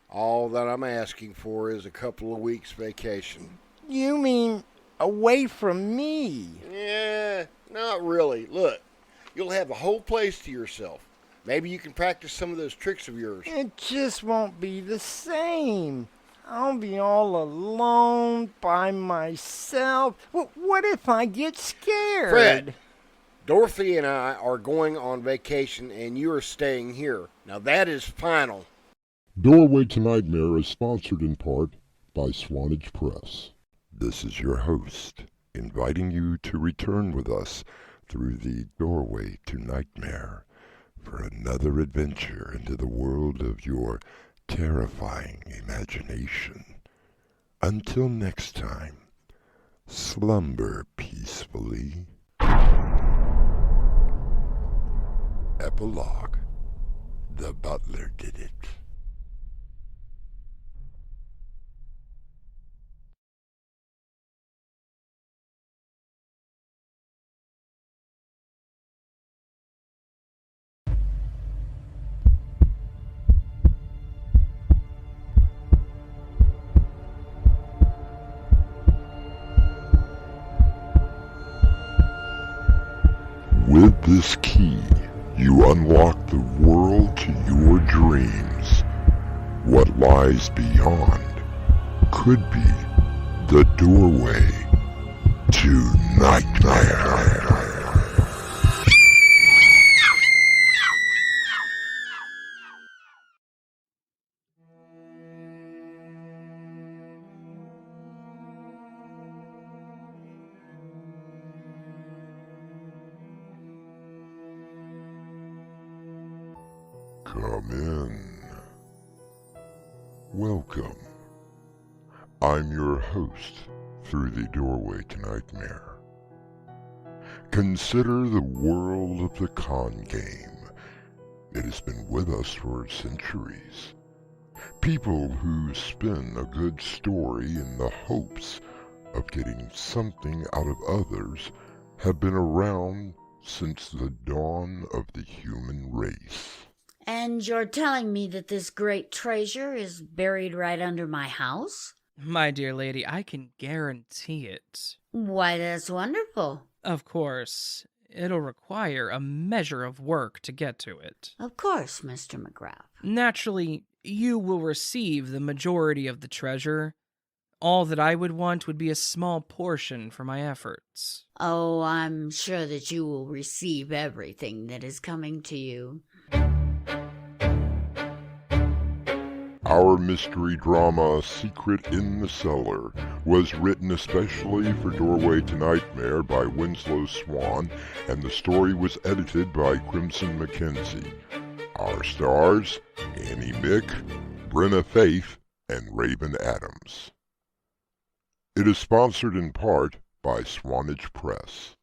all that I'm asking for is a couple of weeks vacation. You mean away from me? Yeah, not really. Look, you'll have the whole place to yourself. Maybe you can practice some of those tricks of yours. It just won't be the same. I'll be all alone by myself. What if I get scared? Fred, Dorothy and I are going on vacation and you are staying here. Now that is final. Doorway to Nightmare is sponsored in part by Swanage Press. This is your host, inviting you to return with us through the Doorway to Nightmare for another adventure into the world of your terrifying imagination. Until next time, slumber peacefully. Epilogue. The butler did it. With this key, you unlock the world to your dreams. What lies beyond could be the doorway to nightmare. Come in. Welcome. I'm your host through the doorway to nightmare. Consider the world of the con game. It has been with us for centuries. People who spin a good story in the hopes of getting something out of others have been around since the dawn of the human race. And you're telling me that this great treasure is buried right under my house? My dear lady, I can guarantee it. Why, that's wonderful. Of course, it'll require a measure of work to get to it. Of course, Mr. McGrath. Naturally, you will receive the majority of the treasure. All that I would want would be a small portion for my efforts. Oh, I'm sure that you will receive everything that is coming to you. Our mystery drama, Secret in the Cellar, was written especially for Doorway to Nightmare by Winslow Swan, and the story was edited by Crimson McKenzie. Our stars, Annie Mick, Brenna Faith, and Raven Adams. It is sponsored in part by Swanage Press.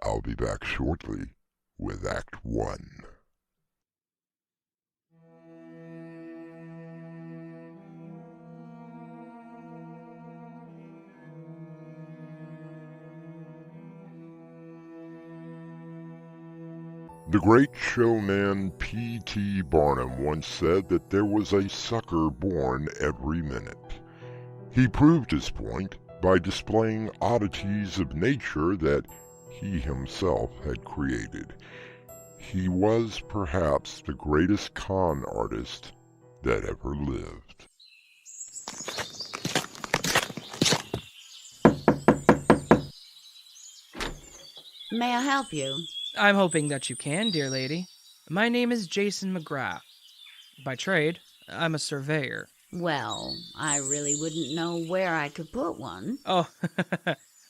I'll be back shortly with Act 1. The great showman P.T. Barnum once said that there was a sucker born every minute. He proved his point by displaying oddities of nature that he himself had created. He was perhaps the greatest con artist that ever lived. May I help you? I'm hoping that you can, dear lady. My name is Jason McGrath. By trade, I'm a surveyor. Well, I really wouldn't know where I could put one. Oh,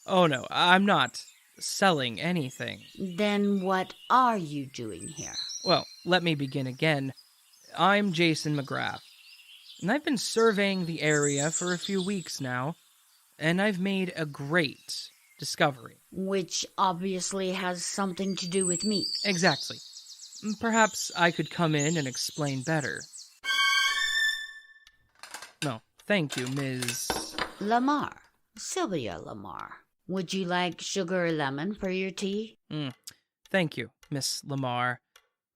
oh no, I'm not selling anything. Then what are you doing here? Well, let me begin again. I'm Jason McGrath, and I've been surveying the area for a few weeks now, and I've made a great discovery. Which obviously has something to do with me. Exactly. Perhaps I could come in and explain better. No, thank you, Ms. Lamar. Sylvia Lamar. Would you like sugar or lemon for your tea? Thank you, Miss Lamar.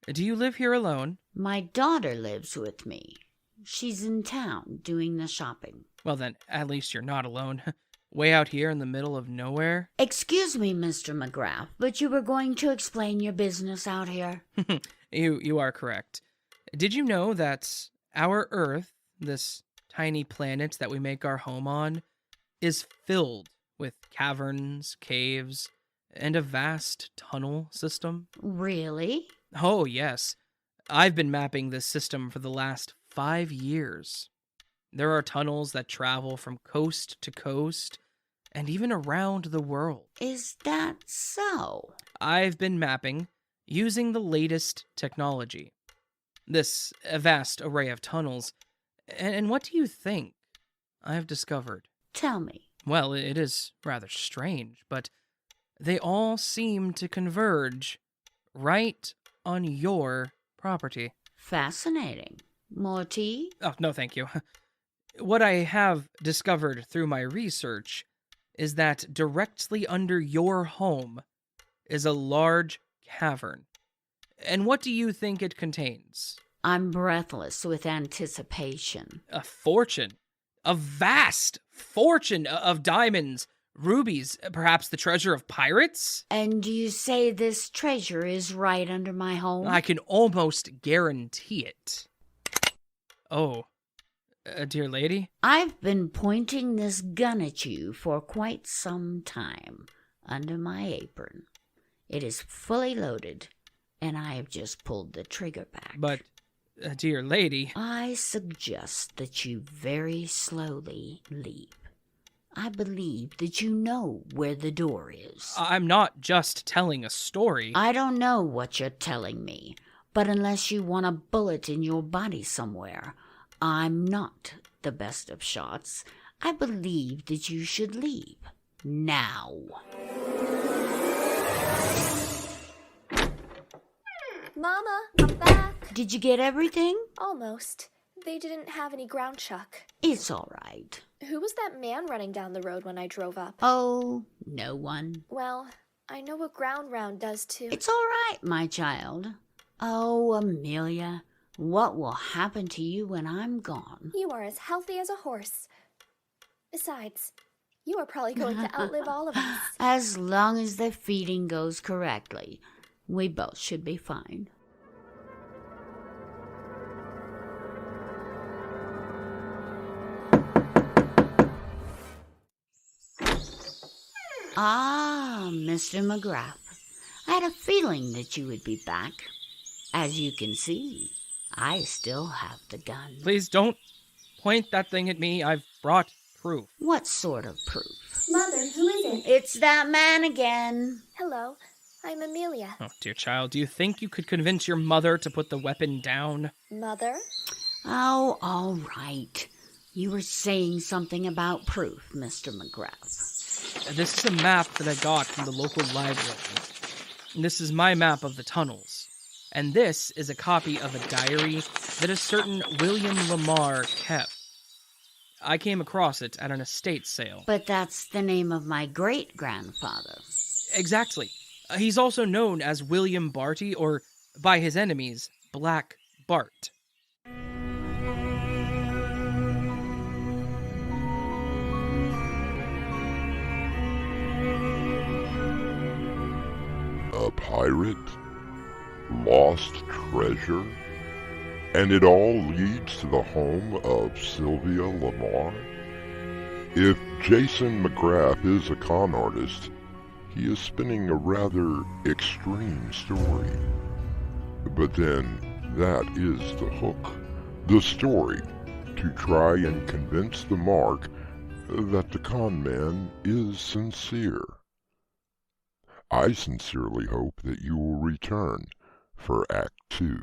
Do you live here alone? My daughter lives with me. She's in town doing the shopping. Well then, at least you're not alone. Way out here in the middle of nowhere? Excuse me, Mr. McGrath, but you were going to explain your business out here? You are correct. Did you know that our Earth, this tiny planet that we make our home on, is filled with caverns, caves, and a vast tunnel system? Really? Oh, yes. I've been mapping this system for the last 5 years. There are tunnels that travel from coast to coast, and even around the world. Is that so? I've been mapping using the latest technology. This vast array of tunnels. And what do you think I've discovered? Tell me. Well, it is rather strange, but they all seem to converge right on your property. Fascinating. More tea? Oh, no, thank you. What I have discovered through my research is that directly under your home is a large cavern. And what do you think it contains? I'm breathless with anticipation. A fortune. A vast fortune of diamonds, Rubies, perhaps the treasure of pirates? And you say this treasure is right under my home? I can almost guarantee it. Oh, dear lady? I've been pointing this gun at you for quite some time, under my apron. It is fully loaded, and I have just pulled the trigger back. But, dear lady... I suggest that you very slowly leave. I believe that you know where the door is. I'm not just telling a story. I don't know what you're telling me, but unless you want a bullet in your body somewhere, I'm not the best of shots. I believe that you should leave. Now. Mama, I'm back. Did you get everything? Almost. They didn't have any ground chuck. It's all right. Who was that man running down the road when I drove up? Oh, no one. Well, I know what ground round does too. It's all right, my child. Oh, Amelia, what will happen to you when I'm gone? You are as healthy as a horse. Besides, you are probably going to outlive all of us. As long as the feeding goes correctly, we both should be fine. Ah, Mr. McGrath. I had a feeling that you would be back. As you can see, I still have the gun. Please don't point that thing at me. I've brought proof. What sort of proof? Mother, who is it? It's that man again. Hello, I'm Amelia. Oh, dear child, do you think you could convince your mother to put the weapon down? Mother? Oh, all right. You were saying something about proof, Mr. McGrath. This is a map that I got from the local library. And this is my map of the tunnels. And this is a copy of a diary that a certain William Lamar kept. I came across it at an estate sale. But that's the name of my great-grandfather. Exactly. He's also known as William Barty, or by his enemies, Black Bart. A pirate? Lost treasure? And it all leads to the home of Sylvia Lamar? If Jason McGrath is a con artist, he is spinning a rather extreme story. But then, that is the hook. The story, to try and convince the mark that the con man is sincere. I sincerely hope that you will return for Act 2.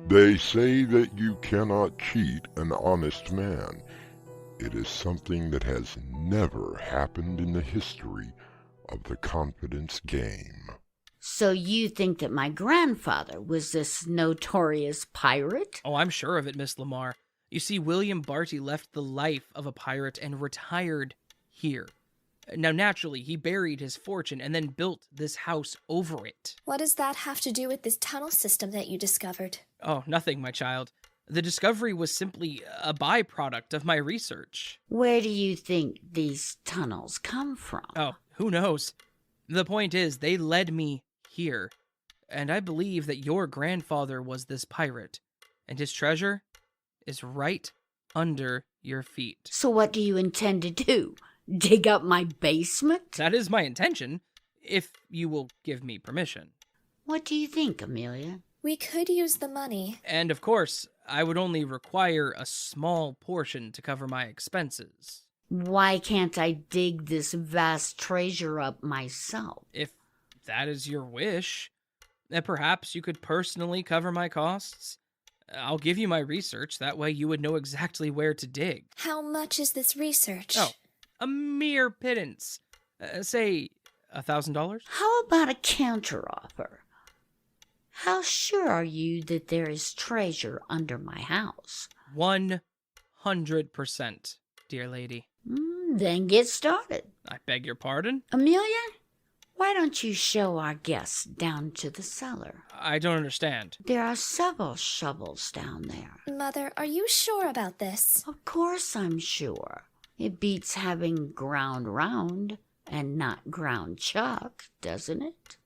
They say that you cannot cheat an honest man. It is something that has never happened in the history of the confidence game. So you think that my grandfather was this notorious pirate? Oh, I'm sure of it, Miss Lamar. You see, William Barty left the life of a pirate and retired here. Now, naturally, he buried his fortune and then built this house over it. What does that have to do with this tunnel system that you discovered? Oh, nothing, my child. The discovery was simply a byproduct of my research. Where do you think these tunnels come from? Oh, who knows? The point is, they led me here, and I believe that your grandfather was this pirate, and his treasure is right under your feet. So what do you intend to do? Dig up my basement? That is my intention, if you will give me permission. What do you think, Amelia? We could use the money. And of course, I would only require a small portion to cover my expenses. Why can't I dig this vast treasure up myself? If that is your wish, then perhaps you could personally cover my costs. I'll give you my research, that way you would know exactly where to dig. How much is this research? Oh, a mere pittance. Say, $1,000? How about a counteroffer? How sure are you that there is treasure under my house? 100%, dear lady. Then get started. I beg your pardon? Amelia, why don't you show our guests down to the cellar? I don't understand. There are several shovels down there. Mother, are you sure about this? Of course I'm sure. It beats having ground round and not ground chuck, doesn't it?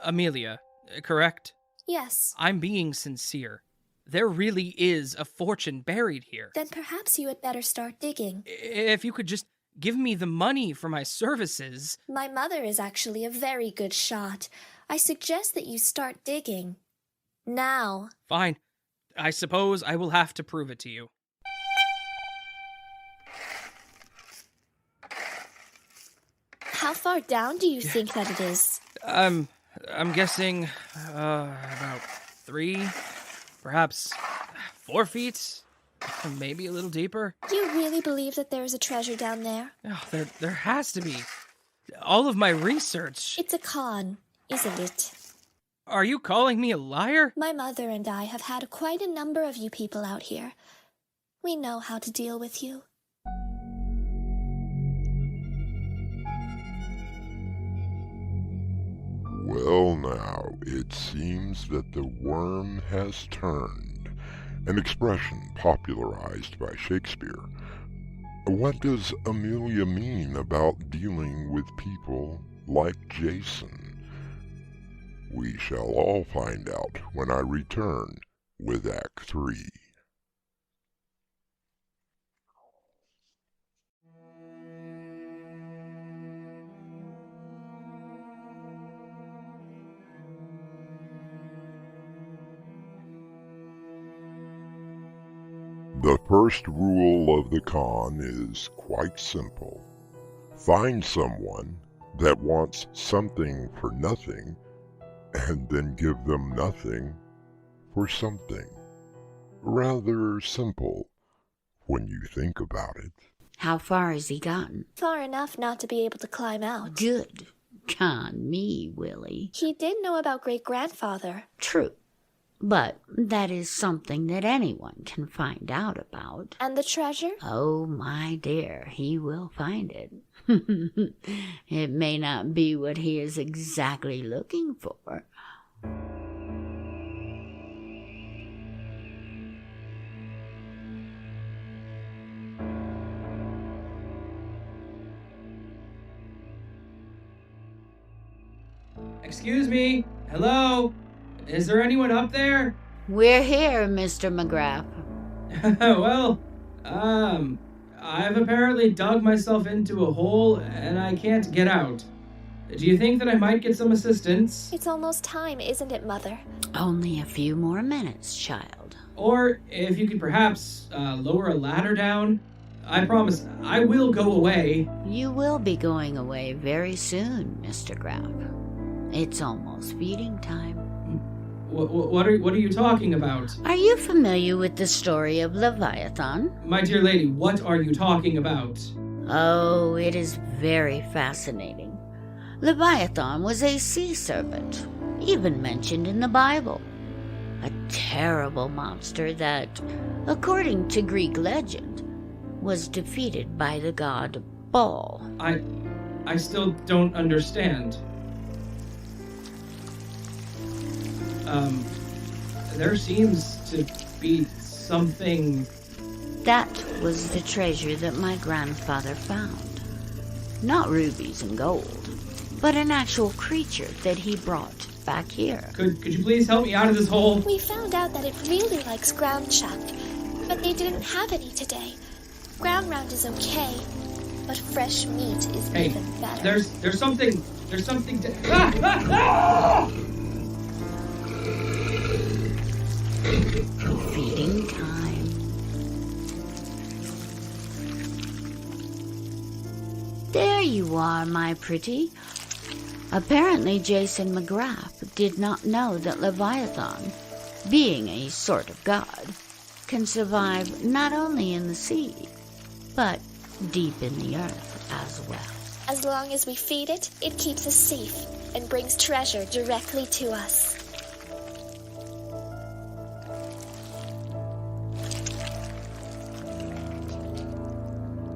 Amelia, correct? Yes. I'm being sincere. There really is a fortune buried here. Then perhaps you had better start digging. If you could just give me the money for my services. My mother is actually a very good shot. I suggest that you start digging. Now. Fine. I suppose I will have to prove it to you. How far down do you think that it is? I'm guessing about 3, perhaps 4 feet, maybe a little deeper. You really believe that there is a treasure down there? Oh, there has to be. All of my research. It's a con, isn't it? Are you calling me a liar? My mother and I have had quite a number of you people out here. We know how to deal with you. Well now, it seems that the worm has turned, an expression popularized by Shakespeare. What does Amelia mean about dealing with people like Jason? We shall all find out when I return with Act 3. The first rule of the con is quite simple. Find someone that wants something for nothing, and then give them nothing for something. Rather simple when you think about it. How far has he gotten? Far enough not to be able to climb out. Good. Con me, Willie. He did know about great-grandfather. True. But that is something that anyone can find out about. And the treasure? Oh, my dear, he will find it. It may not be what he is exactly looking for. Excuse me? Hello? Is there anyone up there? We're here, Mr. McGrath. Well, I've apparently dug myself into a hole and I can't get out. Do you think that I might get some assistance? It's almost time, isn't it, Mother? Only a few more minutes, child. Or if you could perhaps lower a ladder down. I promise, I will go away. You will be going away very soon, Mr. Graff. It's almost feeding time. What are you talking about? Are you familiar with the story of Leviathan? My dear lady, what are you talking about? Oh, it is very fascinating. Leviathan was a sea serpent, even mentioned in the Bible. A terrible monster that, according to Greek legend, was defeated by the god Baal. I still don't understand. There seems to be something... That was the treasure that my grandfather found. Not rubies and gold, but an actual creature that he brought back here. Could you please help me out of this hole? We found out that it really likes ground chuck, but they didn't have any today. Ground round is okay, but fresh meat is even better. There's something to... Feeding time. There you are, my pretty. Apparently Jason McGrath did not know that Leviathan, being a sort of god, can survive not only in the sea, but deep in the earth as well. As long as we feed it, it keeps us safe and brings treasure directly to us.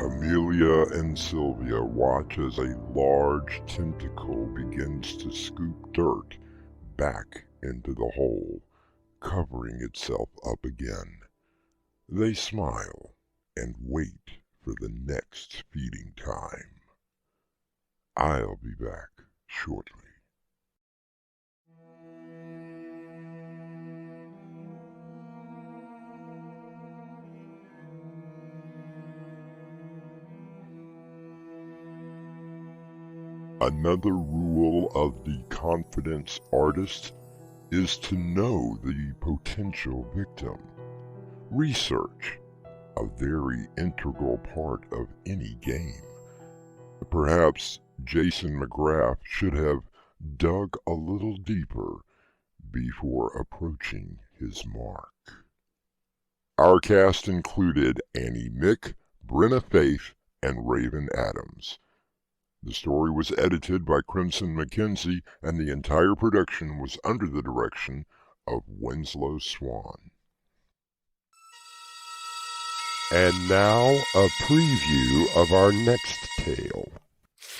Amelia and Sylvia watch as a large tentacle begins to scoop dirt back into the hole, covering itself up again. They smile and wait for the next feeding time. I'll be back shortly. Another rule of the confidence artist is to know the potential victim. Research, a very integral part of any game. Perhaps Jason McGrath should have dug a little deeper before approaching his mark. Our cast included Annie Mick, Brenna Faith, and Raven Adams. The story was edited by Crimson McKenzie, and the entire production was under the direction of Winslow Swan. And now, a preview of our next tale.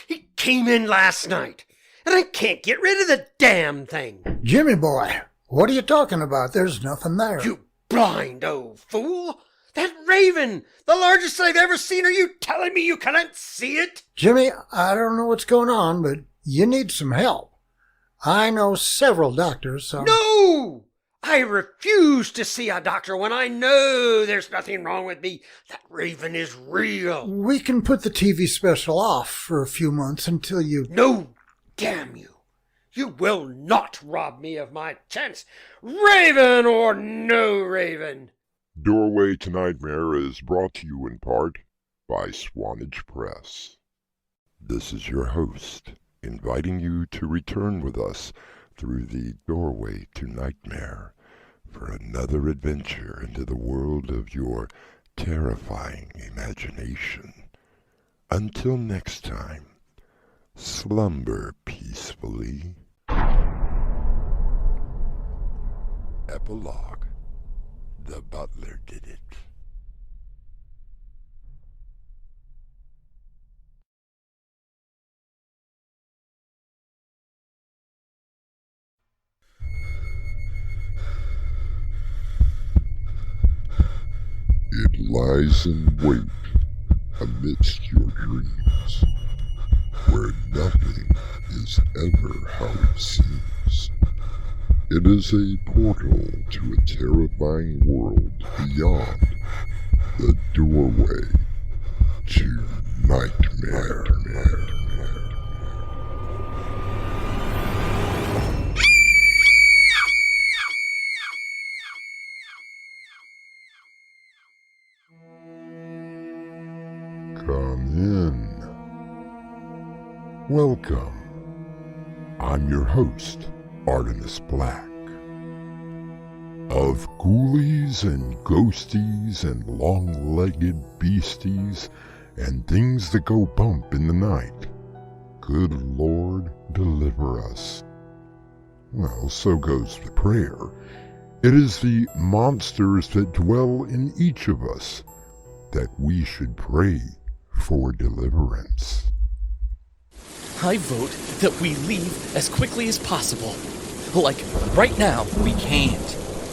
He came in last night, and I can't get rid of the damn thing. Jimmy boy, what are you talking about? There's nothing there. You blind old fool! That raven! The largest I've ever seen! Are you telling me you cannot see it? Jimmy, I don't know what's going on, but you need some help. I know several doctors, so... No! I refuse to see a doctor when I know there's nothing wrong with me. That raven is real. We can put the TV special off for a few months until you... No, damn you. You will not rob me of my chance. Raven or no raven. Doorway to Nightmare is brought to you in part by Swanage Press. This is your host, inviting you to return with us through the Doorway to Nightmare for another adventure into the world of your terrifying imagination. Until next time, slumber peacefully. Epilogue. The butler did it. It lies in wait amidst your dreams, where nothing is ever how it seems. It is a portal to a terrifying world beyond the doorway to nightmare. Come in. Welcome. I'm your host, Artemis Black. Of ghoulies and ghosties and long-legged beasties and things that go bump in the night, good Lord, deliver us. Well, so goes the prayer. It is the monsters that dwell in each of us that we should pray for deliverance. I vote that we leave as quickly as possible. Like, right now. We can't.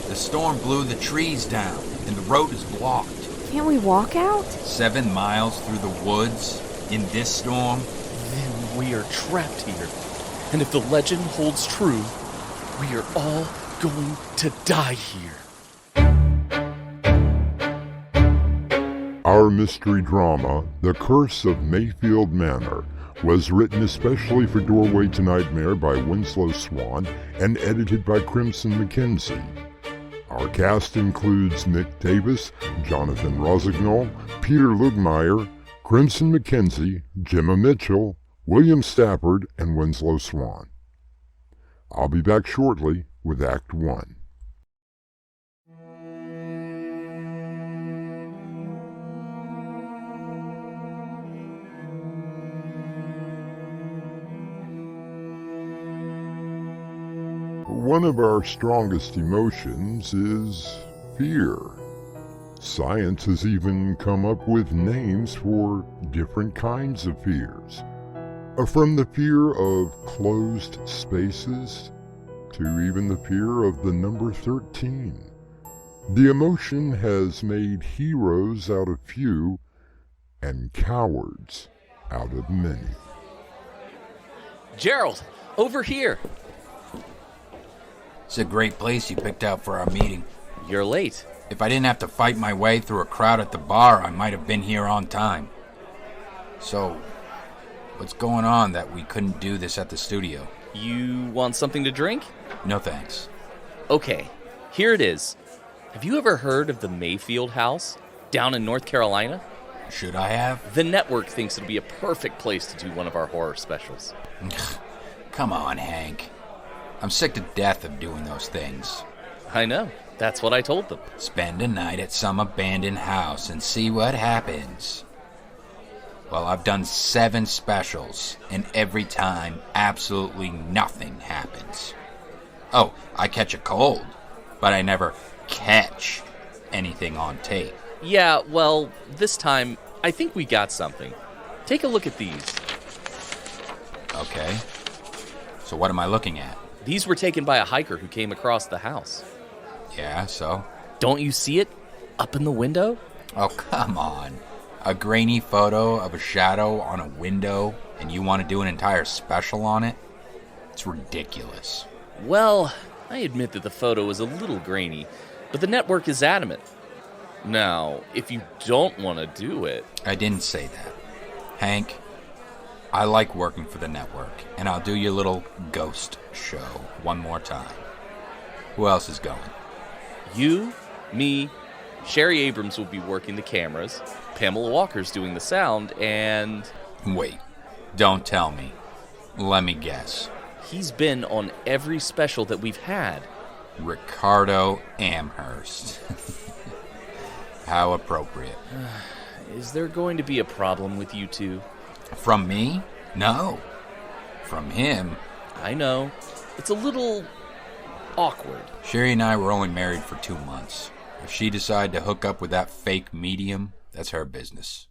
The storm blew the trees down, and the road is blocked. Can't we walk out? 7 miles through the woods, in this storm? Then we are trapped here. And if the legend holds true, we are all going to die here. Our mystery drama, The Curse of Mayfield Manor, was written especially for Doorway to Nightmare by Winslow Swan and edited by Crimson McKenzie. Our cast includes Nick Davis, Jonathan Rosignol, Peter Lugmeyer, Crimson McKenzie, Gemma Mitchell, William Stafford, and Winslow Swan. I'll be back shortly with Act 1. One of our strongest emotions is fear. Science has even come up with names for different kinds of fears. From the fear of closed spaces to even the fear of the number 13. The emotion has made heroes out of few and cowards out of many. Gerald, over here. It's a great place you picked out for our meeting. You're late. If I didn't have to fight my way through a crowd at the bar, I might have been here on time. So, what's going on that we couldn't do this at the studio? You want something to drink? No thanks. Okay, here it is. Have you ever heard of the Mayfield House down in North Carolina? Should I have? The network thinks it'll be a perfect place to do one of our horror specials. Come on, Hank. I'm sick to death of doing those things. I know. That's what I told them. Spend a night at some abandoned house and see what happens. Well, I've done 7 specials, and every time, absolutely nothing happens. Oh, I catch a cold, but I never catch anything on tape. Yeah, well, this time, I think we got something. Take a look at these. Okay. So what am I looking at? These were taken by a hiker who came across the house. Yeah, so? Don't you see it? Up in the window? Oh, come on. A grainy photo of a shadow on a window, and you want to do an entire special on it? It's ridiculous. Well, I admit that the photo is a little grainy, but the network is adamant. Now, if you don't want to do it... I didn't say that. Hank, I like working for the network, and I'll do your little ghost show one more time. Who else is going? You, me, Sherry Abrams will be working the cameras, Pamela Walker's doing the sound, and... Wait, don't tell me. Let me guess. He's been on every special that we've had. Ricardo Amherst. How appropriate. Is there going to be a problem with you two? From me? No. From him? I know. It's a little awkward. Sherry and I were only married for 2 months. If she decided to hook up with that fake medium, that's her business.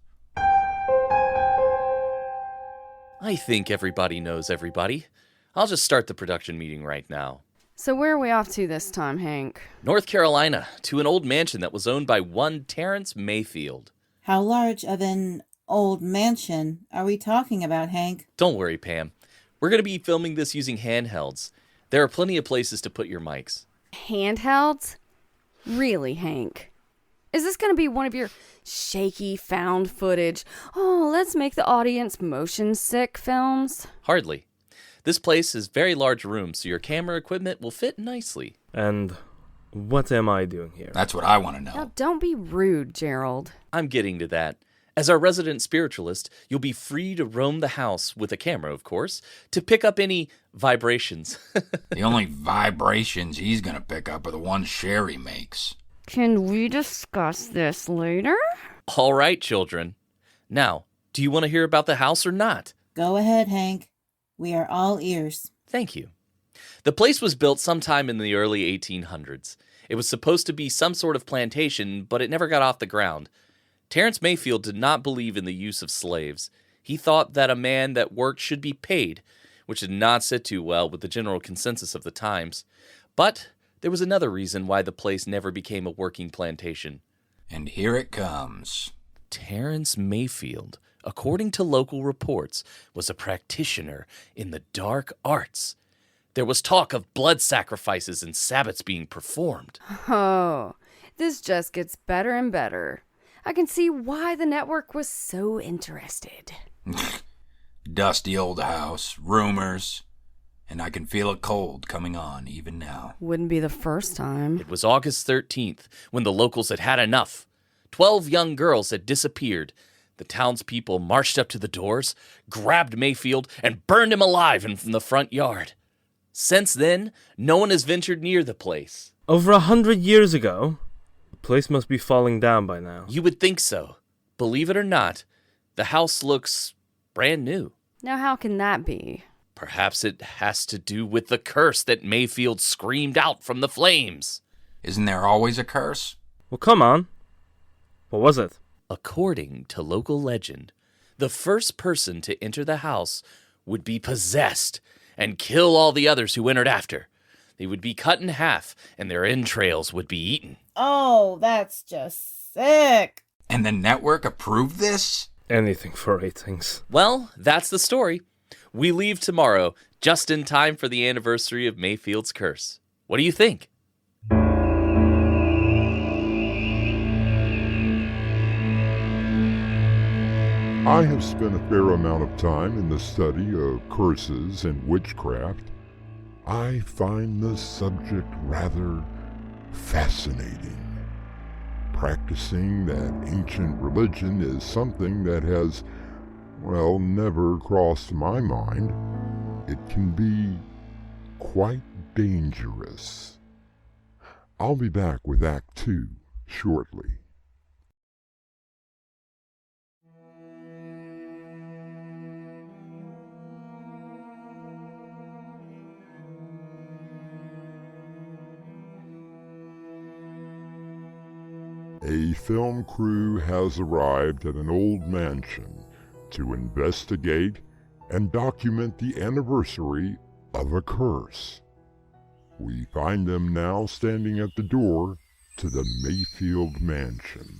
I think everybody knows everybody. I'll just start the production meeting right now. So where are we off to this time, Hank? North Carolina, to an old mansion that was owned by one Terrence Mayfield. How large of an old mansion are we talking about, Hank? Don't worry, Pam. We're going to be filming this using handhelds. There are plenty of places to put your mics. Handhelds? Really, Hank? Is this going to be one of your shaky found footage, oh, let's make the audience motion sick films? Hardly. This place is very large rooms, so your camera equipment will fit nicely. And what am I doing here? That's what I want to know. Now, don't be rude, Gerald. I'm getting to that. As our resident spiritualist, you'll be free to roam the house, with a camera, of course, to pick up any vibrations. The only vibrations he's going to pick up are the ones Sherry makes. Can we discuss this later? All right, children. Now, do you want to hear about the house or not? Go ahead, Hank. We are all ears. Thank you. The place was built sometime in the early 1800s. It was supposed to be some sort of plantation, but it never got off the ground. Terrence Mayfield did not believe in the use of slaves. He thought that a man that worked should be paid, which did not sit too well with the general consensus of the times. But there was another reason why the place never became a working plantation. And here it comes. Terrence Mayfield, according to local reports, was a practitioner in the dark arts. There was talk of blood sacrifices and Sabbats being performed. Oh, this just gets better and better. I can see why the network was so interested. Dusty old house, rumors, and I can feel a cold coming on even now. Wouldn't be the first time. It was August 13th when the locals had had enough. 12 young girls had disappeared. The townspeople marched up to the doors, grabbed Mayfield, and burned him alive in the front yard. Since then, no one has ventured near the place. Over 100 years ago? The place must be falling down by now. You would think so. Believe it or not, the house looks brand new. Now how can that be? Perhaps it has to do with the curse that Mayfield screamed out from the flames. Isn't there always a curse? Well, come on. What was it? According to local legend, the first person to enter the house would be possessed and kill all the others who entered after. They would be cut in half, and their entrails would be eaten. Oh, that's just sick. And the network approved this? Anything for ratings. Well, that's the story. We leave tomorrow, just in time for the anniversary of Mayfield's curse. What do you think? I have spent a fair amount of time in the study of curses and witchcraft. I find the subject rather fascinating. Practicing that ancient religion is something that has, well, never crossed my mind. It can be quite dangerous. I'll be back with Act 2 shortly. A film crew has arrived at an old mansion to investigate and document the anniversary of a curse. We find them now standing at the door to the Mayfield mansion.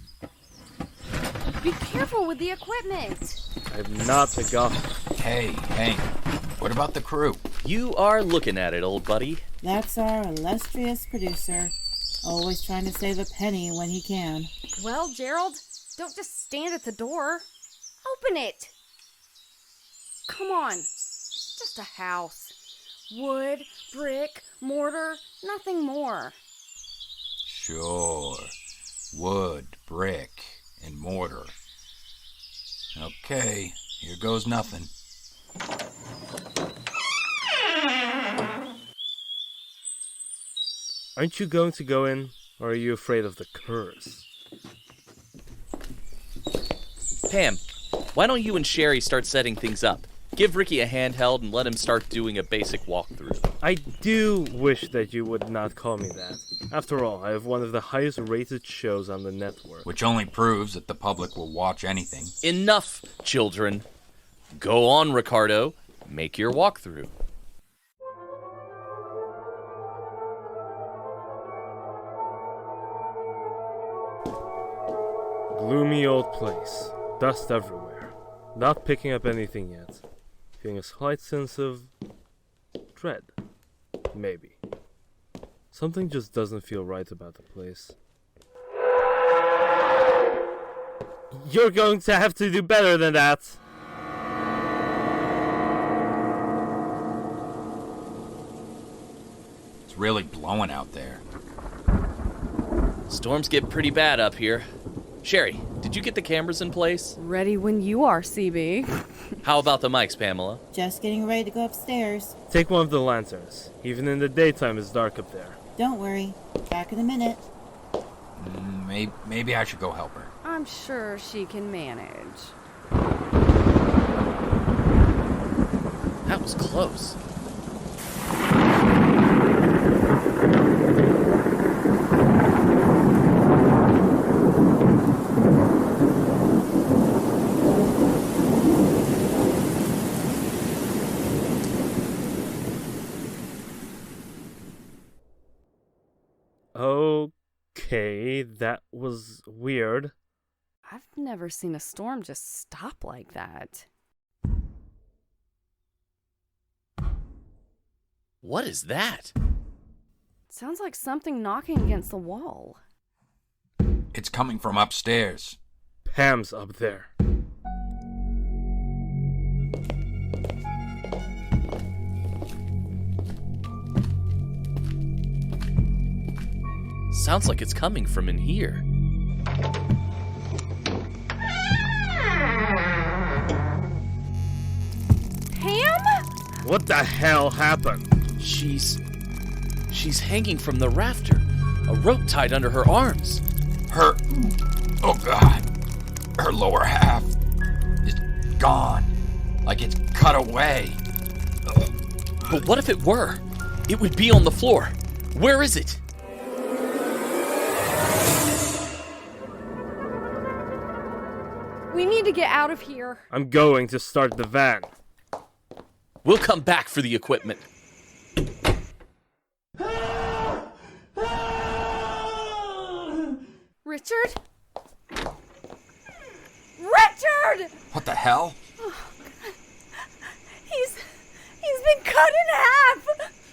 Be careful with the equipment. I'm not a god. Hey, what about the crew? You are looking at it, old buddy. That's our illustrious producer. Always trying to save a penny when he can. Well, Gerald, don't just stand at the door. Open it. Come on. It's just a house. Wood, brick, mortar, nothing more. Sure. Wood, brick, and mortar. Okay, here goes nothing. Aren't you going to go in, or are you afraid of the curse? Pam, why don't you and Sherry start setting things up? Give Ricky a handheld and let him start doing a basic walkthrough. I do wish that you would not call me that. After all, I have one of the highest rated shows on the network. Which only proves that the public will watch anything. Enough, children. Go on, Ricardo. Make your walkthrough. Gloomy old place. Dust everywhere. Not picking up anything yet. Feeling a slight sense of dread. Maybe. Something just doesn't feel right about the place. You're going to have to do better than that! It's really blowing out there. Storms get pretty bad up here. Sherry, did you get the cameras in place? Ready when you are, CB. How about the mics, Pamela? Just getting ready to go upstairs. Take one of the lanterns. Even in the daytime, it's dark up there. Don't worry. Back in a minute. Maybe I should go help her. I'm sure she can manage. That was close. Okay, that was weird. I've never seen a storm just stop like that. What is that? Sounds like something knocking against the wall. It's coming from upstairs. Pam's up there. Sounds like it's coming from in here. Pam? What the hell happened? She's hanging from the rafter. A rope tied under her arms. Oh God. Her lower half is gone. Like it's cut away. But what if it were? It would be on the floor. Where is it? to get out of here. I'm going to start the van. We'll come back for the equipment. Richard? Richard! What the hell? He's been cut in half!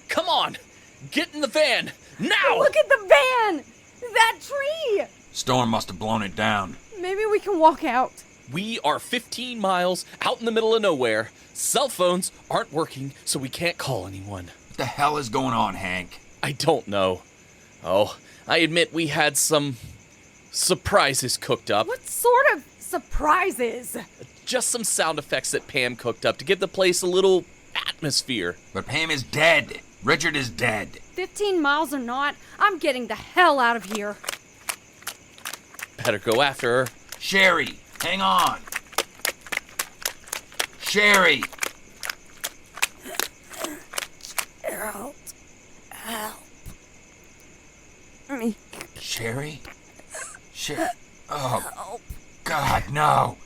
Come on! Get in the van! Now! Look at the van! That tree! Storm must have blown it down. Maybe we can walk out. We are 15 miles out in the middle of nowhere. Cell phones aren't working, so we can't call anyone. What the hell is going on, Hank? I don't know. Oh, I admit we had some surprises cooked up. What sort of surprises? Just some sound effects that Pam cooked up to give the place a little atmosphere. But Pam is dead. Richard is dead. 15 miles or not, I'm getting the hell out of here. Better go after her. Sherry, hang on. Sherry! Gerald, help me. Sherry? Oh, God, no.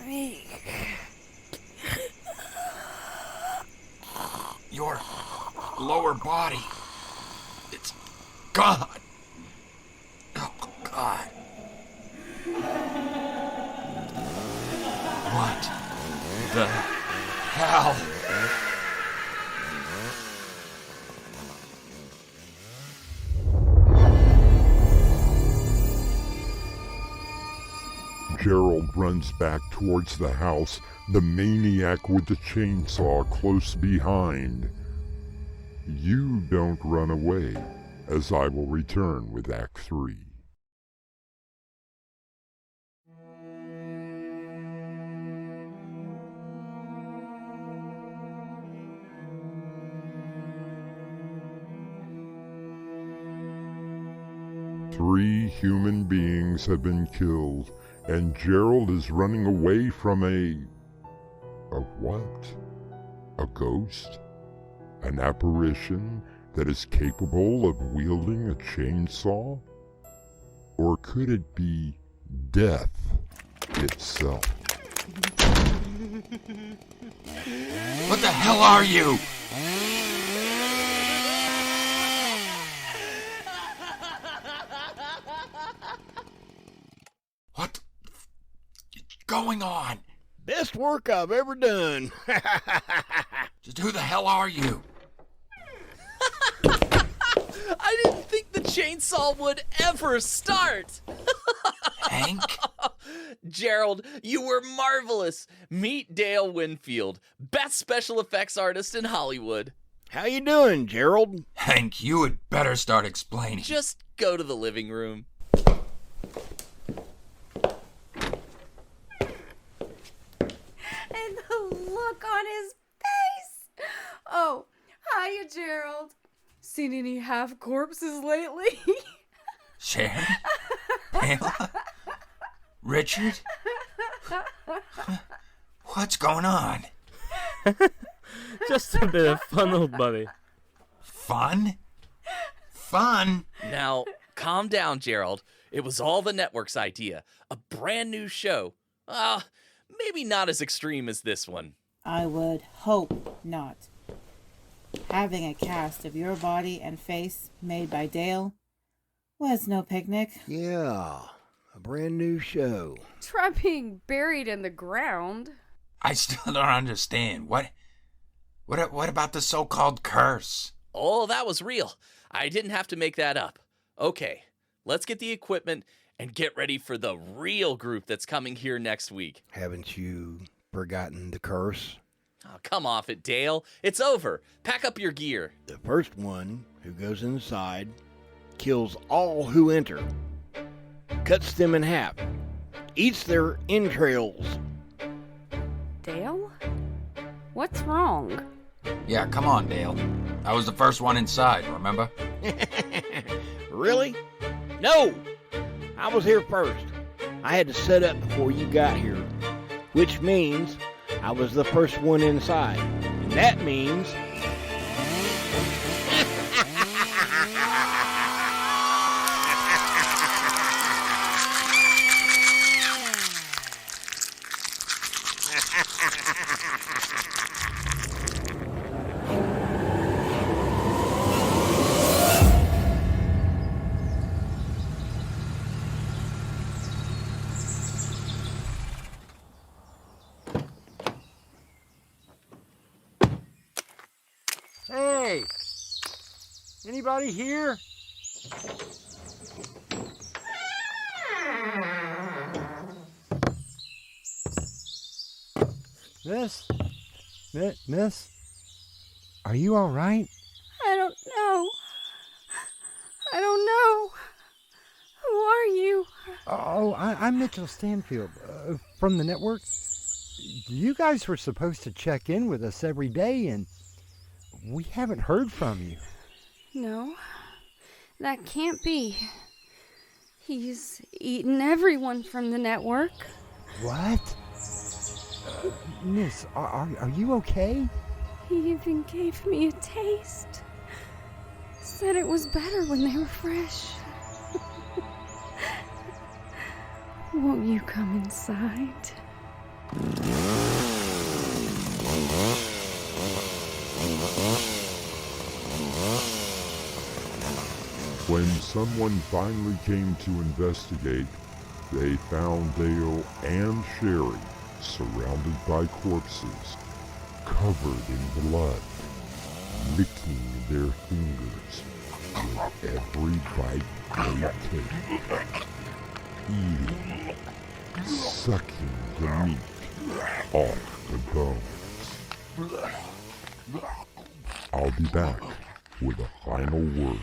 Me. Your lower body. It's gone. Oh, God. What the hell? Gerald runs back towards the house, the maniac with the chainsaw close behind. You don't run away, as I will return with Act 3. Three human beings have been killed, and Gerald is running away from a what? A ghost? An apparition that is capable of wielding a chainsaw? Or could it be death itself? What the hell are you? What going on? Best work I've ever done. Just who the hell are you? I didn't think the chainsaw would ever start. Hank? Gerald, you were marvelous. Meet Dale Winfield, best special effects artist in Hollywood. How you doing, Gerald? Hank, you had better start explaining. Just go to the living room. And the look on his face. Oh, hiya, Gerald. Seen any half corpses lately? Sharon? Pamela? Richard? What's going on? Just a bit of fun, old buddy. Fun? Fun? Now, calm down, Gerald. It was all the network's idea. A brand new show. Maybe not as extreme as this one. I would hope not. Having a cast of your body and face made by Dale was no picnic. Yeah, a brand new show. Try being buried in the ground. I still don't understand. What about the so-called curse? Oh, that was real. I didn't have to make that up. Okay, let's get the equipment and get ready for the real group that's coming here next week. Haven't you forgotten the curse? Oh, come off it, Dale. It's over. Pack up your gear. The first one who goes inside kills all who enter, cuts them in half, eats their entrails. Dale? What's wrong? Yeah, come on, Dale. I was the first one inside, remember? Really? No! I was here first. I had to set up before you got here, which means I was the first one inside. And that means... Hey! Anybody here? Miss? Are you all right? I don't know. I don't know. Who are you? Oh, I'm Mitchell Stanfield from the network. You guys were supposed to check in with us every day, and we haven't heard from you. No, that can't be. He's eaten everyone from the network. What? Miss, are you okay? He even gave me a taste. Said it was better when they were fresh. Won't you come inside? When someone finally came to investigate, they found Dale and Sherry surrounded by corpses, covered in blood, licking their fingers with every bite they take, eating, sucking the meat off the bones. I'll be back with a final word.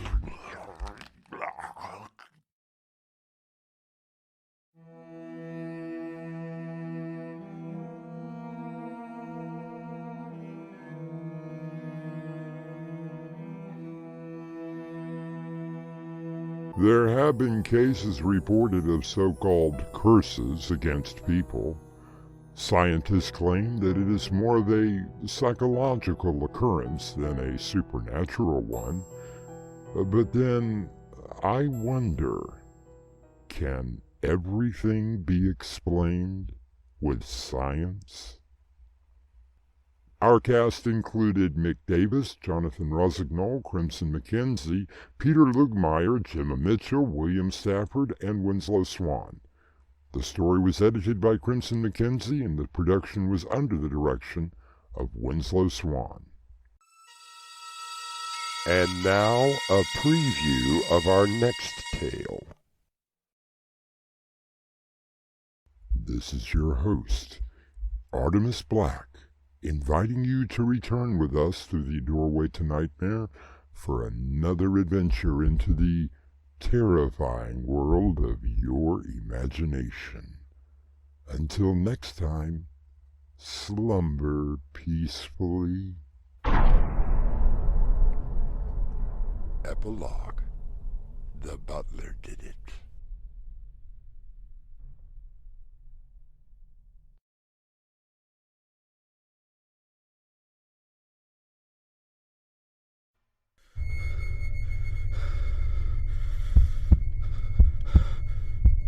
There have been cases reported of so-called curses against people. Scientists claim that it is more of a psychological occurrence than a supernatural one. But then, I wonder, can everything be explained with science? Our cast included Mick Davis, Jonathan Rossignol, Crimson McKenzie, Peter Lugmeyer, Gemma Mitchell, William Stafford, and Winslow Swan. The story was edited by Crimson McKenzie, and the production was under the direction of Winslow Swan. And now, a preview of our next tale. This is your host, Artemis Black, inviting you to return with us through the doorway to Nightmare for another adventure into the terrifying world of your imagination. Until next time, slumber peacefully. Epilogue. The butler did it.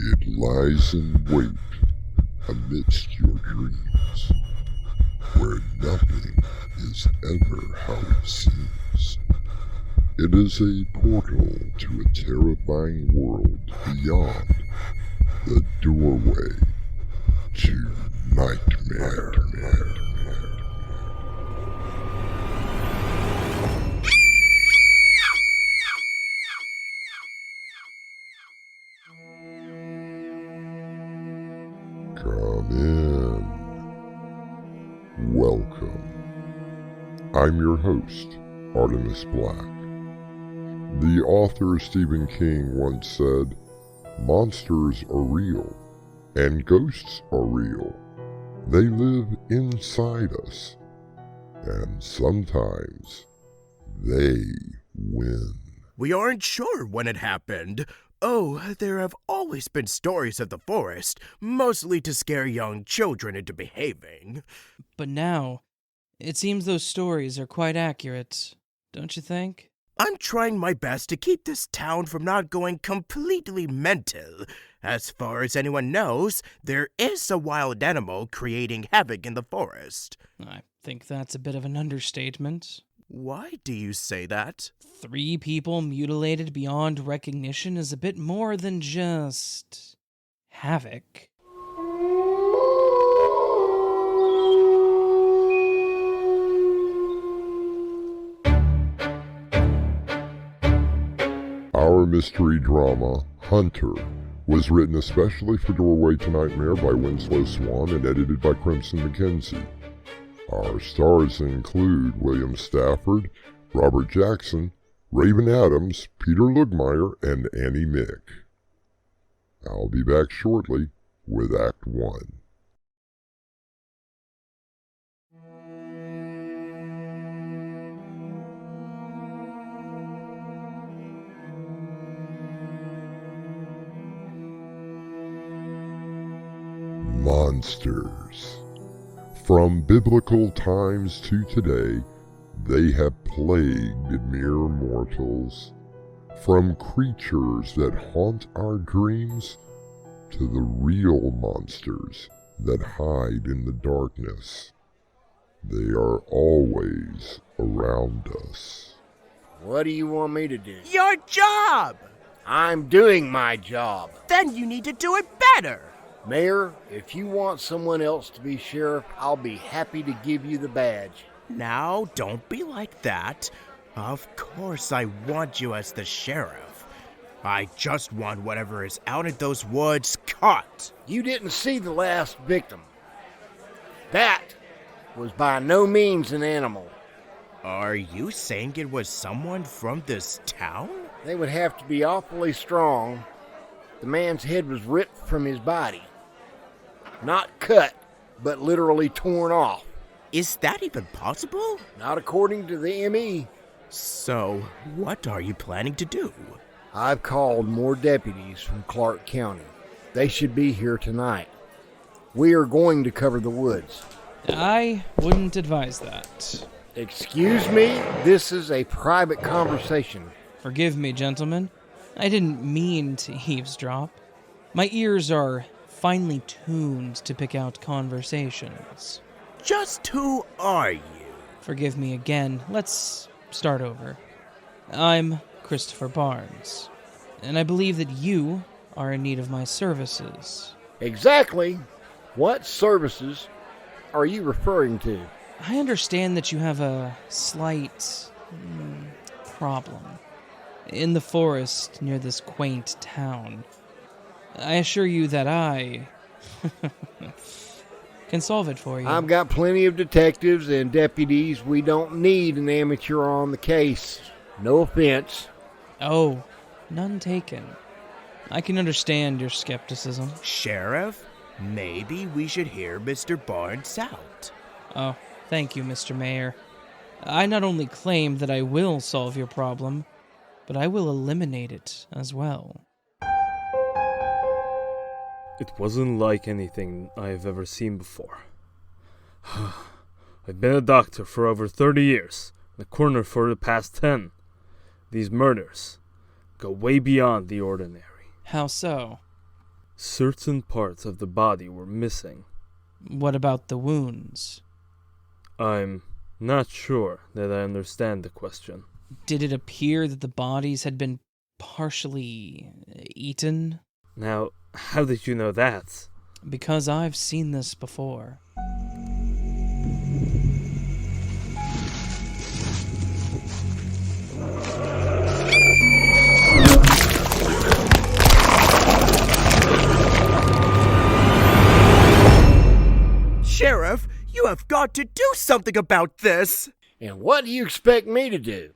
It lies in wait amidst your dreams, where nothing is ever how it seems. It is a portal to a terrifying world beyond the doorway to Nightmare. Come in. Welcome. I'm your host, Artemis Black. The author Stephen King once said, "Monsters are real, and ghosts are real. They live inside us, and sometimes they win." We aren't sure when it happened. Oh, there have always been stories of the forest, mostly to scare young children into behaving. But now, it seems those stories are quite accurate, don't you think? I'm trying my best to keep this town from not going completely mental. As far as anyone knows, there is a wild animal creating havoc in the forest. I think that's a bit of an understatement. Why do you say that? 3 people mutilated beyond recognition is a bit more than just havoc. Our mystery drama, Hunter, was written especially for Doorway to Nightmare by Winslow Swan and edited by Crimson McKenzie. Our stars include William Stafford, Robert Jackson, Raven Adams, Peter Lugmeyer, and Annie Mick. I'll be back shortly with Act 1. Monsters. From biblical times to today, they have plagued mere mortals. From creatures that haunt our dreams to the real monsters that hide in the darkness. They are always around us. What do you want me to do? Your job! I'm doing my job. Then you need to do it better. Mayor, if you want someone else to be sheriff, I'll be happy to give you the badge. Now, don't be like that. Of course I want you as the sheriff. I just want whatever is out in those woods caught. You didn't see the last victim. That was by no means an animal. Are you saying it was someone from this town? They would have to be awfully strong. The man's head was ripped from his body. Not cut, but literally torn off. Is that even possible? Not according to the ME. So, what are you planning to do? I've called more deputies from Clark County. They should be here tonight. We are going to cover the woods. I wouldn't advise that. Excuse me? This is a private conversation. Forgive me, gentlemen. I didn't mean to eavesdrop. My ears are finely tuned to pick out conversations. Just who are you? Forgive me again. Let's start over. I'm Christopher Barnes, and I believe that you are in need of my services. Exactly. What services are you referring to? I understand that you have a slight problem in the forest near this quaint town. I assure you that I can solve it for you. I've got plenty of detectives and deputies. We don't need an amateur on the case. No offense. Oh, none taken. I can understand your skepticism. Sheriff, maybe we should hear Mr. Barnes out. Oh, thank you, Mr. Mayor. I not only claim that I will solve your problem, but I will eliminate it as well. It wasn't like anything I have ever seen before. I've been a doctor for over 30 years, and a coroner for the past 10. These murders go way beyond the ordinary. How so? Certain parts of the body were missing. What about the wounds? I'm not sure that I understand the question. Did it appear that the bodies had been partially eaten? Now, how did you know that? Because I've seen this before. Sheriff, you have got to do something about this! And what do you expect me to do?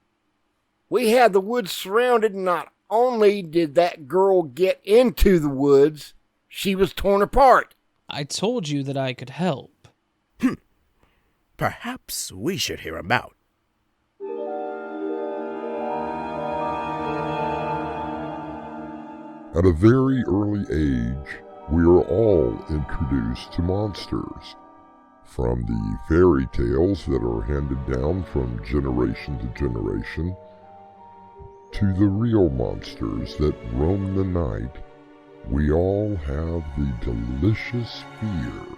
We had the woods surrounded, and not only did that girl get into the woods, she was torn apart. I told you that I could help. Perhaps we should hear him out. At a very early age, we are all introduced to monsters. From the fairy tales that are handed down from generation to generation, to the real monsters that roam the night, we all have the delicious fear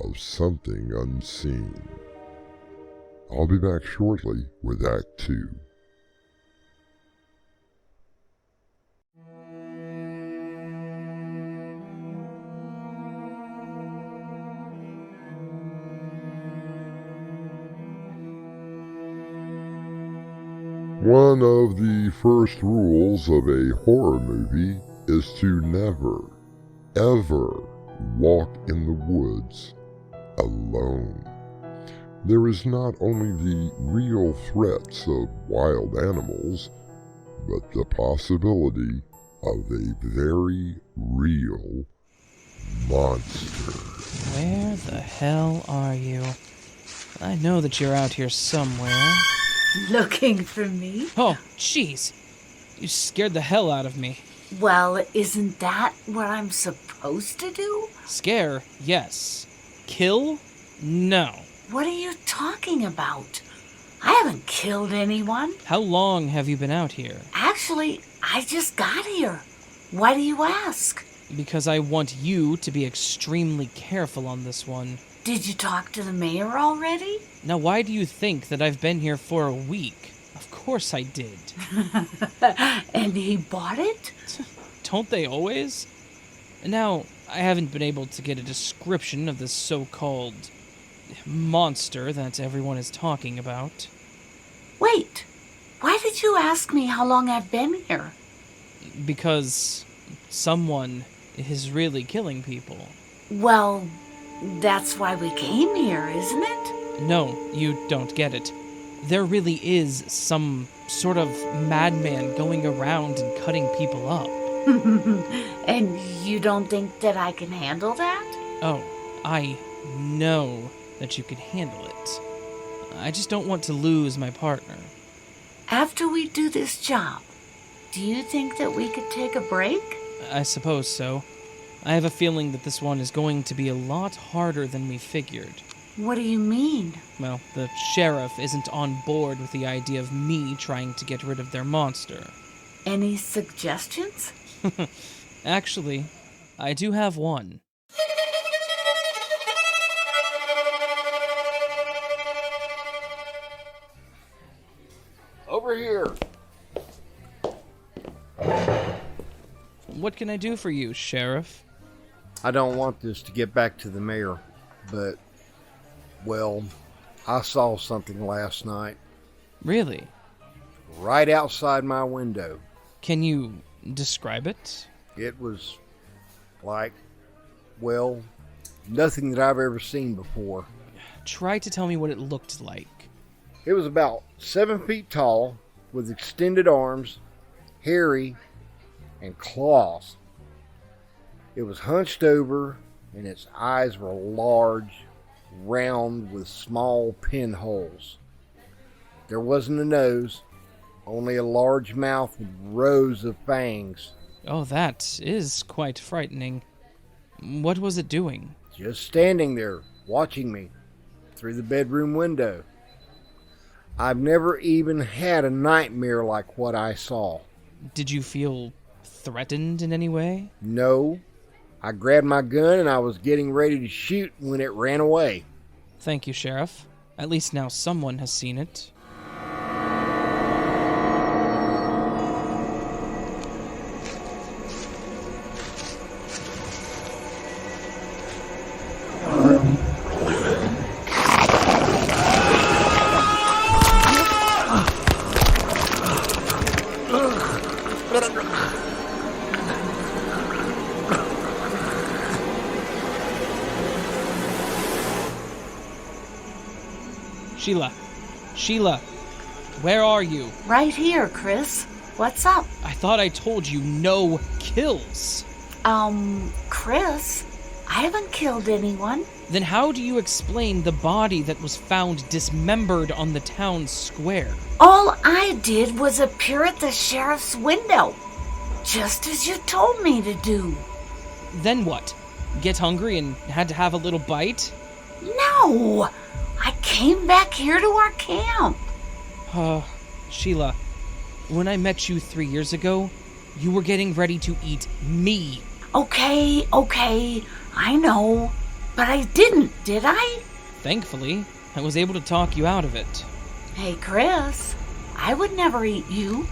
of something unseen. I'll be back shortly with Act 2. One of the first rules of a horror movie is to never, ever walk in the woods alone. There is not only the real threats of wild animals, but the possibility of a very real monster. Where the hell are you? I know that you're out here somewhere. Looking for me? Oh, jeez. You scared the hell out of me. Well, isn't that what I'm supposed to do? Scare, yes. Kill? No. What are you talking about? I haven't killed anyone. How long have you been out here? Actually, I just got here. Why do you ask? Because I want you to be extremely careful on this one. Did you talk to the mayor already? Now, why do you think that I've been here for a week? Of course I did. And he bought it? Don't they always? Now, I haven't been able to get a description of this so-called monster that everyone is talking about. Wait, why did you ask me how long I've been here? Because someone is really killing people. Well, that's why we came here, isn't it? No, you don't get it. There really is some sort of madman going around and cutting people up. And you don't think that I can handle that? Oh, I know that you can handle it. I just don't want to lose my partner. After we do this job, do you think that we could take a break? I suppose so. I have a feeling that this one is going to be a lot harder than we figured. What do you mean? Well, the sheriff isn't on board with the idea of me trying to get rid of their monster. Any suggestions? Actually, I do have one. Over here. What can I do for you, Sheriff? I don't want this to get back to the mayor, but, well, I saw something last night. Really? Right outside my window. Can you describe it? It was like, well, nothing that I've ever seen before. Try to tell me what it looked like. It was about 7 feet tall, with extended arms, hairy, and claws. It was hunched over, and its eyes were large, round, with small pinholes. There wasn't a nose, only a large mouth with rows of fangs. Oh, that is quite frightening. What was it doing? Just standing there, watching me, through the bedroom window. I've never even had a nightmare like what I saw. Did you feel threatened in any way? No. I grabbed my gun and I was getting ready to shoot when it ran away. Thank you, Sheriff. At least now someone has seen it. Sheila, where are you? Right here, Chris. What's up? I thought I told you no kills. Chris, I haven't killed anyone. Then how do you explain the body that was found dismembered on the town square? All I did was appear at the sheriff's window, just as you told me to do. Then what? Get hungry and had to have a little bite? No! I came back here to our camp. Sheila, When I met you 3 years ago, you were getting ready to eat me. Okay, I know. But I didn't, did I? Thankfully, I was able to talk you out of it. Hey, Chris, I would never eat you.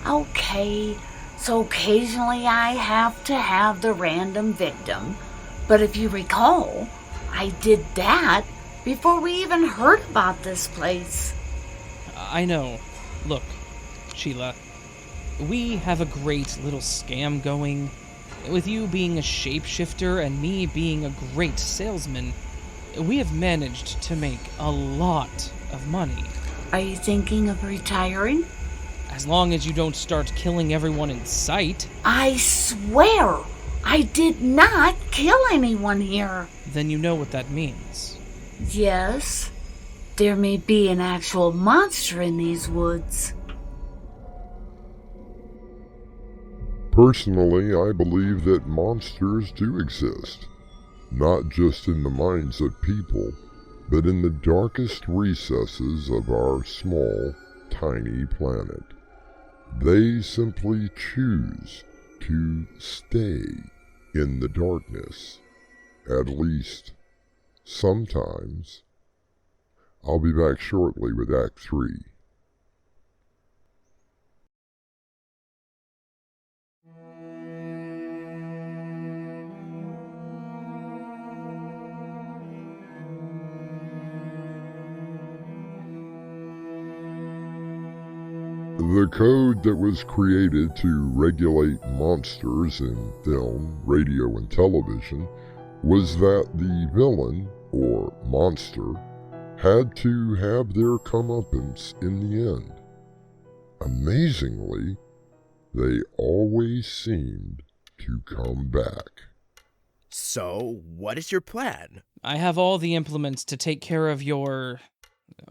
Okay, so occasionally I have to have the random victim. But if you recall, I did that before we even heard about this place. I know. Look, Sheila, we have a great little scam going. With you being a shapeshifter and me being a great salesman, we have managed to make a lot of money. Are you thinking of retiring? As long as you don't start killing everyone in sight. I swear, I did not kill anyone here. Then you know what that means. Yes, there may be an actual monster in these woods. Personally, I believe that monsters do exist, not just in the minds of people, but in the darkest recesses of our small, tiny planet. They simply choose to stay in the darkness, at least sometimes. I'll be back shortly with Act 3. The code that was created to regulate monsters in film, radio, and television was that the villain, or monster, had to have their comeuppance in the end. Amazingly, they always seemed to come back. So, what is your plan? I have all the implements to take care of your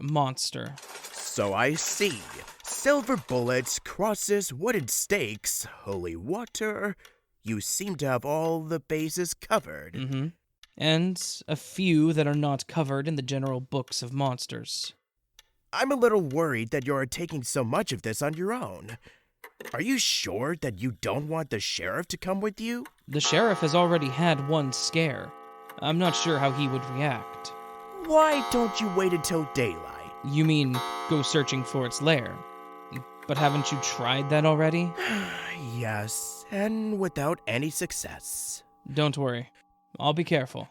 monster. So I see. Silver bullets, crosses, wooden stakes, holy water. You seem to have all the bases covered. Mm-hmm. And a few that are not covered in the general books of monsters. I'm a little worried that you're taking so much of this on your own. Are you sure that you don't want the sheriff to come with you? The sheriff has already had one scare. I'm not sure how he would react. Why don't you wait until daylight? You mean go searching for its lair? But haven't you tried that already? Yes, and without any success. Don't worry. I'll be careful.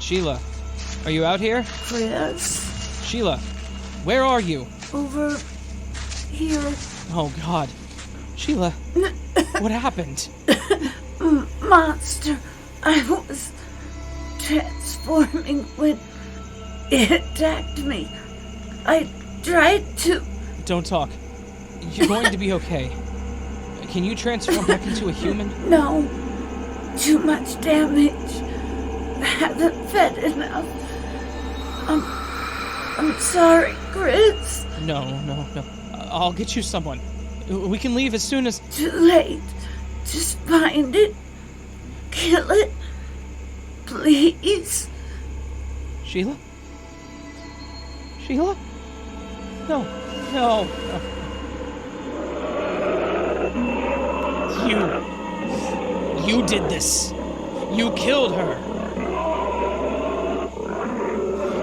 Sheila, are you out here? Chris? Sheila, where are you? Over here. Oh, God. Sheila, what happened? Monster. I was transforming when it attacked me. I tried to... Don't talk. You're going to be okay. Can you transform back into a human? No. Too much damage. I haven't fed enough. I'm sorry, Chris. No. I'll get you someone. We can leave as soon as... Too late. Just find it. Kill it. Please. Sheila? Sheila? No. You did this. You killed her.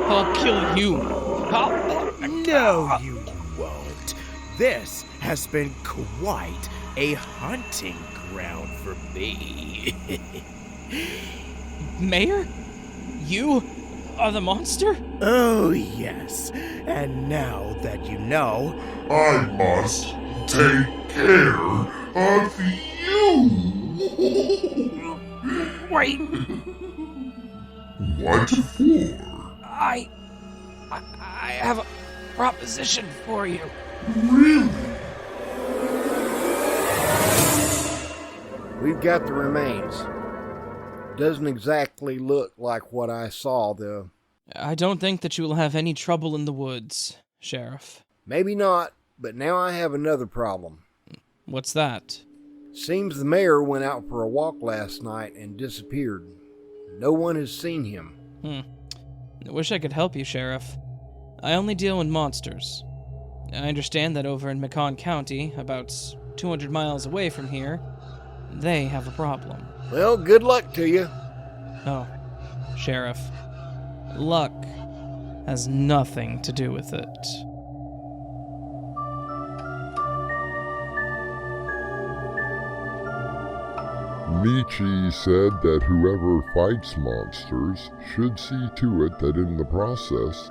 I'll kill you. No, you won't. This has been quite a hunting ground for me. Mayor? You are the monster? Oh, yes. And now that you know, I must take care of you. Wait. What for? I have a proposition for you. Really? We've got the remains. Doesn't exactly look like what I saw, though. I don't think that you will have any trouble in the woods, Sheriff. Maybe not, but now I have another problem. What's that? Seems the mayor went out for a walk last night and disappeared. No one has seen him. I wish I could help you, Sheriff. I only deal in monsters. I understand that over in Macon County, about 200 miles away from here, they have a problem. Well, good luck to you. Oh, Sheriff, luck has nothing to do with it. Nietzsche said that whoever fights monsters should see to it that in the process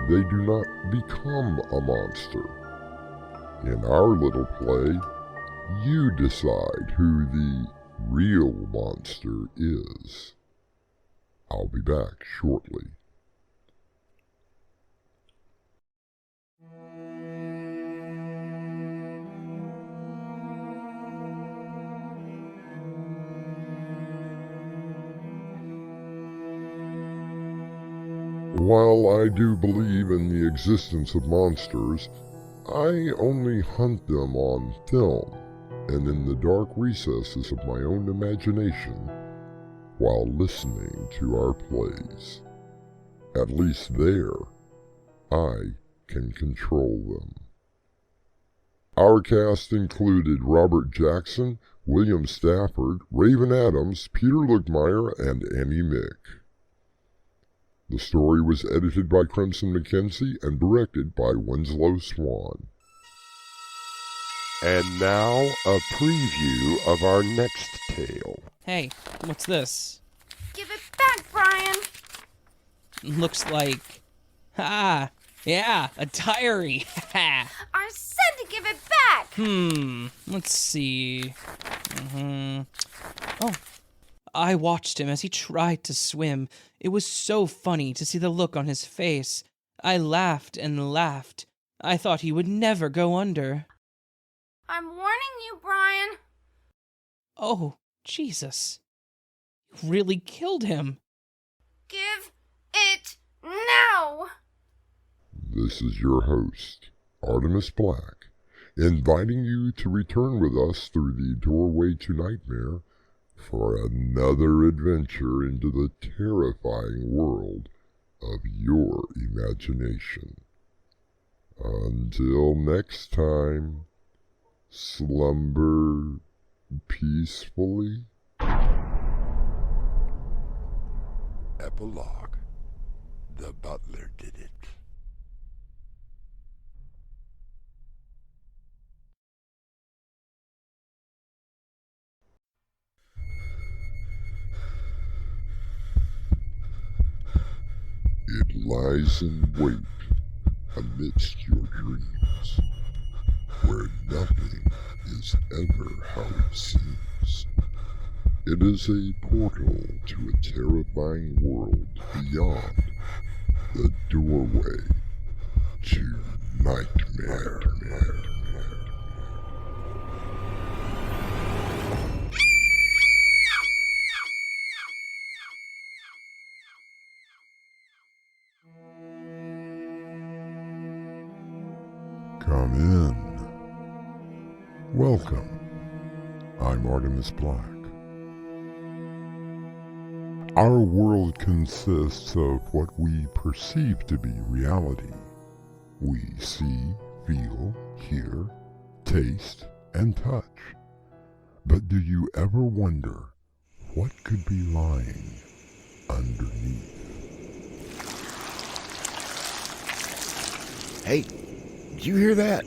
they do not become a monster. In our little play, you decide who the real monster is. I'll be back shortly. While I do believe in the existence of monsters, I only hunt them on film and in the dark recesses of my own imagination while listening to our plays. At least there, I can control them. Our cast included Robert Jackson, William Stafford, Raven Adams, Peter Lugmeyer, and Annie Mick. The story was edited by Crimson McKenzie and directed by Winslow Swan. And now, a preview of our next tale. Hey, what's this? Give it back, Brian! Looks like... yeah, a diary! I said to give it back! Let's see... Oh, I watched him as he tried to swim. It was so funny to see the look on his face. I laughed and laughed. I thought he would never go under. I'm warning you, Brian. Oh, Jesus. You really killed him. Give it now! This is your host, Artemis Black, inviting you to return with us through the doorway to nightmare for another adventure into the terrifying world of your imagination. Until next time, slumber peacefully. Epilogue. The butler did it. It lies in wait amidst your dreams, where nothing is ever how it seems. It is a portal to a terrifying world beyond the doorway to nightmare. Come in. Welcome. I'm Artemis Black. Our world consists of what we perceive to be reality. We see, feel, hear, taste, and touch. But do you ever wonder what could be lying underneath? Hey, did you hear that?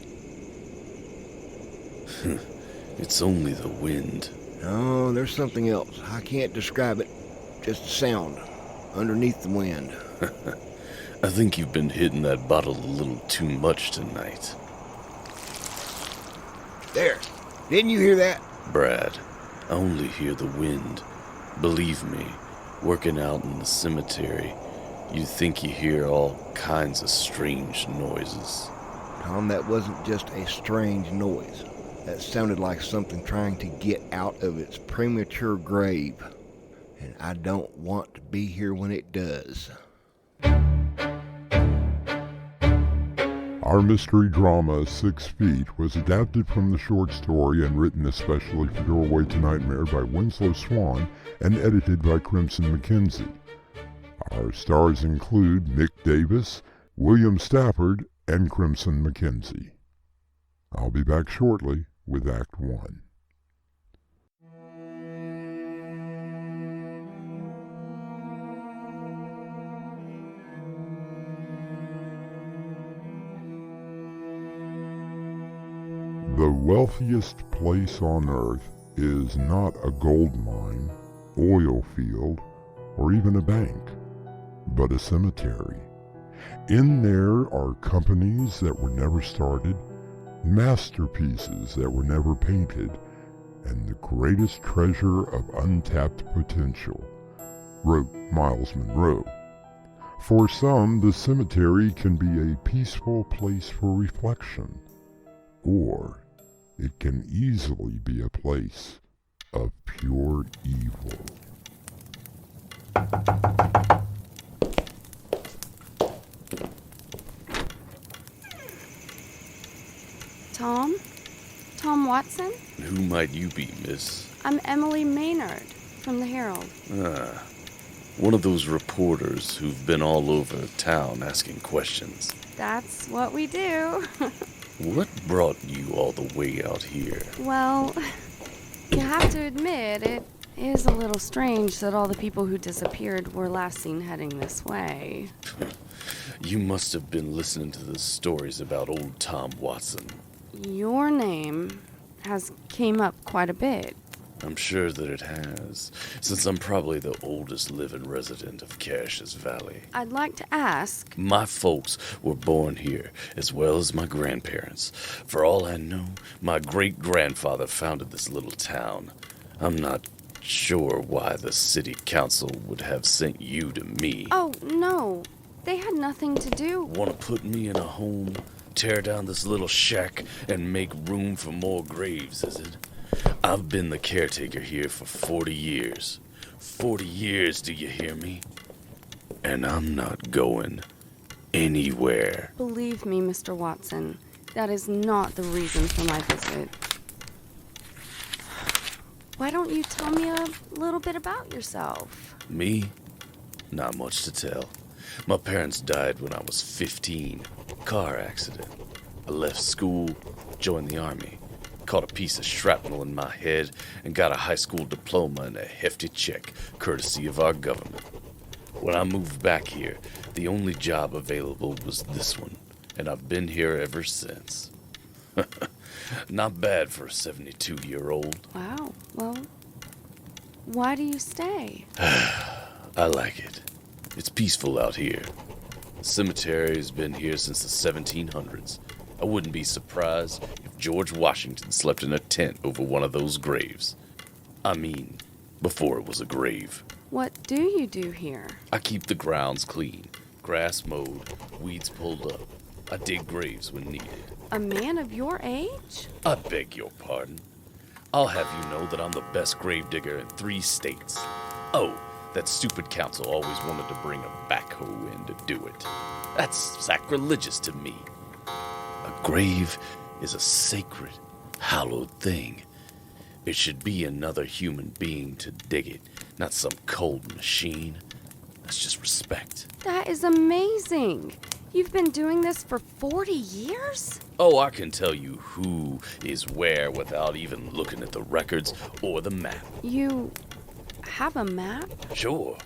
It's only the wind. No, there's something else. I can't describe it. Just a sound underneath the wind. I think you've been hitting that bottle a little too much tonight. There. Didn't you hear that? Brad, I only hear the wind. Believe me, working out in the cemetery, you think you hear all kinds of strange noises. Tom, that wasn't just a strange noise. That sounded like something trying to get out of its premature grave. And I don't want to be here when it does. Our mystery drama, 6 Feet, was adapted from the short story and written especially for Doorway to Nightmare by Winslow Swan and edited by Crimson McKenzie. Our stars include Mick Davis, William Stafford, and Crimson McKenzie. I'll be back shortly with Act 1. The wealthiest place on earth is not a gold mine, oil field, or even a bank, but a cemetery. In there are companies that were never started, masterpieces that were never painted, and the greatest treasure of untapped potential, wrote Miles Monroe. For some, the cemetery can be a peaceful place for reflection, or it can easily be a place of pure evil. Tom? Tom Watson? Who might you be, miss? I'm Emily Maynard from the Herald. Ah, one of those reporters who've been all over town asking questions. That's what we do. What brought you all the way out here? Well, you have to admit, it is a little strange that all the people who disappeared were last seen heading this way. You must have been listening to the stories about old Tom Watson. Your name has came up quite a bit. I'm sure that it has, since I'm probably the oldest living resident of Cassius Valley. I'd like to ask... My folks were born here, as well as my grandparents. For all I know, my great-grandfather founded this little town. I'm not sure why the city council would have sent you to me. Oh, no. They had nothing to do... Want to put me in a home, tear down this little shack, and make room for more graves, is it? I've been the caretaker here for 40 years. 40 years, do you hear me? And I'm not going anywhere. Believe me, Mr. Watson, that is not the reason for my visit. Why don't you tell me a little bit about yourself? Me? Not much to tell. My parents died when I was 15. Car accident. I left school, joined the army. Caught a piece of shrapnel in my head and got a high school diploma and a hefty check, courtesy of our government. When I moved back here, the only job available was this one, and I've been here ever since. Not bad for a 72-year-old. Wow, well, why do you stay? I like it. It's peaceful out here. The cemetery has been here since the 1700s. I wouldn't be surprised if George Washington slept in a tent over one of those graves. I mean, before it was a grave. What do you do here? I keep the grounds clean, grass mowed, weeds pulled up. I dig graves when needed. A man of your age? I beg your pardon. I'll have you know that I'm the best grave digger in 3 states. Oh, that stupid council always wanted to bring a backhoe in to do it. That's sacrilegious to me. A grave is a sacred, hallowed thing. It should be another human being to dig it, not some cold machine. That's just respect. That is amazing. You've been doing this for 40 years? Oh, I can tell you who is where without even looking at the records or the map. You have a map? Sure.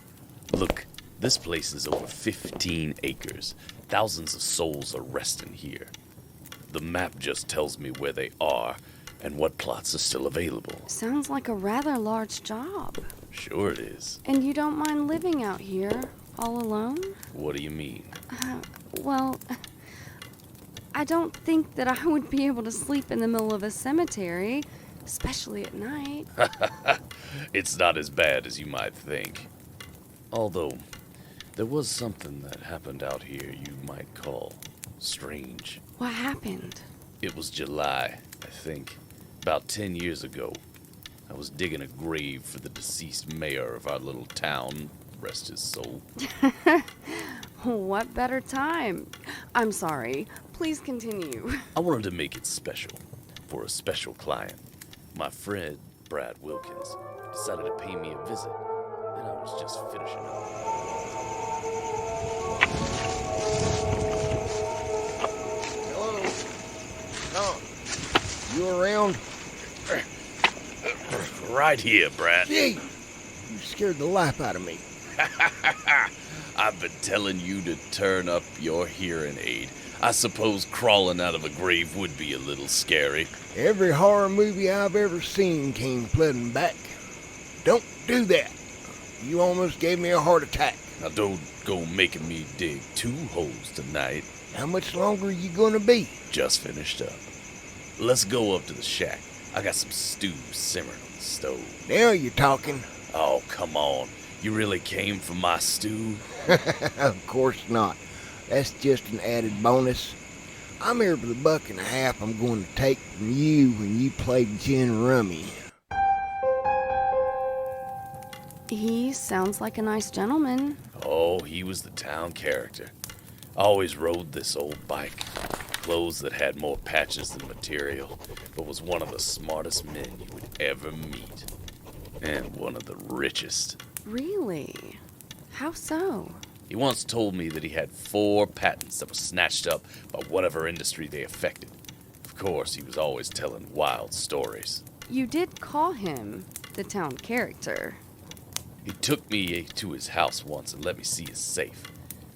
Look, this place is over 15 acres. Thousands of souls are resting here. The map just tells me where they are and what plots are still available. Sounds like a rather large job. Sure it is. And you don't mind living out here all alone? What do you mean? Well, I don't think that I would be able to sleep in the middle of a cemetery, especially at night. It's not as bad as you might think. Although, there was something that happened out here you might call strange. What happened? It was July, I think. About 10 years ago. I was digging a grave for the deceased mayor of our little town, rest his soul. What better time? I'm sorry. Please continue. I wanted to make it special, for a special client. My friend, Brad Wilkins, decided to pay me a visit, and I was just finishing up. Tom, you around? Right here, Brad. Gee, you scared the life out of me. I've been telling you to turn up your hearing aid. I suppose crawling out of a grave would be a little scary. Every horror movie I've ever seen came flooding back. Don't do that. You almost gave me a heart attack. Now don't go making me dig 2 holes tonight. How much longer are you gonna be? Just finished up. Let's go up to the shack. I got some stew simmering on the stove. Now you're talking. Oh, come on. You really came for my stew? Of course not. That's just an added bonus. I'm here for the $1.50 I'm going to take from you when you play gin rummy. He sounds like a nice gentleman. Oh, he was the town character. Always rode this old bike. Clothes that had more patches than material, but was one of the smartest men you would ever meet. And one of the richest. Really? How so? He once told me that he had 4 patents that were snatched up by whatever industry they affected. Of course, he was always telling wild stories. You did call him the town character. He took me to his house once and let me see his safe.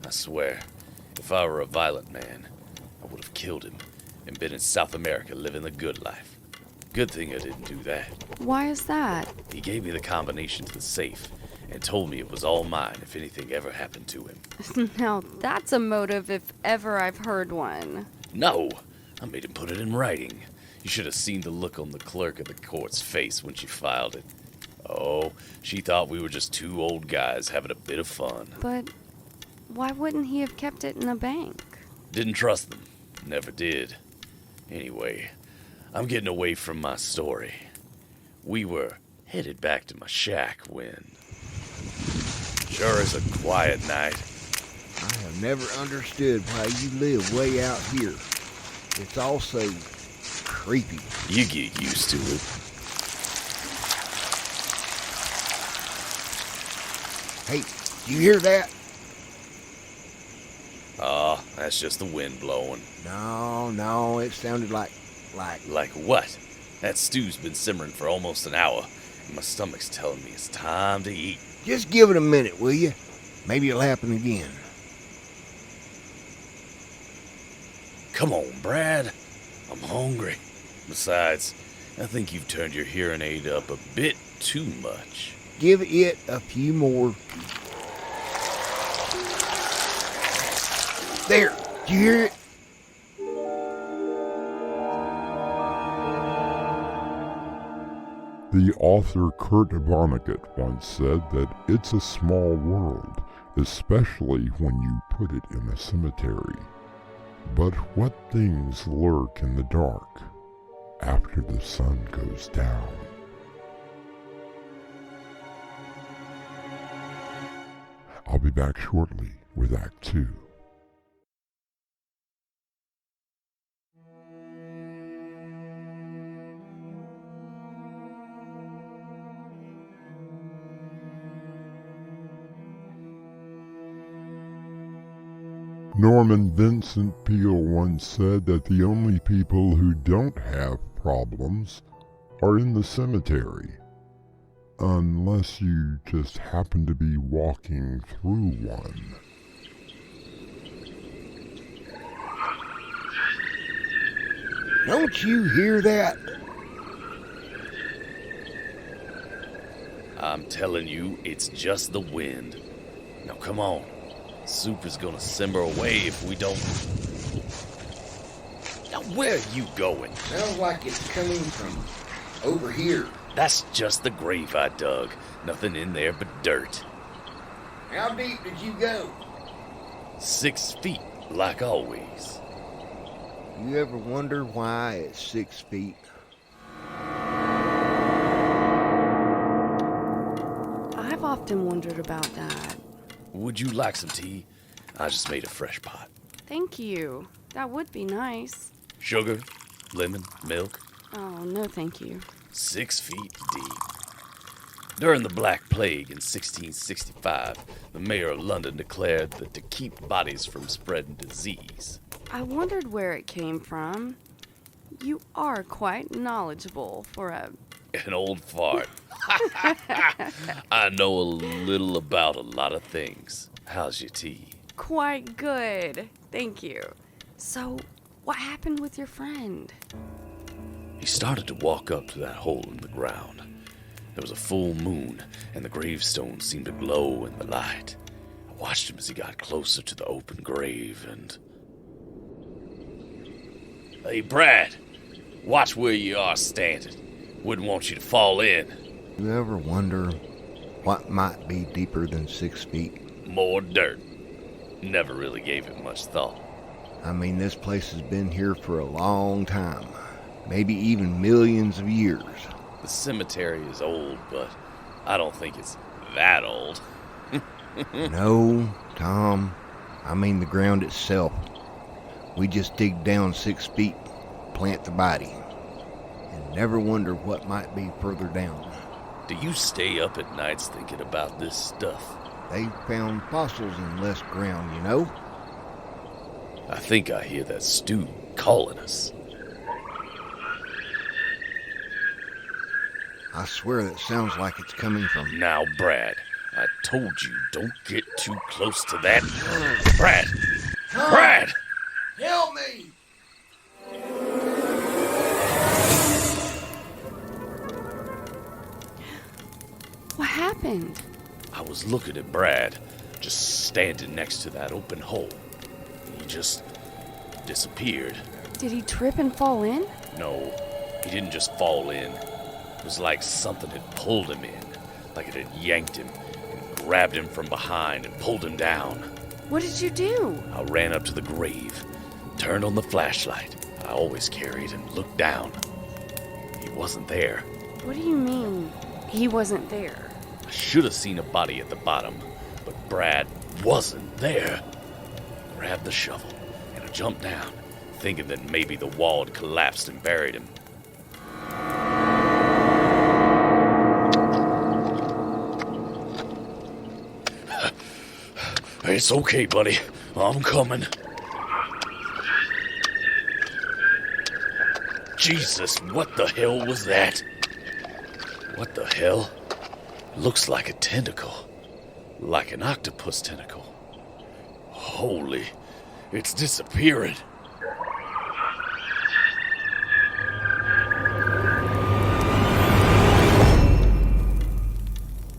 I swear, if I were a violent man, I would have killed him and been in South America living the good life. Good thing I didn't do that. Why is that? He gave me the combination to the safe and told me it was all mine if anything ever happened to him. Now that's a motive if ever I've heard one. No, I made him put it in writing. You should have seen the look on the clerk of the court's face when she filed it. Oh, she thought we were just 2 old guys having a bit of fun. But why wouldn't he have kept it in a bank? Didn't trust them. Never did. Anyway, I'm getting away from my story. We were headed back to my shack when... Sure is a quiet night. I have never understood why you live way out here. It's also creepy. You get used to it. Hey, you hear that? That's just the wind blowing. No, it sounded like... Like what? That stew's been simmering for almost an hour, and my stomach's telling me it's time to eat. Just give it a minute, will you? Maybe it'll happen again. Come on, Brad. I'm hungry. Besides, I think you've turned your hearing aid up a bit too much. Give it a few more. There, do you hear it? The author Kurt Vonnegut once said that it's a small world, especially when you put it in a cemetery. But what things lurk in the dark after the sun goes down? I'll be back shortly with Act 2. Norman Vincent Peale once said that the only people who don't have problems are in the cemetery, unless you just happen to be walking through one. Don't you hear that? I'm telling you, it's just the wind. Now come on. Soup is gonna simmer away if we don't... Now where are you going? Sounds like it's coming from over here. That's just the grave I dug. Nothing in there but dirt. How deep did you go? 6 feet, like always. You ever wonder why it's 6 feet? I've often wondered about that. Would you like some tea? I just made a fresh pot. Thank you. That would be nice. Sugar, lemon, milk. Oh, no thank you. 6 feet deep. During the Black Plague in 1665, the mayor of London declared that to keep bodies from spreading disease. I wondered where it came from. You are quite knowledgeable for An old fart. I know a little about a lot of things. How's your tea? Quite good. Thank you. So, what happened with your friend? He started to walk up to that hole in the ground. There was a full moon, and the gravestone seemed to glow in the light. I watched him as he got closer to the open grave, and... Hey, Brad, watch where you are standing. Wouldn't want you to fall in. You ever wonder what might be deeper than 6 feet? More dirt. Never really gave it much thought. I mean, this place has been here for a long time. Maybe even millions of years. The cemetery is old, but I don't think it's that old. No, Tom. I mean the ground itself. We just dig down 6 feet, plant the body, and never wonder what might be further down. Do you stay up at nights thinking about this stuff? They found fossils in less ground, you know? I think I hear that stew calling us. I swear that sounds like it's coming from... Now, Brad, I told you, don't get too close to that. Brad! Tom, Brad! Help me! What happened? I was looking at Brad, just standing next to that open hole. He just disappeared. Did he trip and fall in? No, he didn't just fall in. It was like something had pulled him in, like it had yanked him and grabbed him from behind and pulled him down. What did you do? I ran up to the grave, turned on the flashlight I always carried, and looked down. He wasn't there. What do you mean, he wasn't there? I should have seen a body at the bottom, but Brad wasn't there. I grabbed the shovel, and I jumped down, thinking that maybe the wall had collapsed and buried him. It's okay, buddy. I'm coming. Jesus, what the hell was that? What the hell? Looks like a tentacle. Like an octopus tentacle. Holy, it's disappearing.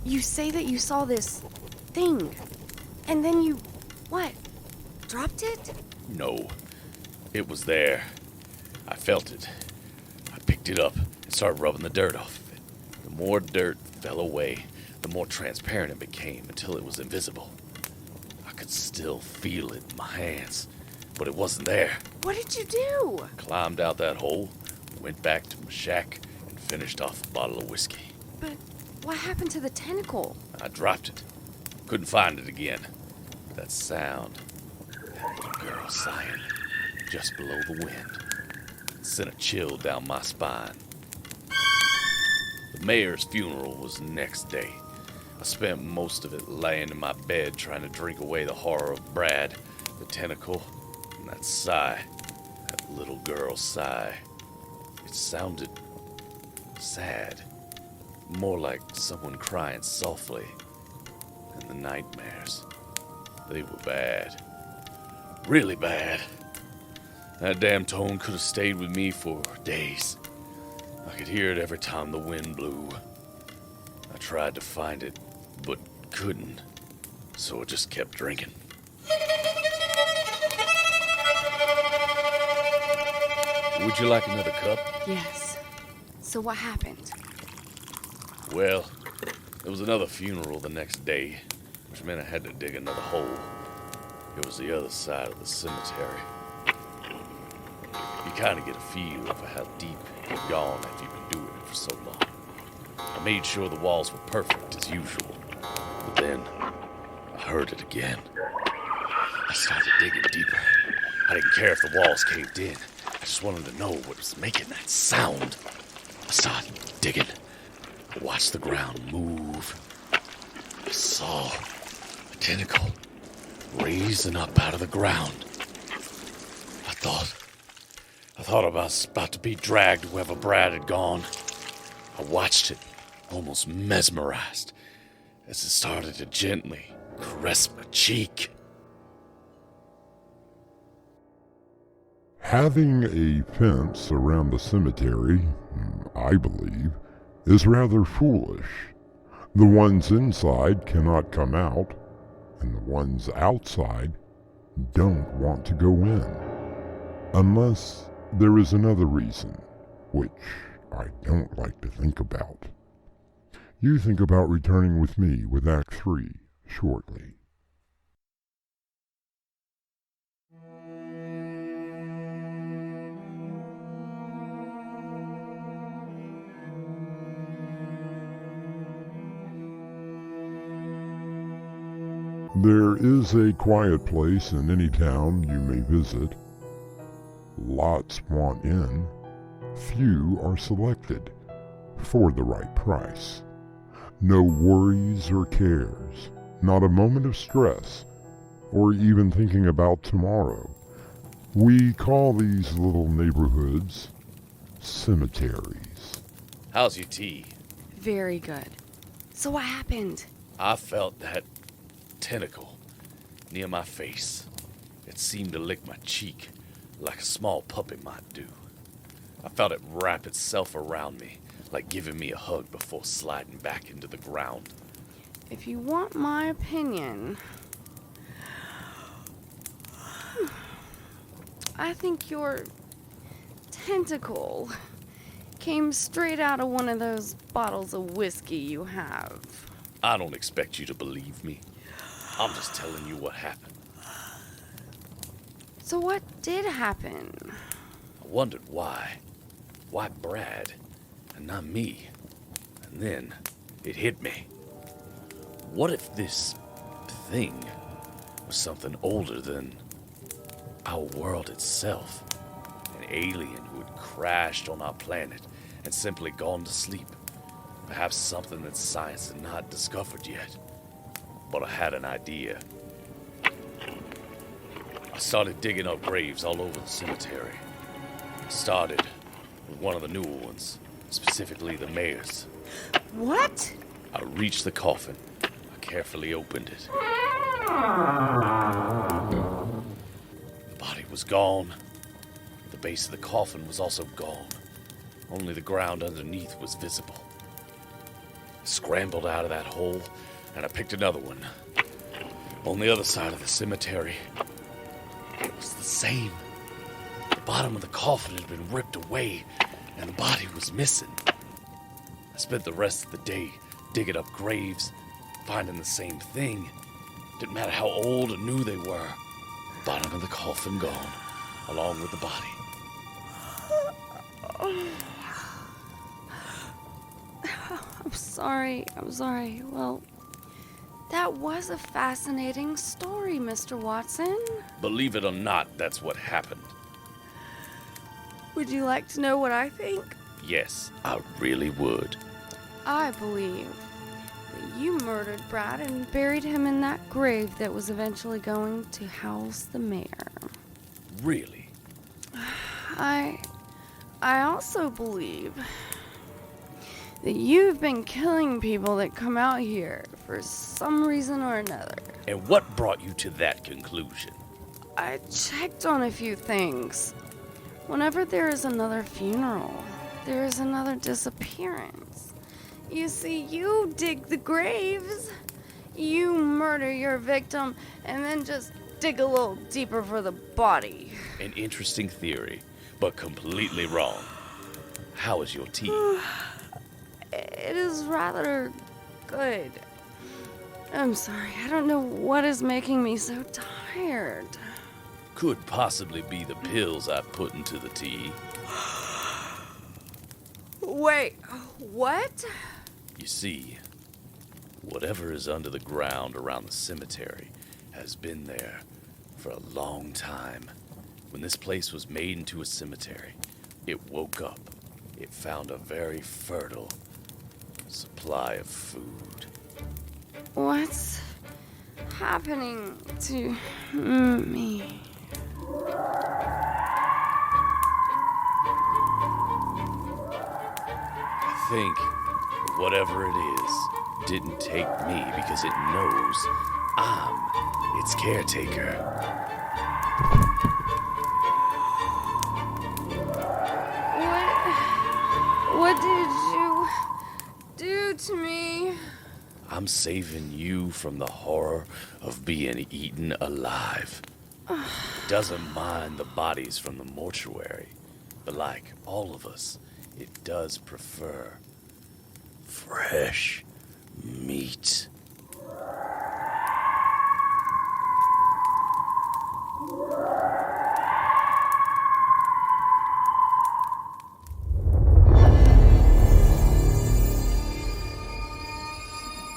You say that you saw this thing, and then you, what, dropped it? No, it was there. I felt it. I picked it up and started rubbing the dirt off of it. The more dirt fell away, the more transparent it became until it was invisible. I could still feel it in my hands, but it wasn't there. What did you do? Climbed out that hole, went back to my shack, and finished off a bottle of whiskey. But what happened to the tentacle? I dropped it. Couldn't find it again. That sound, that little girl sighing, just below the wind, sent a chill down my spine. The mayor's funeral was the next day. I spent most of it laying in my bed trying to drink away the horror of Brad, the tentacle, and that sigh, that little girl's sigh. It sounded sad, more like someone crying softly. And the nightmares, they were bad. Really bad. That damn tone could have stayed with me for days. I could hear it every time the wind blew. I tried to find it, but couldn't, so I just kept drinking. Would you like another cup? Yes. So what happened? Well, there was another funeral the next day, which meant I had to dig another hole. It was the other side of the cemetery. You kind of get a feel for how deep you've gone after you've been doing it for so long. I made sure the walls were perfect as usual, but then I heard it again. I started digging deeper. I didn't care if the walls caved in. I just wanted to know what was making that sound. I started digging. I watched the ground move. I saw a tentacle raising up out of the ground. I thought I was about to be dragged wherever Brad had gone. I watched it, almost mesmerized, as it started to gently caress my cheek. Having a fence around the cemetery, I believe, is rather foolish. The ones inside cannot come out, and the ones outside don't want to go in. Unless there is another reason, which I don't like to think about. You think about returning with me with Act 3 shortly. There is a quiet place in any town you may visit. Lots want in, few are selected for the right price. No worries or cares, not a moment of stress, or even thinking about tomorrow. We call these little neighborhoods cemeteries. How's your tea? Very good. So what happened? I felt that tentacle near my face. It seemed to lick my cheek like a small puppy might do. I felt it wrap itself around me, like giving me a hug before sliding back into the ground. If you want my opinion, I think your tentacle came straight out of one of those bottles of whiskey you have. I don't expect you to believe me. I'm just telling you what happened. So what did happen? I wondered why. Why Brad and not me? And then it hit me. What if this thing was something older than our world itself? An alien who had crashed on our planet and simply gone to sleep. Perhaps something that science had not discovered yet. But I had an idea. I started digging up graves all over the cemetery. I started with one of the newer ones, specifically the mayor's. What? I reached the coffin. I carefully opened it. The body was gone. The base of the coffin was also gone. Only the ground underneath was visible. I scrambled out of that hole, and I picked another one. On the other side of the cemetery, it was the same. The bottom of the coffin had been ripped away, and the body was missing. I spent the rest of the day digging up graves, finding the same thing. Didn't matter how old or new they were. Bottom of the coffin gone, along with the body. I'm sorry. Well, that was a fascinating story, Mr. Watson. Believe it or not, that's what happened. Would you like to know what I think? Yes, I really would. I believe that you murdered Brad and buried him in that grave that was eventually going to house the mayor. Really? I also believe that you've been killing people that come out here for some reason or another. And what brought you to that conclusion? I checked on a few things. Whenever there is another funeral, there is another disappearance. You see, you dig the graves, you murder your victim, and then just dig a little deeper for the body. An interesting theory, but completely wrong. How is your tea? It is rather good. I'm sorry, I don't know what is making me so tired. Could possibly be the pills I put into the tea. Wait, what? You see, whatever is under the ground around the cemetery has been there for a long time. When this place was made into a cemetery, it woke up. It found a very fertile supply of food. What's happening to me? I think whatever it is didn't take me because it knows I'm its caretaker. What did you do to me? I'm saving you from the horror of being eaten alive. It doesn't mind the bodies from the mortuary, but like all of us, it does prefer fresh meat.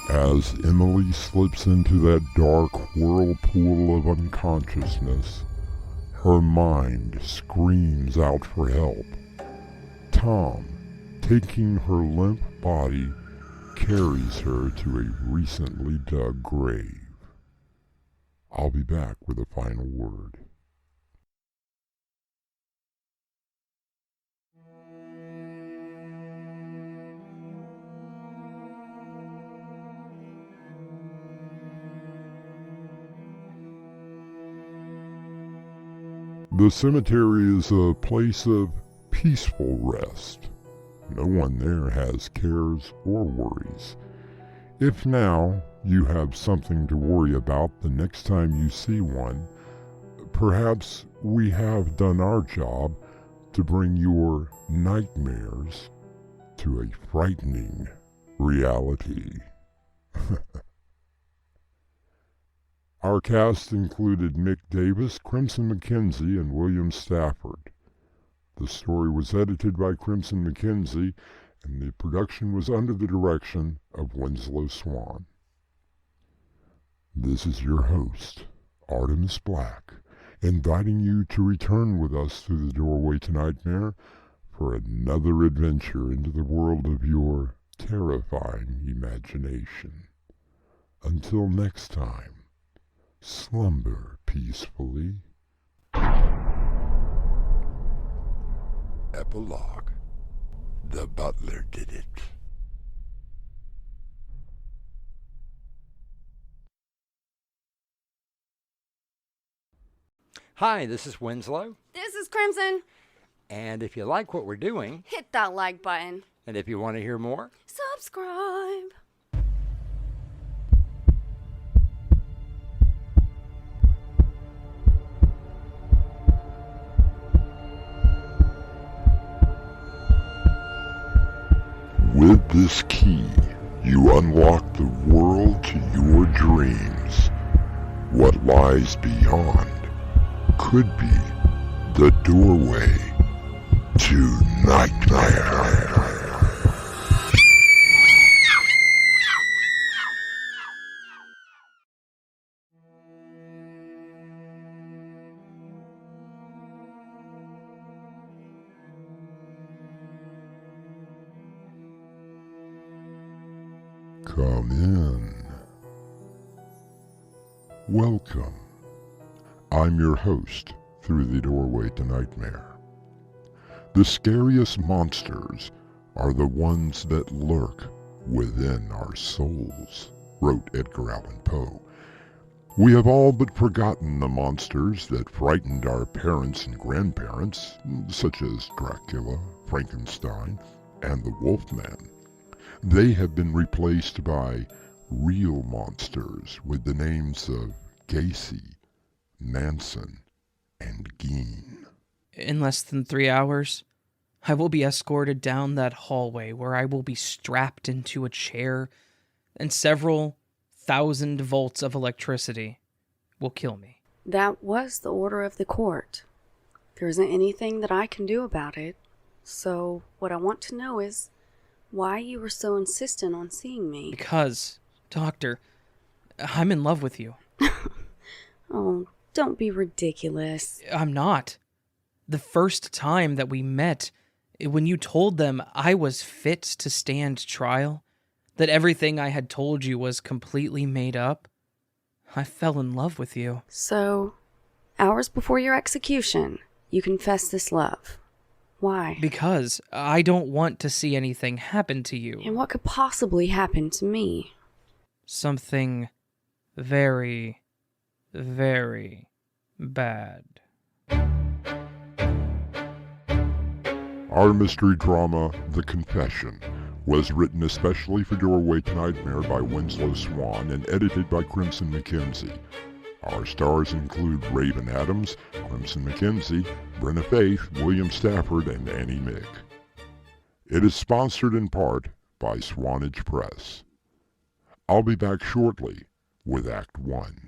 As Emily slips into that dark whirlpool of unconsciousness, her mind screams out for help. Tom, taking her limp body, carries her to a recently dug grave. I'll be back with a final word. The cemetery is a place of peaceful rest. No one there has cares or worries. If now you have something to worry about the next time you see one, perhaps we have done our job to bring your nightmares to a frightening reality. Our cast included Mick Davis, Crimson McKenzie, and William Stafford. The story was edited by Crimson McKenzie, and the production was under the direction of Winslow Swan. This is your host, Artemis Black, inviting you to return with us through the doorway to Nightmare for another adventure into the world of your terrifying imagination. Until next time, slumber peacefully. Epilogue. The butler did it. Hi, this is Winslow. This is Crimson. And if you like what we're doing, Hit that like button. and if you want to hear more, Subscribe. With this key, you unlock the world to your dreams. What lies beyond could be the doorway to nightmare. Come in. Welcome. I'm your host through the doorway to nightmare. The scariest monsters are the ones that lurk within our souls, wrote Edgar Allan Poe. We have all but forgotten the monsters that frightened our parents and grandparents, such as Dracula, Frankenstein, and the Wolfman. They have been replaced by real monsters with the names of Gacy, Manson, and Geen. In less than 3 hours, I will be escorted down that hallway where I will be strapped into a chair, and several thousand volts of electricity will kill me. That was the order of the court. There isn't anything that I can do about it. So what I want to know is why you were so insistent on seeing me. Because, Doctor, I'm in love with you. Oh, don't be ridiculous. I'm not. The first time that we met, when you told them I was fit to stand trial, that everything I had told you was completely made up, I fell in love with you. So, hours before your execution, you confess this love. Why? Because I don't want to see anything happen to you. And what could possibly happen to me? Something very, very bad. Our mystery drama, The Confession, was written especially for Doorway to Nightmare by Winslow Swan and edited by Crimson McKenzie. Our stars include Raven Adams, Crimson McKenzie, Brenna Faith, William Stafford, and Annie Mick. It is sponsored in part by Swanage Press. I'll be back shortly with Act 1.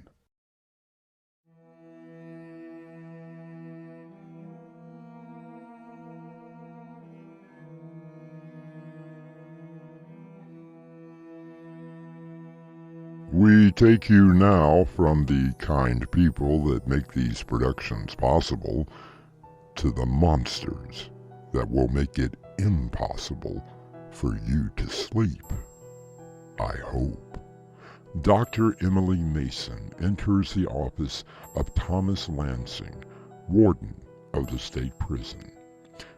We take you now from the kind people that make these productions possible to the monsters that will make it impossible for you to sleep. I hope. Dr. Emily Mason enters the office of Thomas Lansing, warden of the state prison.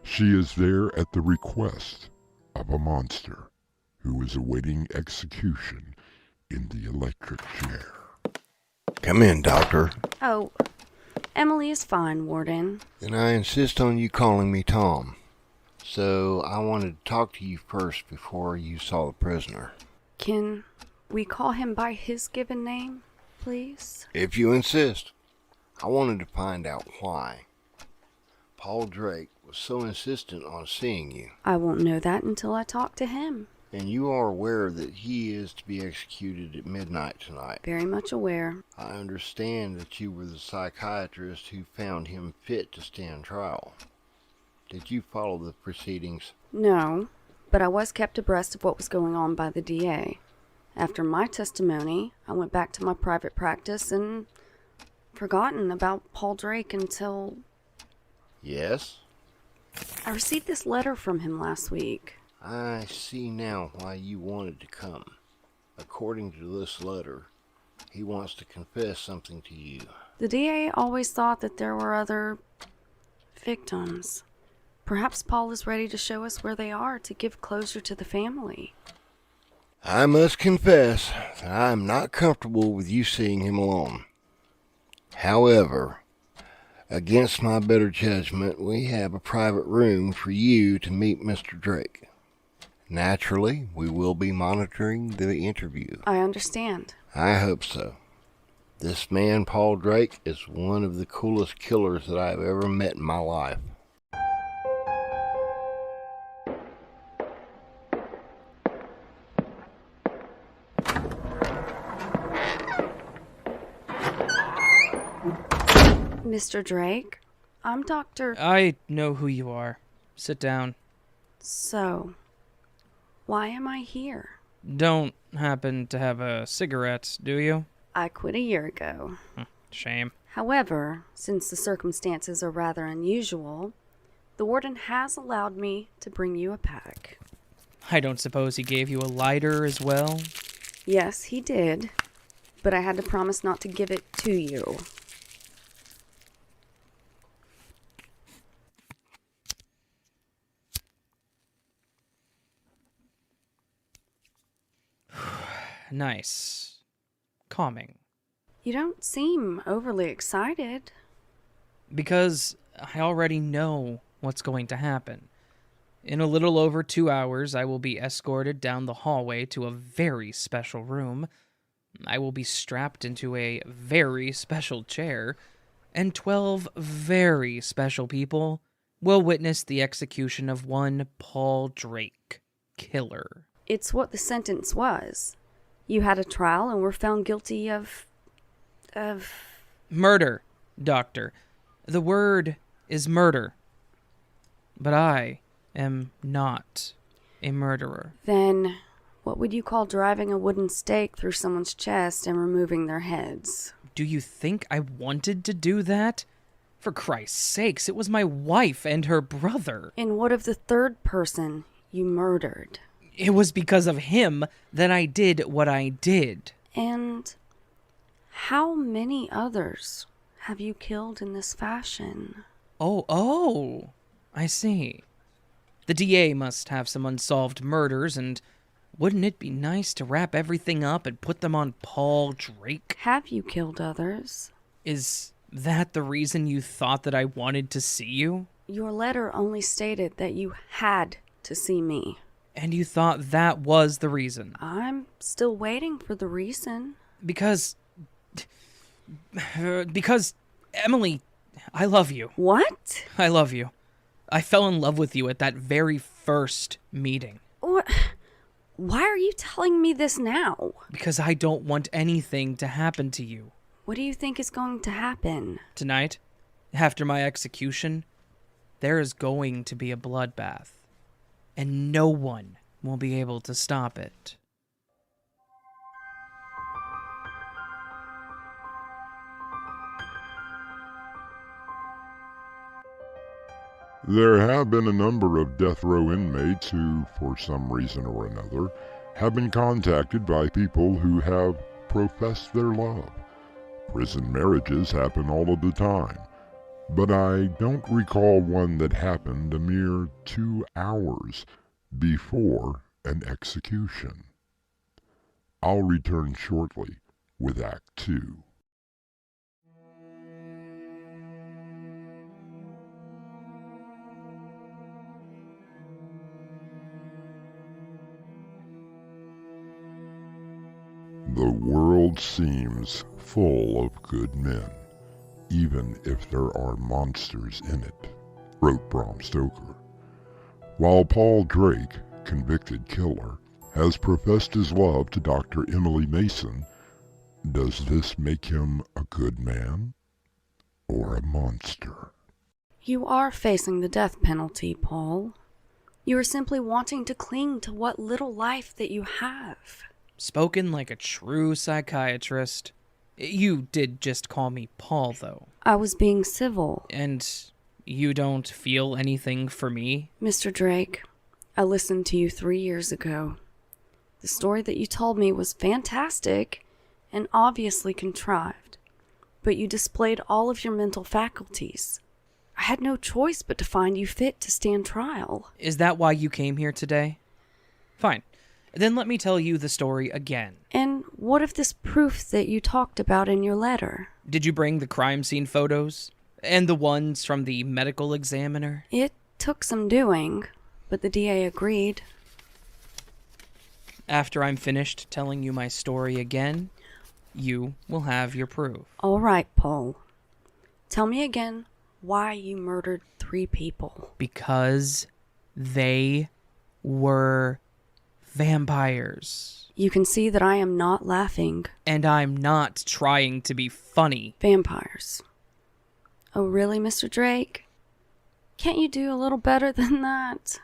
She is there at the request of a monster who is awaiting execution in the electric chair. Come in, Doctor. Oh, Emily is fine, Warden. And I insist on you calling me Tom. So I wanted to talk to you first before you saw the prisoner. Can we call him by his given name, please? If you insist. I wanted to find out why Paul Drake was so insistent on seeing you. I won't know that until I talk to him. And you are aware that he is to be executed at midnight tonight. Very much aware. I understand that you were the psychiatrist who found him fit to stand trial. Did you follow the proceedings? No, but I was kept abreast of what was going on by the DA. After my testimony, I went back to my private practice and forgotten about Paul Drake until... Yes? I received this letter from him last week. I see now why you wanted to come. According to this letter, he wants to confess something to you. The DA always thought that there were other victims. Perhaps Paul is ready to show us where they are to give closure to the family. I must confess that I am not comfortable with you seeing him alone. However, against my better judgment, we have a private room for you to meet Mr. Drake. Naturally, we will be monitoring the interview. I understand. I hope so. This man, Paul Drake, is one of the coolest killers that I have ever met in my life. Mr. Drake, I'm Dr. I know who you are. Sit down. So, why am I here? Don't happen to have a cigarette, do you? I quit a year ago. Shame. However, since the circumstances are rather unusual, the warden has allowed me to bring you a pack. I don't suppose he gave you a lighter as well? Yes, he did, but I had to promise not to give it to you. Nice. Calming. You don't seem overly excited. Because I already know what's going to happen. In a little over 2 hours, I will be escorted down the hallway to a very special room. I will be strapped into a very special chair, and 12 very special people will witness the execution of one Paul Drake, killer. It's what the sentence was. You had a trial and were found guilty of... Murder, Doctor. The word is murder. But I am not a murderer. Then, what would you call driving a wooden stake through someone's chest and removing their heads? Do you think I wanted to do that? For Christ's sakes, it was my wife and her brother. And what of the third person you murdered? It was because of him that I did what I did. And how many others have you killed in this fashion? Oh, I see. The DA must have some unsolved murders, and wouldn't it be nice to wrap everything up and put them on Paul Drake? Have you killed others? Is that the reason you thought that I wanted to see you? Your letter only stated that you had to see me. And you thought that was the reason? I'm still waiting for the reason. Because, Emily, I love you. What? I love you. I fell in love with you at that very first meeting. What? Why are you telling me this now? Because I don't want anything to happen to you. What do you think is going to happen? Tonight, after my execution, there is going to be a bloodbath. And no one will be able to stop it. There have been a number of death row inmates who, for some reason or another, have been contacted by people who have professed their love. Prison marriages happen all of the time, but I don't recall one that happened a mere 2 hours before an execution. I'll return shortly with Act 2. The world seems full of good men, even if there are monsters in it, wrote Bram Stoker. While Paul Drake, convicted killer, has professed his love to Dr. Emily Mason, does this make him a good man or a monster? You are facing the death penalty, Paul. You are simply wanting to cling to what little life that you have. Spoken like a true psychiatrist. You did just call me Paul, though. I was being civil. And you don't feel anything for me? Mr. Drake, I listened to you 3 years ago. The story that you told me was fantastic and obviously contrived, but you displayed all of your mental faculties. I had no choice but to find you fit to stand trial. Is that why you came here today? Fine. Then let me tell you the story again. And what of this proof that you talked about in your letter? Did you bring the crime scene photos? And the ones from the medical examiner? It took some doing, but the DA agreed. After I'm finished telling you my story again, you will have your proof. All right, Paul. Tell me again why you murdered 3 people. Because they were vampires. You can see that I am not laughing. And I'm not trying to be funny. Vampires. Oh, really, Mr. Drake? Can't you do a little better than that?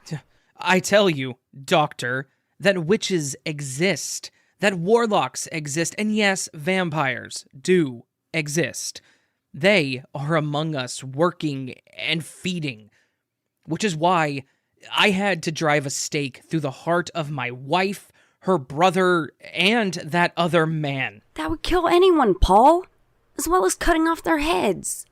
I tell you, Doctor, that witches exist, that warlocks exist, and yes, vampires do exist. They are among us, working and feeding, which is why I had to drive a stake through the heart of my wife, her brother, and that other man. That would kill anyone, Paul, as well as cutting off their heads.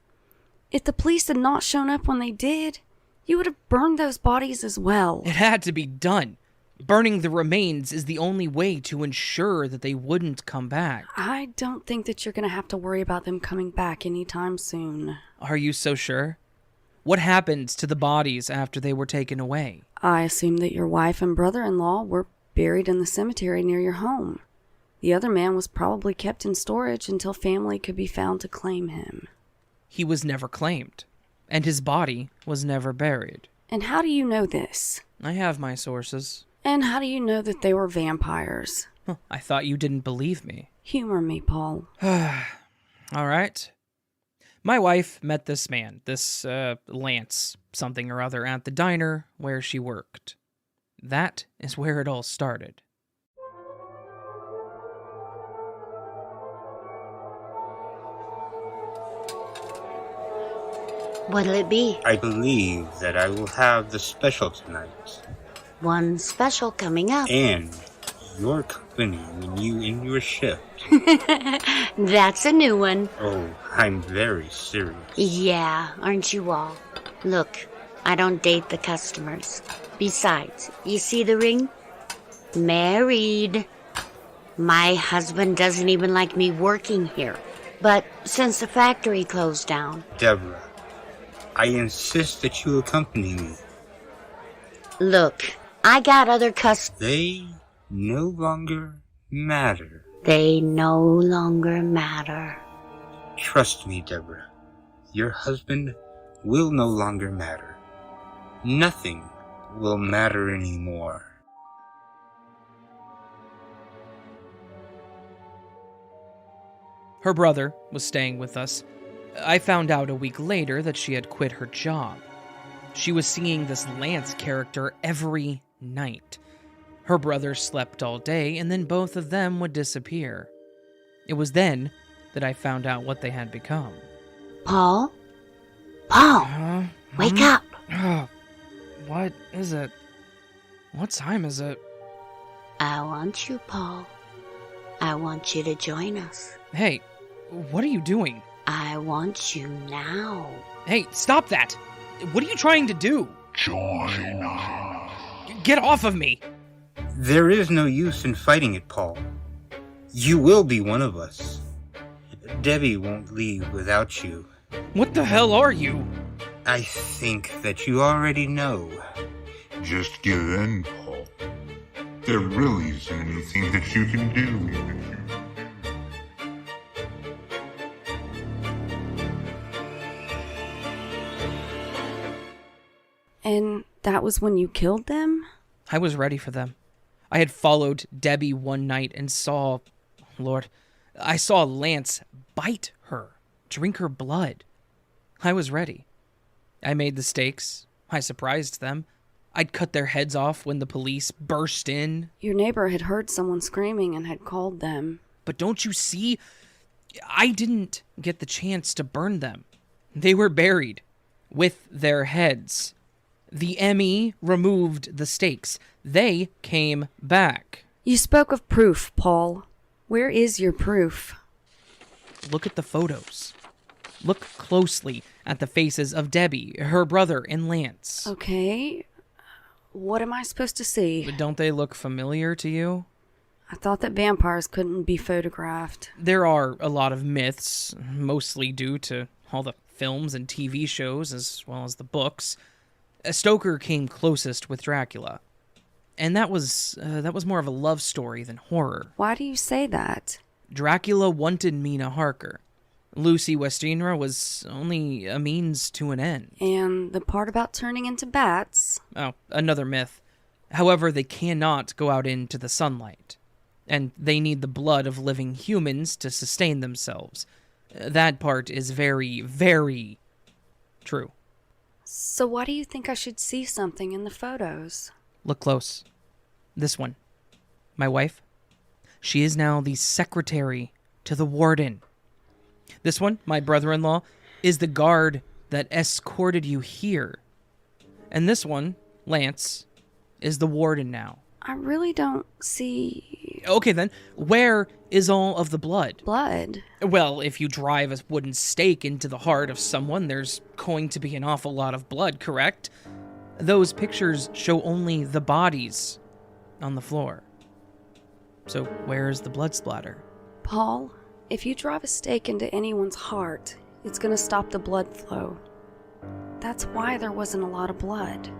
If the police had not shown up when they did, you would have burned those bodies as well. It had to be done. Burning the remains is the only way to ensure that they wouldn't come back. I don't think that you're going to have to worry about them coming back anytime soon. Are you so sure? What happened to the bodies after they were taken away? I assume that your wife and brother-in-law were buried in the cemetery near your home. The other man was probably kept in storage until family could be found to claim him. He was never claimed, and his body was never buried. And how do you know this? I have my sources. And how do you know that they were vampires? I thought you didn't believe me. Humor me, Paul. All right. My wife met this man, this Lance something or other, at the diner where she worked. That is where it all started. What'll it be? I believe that I will have the special tonight. One special coming up. And your company when you end your shift. That's a new one. Oh, I'm very serious. Yeah, aren't you all? Look, I don't date the customers. Besides, you see the ring? Married. My husband doesn't even like me working here. But since the factory closed down... Deborah, I insist that you accompany me. Look, I got other They no longer matter. They no longer matter. Trust me, Deborah. Your husband will no longer matter. Nothing will matter anymore. Her brother was staying with us. I found out a week later that she had quit her job. She was seeing this Lance character every night. Her brother slept all day, and then both of them would disappear. It was then that I found out what they had become. Paul? Paul! Wake up! What is it? What time is it? I want you, Paul. I want you to join us. Hey, what are you doing? I want you now. Hey, stop that! What are you trying to do? Join us. Get off of me! There is no use in fighting it, Paul. You will be one of us. Debbie won't leave without you. What the hell are you? I think that you already know. Just give in, Paul. There really isn't anything that you can do. And that was when you killed them? I was ready for them. I had followed Debbie one night and saw... Lord, I saw Lance bite her, drink her blood. I was ready. I made the stakes. I surprised them. I'd cut their heads off when the police burst in. Your neighbor had heard someone screaming and had called them. But don't you see? I didn't get the chance to burn them. They were buried with their heads. The ME removed the stakes. They came back. You spoke of proof, Paul. Where is your proof? Look at the photos. Look closely at the faces of Debbie, her brother, and Lance. Okay. What am I supposed to see? But don't they look familiar to you? I thought that vampires couldn't be photographed. There are a lot of myths, mostly due to all the films and TV shows, as well as the books. Stoker came closest with Dracula. And that was more of a love story than horror. Why do you say that? Dracula wanted Mina Harker. Lucy Westenra was only a means to an end. And the part about turning into bats? Oh, another myth. However, they cannot go out into the sunlight. And they need the blood of living humans to sustain themselves. That part is very, very true. So why do you think I should see something in the photos? Look close. This one. My wife. She is now the secretary to the warden. This one, my brother-in-law, is the guard that escorted you here. And this one, Lance, is the warden now. I really don't see... Okay then, where is all of the blood? Blood? Well, if you drive a wooden stake into the heart of someone, there's going to be an awful lot of blood, correct? Those pictures show only the bodies on the floor. So where's the blood splatter? Paul, if you drive a stake into anyone's heart, it's going to stop the blood flow. That's why there wasn't a lot of blood.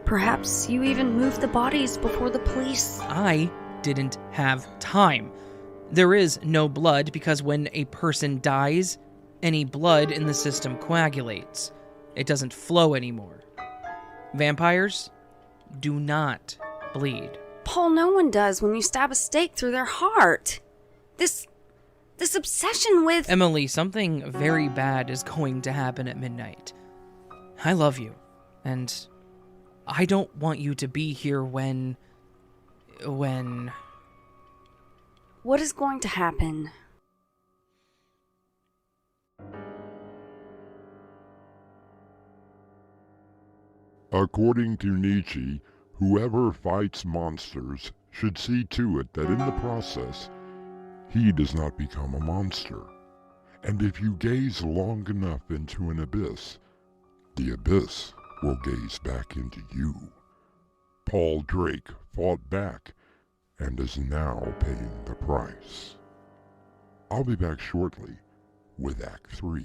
Perhaps you even moved the bodies before the police... I didn't have time. There is no blood because when a person dies, any blood in the system coagulates. It doesn't flow anymore. Vampires do not bleed. Paul, no one does when you stab a stake through their heart. This obsession with... Emily, something very bad is going to happen at midnight. I love you, and I don't want you to be here when... What is going to happen? According to Nietzsche, Whoever fights monsters should see to it that in the process, he does not become a monster. And if you gaze long enough into an abyss, the abyss will gaze back into you. Paul Drake fought back and is now paying the price. I'll be back shortly with Act 3.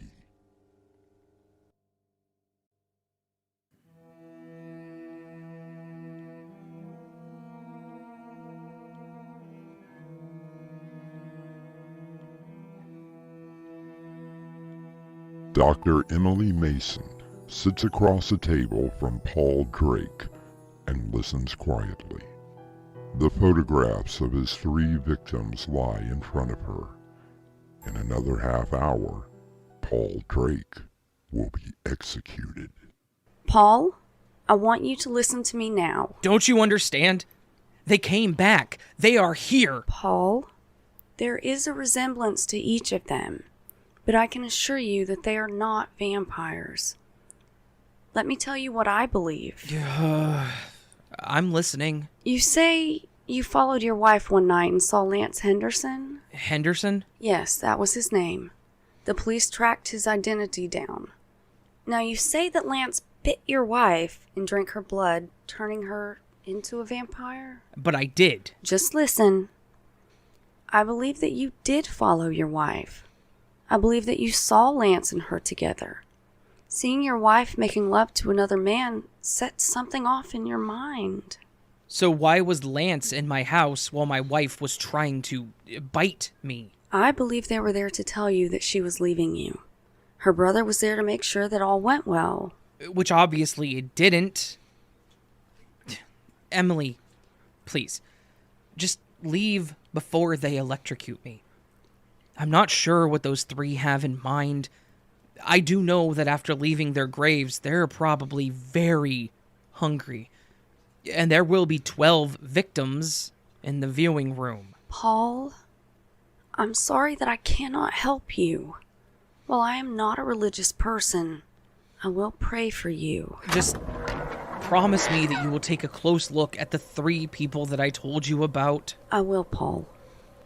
Dr. Emily Mason sits across a table from Paul Drake and listens quietly. The photographs of his 3 victims lie in front of her. In another half hour, Paul Drake will be executed. Paul, I want you to listen to me now. Don't you understand? They came back. They are here. Paul, there is a resemblance to each of them, but I can assure you that they are not vampires. Let me tell you what I believe. I'm listening. You say you followed your wife one night and saw Lance Henderson? Henderson? Yes, that was his name. The police tracked his identity down. Now you say that Lance bit your wife and drank her blood, turning her into a vampire? But I did. Just listen. I believe that you did follow your wife. I believe that you saw Lance and her together. Seeing your wife making love to another man set something off in your mind. So why was Lance in my house while my wife was trying to bite me? I believe they were there to tell you that she was leaving you. Her brother was there to make sure that all went well. Which obviously it didn't. Emily, please, just leave before they electrocute me. I'm not sure what those 3 have in mind. I do know that after leaving their graves, they're probably very hungry. And there will be 12 victims in the viewing room. Paul, I'm sorry that I cannot help you. While I am not a religious person, I will pray for you. Just promise me that you will take a close look at the 3 people that I told you about. I will, Paul.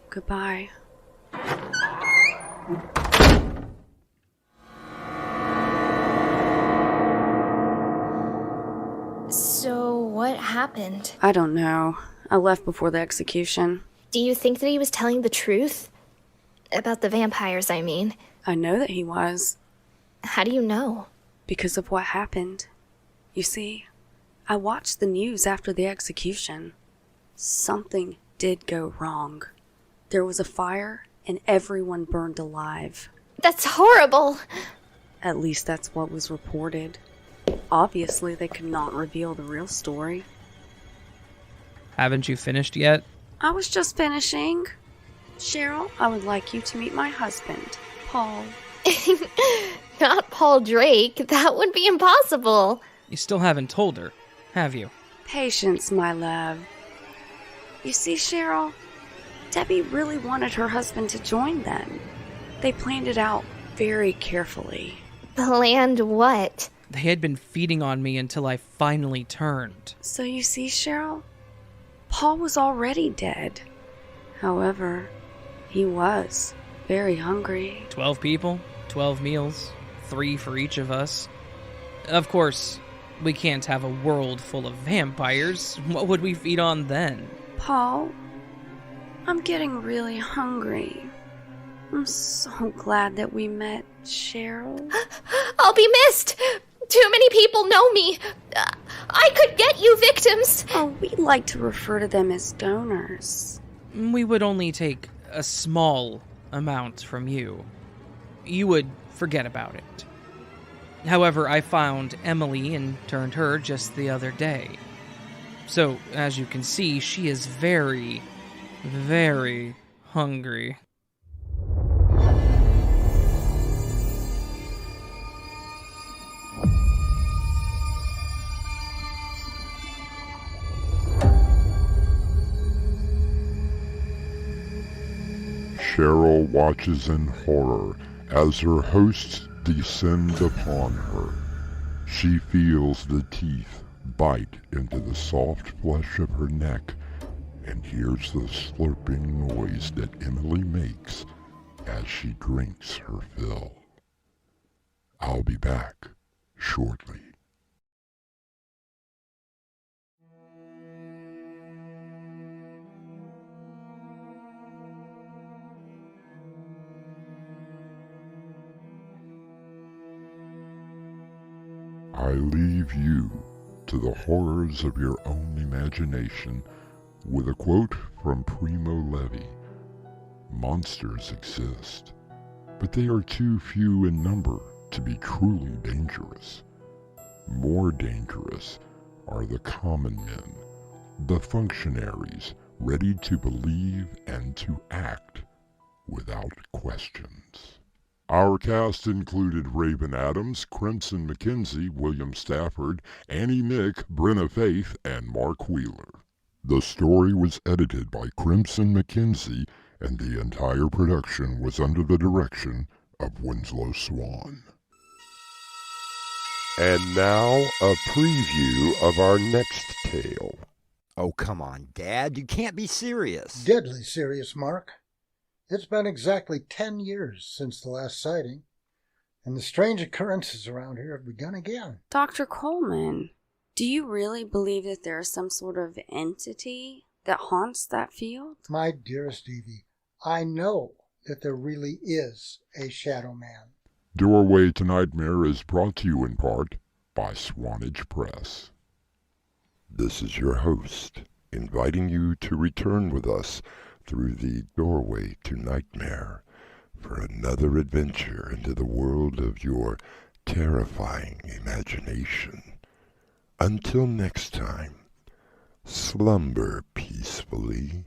Goodbye. So, what happened? I don't know. I left before the execution. Do you think that he was telling the truth? About the vampires, I mean. I know that he was. How do you know? Because of what happened. You see, I watched the news after the execution. Something did go wrong. There was a fire, and everyone burned alive. That's horrible! At least that's what was reported. Obviously, they could not reveal the real story. Haven't you finished yet? I was just finishing. Cheryl, I would like you to meet my husband, Paul. Not Paul Drake. That would be impossible. You still haven't told her, have you? Patience, my love. You see, Cheryl, Debbie really wanted her husband to join them. They planned it out very carefully. Planned what? They had been feeding on me until I finally turned. So you see, Cheryl, Paul was already dead. However, he was very hungry. 12 people, 12 meals, 3 for each of us. Of course, we can't have a world full of vampires. What would we feed on then? Paul, I'm getting really hungry. I'm so glad that we met, Cheryl. I'll be missed! Too many people know me. I could get you victims. Oh, we like to refer to them as donors. We would only take a small amount from you. You would forget about it. However, I found Emily and turned her just the other day. So, as you can see, she is very, very hungry. Cheryl watches in horror as her hosts descend upon her. She feels the teeth bite into the soft flesh of her neck and hears the slurping noise that Emily makes as she drinks her fill. I'll be back shortly. I leave you to the horrors of your own imagination with a quote from Primo Levi. Monsters exist, but they are too few in number to be truly dangerous. More dangerous are the common men, the functionaries ready to believe and to act without questions. Our cast included Raven Adams, Crimson McKenzie, William Stafford, Annie Nick, Brenna Faith, and Mark Wheeler. The story was edited by Crimson McKenzie, and the entire production was under the direction of Winslow Swan. And now, a preview of our next tale. Oh, come on, Dad. You can't be serious. Deadly serious, Mark. It's been exactly 10 years since the last sighting, and the strange occurrences around here have begun again. Dr. Coleman, do you really believe that there is some sort of entity that haunts that field? My dearest Evie, I know that there really is a Shadow Man. Doorway to Nightmare is brought to you in part by Swanage Press. This is your host, inviting you to return with us through the doorway to nightmare for another adventure into the world of your terrifying imagination. Until next time, slumber peacefully.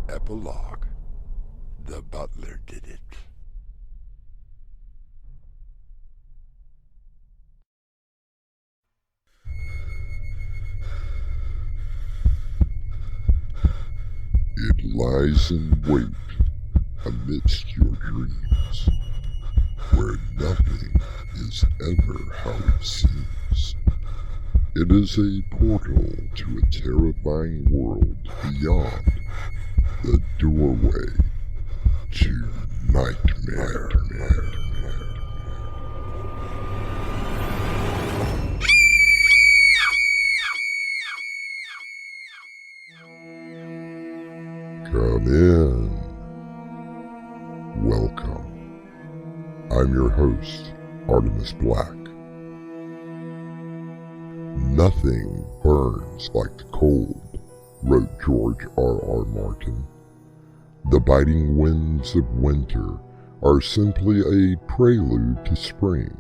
Epilogue. The butler did it. It lies in wait amidst your dreams, where nothing is ever how it seems. It is a portal to a terrifying world beyond the doorway to nightmare. Come in. Welcome. I'm your host, Artemis Black. Nothing burns like the cold, wrote George R.R. Martin. The biting winds of winter are simply a prelude to spring.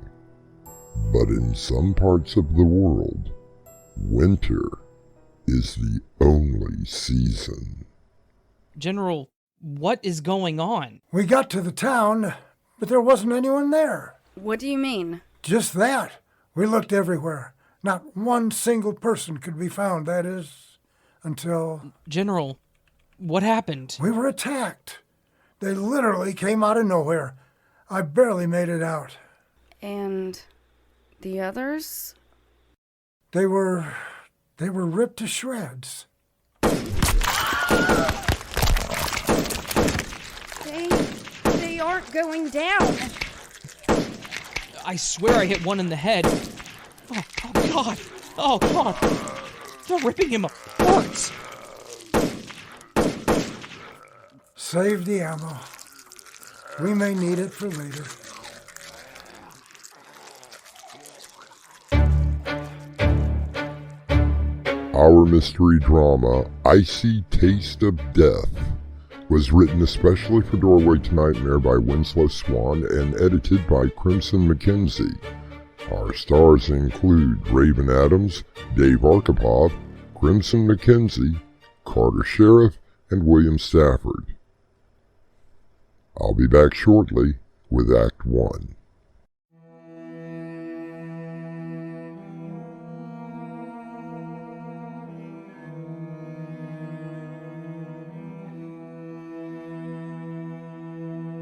But in some parts of the world, winter is the only season. General, what is going on? We got to the town, but there wasn't anyone there. What do you mean? Just that. We looked everywhere. Not one single person could be found, that is, until... General, what happened? We were attacked. They literally came out of nowhere. I barely made it out. And the others? They were ripped to shreds. They aren't going down. I swear I hit one in the head. Oh God! Oh God! They're ripping him apart! Save the ammo. We may need it for later. Our mystery drama, Icy Taste of Death, was written especially for Doorway to Nightmare by Winslow Swan and edited by Crimson McKenzie. Our stars include Raven Adams, Dave Archipov, Crimson McKenzie, Carter Sheriff, and William Stafford. I'll be back shortly with Act 1.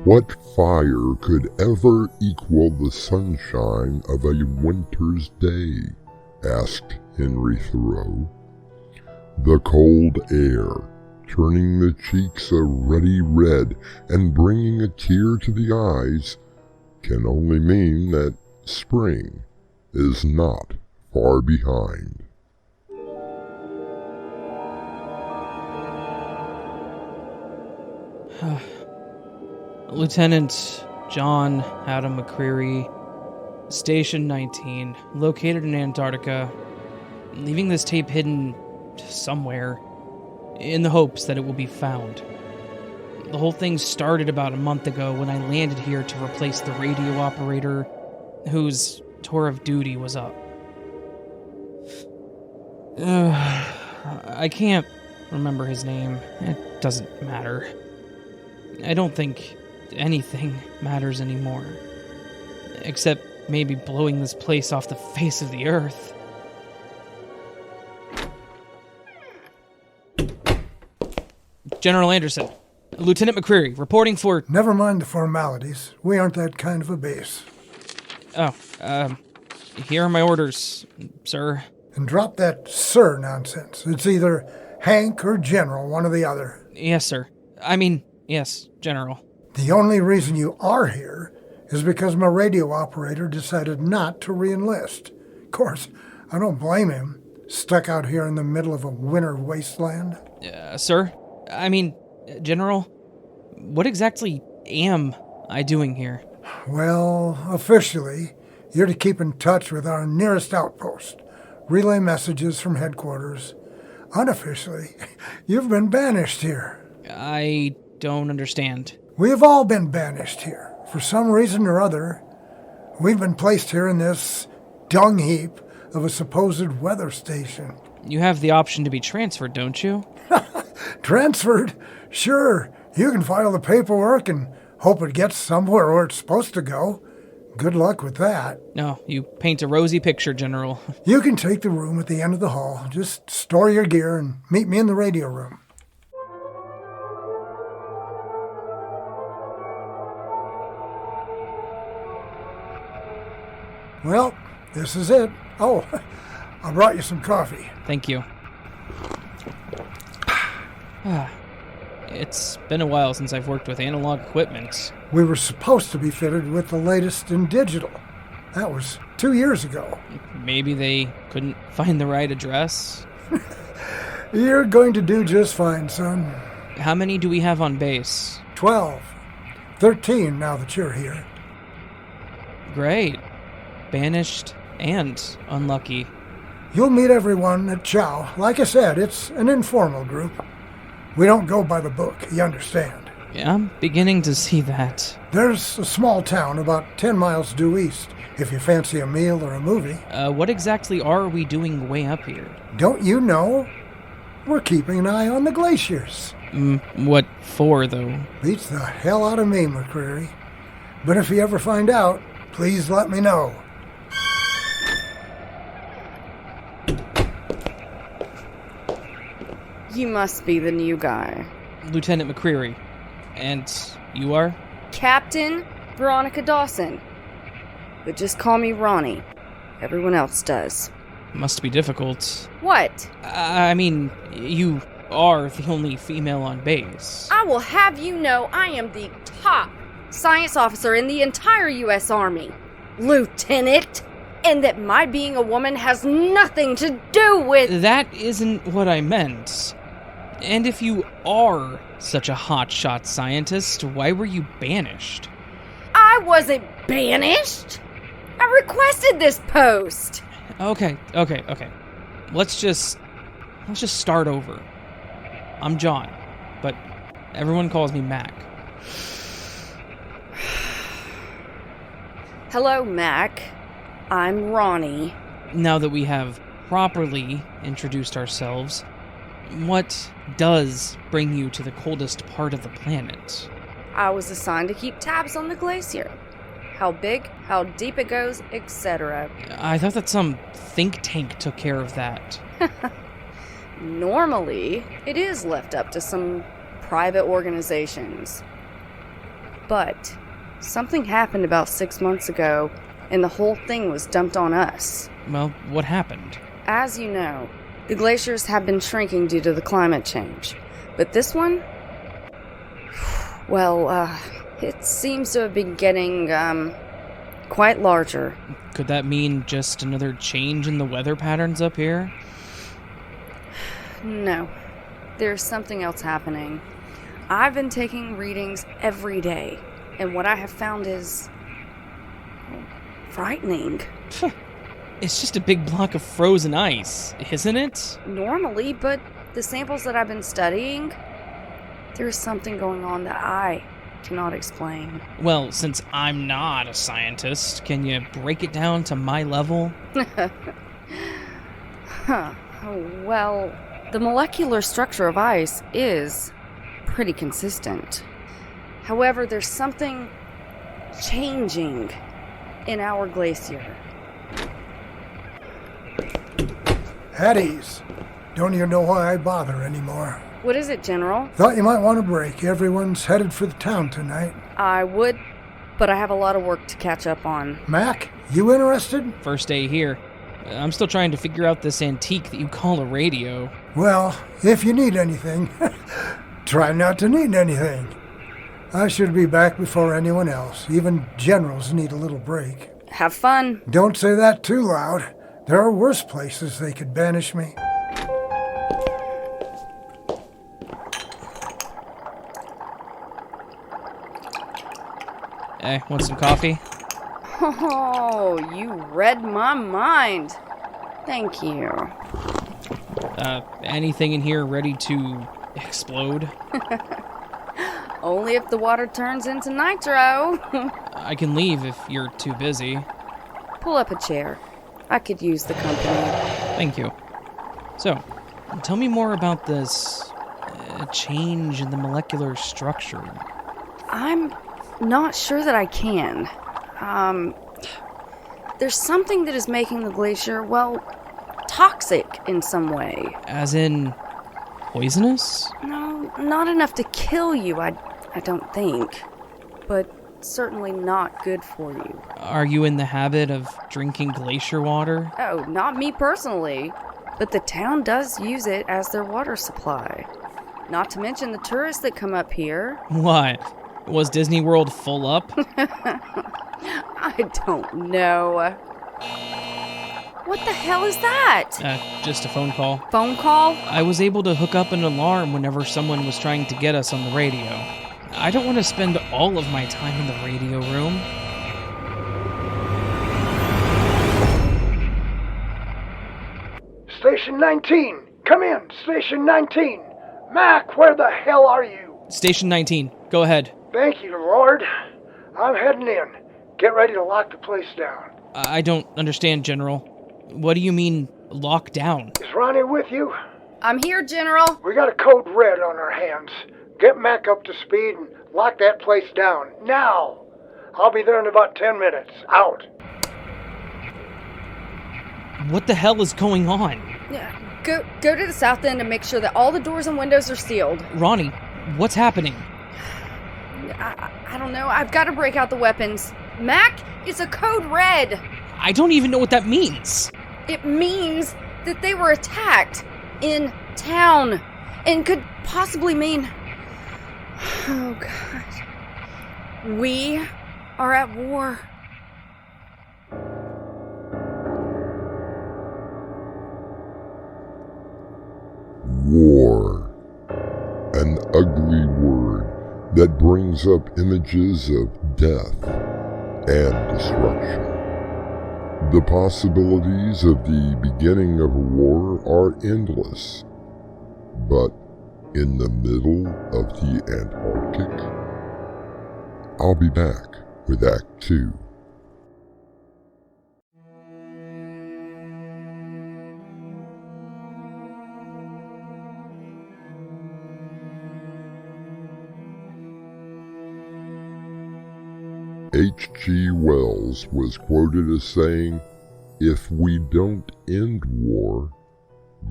What fire could ever equal the sunshine of a winter's day? Asked Henry Thoreau. The cold air, turning the cheeks a ruddy red and bringing a tear to the eyes, can only mean that spring is not far behind. Lieutenant John Adam McCreary, Station 19, located in Antarctica, leaving this tape hidden somewhere in the hopes that it will be found. The whole thing started about a month ago when I landed here to replace the radio operator whose tour of duty was up. I can't remember his name. It doesn't matter. I don't think anything matters anymore. Except maybe blowing this place off the face of the earth. General Anderson, Lieutenant McCreary, reporting for... Never mind the formalities. We aren't that kind of a base. Oh, here are my orders, sir. And drop that sir nonsense. It's either Hank or General, one or the other. Yes, sir. Yes, General. The only reason you are here is because my radio operator decided not to re-enlist. Of course, I don't blame him. Stuck out here in the middle of a winter wasteland. Sir? General, what exactly am I doing here? Well, officially, you're to keep in touch with our nearest outpost, relay messages from headquarters. Unofficially, you've been banished here. I don't understand. We have all been banished here. For some reason or other, we've been placed here in this dung heap of a supposed weather station. You have the option to be transferred, don't you? Transferred? Sure. You can file the paperwork and hope it gets somewhere where it's supposed to go. Good luck with that. No, you paint a rosy picture, General. You can take the room at the end of the hall. Just store your gear and meet me in the radio room. Well, this is it. Oh, I brought you some coffee. Thank you. It's been a while since I've worked with analog equipment. We were supposed to be fitted with the latest in digital. That was 2 years ago. Maybe they couldn't find the right address? You're going to do just fine, son. How many do we have on base? 12. 13 now that you're here. Great. Banished and unlucky. You'll meet everyone at Chow. Like I said, it's an informal group. We don't go by the book, you understand. Yeah, I'm beginning to see that. There's a small town about 10 miles due east, if you fancy a meal or a movie. What exactly are we doing way up here? Don't you know? We're keeping an eye on the glaciers. What for, though? Beats the hell out of me, McCreary. But if you ever find out, please let me know. You must be the new guy. Lieutenant McCreary. And you are? Captain Veronica Dawson. But just call me Ronnie. Everyone else does. Must be difficult. What? You are the only female on base. I will have you know I am the top science officer in the entire U.S. Army, Lieutenant, and that my being a woman has nothing to do with... That isn't what I meant. And if you are such a hotshot scientist, why were you banished? I wasn't banished. I requested this post. Okay. Let's just start over. I'm John, but everyone calls me Mac. Hello, Mac. I'm Ronnie. Now that we have properly introduced ourselves, what does bring you to the coldest part of the planet? I was assigned to keep tabs on the glacier. How big, how deep it goes, etc. I thought that some think tank took care of that. Normally, it is left up to some private organizations. But something happened about 6 months ago, and the whole thing was dumped on us. Well, what happened? As you know, the glaciers have been shrinking due to the climate change. But this one? Well, it seems to have been getting, quite larger. Could that mean just another change in the weather patterns up here? No. There's something else happening. I've been taking readings every day, and what I have found is frightening. It's just a big block of frozen ice, isn't it? Normally, but the samples that I've been studying, there's something going on that I cannot explain. Well, since I'm not a scientist, can you break it down to my level? Well, the molecular structure of ice is pretty consistent. However, there's something changing in our glacier. At ease. Don't even know why I bother anymore. What is it, General? Thought you might want a break. Everyone's headed for the town tonight. I would, but I have a lot of work to catch up on. Mac, you interested? First day here. I'm still trying to figure out this antique that you call a radio. Well, if you need anything, try not to need anything. I should be back before anyone else. Even generals need a little break. Have fun. Don't say that too loud. There are worse places they could banish me. Hey, want some coffee? Oh, you read my mind. Thank you. Anything in here ready to explode? Only if the water turns into nitro. I can leave if you're too busy. Pull up a chair. I could use the company. Thank you. So, tell me more about this change in the molecular structure. I'm not sure that I can. There's something that is making the glacier, well, toxic in some way. As in, poisonous? No, not enough to kill you, I don't think. But certainly not good for you. Are you in the habit of drinking glacier water? Oh, not me personally. But the town does use it as their water supply. Not to mention the tourists that come up here. What? Was Disney World full up? I don't know. What the hell is that? Just a phone call. Phone call? I was able to hook up an alarm whenever someone was trying to get us on the radio. I don't want to spend all of my time in the radio room. Station 19! Come in! Station 19! Mac, where the hell are you? Station 19, go ahead. Thank you, Lord. I'm heading in. Get ready to lock the place down. I don't understand, General. What do you mean, lock down? Is Ronnie with you? I'm here, General. We got a code red on our hands. Get Mac up to speed and lock that place down. Now! I'll be there in about 10 minutes. Out. What the hell is going on? Go to the south end and make sure that all the doors and windows are sealed. Ronnie, what's happening? I don't know. I've got to break out the weapons. Mac, it's a code red. I don't even know what that means. It means that they were attacked in town and could possibly mean... Oh, God. We are at war. War. An ugly word that brings up images of death and destruction. The possibilities of the beginning of a war are endless, but in the middle of the Antarctic? I'll be back with Act 2. H.G. Wells was quoted as saying, "If we don't end war,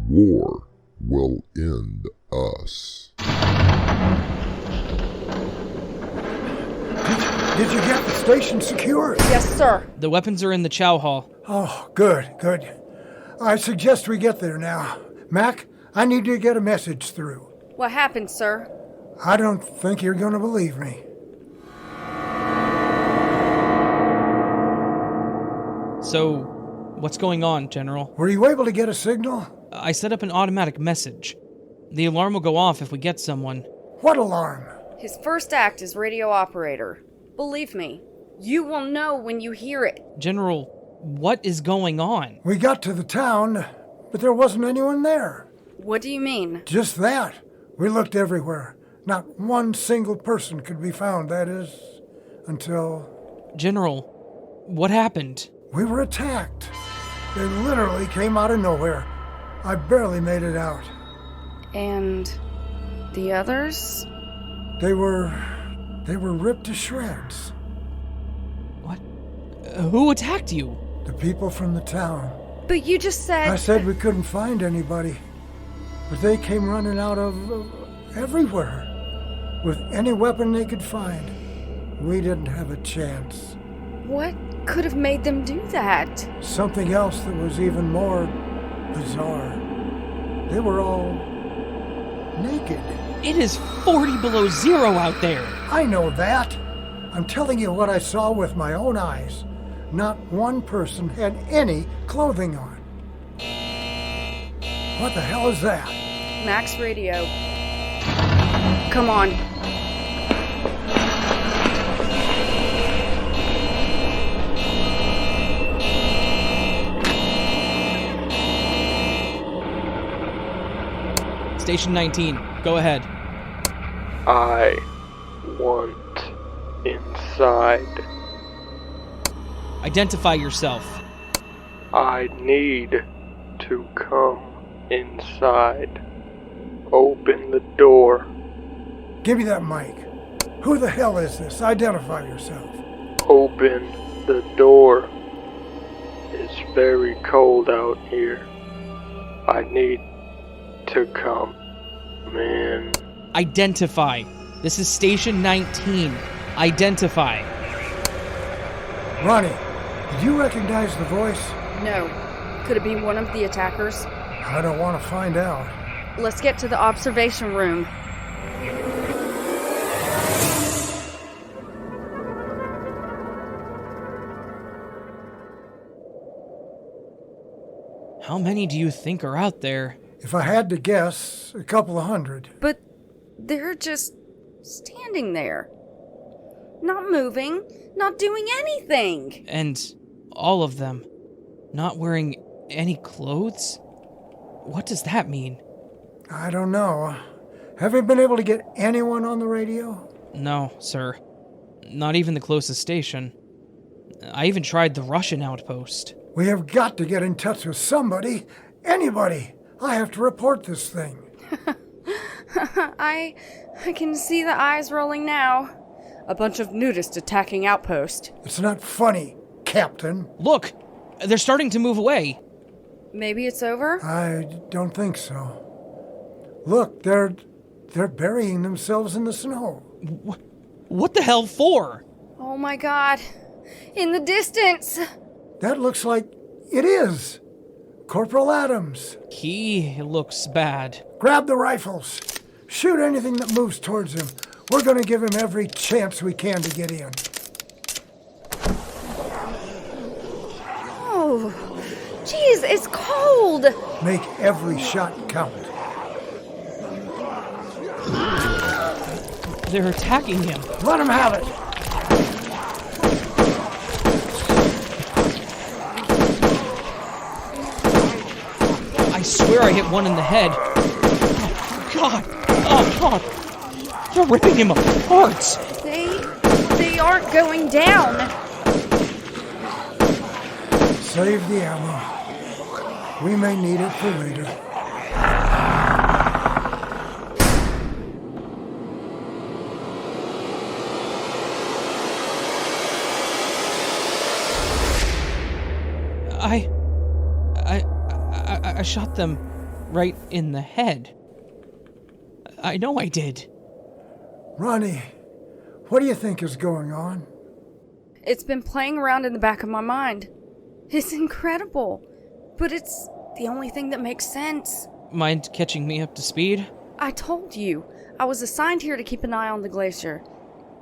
war will end us." Did you get the station secured? Yes, sir. The weapons are in the chow hall. Oh, good. I suggest we get there now. Mac, I need to get a message through. What happened, sir? I don't think you're going to believe me. So, what's going on, General? Were you able to get a signal? I set up an automatic message. The alarm will go off if we get someone. What alarm? His first act is radio operator. Believe me, you will know when you hear it. General, what is going on? We got to the town, but there wasn't anyone there. What do you mean? Just that. We looked everywhere. Not one single person could be found, that is, until... General, what happened? We were attacked. They literally came out of nowhere. I barely made it out. And the others? They were ripped to shreds. What? Who attacked you? The people from the town. But you just said... I said we couldn't find anybody. But they came running out of everywhere. With any weapon they could find. We didn't have a chance. What could have made them do that? Something else that was even more bizarre. They were all naked. It is 40 below zero out there. I know that. I'm telling you what I saw with my own eyes. Not one person had any clothing on. What the hell is that? Max radio. Come on. Station 19, go ahead. I want inside. Identify yourself. I need to come inside. Open the door. Give me that mic. Who the hell is this? Identify yourself. Open the door. It's very cold out here. I need to come in. Identify. This is Station 19. Identify. Ronnie, did you recognize the voice? No. Could it be one of the attackers? I don't want to find out. Let's get to the observation room. How many do you think are out there? If I had to guess, a couple of hundred. But they're just standing there. Not moving, not doing anything. And all of them not wearing any clothes? What does that mean? I don't know. Have you been able to get anyone on the radio? No, sir. Not even the closest station. I even tried the Russian outpost. We have got to get in touch with somebody. Anybody. I have to report this thing. I can see the eyes rolling now. A bunch of nudists attacking outpost. It's not funny, Captain. Look! They're starting to move away. Maybe it's over? I don't think so. Look, they're burying themselves in the snow. What the hell for? Oh my god. In the distance. That looks like it is. Corporal Adams. He looks bad. Grab the rifles. Shoot anything that moves towards him. We're going to give him every chance we can to get in. Oh, jeez, it's cold. Make every shot count. They're attacking him. Let him have it. I swear I hit one in the head. Oh, God. Oh, God. They're ripping him apart. They aren't going down. Save the ammo. We may need it for later. I shot them right in the head. I know I did. Ronnie, what do you think is going on? It's been playing around in the back of my mind. It's incredible, but it's the only thing that makes sense. Mind catching me up to speed? I told you, I was assigned here to keep an eye on the glacier.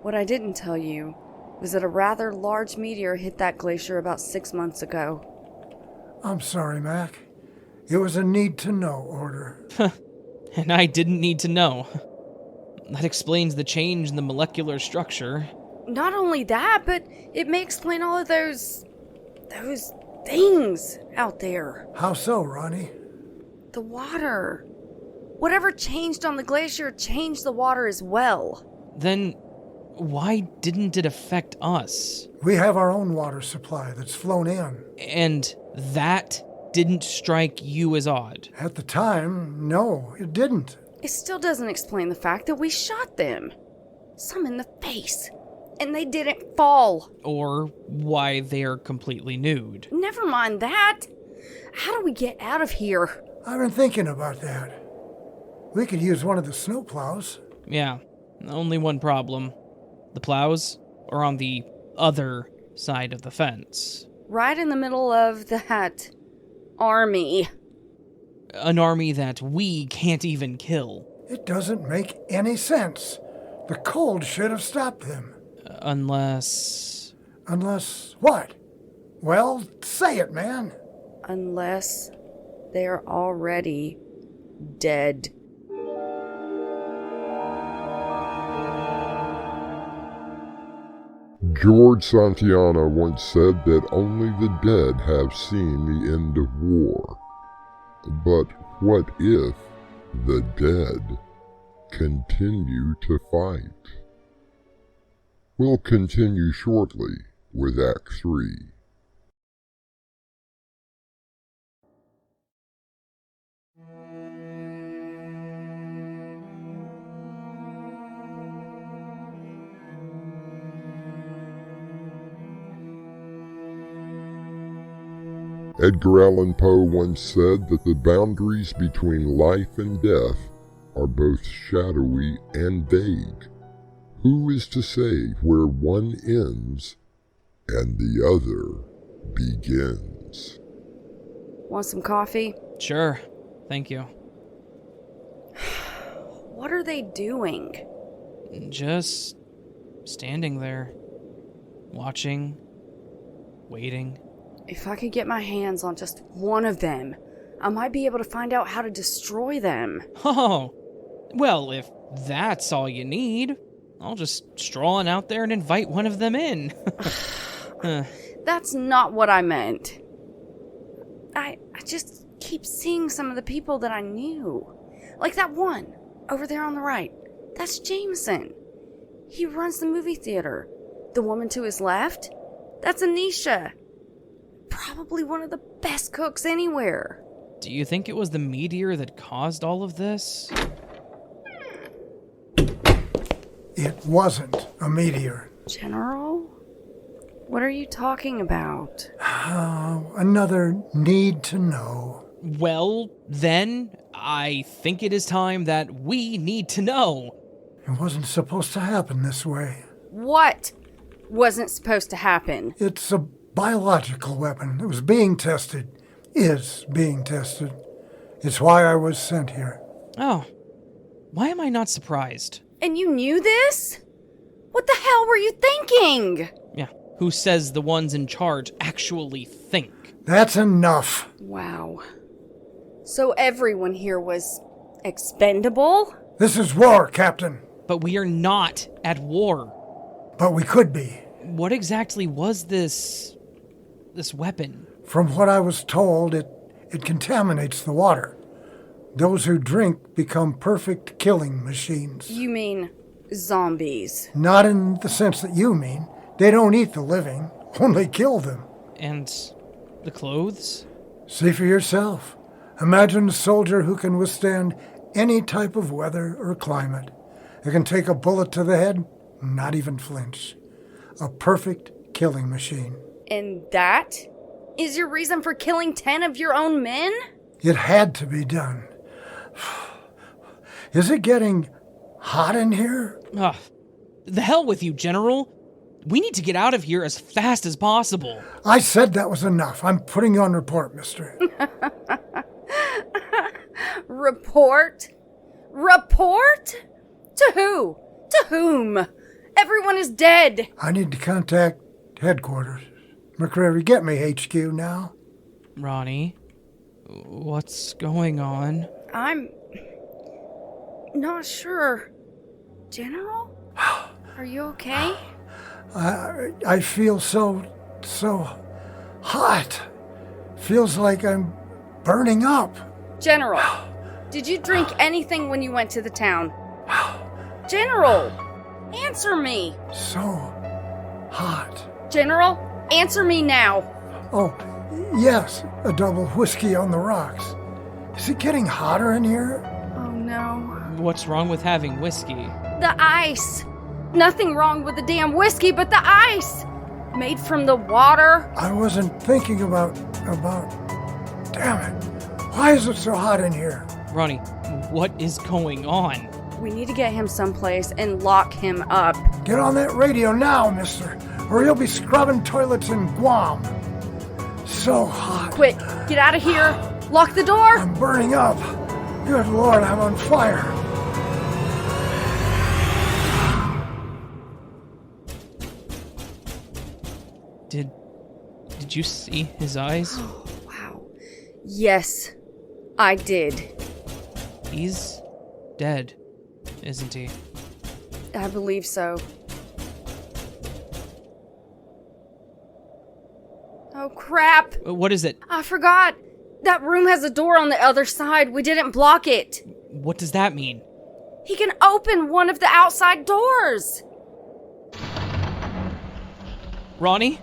What I didn't tell you was that a rather large meteor hit that glacier about 6 months ago. I'm sorry, Mac. It was a need-to-know order. And I didn't need to know. That explains the change in the molecular structure. Not only that, but it may explain all of those things out there. How so, Ronnie? The water. Whatever changed on the glacier changed the water as well. Then why didn't it affect us? We have our own water supply that's flown in. And that didn't strike you as odd? At the time, no, it didn't. It still doesn't explain the fact that we shot them. Some in the face. And they didn't fall. Or why they're completely nude. Never mind that. How do we get out of here? I've been thinking about that. We could use one of the snowplows. Yeah, only one problem. The plows are on the other side of the fence. Right in the middle of that army. An army that we can't even kill. It doesn't make any sense. The cold should have stopped them. Unless... Unless what? Well, say it, man. Unless they're already dead. George Santayana once said that only the dead have seen the end of war. But what if the dead continue to fight? We'll continue shortly with Act 3. Edgar Allan Poe once said that the boundaries between life and death are both shadowy and vague. Who is to say where one ends and the other begins? Want some coffee? Sure, thank you. What are they doing? Just standing there, watching, waiting. If I could get my hands on just one of them, I might be able to find out how to destroy them. Oh, well, if that's all you need, I'll just stroll on out there and invite one of them in. That's not what I meant. I just keep seeing some of the people that I knew. Like that one, over there on the right. That's Jameson. He runs the movie theater. The woman to his left, that's Anisha. Probably one of the best cooks anywhere. Do you think it was the meteor that caused all of this? It wasn't a meteor. General? What are you talking about? Another need to know. Well, then, I think it is time that we need to know. It wasn't supposed to happen this way. What wasn't supposed to happen? It's a biological weapon. It was being tested. Is being tested. It's why I was sent here. Oh. Why am I not surprised? And you knew this? What the hell were you thinking? Yeah. Who says the ones in charge actually think? That's enough. Wow. So everyone here was expendable? This is war, Captain. But we are not at war. But we could be. What exactly was this weapon? From what I was told, it contaminates the water. Those who drink become perfect killing machines. You mean zombies? Not in the sense that you mean. They don't eat the living, only kill them. And the clothes? See for yourself. Imagine a soldier who can withstand any type of weather or climate. It can take a bullet to the head, not even flinch. A perfect killing machine. And that is your reason for killing 10 of your own men? It had to be done. Is it getting hot in here? The hell with you, General. We need to get out of here as fast as possible. I said that was enough. I'm putting you on report, mister. Report? Report? To who? To whom? Everyone is dead. I need to contact headquarters. McCreary, get me HQ now. Ronnie, what's going on? I'm not sure. General? Are you okay? I feel so hot. Feels like I'm burning up. General, did you drink anything when you went to the town? General, answer me. So hot. General, answer me now. Oh, yes, a double whiskey on the rocks. Is it getting hotter in here? Oh no. What's wrong with having whiskey? The ice. Nothing wrong with the damn whiskey, but the ice. Made from the water. I wasn't thinking about... Damn it. Why is it so hot in here? Ronnie, what is going on? We need to get him someplace and lock him up. Get on that radio now, mister, or you'll be scrubbing toilets in Guam. So hot. Quick, get out of here. Lock the door. I'm burning up. Good Lord, I'm on fire. Did you see his eyes? Oh, wow. Yes, I did. He's dead, isn't he? I believe so. Oh, crap. What is it? I forgot. That room has a door on the other side. We didn't block it. What does that mean? He can open one of the outside doors. Ronnie?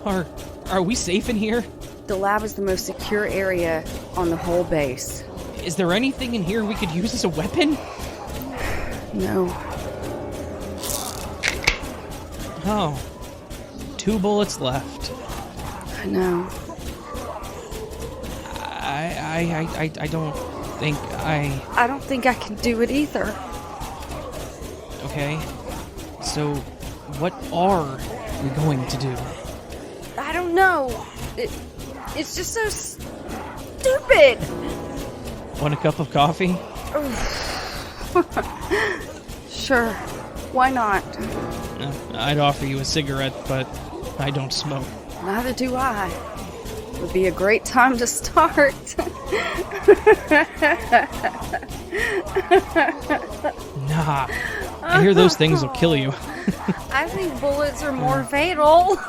Are we safe in here? The lab is the most secure area on the whole base. Is there anything in here we could use as a weapon? No. Oh. 2 bullets left. I know. I don't think I don't think I can do it either. Okay. So, what are we going to do? I don't know. It's just so stupid. Want a cup of coffee? Sure. Why not? I'd offer you a cigarette, but I don't smoke. Neither do I. Would be a great time to start. Nah. I hear those things will kill you. I think bullets are more fatal.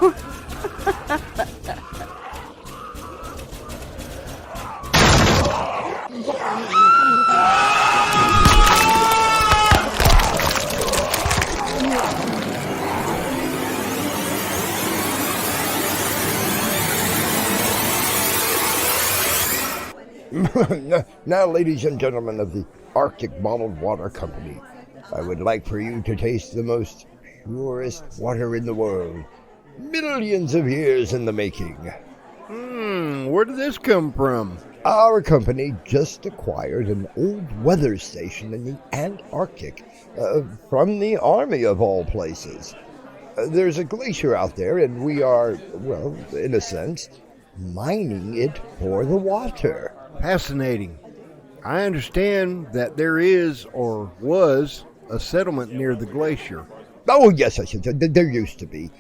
Now, ladies and gentlemen of the Arctic Bottled Water Company, I would like for you to taste the most purest water in the world. Millions of years in the making. Where did this come from? Our company just acquired an old weather station in the Antarctic from the Army of all places. There's a glacier out there, and we are, well, in a sense, mining it for the water. Fascinating. I understand that there is, or was, a settlement near the glacier. Oh, yes, I said there used to be.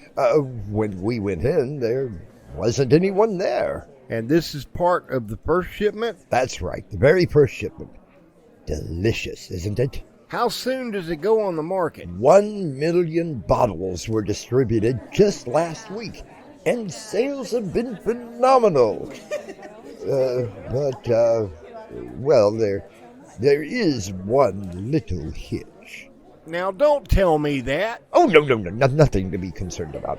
When we went in, there wasn't anyone there. And this is part of the first shipment? That's right, the very first shipment. Delicious, isn't it? How soon does it go on the market? 1 million bottles were distributed just last week, and sales have been phenomenal. Well, there is one little hitch. Now, don't tell me that. Oh, no, nothing to be concerned about.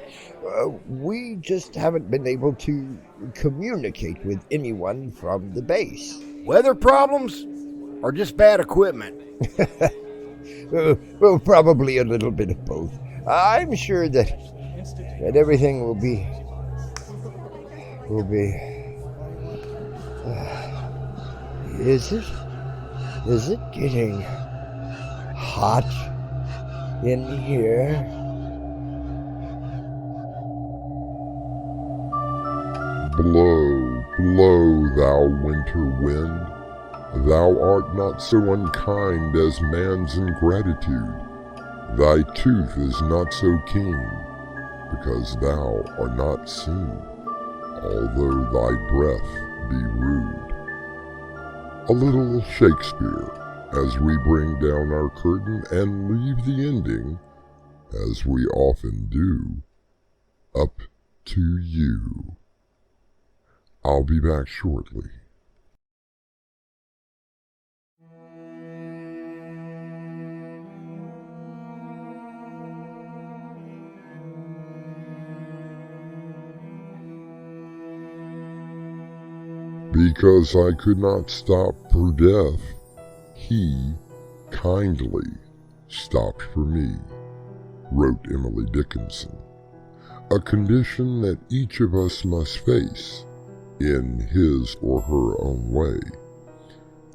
We just haven't been able to communicate with anyone from the base. Weather problems? Or just bad equipment? Well, probably a little bit of both. I'm sure that everything will be... Is it? Is it getting hot in here? Blow, blow, thou winter wind. Thou art not so unkind as man's ingratitude. Thy tooth is not so keen, because thou art not seen, although thy breath be rude. A little Shakespeare, as we bring down our curtain and leave the ending, as we often do, up to you. I'll be back shortly. Because I could not stop for death, he kindly stopped for me, wrote Emily Dickinson. A condition that each of us must face in his or her own way.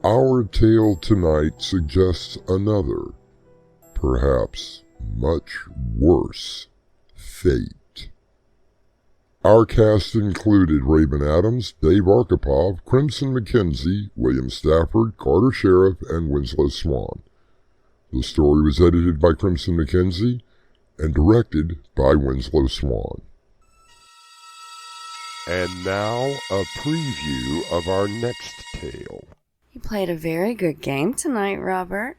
Our tale tonight suggests another, perhaps much worse, fate. Our cast included Raven Adams, Dave Arkhipov, Crimson McKenzie, William Stafford, Carter Sheriff, and Winslow Swan. The story was edited by Crimson McKenzie and directed by Winslow Swan. And now, a preview of our next tale. You played a very good game tonight, Robert.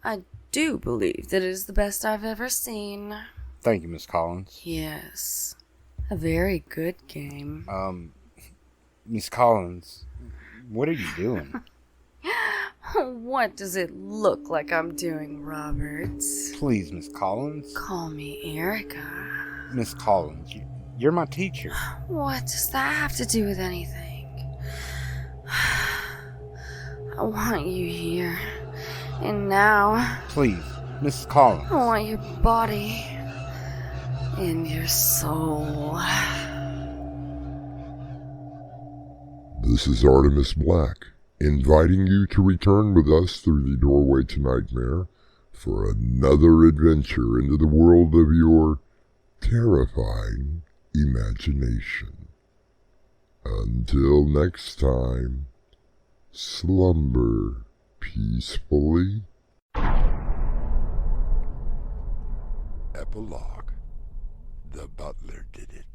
I do believe that it is the best I've ever seen. Thank you, Miss Collins. Yes, a very good game. Miss Collins, what are you doing? What does it look like I'm doing, Roberts? Please, Miss Collins. Call me Erica. Miss Collins, you're my teacher. What does that have to do with anything? I want you here. And now... Please, Miss Collins. I want your body. And your soul. This is Artemis Black, inviting you to return with us through the doorway to Nightmare for another adventure into the world of your terrifying imagination. Until next time, slumber peacefully. Epilogue. The butler did it.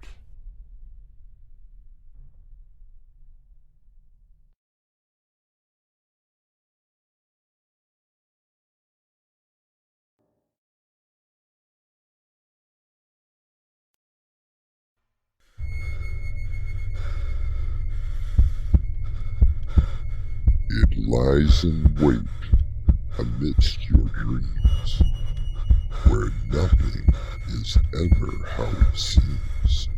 It lies in wait amidst your dreams, where nothing is ever how it seems.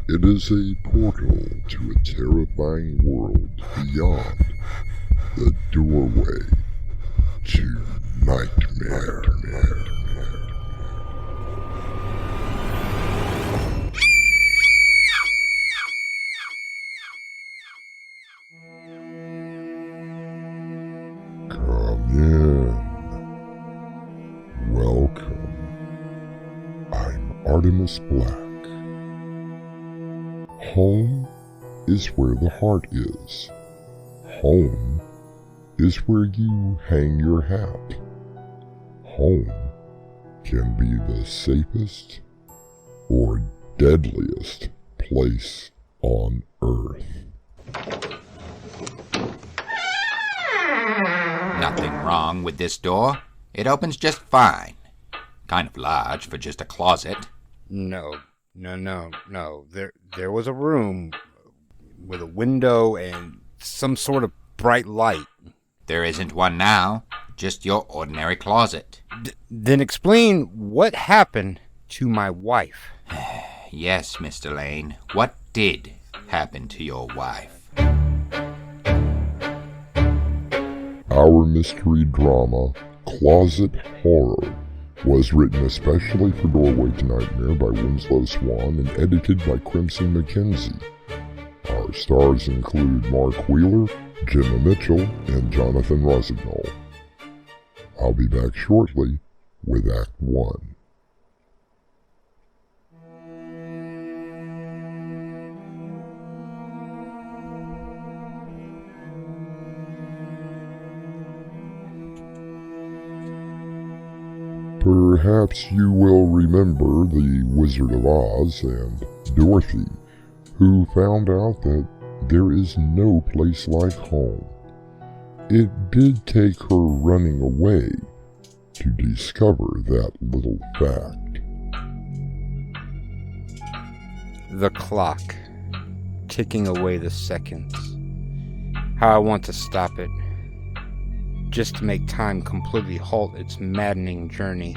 It is a portal to a terrifying world beyond the doorway to Nightmare. Come in. Welcome. I'm Artemis Black. Home is where the heart is. Home is where you hang your hat. Home can be the safest or deadliest place on Earth. Nothing wrong with this door. It opens just fine. Kind of large for just a closet. No. There was a room with a window and some sort of bright light. There isn't one now. Just your ordinary closet. Then explain what happened to my wife. Yes, Mr. Lane. What did happen to your wife? Our mystery drama, Closet Horror, was written especially for Doorway to Nightmare by Winslow Swan and edited by Crimson McKenzie. Our stars include Mark Wheeler, Gemma Mitchell and Jonathan Rossignol. I'll be back shortly with Act 1. Perhaps you will remember the Wizard of Oz and Dorothy, who found out that there is no place like home. It did take her running away to discover that little fact. The clock, ticking away the seconds. How I want to stop it, just to make time completely halt its maddening journey.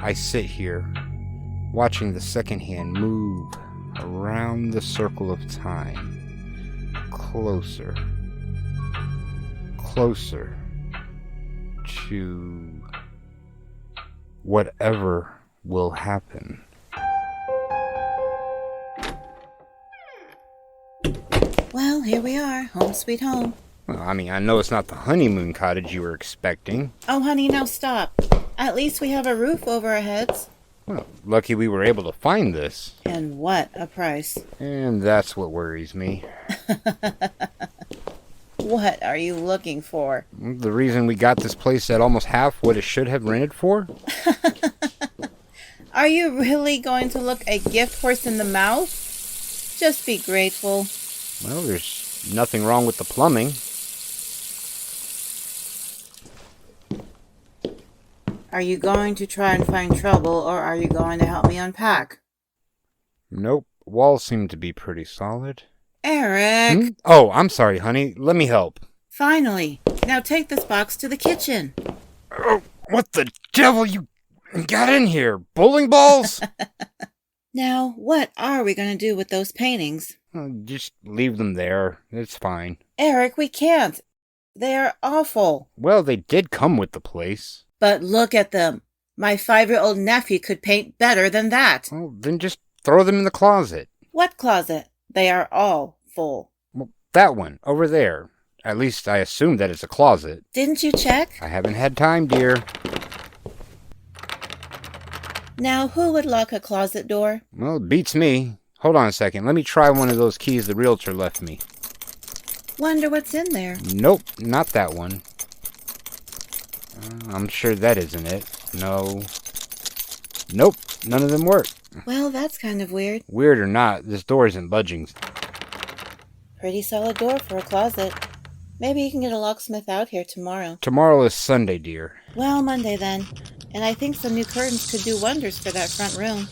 I sit here, watching the second hand move around the circle of time, closer, closer to whatever will happen. Well, here we are, home sweet home. Well, I mean, I know it's not the honeymoon cottage you were expecting. Oh, honey, now stop. At least we have a roof over our heads. Well, lucky we were able to find this. And what a price. And that's what worries me. What are you looking for? The reason we got this place at almost half what it should have rented for? Are you really going to look a gift horse in the mouth? Just be grateful. Well, there's nothing wrong with the plumbing. Are you going to try and find trouble, or are you going to help me unpack? Nope. Walls seem to be pretty solid. Eric! Oh, I'm sorry, honey. Let me help. Finally. Now take this box to the kitchen. Oh, what the devil you got in here? Bowling balls? Now, what are we going to do with those paintings? Just leave them there. It's fine. Eric, we can't. They are awful. Well, they did come with the place. But look at them. My 5-year-old nephew could paint better than that. Well, then just throw them in the closet. What closet? They are all full. Well, that one, over there. At least I assume that it's a closet. Didn't you check? I haven't had time, dear. Now, who would lock a closet door? Well, it beats me. Hold on a second. Let me try one of those keys the realtor left me. Wonder what's in there. Nope, not that one. I'm sure that isn't it. No. Nope, none of them work. Well, that's kind of weird. Weird or not, this door isn't budging. Pretty solid door for a closet. Maybe you can get a locksmith out here tomorrow. Tomorrow is Sunday, dear. Well, Monday then. And I think some new curtains could do wonders for that front room.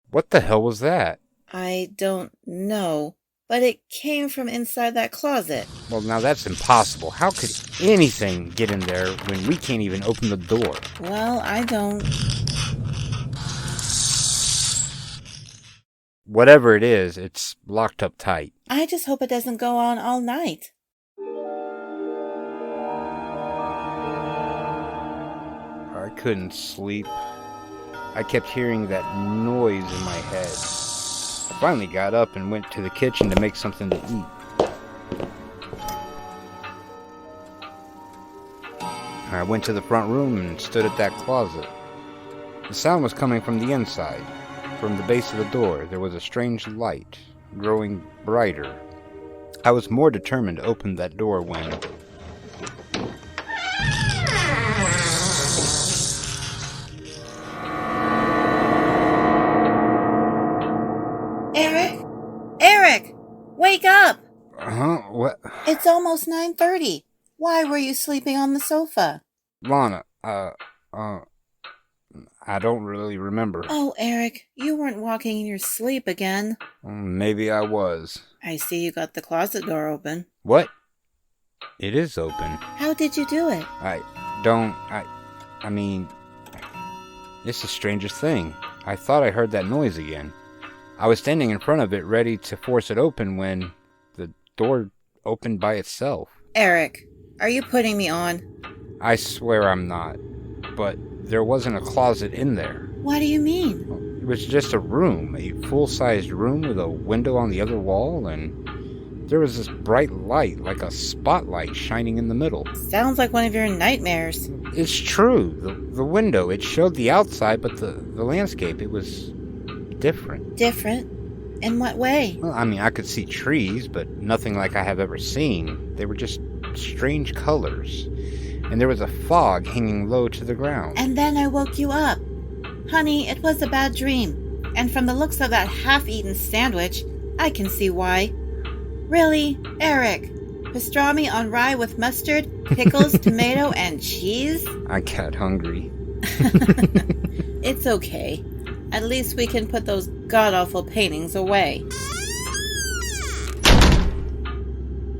What the hell was that? I don't know. But it came from inside that closet. Well, now that's impossible. How could anything get in there when we can't even open the door? Well, I don't. Whatever it is, it's locked up tight. I just hope it doesn't go on all night. I couldn't sleep. I kept hearing that noise in my head. I finally got up and went to the kitchen to make something to eat. I went to the front room and stood at that closet. The sound was coming from the inside. From the base of the door, there was a strange light, growing brighter. I was more determined to open that door when... Eric! Wake up! Huh? What? It's almost 9:30. Why were you sleeping on the sofa? Lana, I don't really remember. Oh, Eric, you weren't walking in your sleep again. Maybe I was. I see you got the closet door open. What? It is open. How did you do it? I mean, it's the strangest thing. I thought I heard that noise again. I was standing in front of it, ready to force it open when the door opened by itself. Eric, are you putting me on? I swear I'm not. But there wasn't a closet in there. What do you mean? It was just a room, a full-sized room with a window on the other wall, and there was this bright light, like a spotlight shining in the middle. Sounds like one of your nightmares. It's true. The window, it showed the outside, but the landscape, it was different. Different? In what way? Well, I mean, I could see trees, but nothing like I have ever seen. They were just strange colors. And there was a fog hanging low to the ground. And then I woke you up. Honey, it was a bad dream. And from the looks of that half-eaten sandwich, I can see why. Really, Eric? Pastrami on rye with mustard, pickles, tomato, and cheese? I got hungry. It's okay. At least we can put those god-awful paintings away.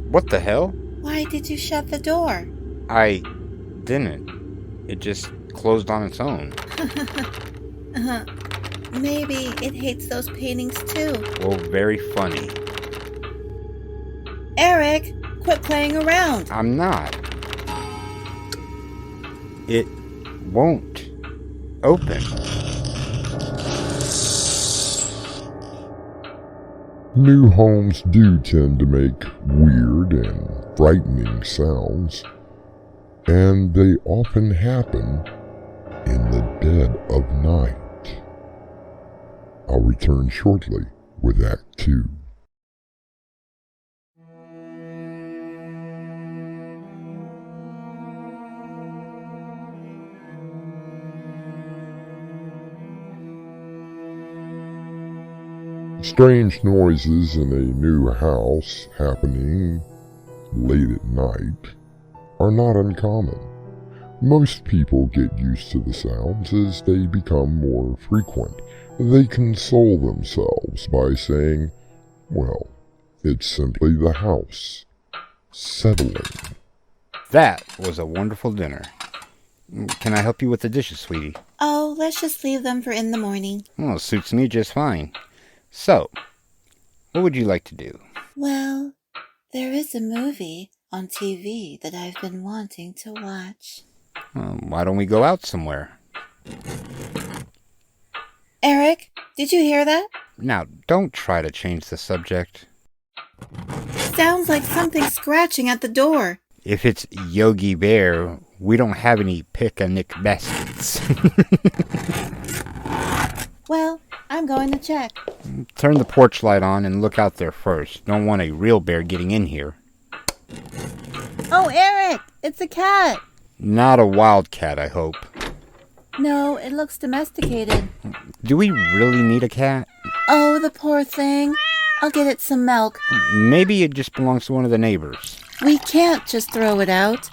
What the hell? Why did you shut the door? I didn't. It just closed on its own. Maybe it hates those paintings too. Well, very funny. Eric, quit playing around. I'm not. It won't open. New homes do tend to make weird and frightening sounds, and they often happen in the dead of night. I'll return shortly with Act 2. Strange noises in a new house happening late at night are not uncommon. Most people get used to the sounds as they become more frequent. They console themselves by saying, well, it's simply the house settling. That was a wonderful dinner. Can I help you with the dishes, sweetie? Oh, let's just leave them for in the morning. Well, it suits me just fine. So, what would you like to do? Well, there is a movie on TV that I've been wanting to watch. Why don't we go out somewhere? Eric, did you hear that? Now, don't try to change the subject. Sounds like something scratching at the door. If it's Yogi Bear, we don't have any picnic baskets. Well, I'm going to check. Turn the porch light on and look out there first. Don't want a real bear getting in here. Oh, Eric, it's a cat. Not a wild cat, I hope. No, it looks domesticated. Do we really need a cat? Oh, the poor thing. I'll get it some milk. Maybe it just belongs to one of the neighbors. We can't just throw it out.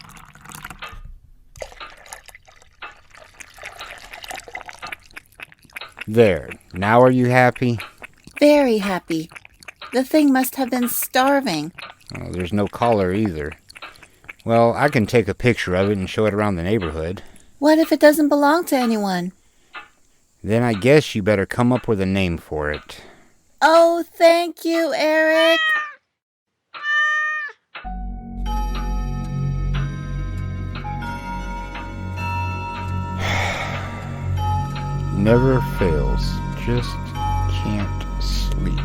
There. Now are you happy? Very happy. The thing must have been starving. Oh, there's no collar either. Well, I can take a picture of it and show it around the neighborhood. What if it doesn't belong to anyone? Then I guess you better come up with a name for it. Oh, thank you, Eric. Never fails. Just can't sleep.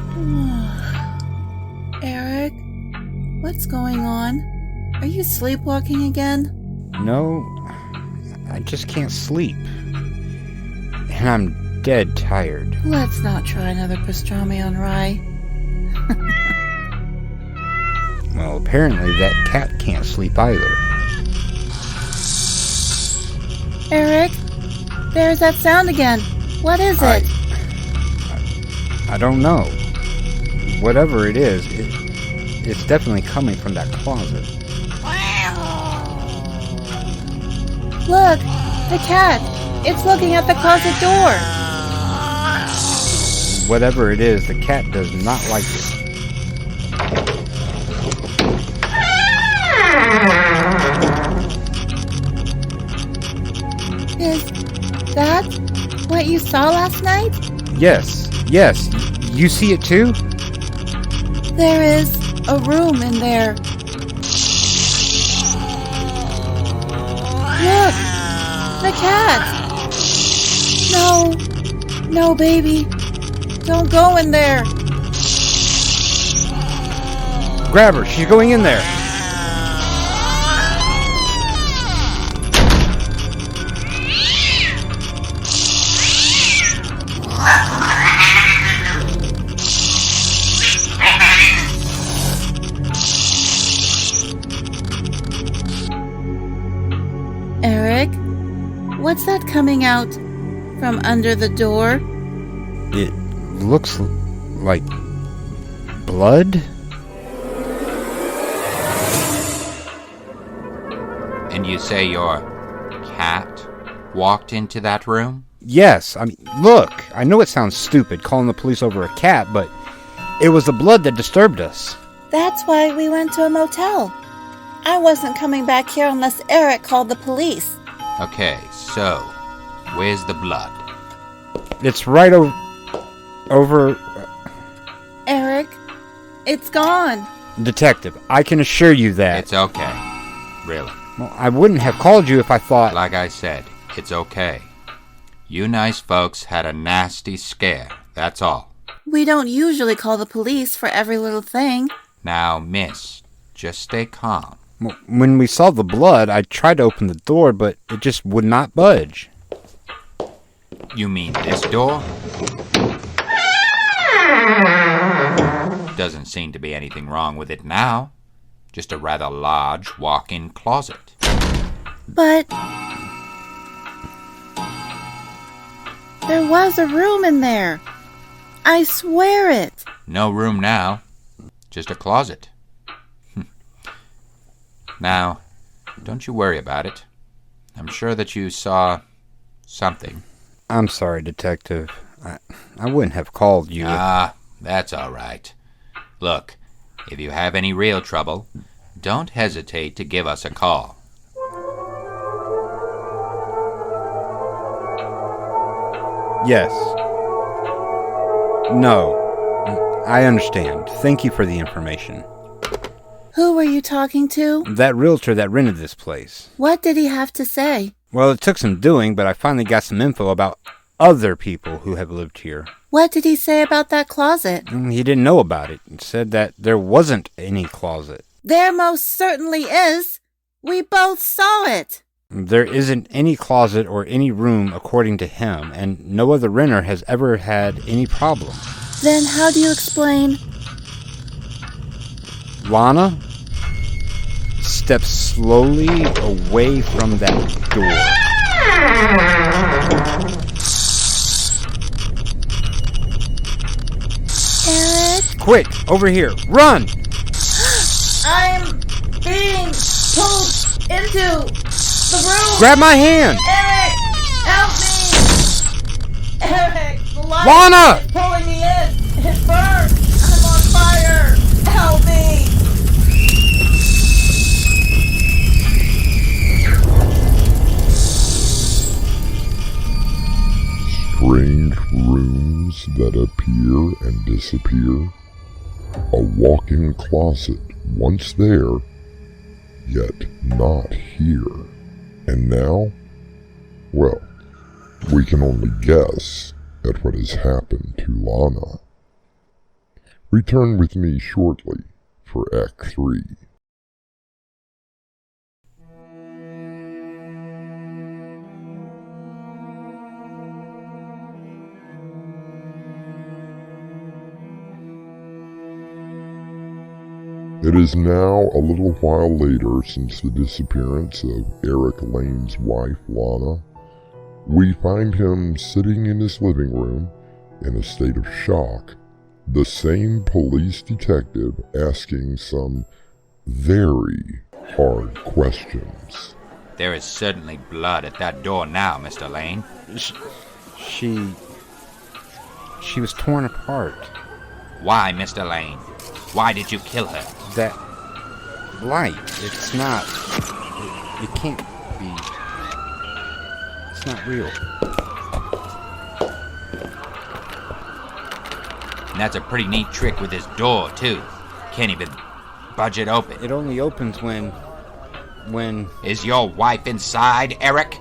Eric, what's going on? Are you sleepwalking again? No, I just can't sleep. And I'm dead tired. Let's not try another pastrami on rye. Well, apparently that cat can't sleep either. Eric, there's that sound again. What is it? I don't know. Whatever it is, it's definitely coming from that closet. Look, the cat. It's looking at the closet door. Whatever it is, the cat does not like it. Is that what you saw last night? Yes. You see it too? There is a room in there. Look! The cat! No, baby. Don't go in there. Grab her. She's going in there. Eric, what's that coming out from under the door? It looks like blood? And you say your cat walked into that room? Yes. I mean, look, I know it sounds stupid calling the police over a cat, but it was the blood that disturbed us. That's why we went to a motel. I wasn't coming back here unless Eric called the police. Okay, so, where's the blood? It's right over... Eric, it's gone. Detective, I can assure you that... It's okay. Really. Well, I wouldn't have called you if I thought... Like I said, it's okay. You nice folks had a nasty scare, that's all. We don't usually call the police for every little thing. Now, miss, just stay calm. Well, when we saw the blood, I tried to open the door, but it just would not budge. You mean this door? Doesn't seem to be anything wrong with it now. Just a rather large walk-in closet. But... there was a room in there. I swear it. No room now. Just a closet. Now, don't you worry about it. I'm sure that you saw something. I'm sorry, Detective. I wouldn't have called you. Ah, that's all right. Look, if you have any real trouble, don't hesitate to give us a call. Yes. No. I understand. Thank you for the information. Who were you talking to? That realtor that rented this place. What did he have to say? Well, it took some doing, but I finally got some info about other people who have lived here. What did he say about that closet? He didn't know about it. He said that there wasn't any closet. There most certainly is. We both saw it. There isn't any closet or any room according to him, and no other renter has ever had any problem. Then how do you explain... Lana steps slowly away from that door. Eric? Quick, over here, run! I'm being pulled into the room. Grab my hand! Eric, help me! Eric, the light Lana! is pulling me in. It burns. I'm on fire. Help me! Strange rooms that appear and disappear. A walk-in closet once there, yet not here. And now, well, we can only guess at what has happened to Lana. Return with me shortly for Act 3. It is now a little while later since the disappearance of Eric Lane's wife, Lana. We find him sitting in his living room in a state of shock, the same police detective asking some very hard questions. There is certainly blood at that door now, Mr. Lane. She was torn apart. Why, Mr. Lane? Why did you kill her? That light, it's not... It can't be... It's not real. And that's a pretty neat trick with this door, too. Can't even budge it open. It only opens when... Is your wife inside, Eric?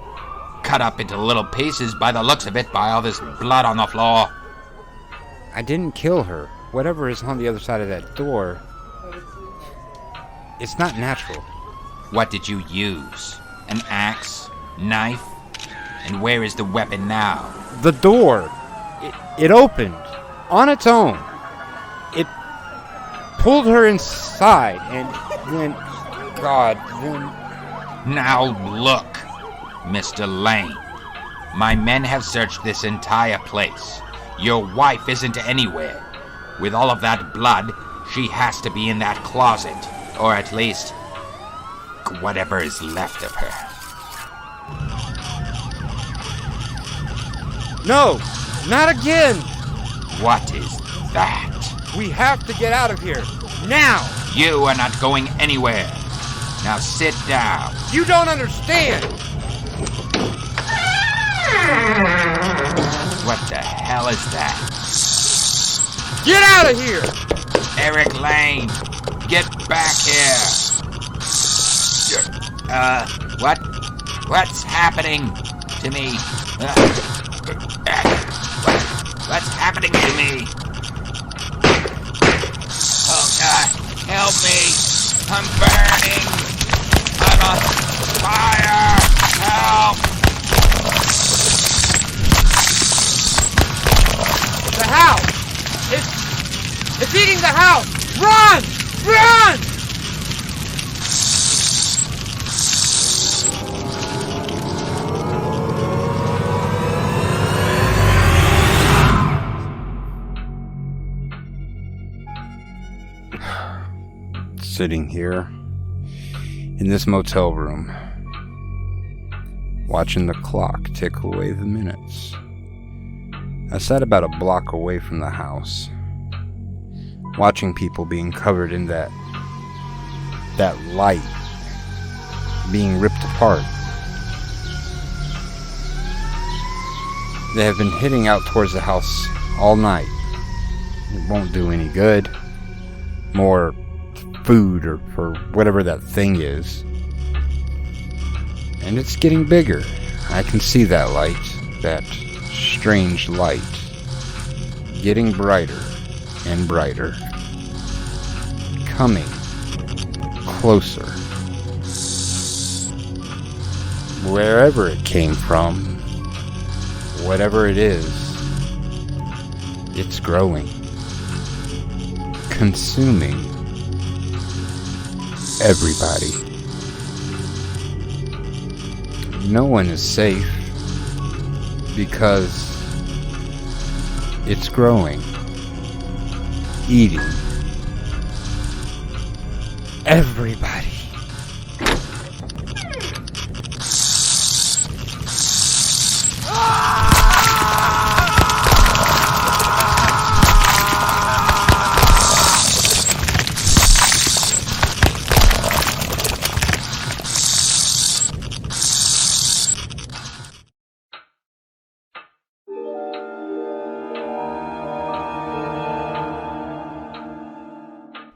cut up into little pieces by the looks of it, by all this blood on the floor. I didn't kill her. Whatever is on the other side of that door, it's not natural. What did you use? An axe? Knife? And where is the weapon now? The door, it opened on its own. It pulled her inside, and then, Now look, Mr. Lane. My men have searched this entire place. Your wife isn't anywhere. With all of that blood, she has to be in that closet. Or at least, whatever is left of her. No, not again! What is that? We have to get out of here, now! You are not going anywhere. Now sit down. You don't understand! What the hell is that? Get out of here! Eric Lane, get back here! What's happening to me? What's happening to me? Oh God, help me! I'm burning! I'm on fire! Help! The house! It's eating the house! Run! Run! Sitting here in this motel room, watching the clock tick away the minutes. I sat about a block away from the house, watching people being covered in that light, being ripped apart. They have been hitting out towards the house all night. It won't do any good. More food or for whatever that thing is. And it's getting bigger. I can see that light, that strange light, getting brighter and brighter, coming closer. Wherever it came from, whatever it is, it's growing, consuming everybody. No one is safe because it's growing, eating everybody.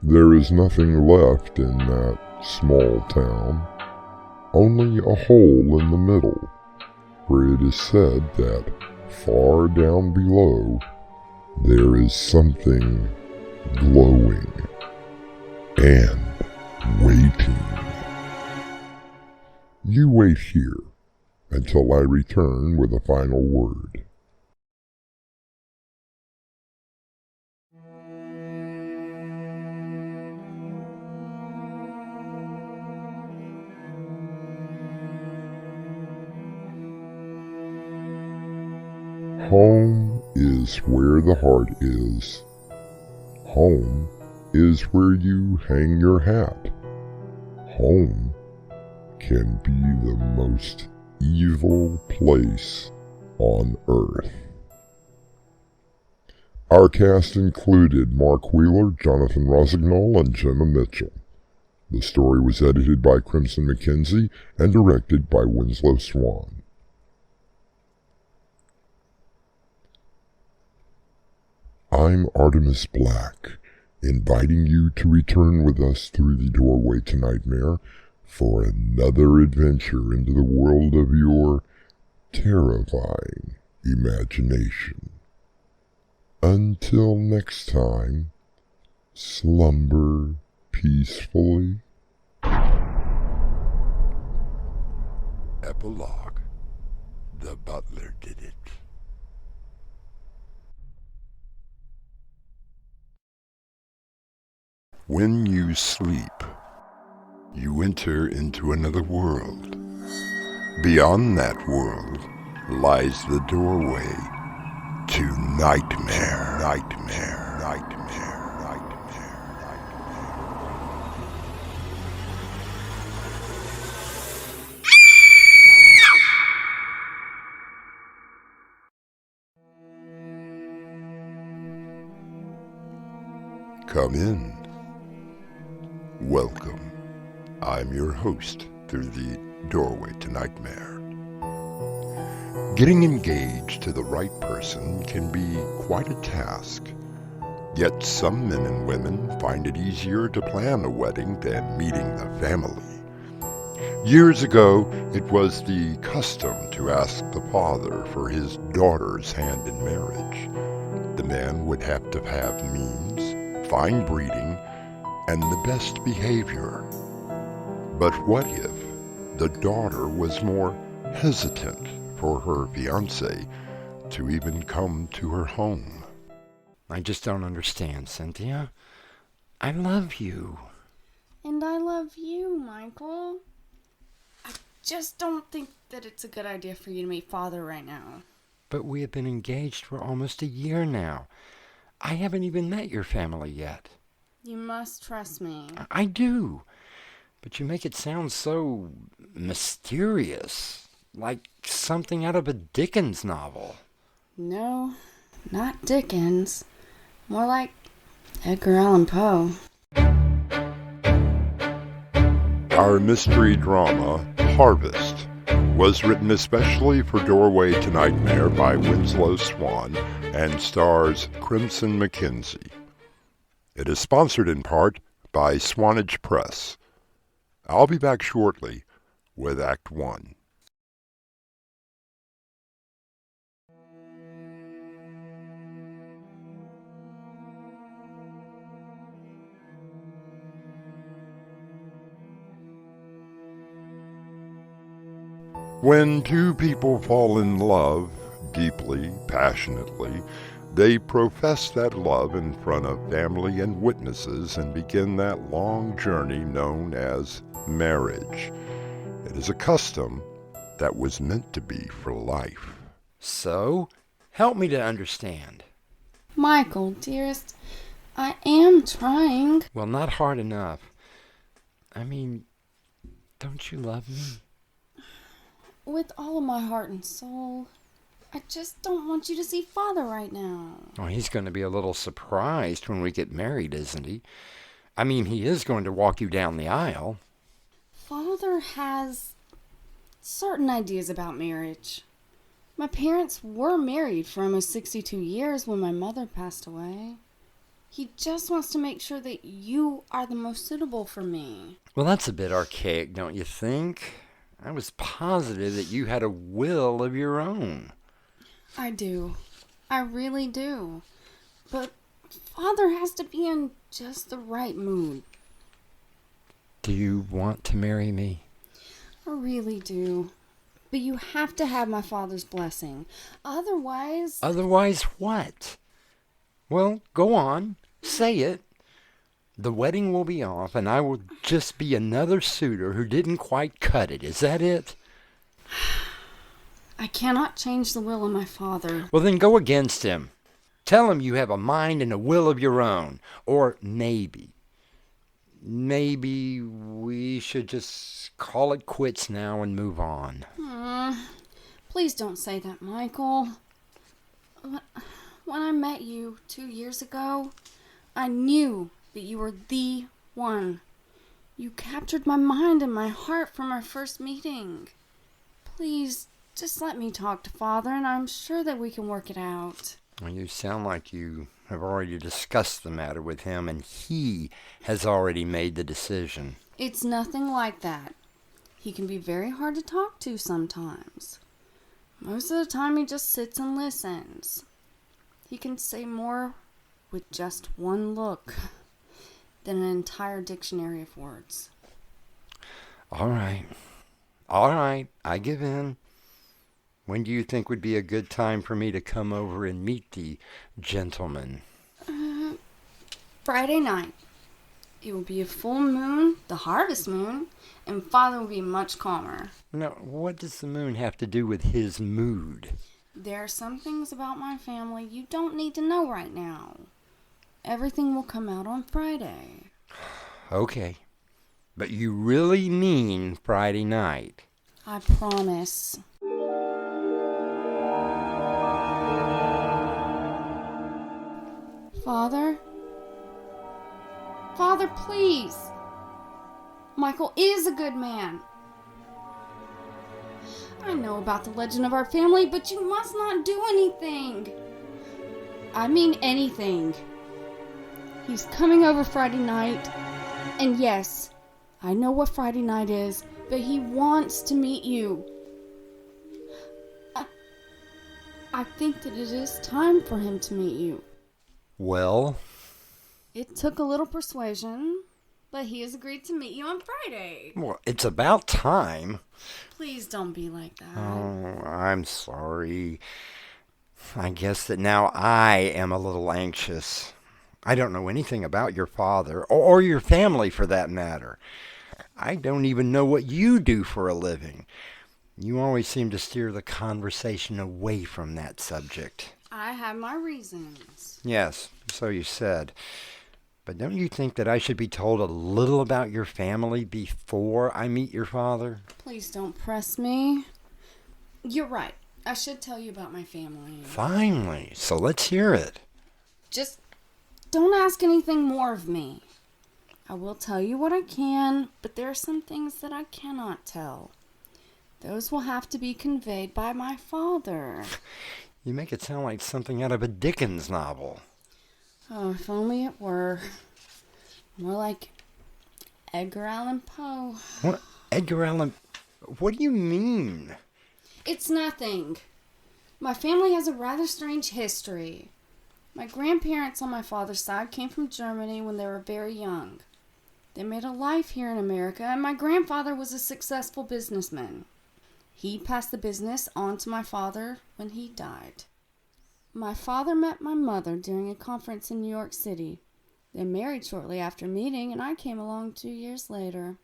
There is nothing left in that small town, only a hole in the middle, where it is said that far down below there is something glowing and waiting. You wait here until I return with a final word. Home is where the heart is. Home is where you hang your hat. Home can be the most evil place on earth. Our cast included Mark Wheeler, Jonathan Rossignol, and Gemma Mitchell. The story was edited by Crimson McKenzie and directed by Winslow Swan. I'm Artemis Black, inviting you to return with us through the doorway to Nightmare for another adventure into the world of your terrifying imagination. Until next time, slumber peacefully. Epilogue. The butler did it. When you sleep, you enter into another world. Beyond that world lies the doorway to nightmare, nightmare, nightmare, nightmare, nightmare. Come in. Welcome. I'm your host through the doorway to nightmare. Getting engaged to the right person can be quite a task. Yet some men and women find it easier to plan a wedding than meeting the family. Years ago, it was the custom to ask the father for his daughter's hand in marriage. The man would have to have means, fine breeding, and the best behavior. But what if the daughter was more hesitant for her fiancé to even come to her home? I just don't understand, Cynthia. I love you. And I love you, Michael. I just don't think that it's a good idea for you to meet Father right now. But we have been engaged for almost a year now. I haven't even met your family yet. You must trust me. I do. But you make it sound so mysterious, like something out of a Dickens novel. No, not Dickens. More like Edgar Allan Poe. Our mystery drama, Harvest, was written especially for Doorway to Nightmare by Winslow Swan and stars Crimson McKenzie. It is sponsored in part by Swanage Press. I'll be back shortly with Act 1. When two people fall in love, deeply, passionately, they profess that love in front of family and witnesses and begin that long journey known as marriage. It is a custom that was meant to be for life. So, help me to understand. Michael, dearest, I am trying. Well, not hard enough. I mean, don't you love me? With all of my heart and soul. I just don't want you to see Father right now. Oh, he's going to be a little surprised when we get married, isn't he? I mean, he is going to walk you down the aisle. Father has certain ideas about marriage. My parents were married for almost 62 years when my mother passed away. He just wants to make sure that you are the most suitable for me. Well, that's a bit archaic, don't you think? I was positive that you had a will of your own. I do. I really do. But Father has to be in just the right mood. Do you want to marry me? I really do. But you have to have my father's blessing. Otherwise... Otherwise what? Well, go on. Say it. The wedding will be off, and I will just be another suitor who didn't quite cut it. Is that it? I cannot change the will of my father. Well, then go against him. Tell him you have a mind and a will of your own. Or maybe we should just call it quits now and move on. Please don't say that, Michael. When I met you 2 years ago, I knew that you were the one. You captured my mind and my heart from our first meeting. Please, just let me talk to Father, and I'm sure that we can work it out. Well, you sound like you have already discussed the matter with him, and he has already made the decision. It's nothing like that. He can be very hard to talk to sometimes. Most of the time he just sits and listens. He can say more with just one look than an entire dictionary of words. All right. All right, I give in. When do you think would be a good time for me to come over and meet the gentleman? Friday night. It will be a full moon, the harvest moon, and Father will be much calmer. Now, what does the moon have to do with his mood? There are some things about my family you don't need to know right now. Everything will come out on Friday. Okay, but you really mean Friday night? I promise. Father? Father, please! Michael is a good man. I know about the legend of our family, but you must not do anything. I mean anything. He's coming over Friday night, and yes, I know what Friday night is, but he wants to meet you. I think that it is time for him to meet you. Well? It took a little persuasion, but he has agreed to meet you on Friday. Well, it's about time. Please don't be like that. Oh, I'm sorry. I guess that now I am a little anxious. I don't know anything about your father, or your family for that matter. I don't even know what you do for a living. You always seem to steer the conversation away from that subject. I have my reasons. Yes, so you said. But don't you think that I should be told a little about your family before I meet your father? Please don't press me. You're right. I should tell you about my family. Finally, so let's hear it. Just don't ask anything more of me. I will tell you what I can, but there are some things that I cannot tell. Those will have to be conveyed by my father. You make it sound like something out of a Dickens novel. Oh, if only it were. More like Edgar Allan Poe. What? Edgar Allan? What do you mean? It's nothing. My family has a rather strange history. My grandparents on my father's side came from Germany when they were very young. They made a life here in America, and my grandfather was a successful businessman. He passed the business on to my father when he died. My father met my mother during a conference in New York City. They married shortly after meeting, and I came along 2 years later.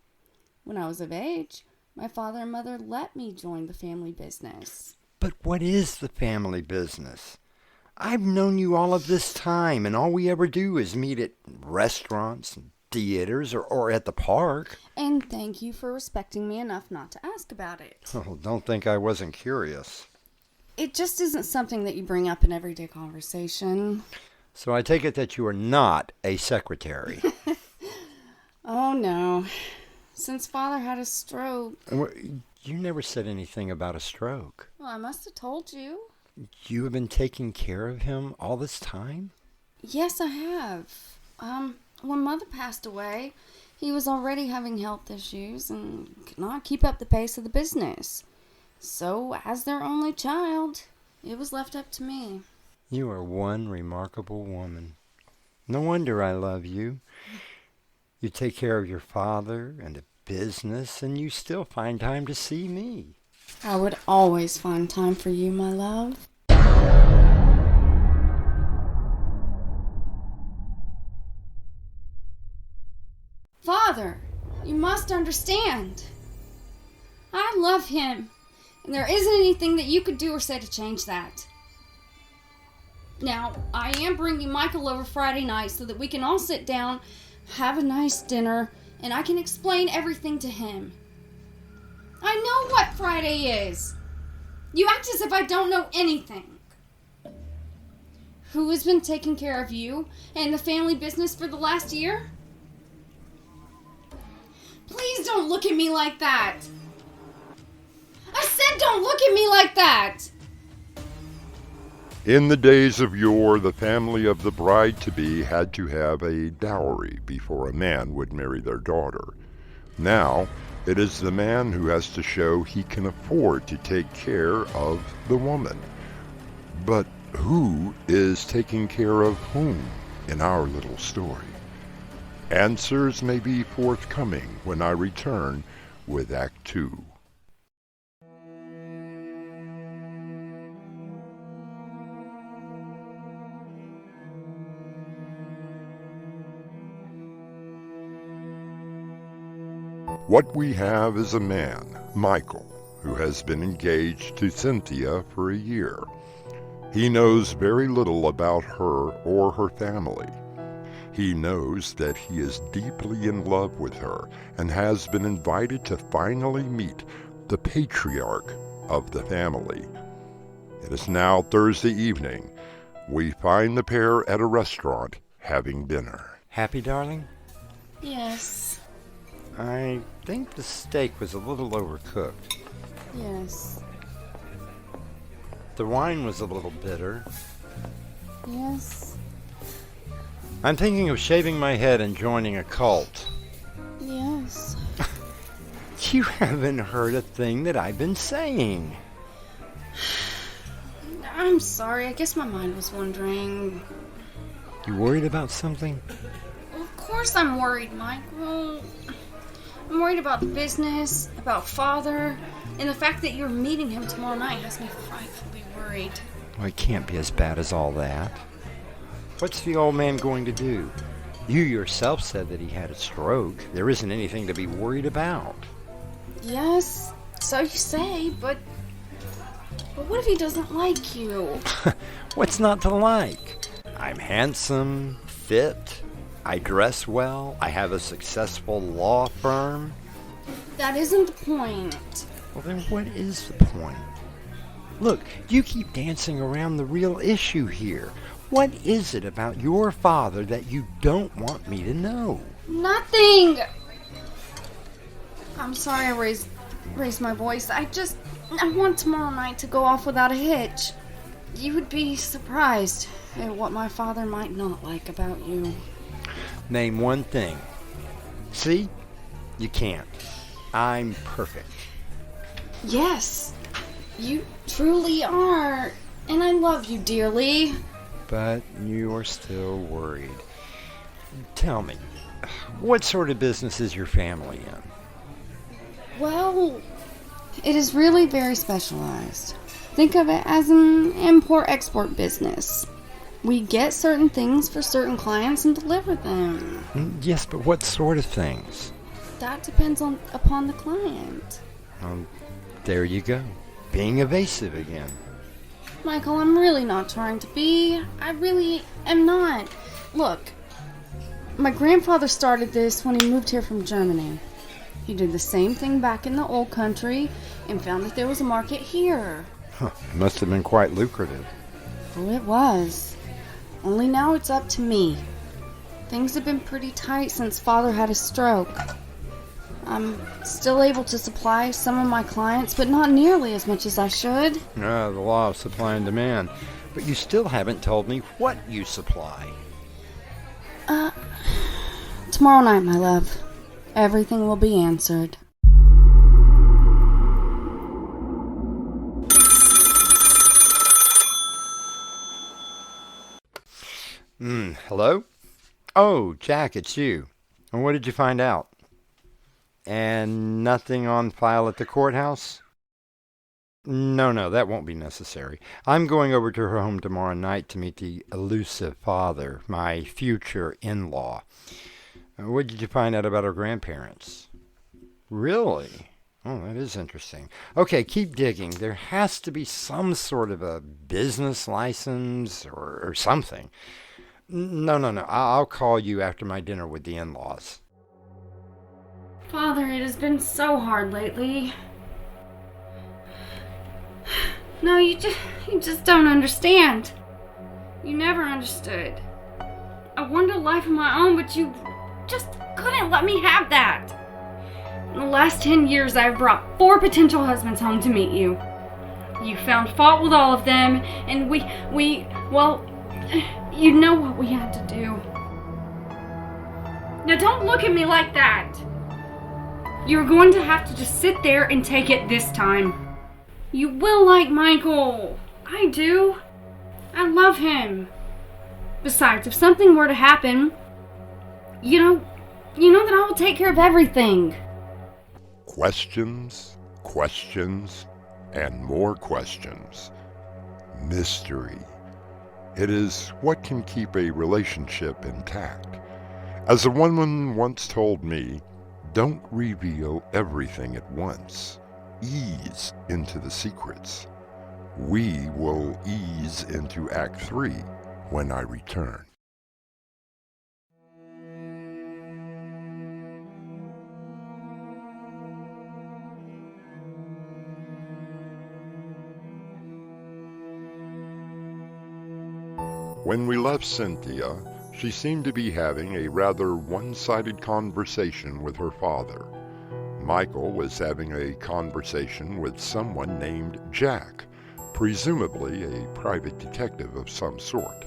When I was of age, my father and mother let me join the family business. But what is the family business? I've known you all of this time, and all we ever do is meet at restaurants and theaters or at the park. And thank you for respecting me enough not to ask about it. Oh, don't think I wasn't curious. It just isn't something that you bring up in everyday conversation. So I take it that you are not a secretary. Oh, no. Since Father had a stroke. You never said anything about a stroke. Well, I must have told you. You have been taking care of him all this time? Yes, I have. When Mother passed away, he was already having health issues and could not keep up the pace of the business. So, as their only child, it was left up to me. You are one remarkable woman. No wonder I love you. You take care of your father and the business, and you still find time to see me. I would always find time for you, my love. Father, you must understand. I love him, and there isn't anything that you could do or say to change that. Now, I am bringing Michael over Friday night so that we can all sit down, have a nice dinner, and I can explain everything to him. I know what Friday is. You act as if I don't know anything. Who has been taking care of you and the family business for the last year? Please don't look at me like that. I said don't look at me like that. In the days of yore, the family of the bride-to-be had to have a dowry before a man would marry their daughter. Now, It is the man who has to show he can afford to take care of the woman. But who is taking care of whom in our little story? Answers may be forthcoming when I return with Act 2. What we have is a man, Michael, who has been engaged to Cynthia for a year. He knows very little about her or her family. He knows that he is deeply in love with her and has been invited to finally meet the patriarch of the family. It is now Thursday evening. We find the pair at a restaurant having dinner. Happy, darling? Yes. I think the steak was a little overcooked. Yes. The wine was a little bitter. Yes. I'm thinking of shaving my head and joining a cult. Yes. You haven't heard a thing that I've been saying. I'm sorry. I guess my mind was wandering. You worried about something? Of course I'm worried, Michael. I'm worried about the business, about Father, and the fact that you're meeting him tomorrow night has me frightfully worried. Well, it can't be as bad as all that. What's the old man going to do? You yourself said that he had a stroke. There isn't anything to be worried about. Yes, so you say, but what if he doesn't like you? What's not to like? I'm handsome, fit, I dress well, I have a successful law firm. That isn't the point. Well, then what is the point? Look, you keep dancing around the real issue here. What is it about your father that you don't want me to know? Nothing! I'm sorry I raised my voice. I want tomorrow night to go off without a hitch. You would be surprised at what my father might not like about you. Name one thing. See? You can't. I'm perfect. Yes, you truly are. And I love you dearly. But you're still worried. Tell me, what sort of business is your family in? Well, it is really very specialized. Think of it as an import-export business. We get certain things for certain clients and deliver them. Yes, but what sort of things? That depends upon the client. There you go. Being evasive again. Michael, I'm really not trying to be. I really am not. Look, my grandfather started this when he moved here from Germany. He did the same thing back in the old country and found that there was a market here. Huh, it must have been quite lucrative. Oh, it was. Only now it's up to me. Things have been pretty tight since Father had a stroke. I'm still able to supply some of my clients, but not nearly as much as I should. The law of supply and demand. But you still haven't told me what you supply. Tomorrow night, my love. Everything will be answered. Hello? Oh, Jack, it's you. And what did you find out? And nothing on file at the courthouse? No, that won't be necessary. I'm going over to her home tomorrow night to meet the elusive father, my future in-law. What did you find out about her grandparents? Really? Oh, that is interesting. Okay, keep digging. There has to be some sort of a business license or something. No. I'll call you after my dinner with the in-laws. Father, it has been so hard lately. No, you just don't understand. You never understood. I wanted a life of my own, but you just couldn't let me have that. In the last 10 years, I've brought 4 potential husbands home to meet you. You found fault with all of them, and well, you know what we had to do. Now don't look at me like that. You're going to have to just sit there and take it this time. You will like Michael. I do. I love him. Besides, if something were to happen, you know that I will take care of everything. Questions, questions, and more questions. Mystery. It is what can keep a relationship intact. As a woman once told me, don't reveal everything at once. Ease into the secrets. We will ease into Act 3 when I return. When we left Cynthia, she seemed to be having a rather one-sided conversation with her father. Michael was having a conversation with someone named Jack, presumably a private detective of some sort.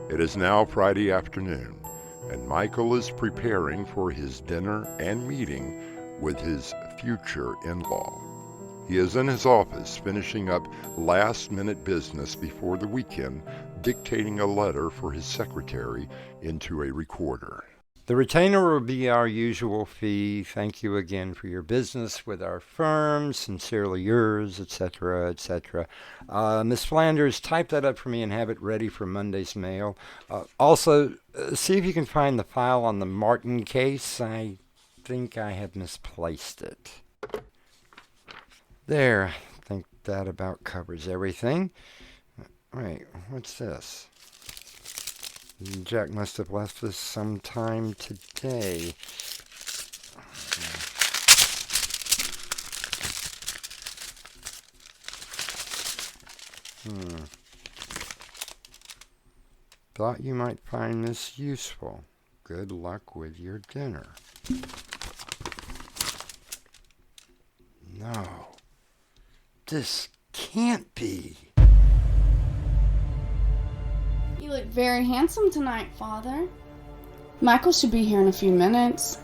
It is now Friday afternoon, and Michael is preparing for his dinner and meeting with his future in-law. He is in his office finishing up last-minute business before the weekend, dictating a letter for his secretary into a recorder. The retainer will be our usual fee. Thank you again for your business with our firm. Sincerely yours, etc., etc. Miss Flanders, type that up for me and have it ready for Monday's mail. Also, see if you can find the file on the Martin case. I think I have misplaced it. There. I think that about covers everything. Wait, what's this? Jack must have left this sometime today. Thought you might find this useful. Good luck with your dinner. No. This can't be. You look very handsome tonight, Father. Michael should be here in a few minutes.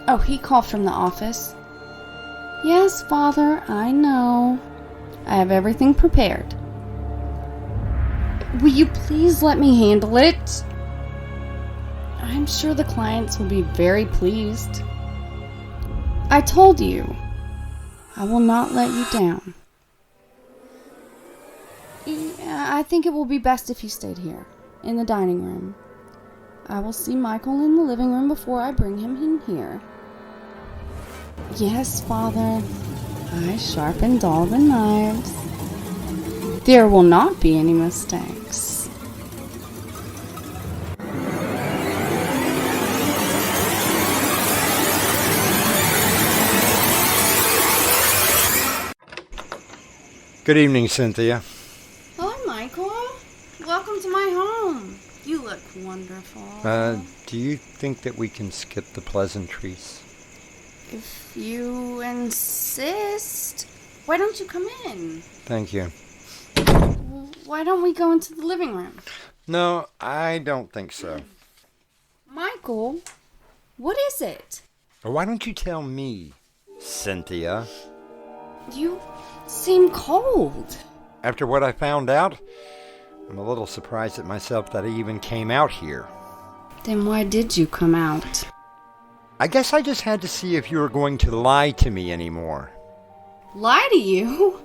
Oh, he called from the office. Yes, Father, I know. I have everything prepared. Will you please let me handle it? I'm sure the clients will be very pleased. I told you, I will not let you down. Yeah, I think it will be best if you stayed here, in the dining room. I will see Michael in the living room before I bring him in here. Yes, Father, I sharpened all the knives. There will not be any mistakes. Good evening, Cynthia. Hello, Michael. Welcome to my home. You look wonderful. Do you think that we can skip the pleasantries? If you insist. Why don't you come in? Thank you. Why don't we go into the living room? No, I don't think so. Michael, what is it? Why don't you tell me, Cynthia? You seem cold. After what I found out, I'm a little surprised at myself that I even came out here. Then why did you come out? I guess I just had to see if you were going to lie to me anymore. Lie to you?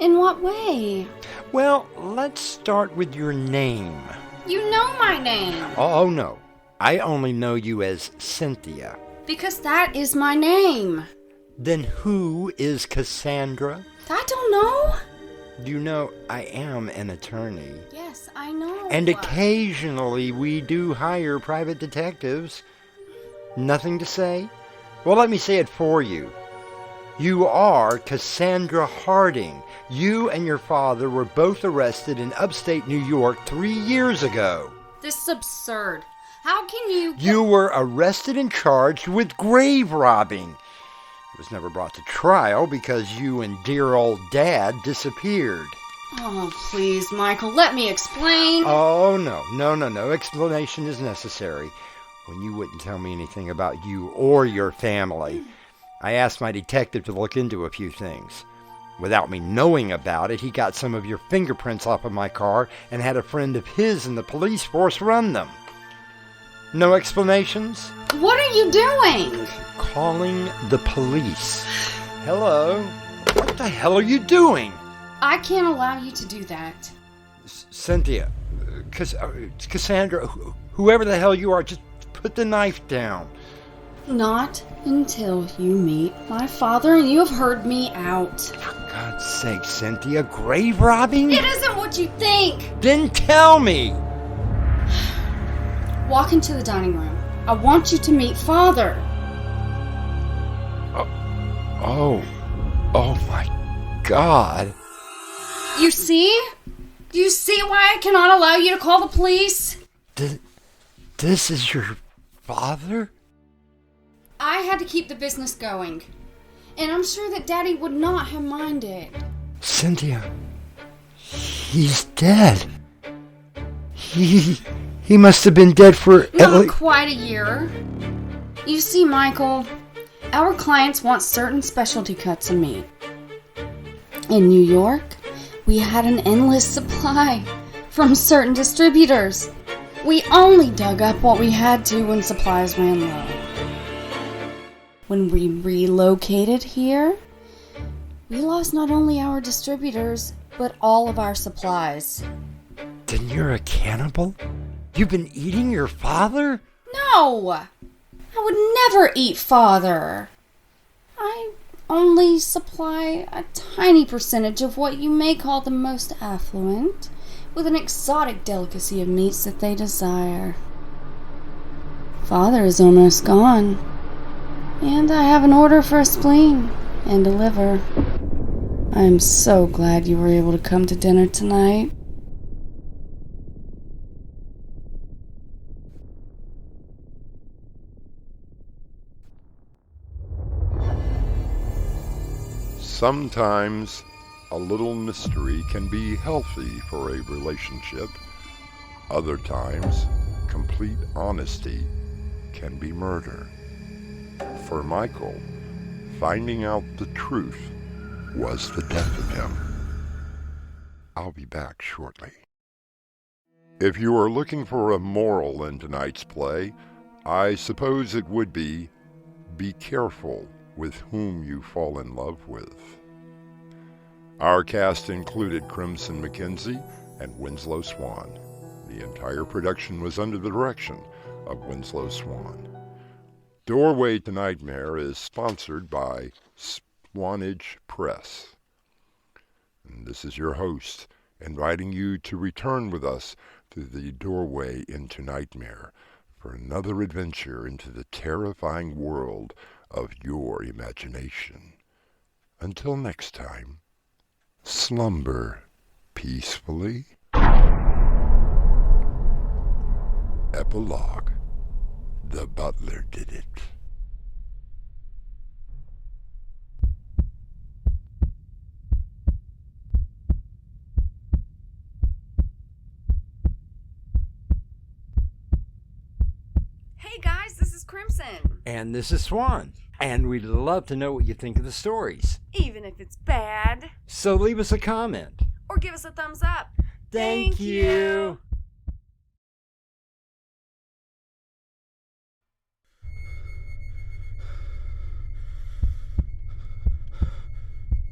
In what way? Well, let's start with your name. You know my name. Oh, no. I only know you as Cynthia. Because that is my name. Then who is Cassandra? I don't know. You know, I am an attorney. Yes, I know. And occasionally we do hire private detectives. Nothing to say? Well, let me say it for you. You are Cassandra Harding. You and your father were both arrested in upstate New York 3 years ago. This is absurd. How can you... You were arrested and charged with grave robbing. It was never brought to trial because you and dear old Dad disappeared. Oh, please, Michael, let me explain. Oh, no explanation is necessary. when you wouldn't tell me anything about you or your family. I asked my detective to look into a few things. Without me knowing about it, he got some of your fingerprints off of my car and had a friend of his in the police force run them. No explanations? What are you doing? Calling the police. Hello? What the hell are you doing? I can't allow you to do that. Cynthia, Cassandra, whoever the hell you are, just put the knife down. Not until you meet my father and you have heard me out. For God's sake, Cynthia, grave robbing? It isn't what you think! Then tell me! Walk into the dining room. I want you to meet Father. Oh my God. You see? Do you see why I cannot allow you to call the police? This is your father? I had to keep the business going. And I'm sure that Daddy would not have minded. Cynthia, he's dead. He must have been dead for Not quite a year. You see, Michael, our clients want certain specialty cuts of meat. In New York, we had an endless supply from certain distributors. We only dug up what we had to when supplies ran low. When we relocated here, we lost not only our distributors, but all of our supplies. Then you're a cannibal? You've been eating your father? No! I would never eat Father. I only supply a tiny percentage of what you may call the most affluent, with an exotic delicacy of meats that they desire. Father is almost gone, and I have an order for a spleen and a liver. I am so glad you were able to come to dinner tonight. Sometimes a little mystery can be healthy for a relationship. Other times, complete honesty can be murder. For Michael, finding out the truth was the death of him. I'll be back shortly. If you are looking for a moral in tonight's play, I suppose it would be careful with whom you fall in love with. Our cast included Crimson McKenzie and Winslow Swan. The entire production was under the direction of Winslow Swan. Doorway to Nightmare is sponsored by Swanage Press. And this is your host, inviting you to return with us through the doorway into Nightmare for another adventure into the terrifying world of your imagination. Until next time, slumber peacefully. Epilogue. The butler did it. Hey guys, this is Crimson. And this is Swan. And we'd love to know what you think of the stories. Even if it's bad. So leave us a comment. Or give us a thumbs up. Thank you.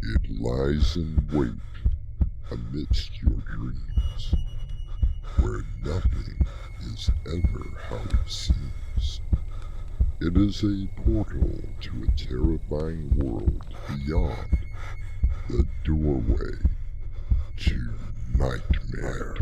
It lies in wait amidst your dreams, where nothing is ever how it seems. It is a portal to a terrifying world beyond the doorway to nightmare.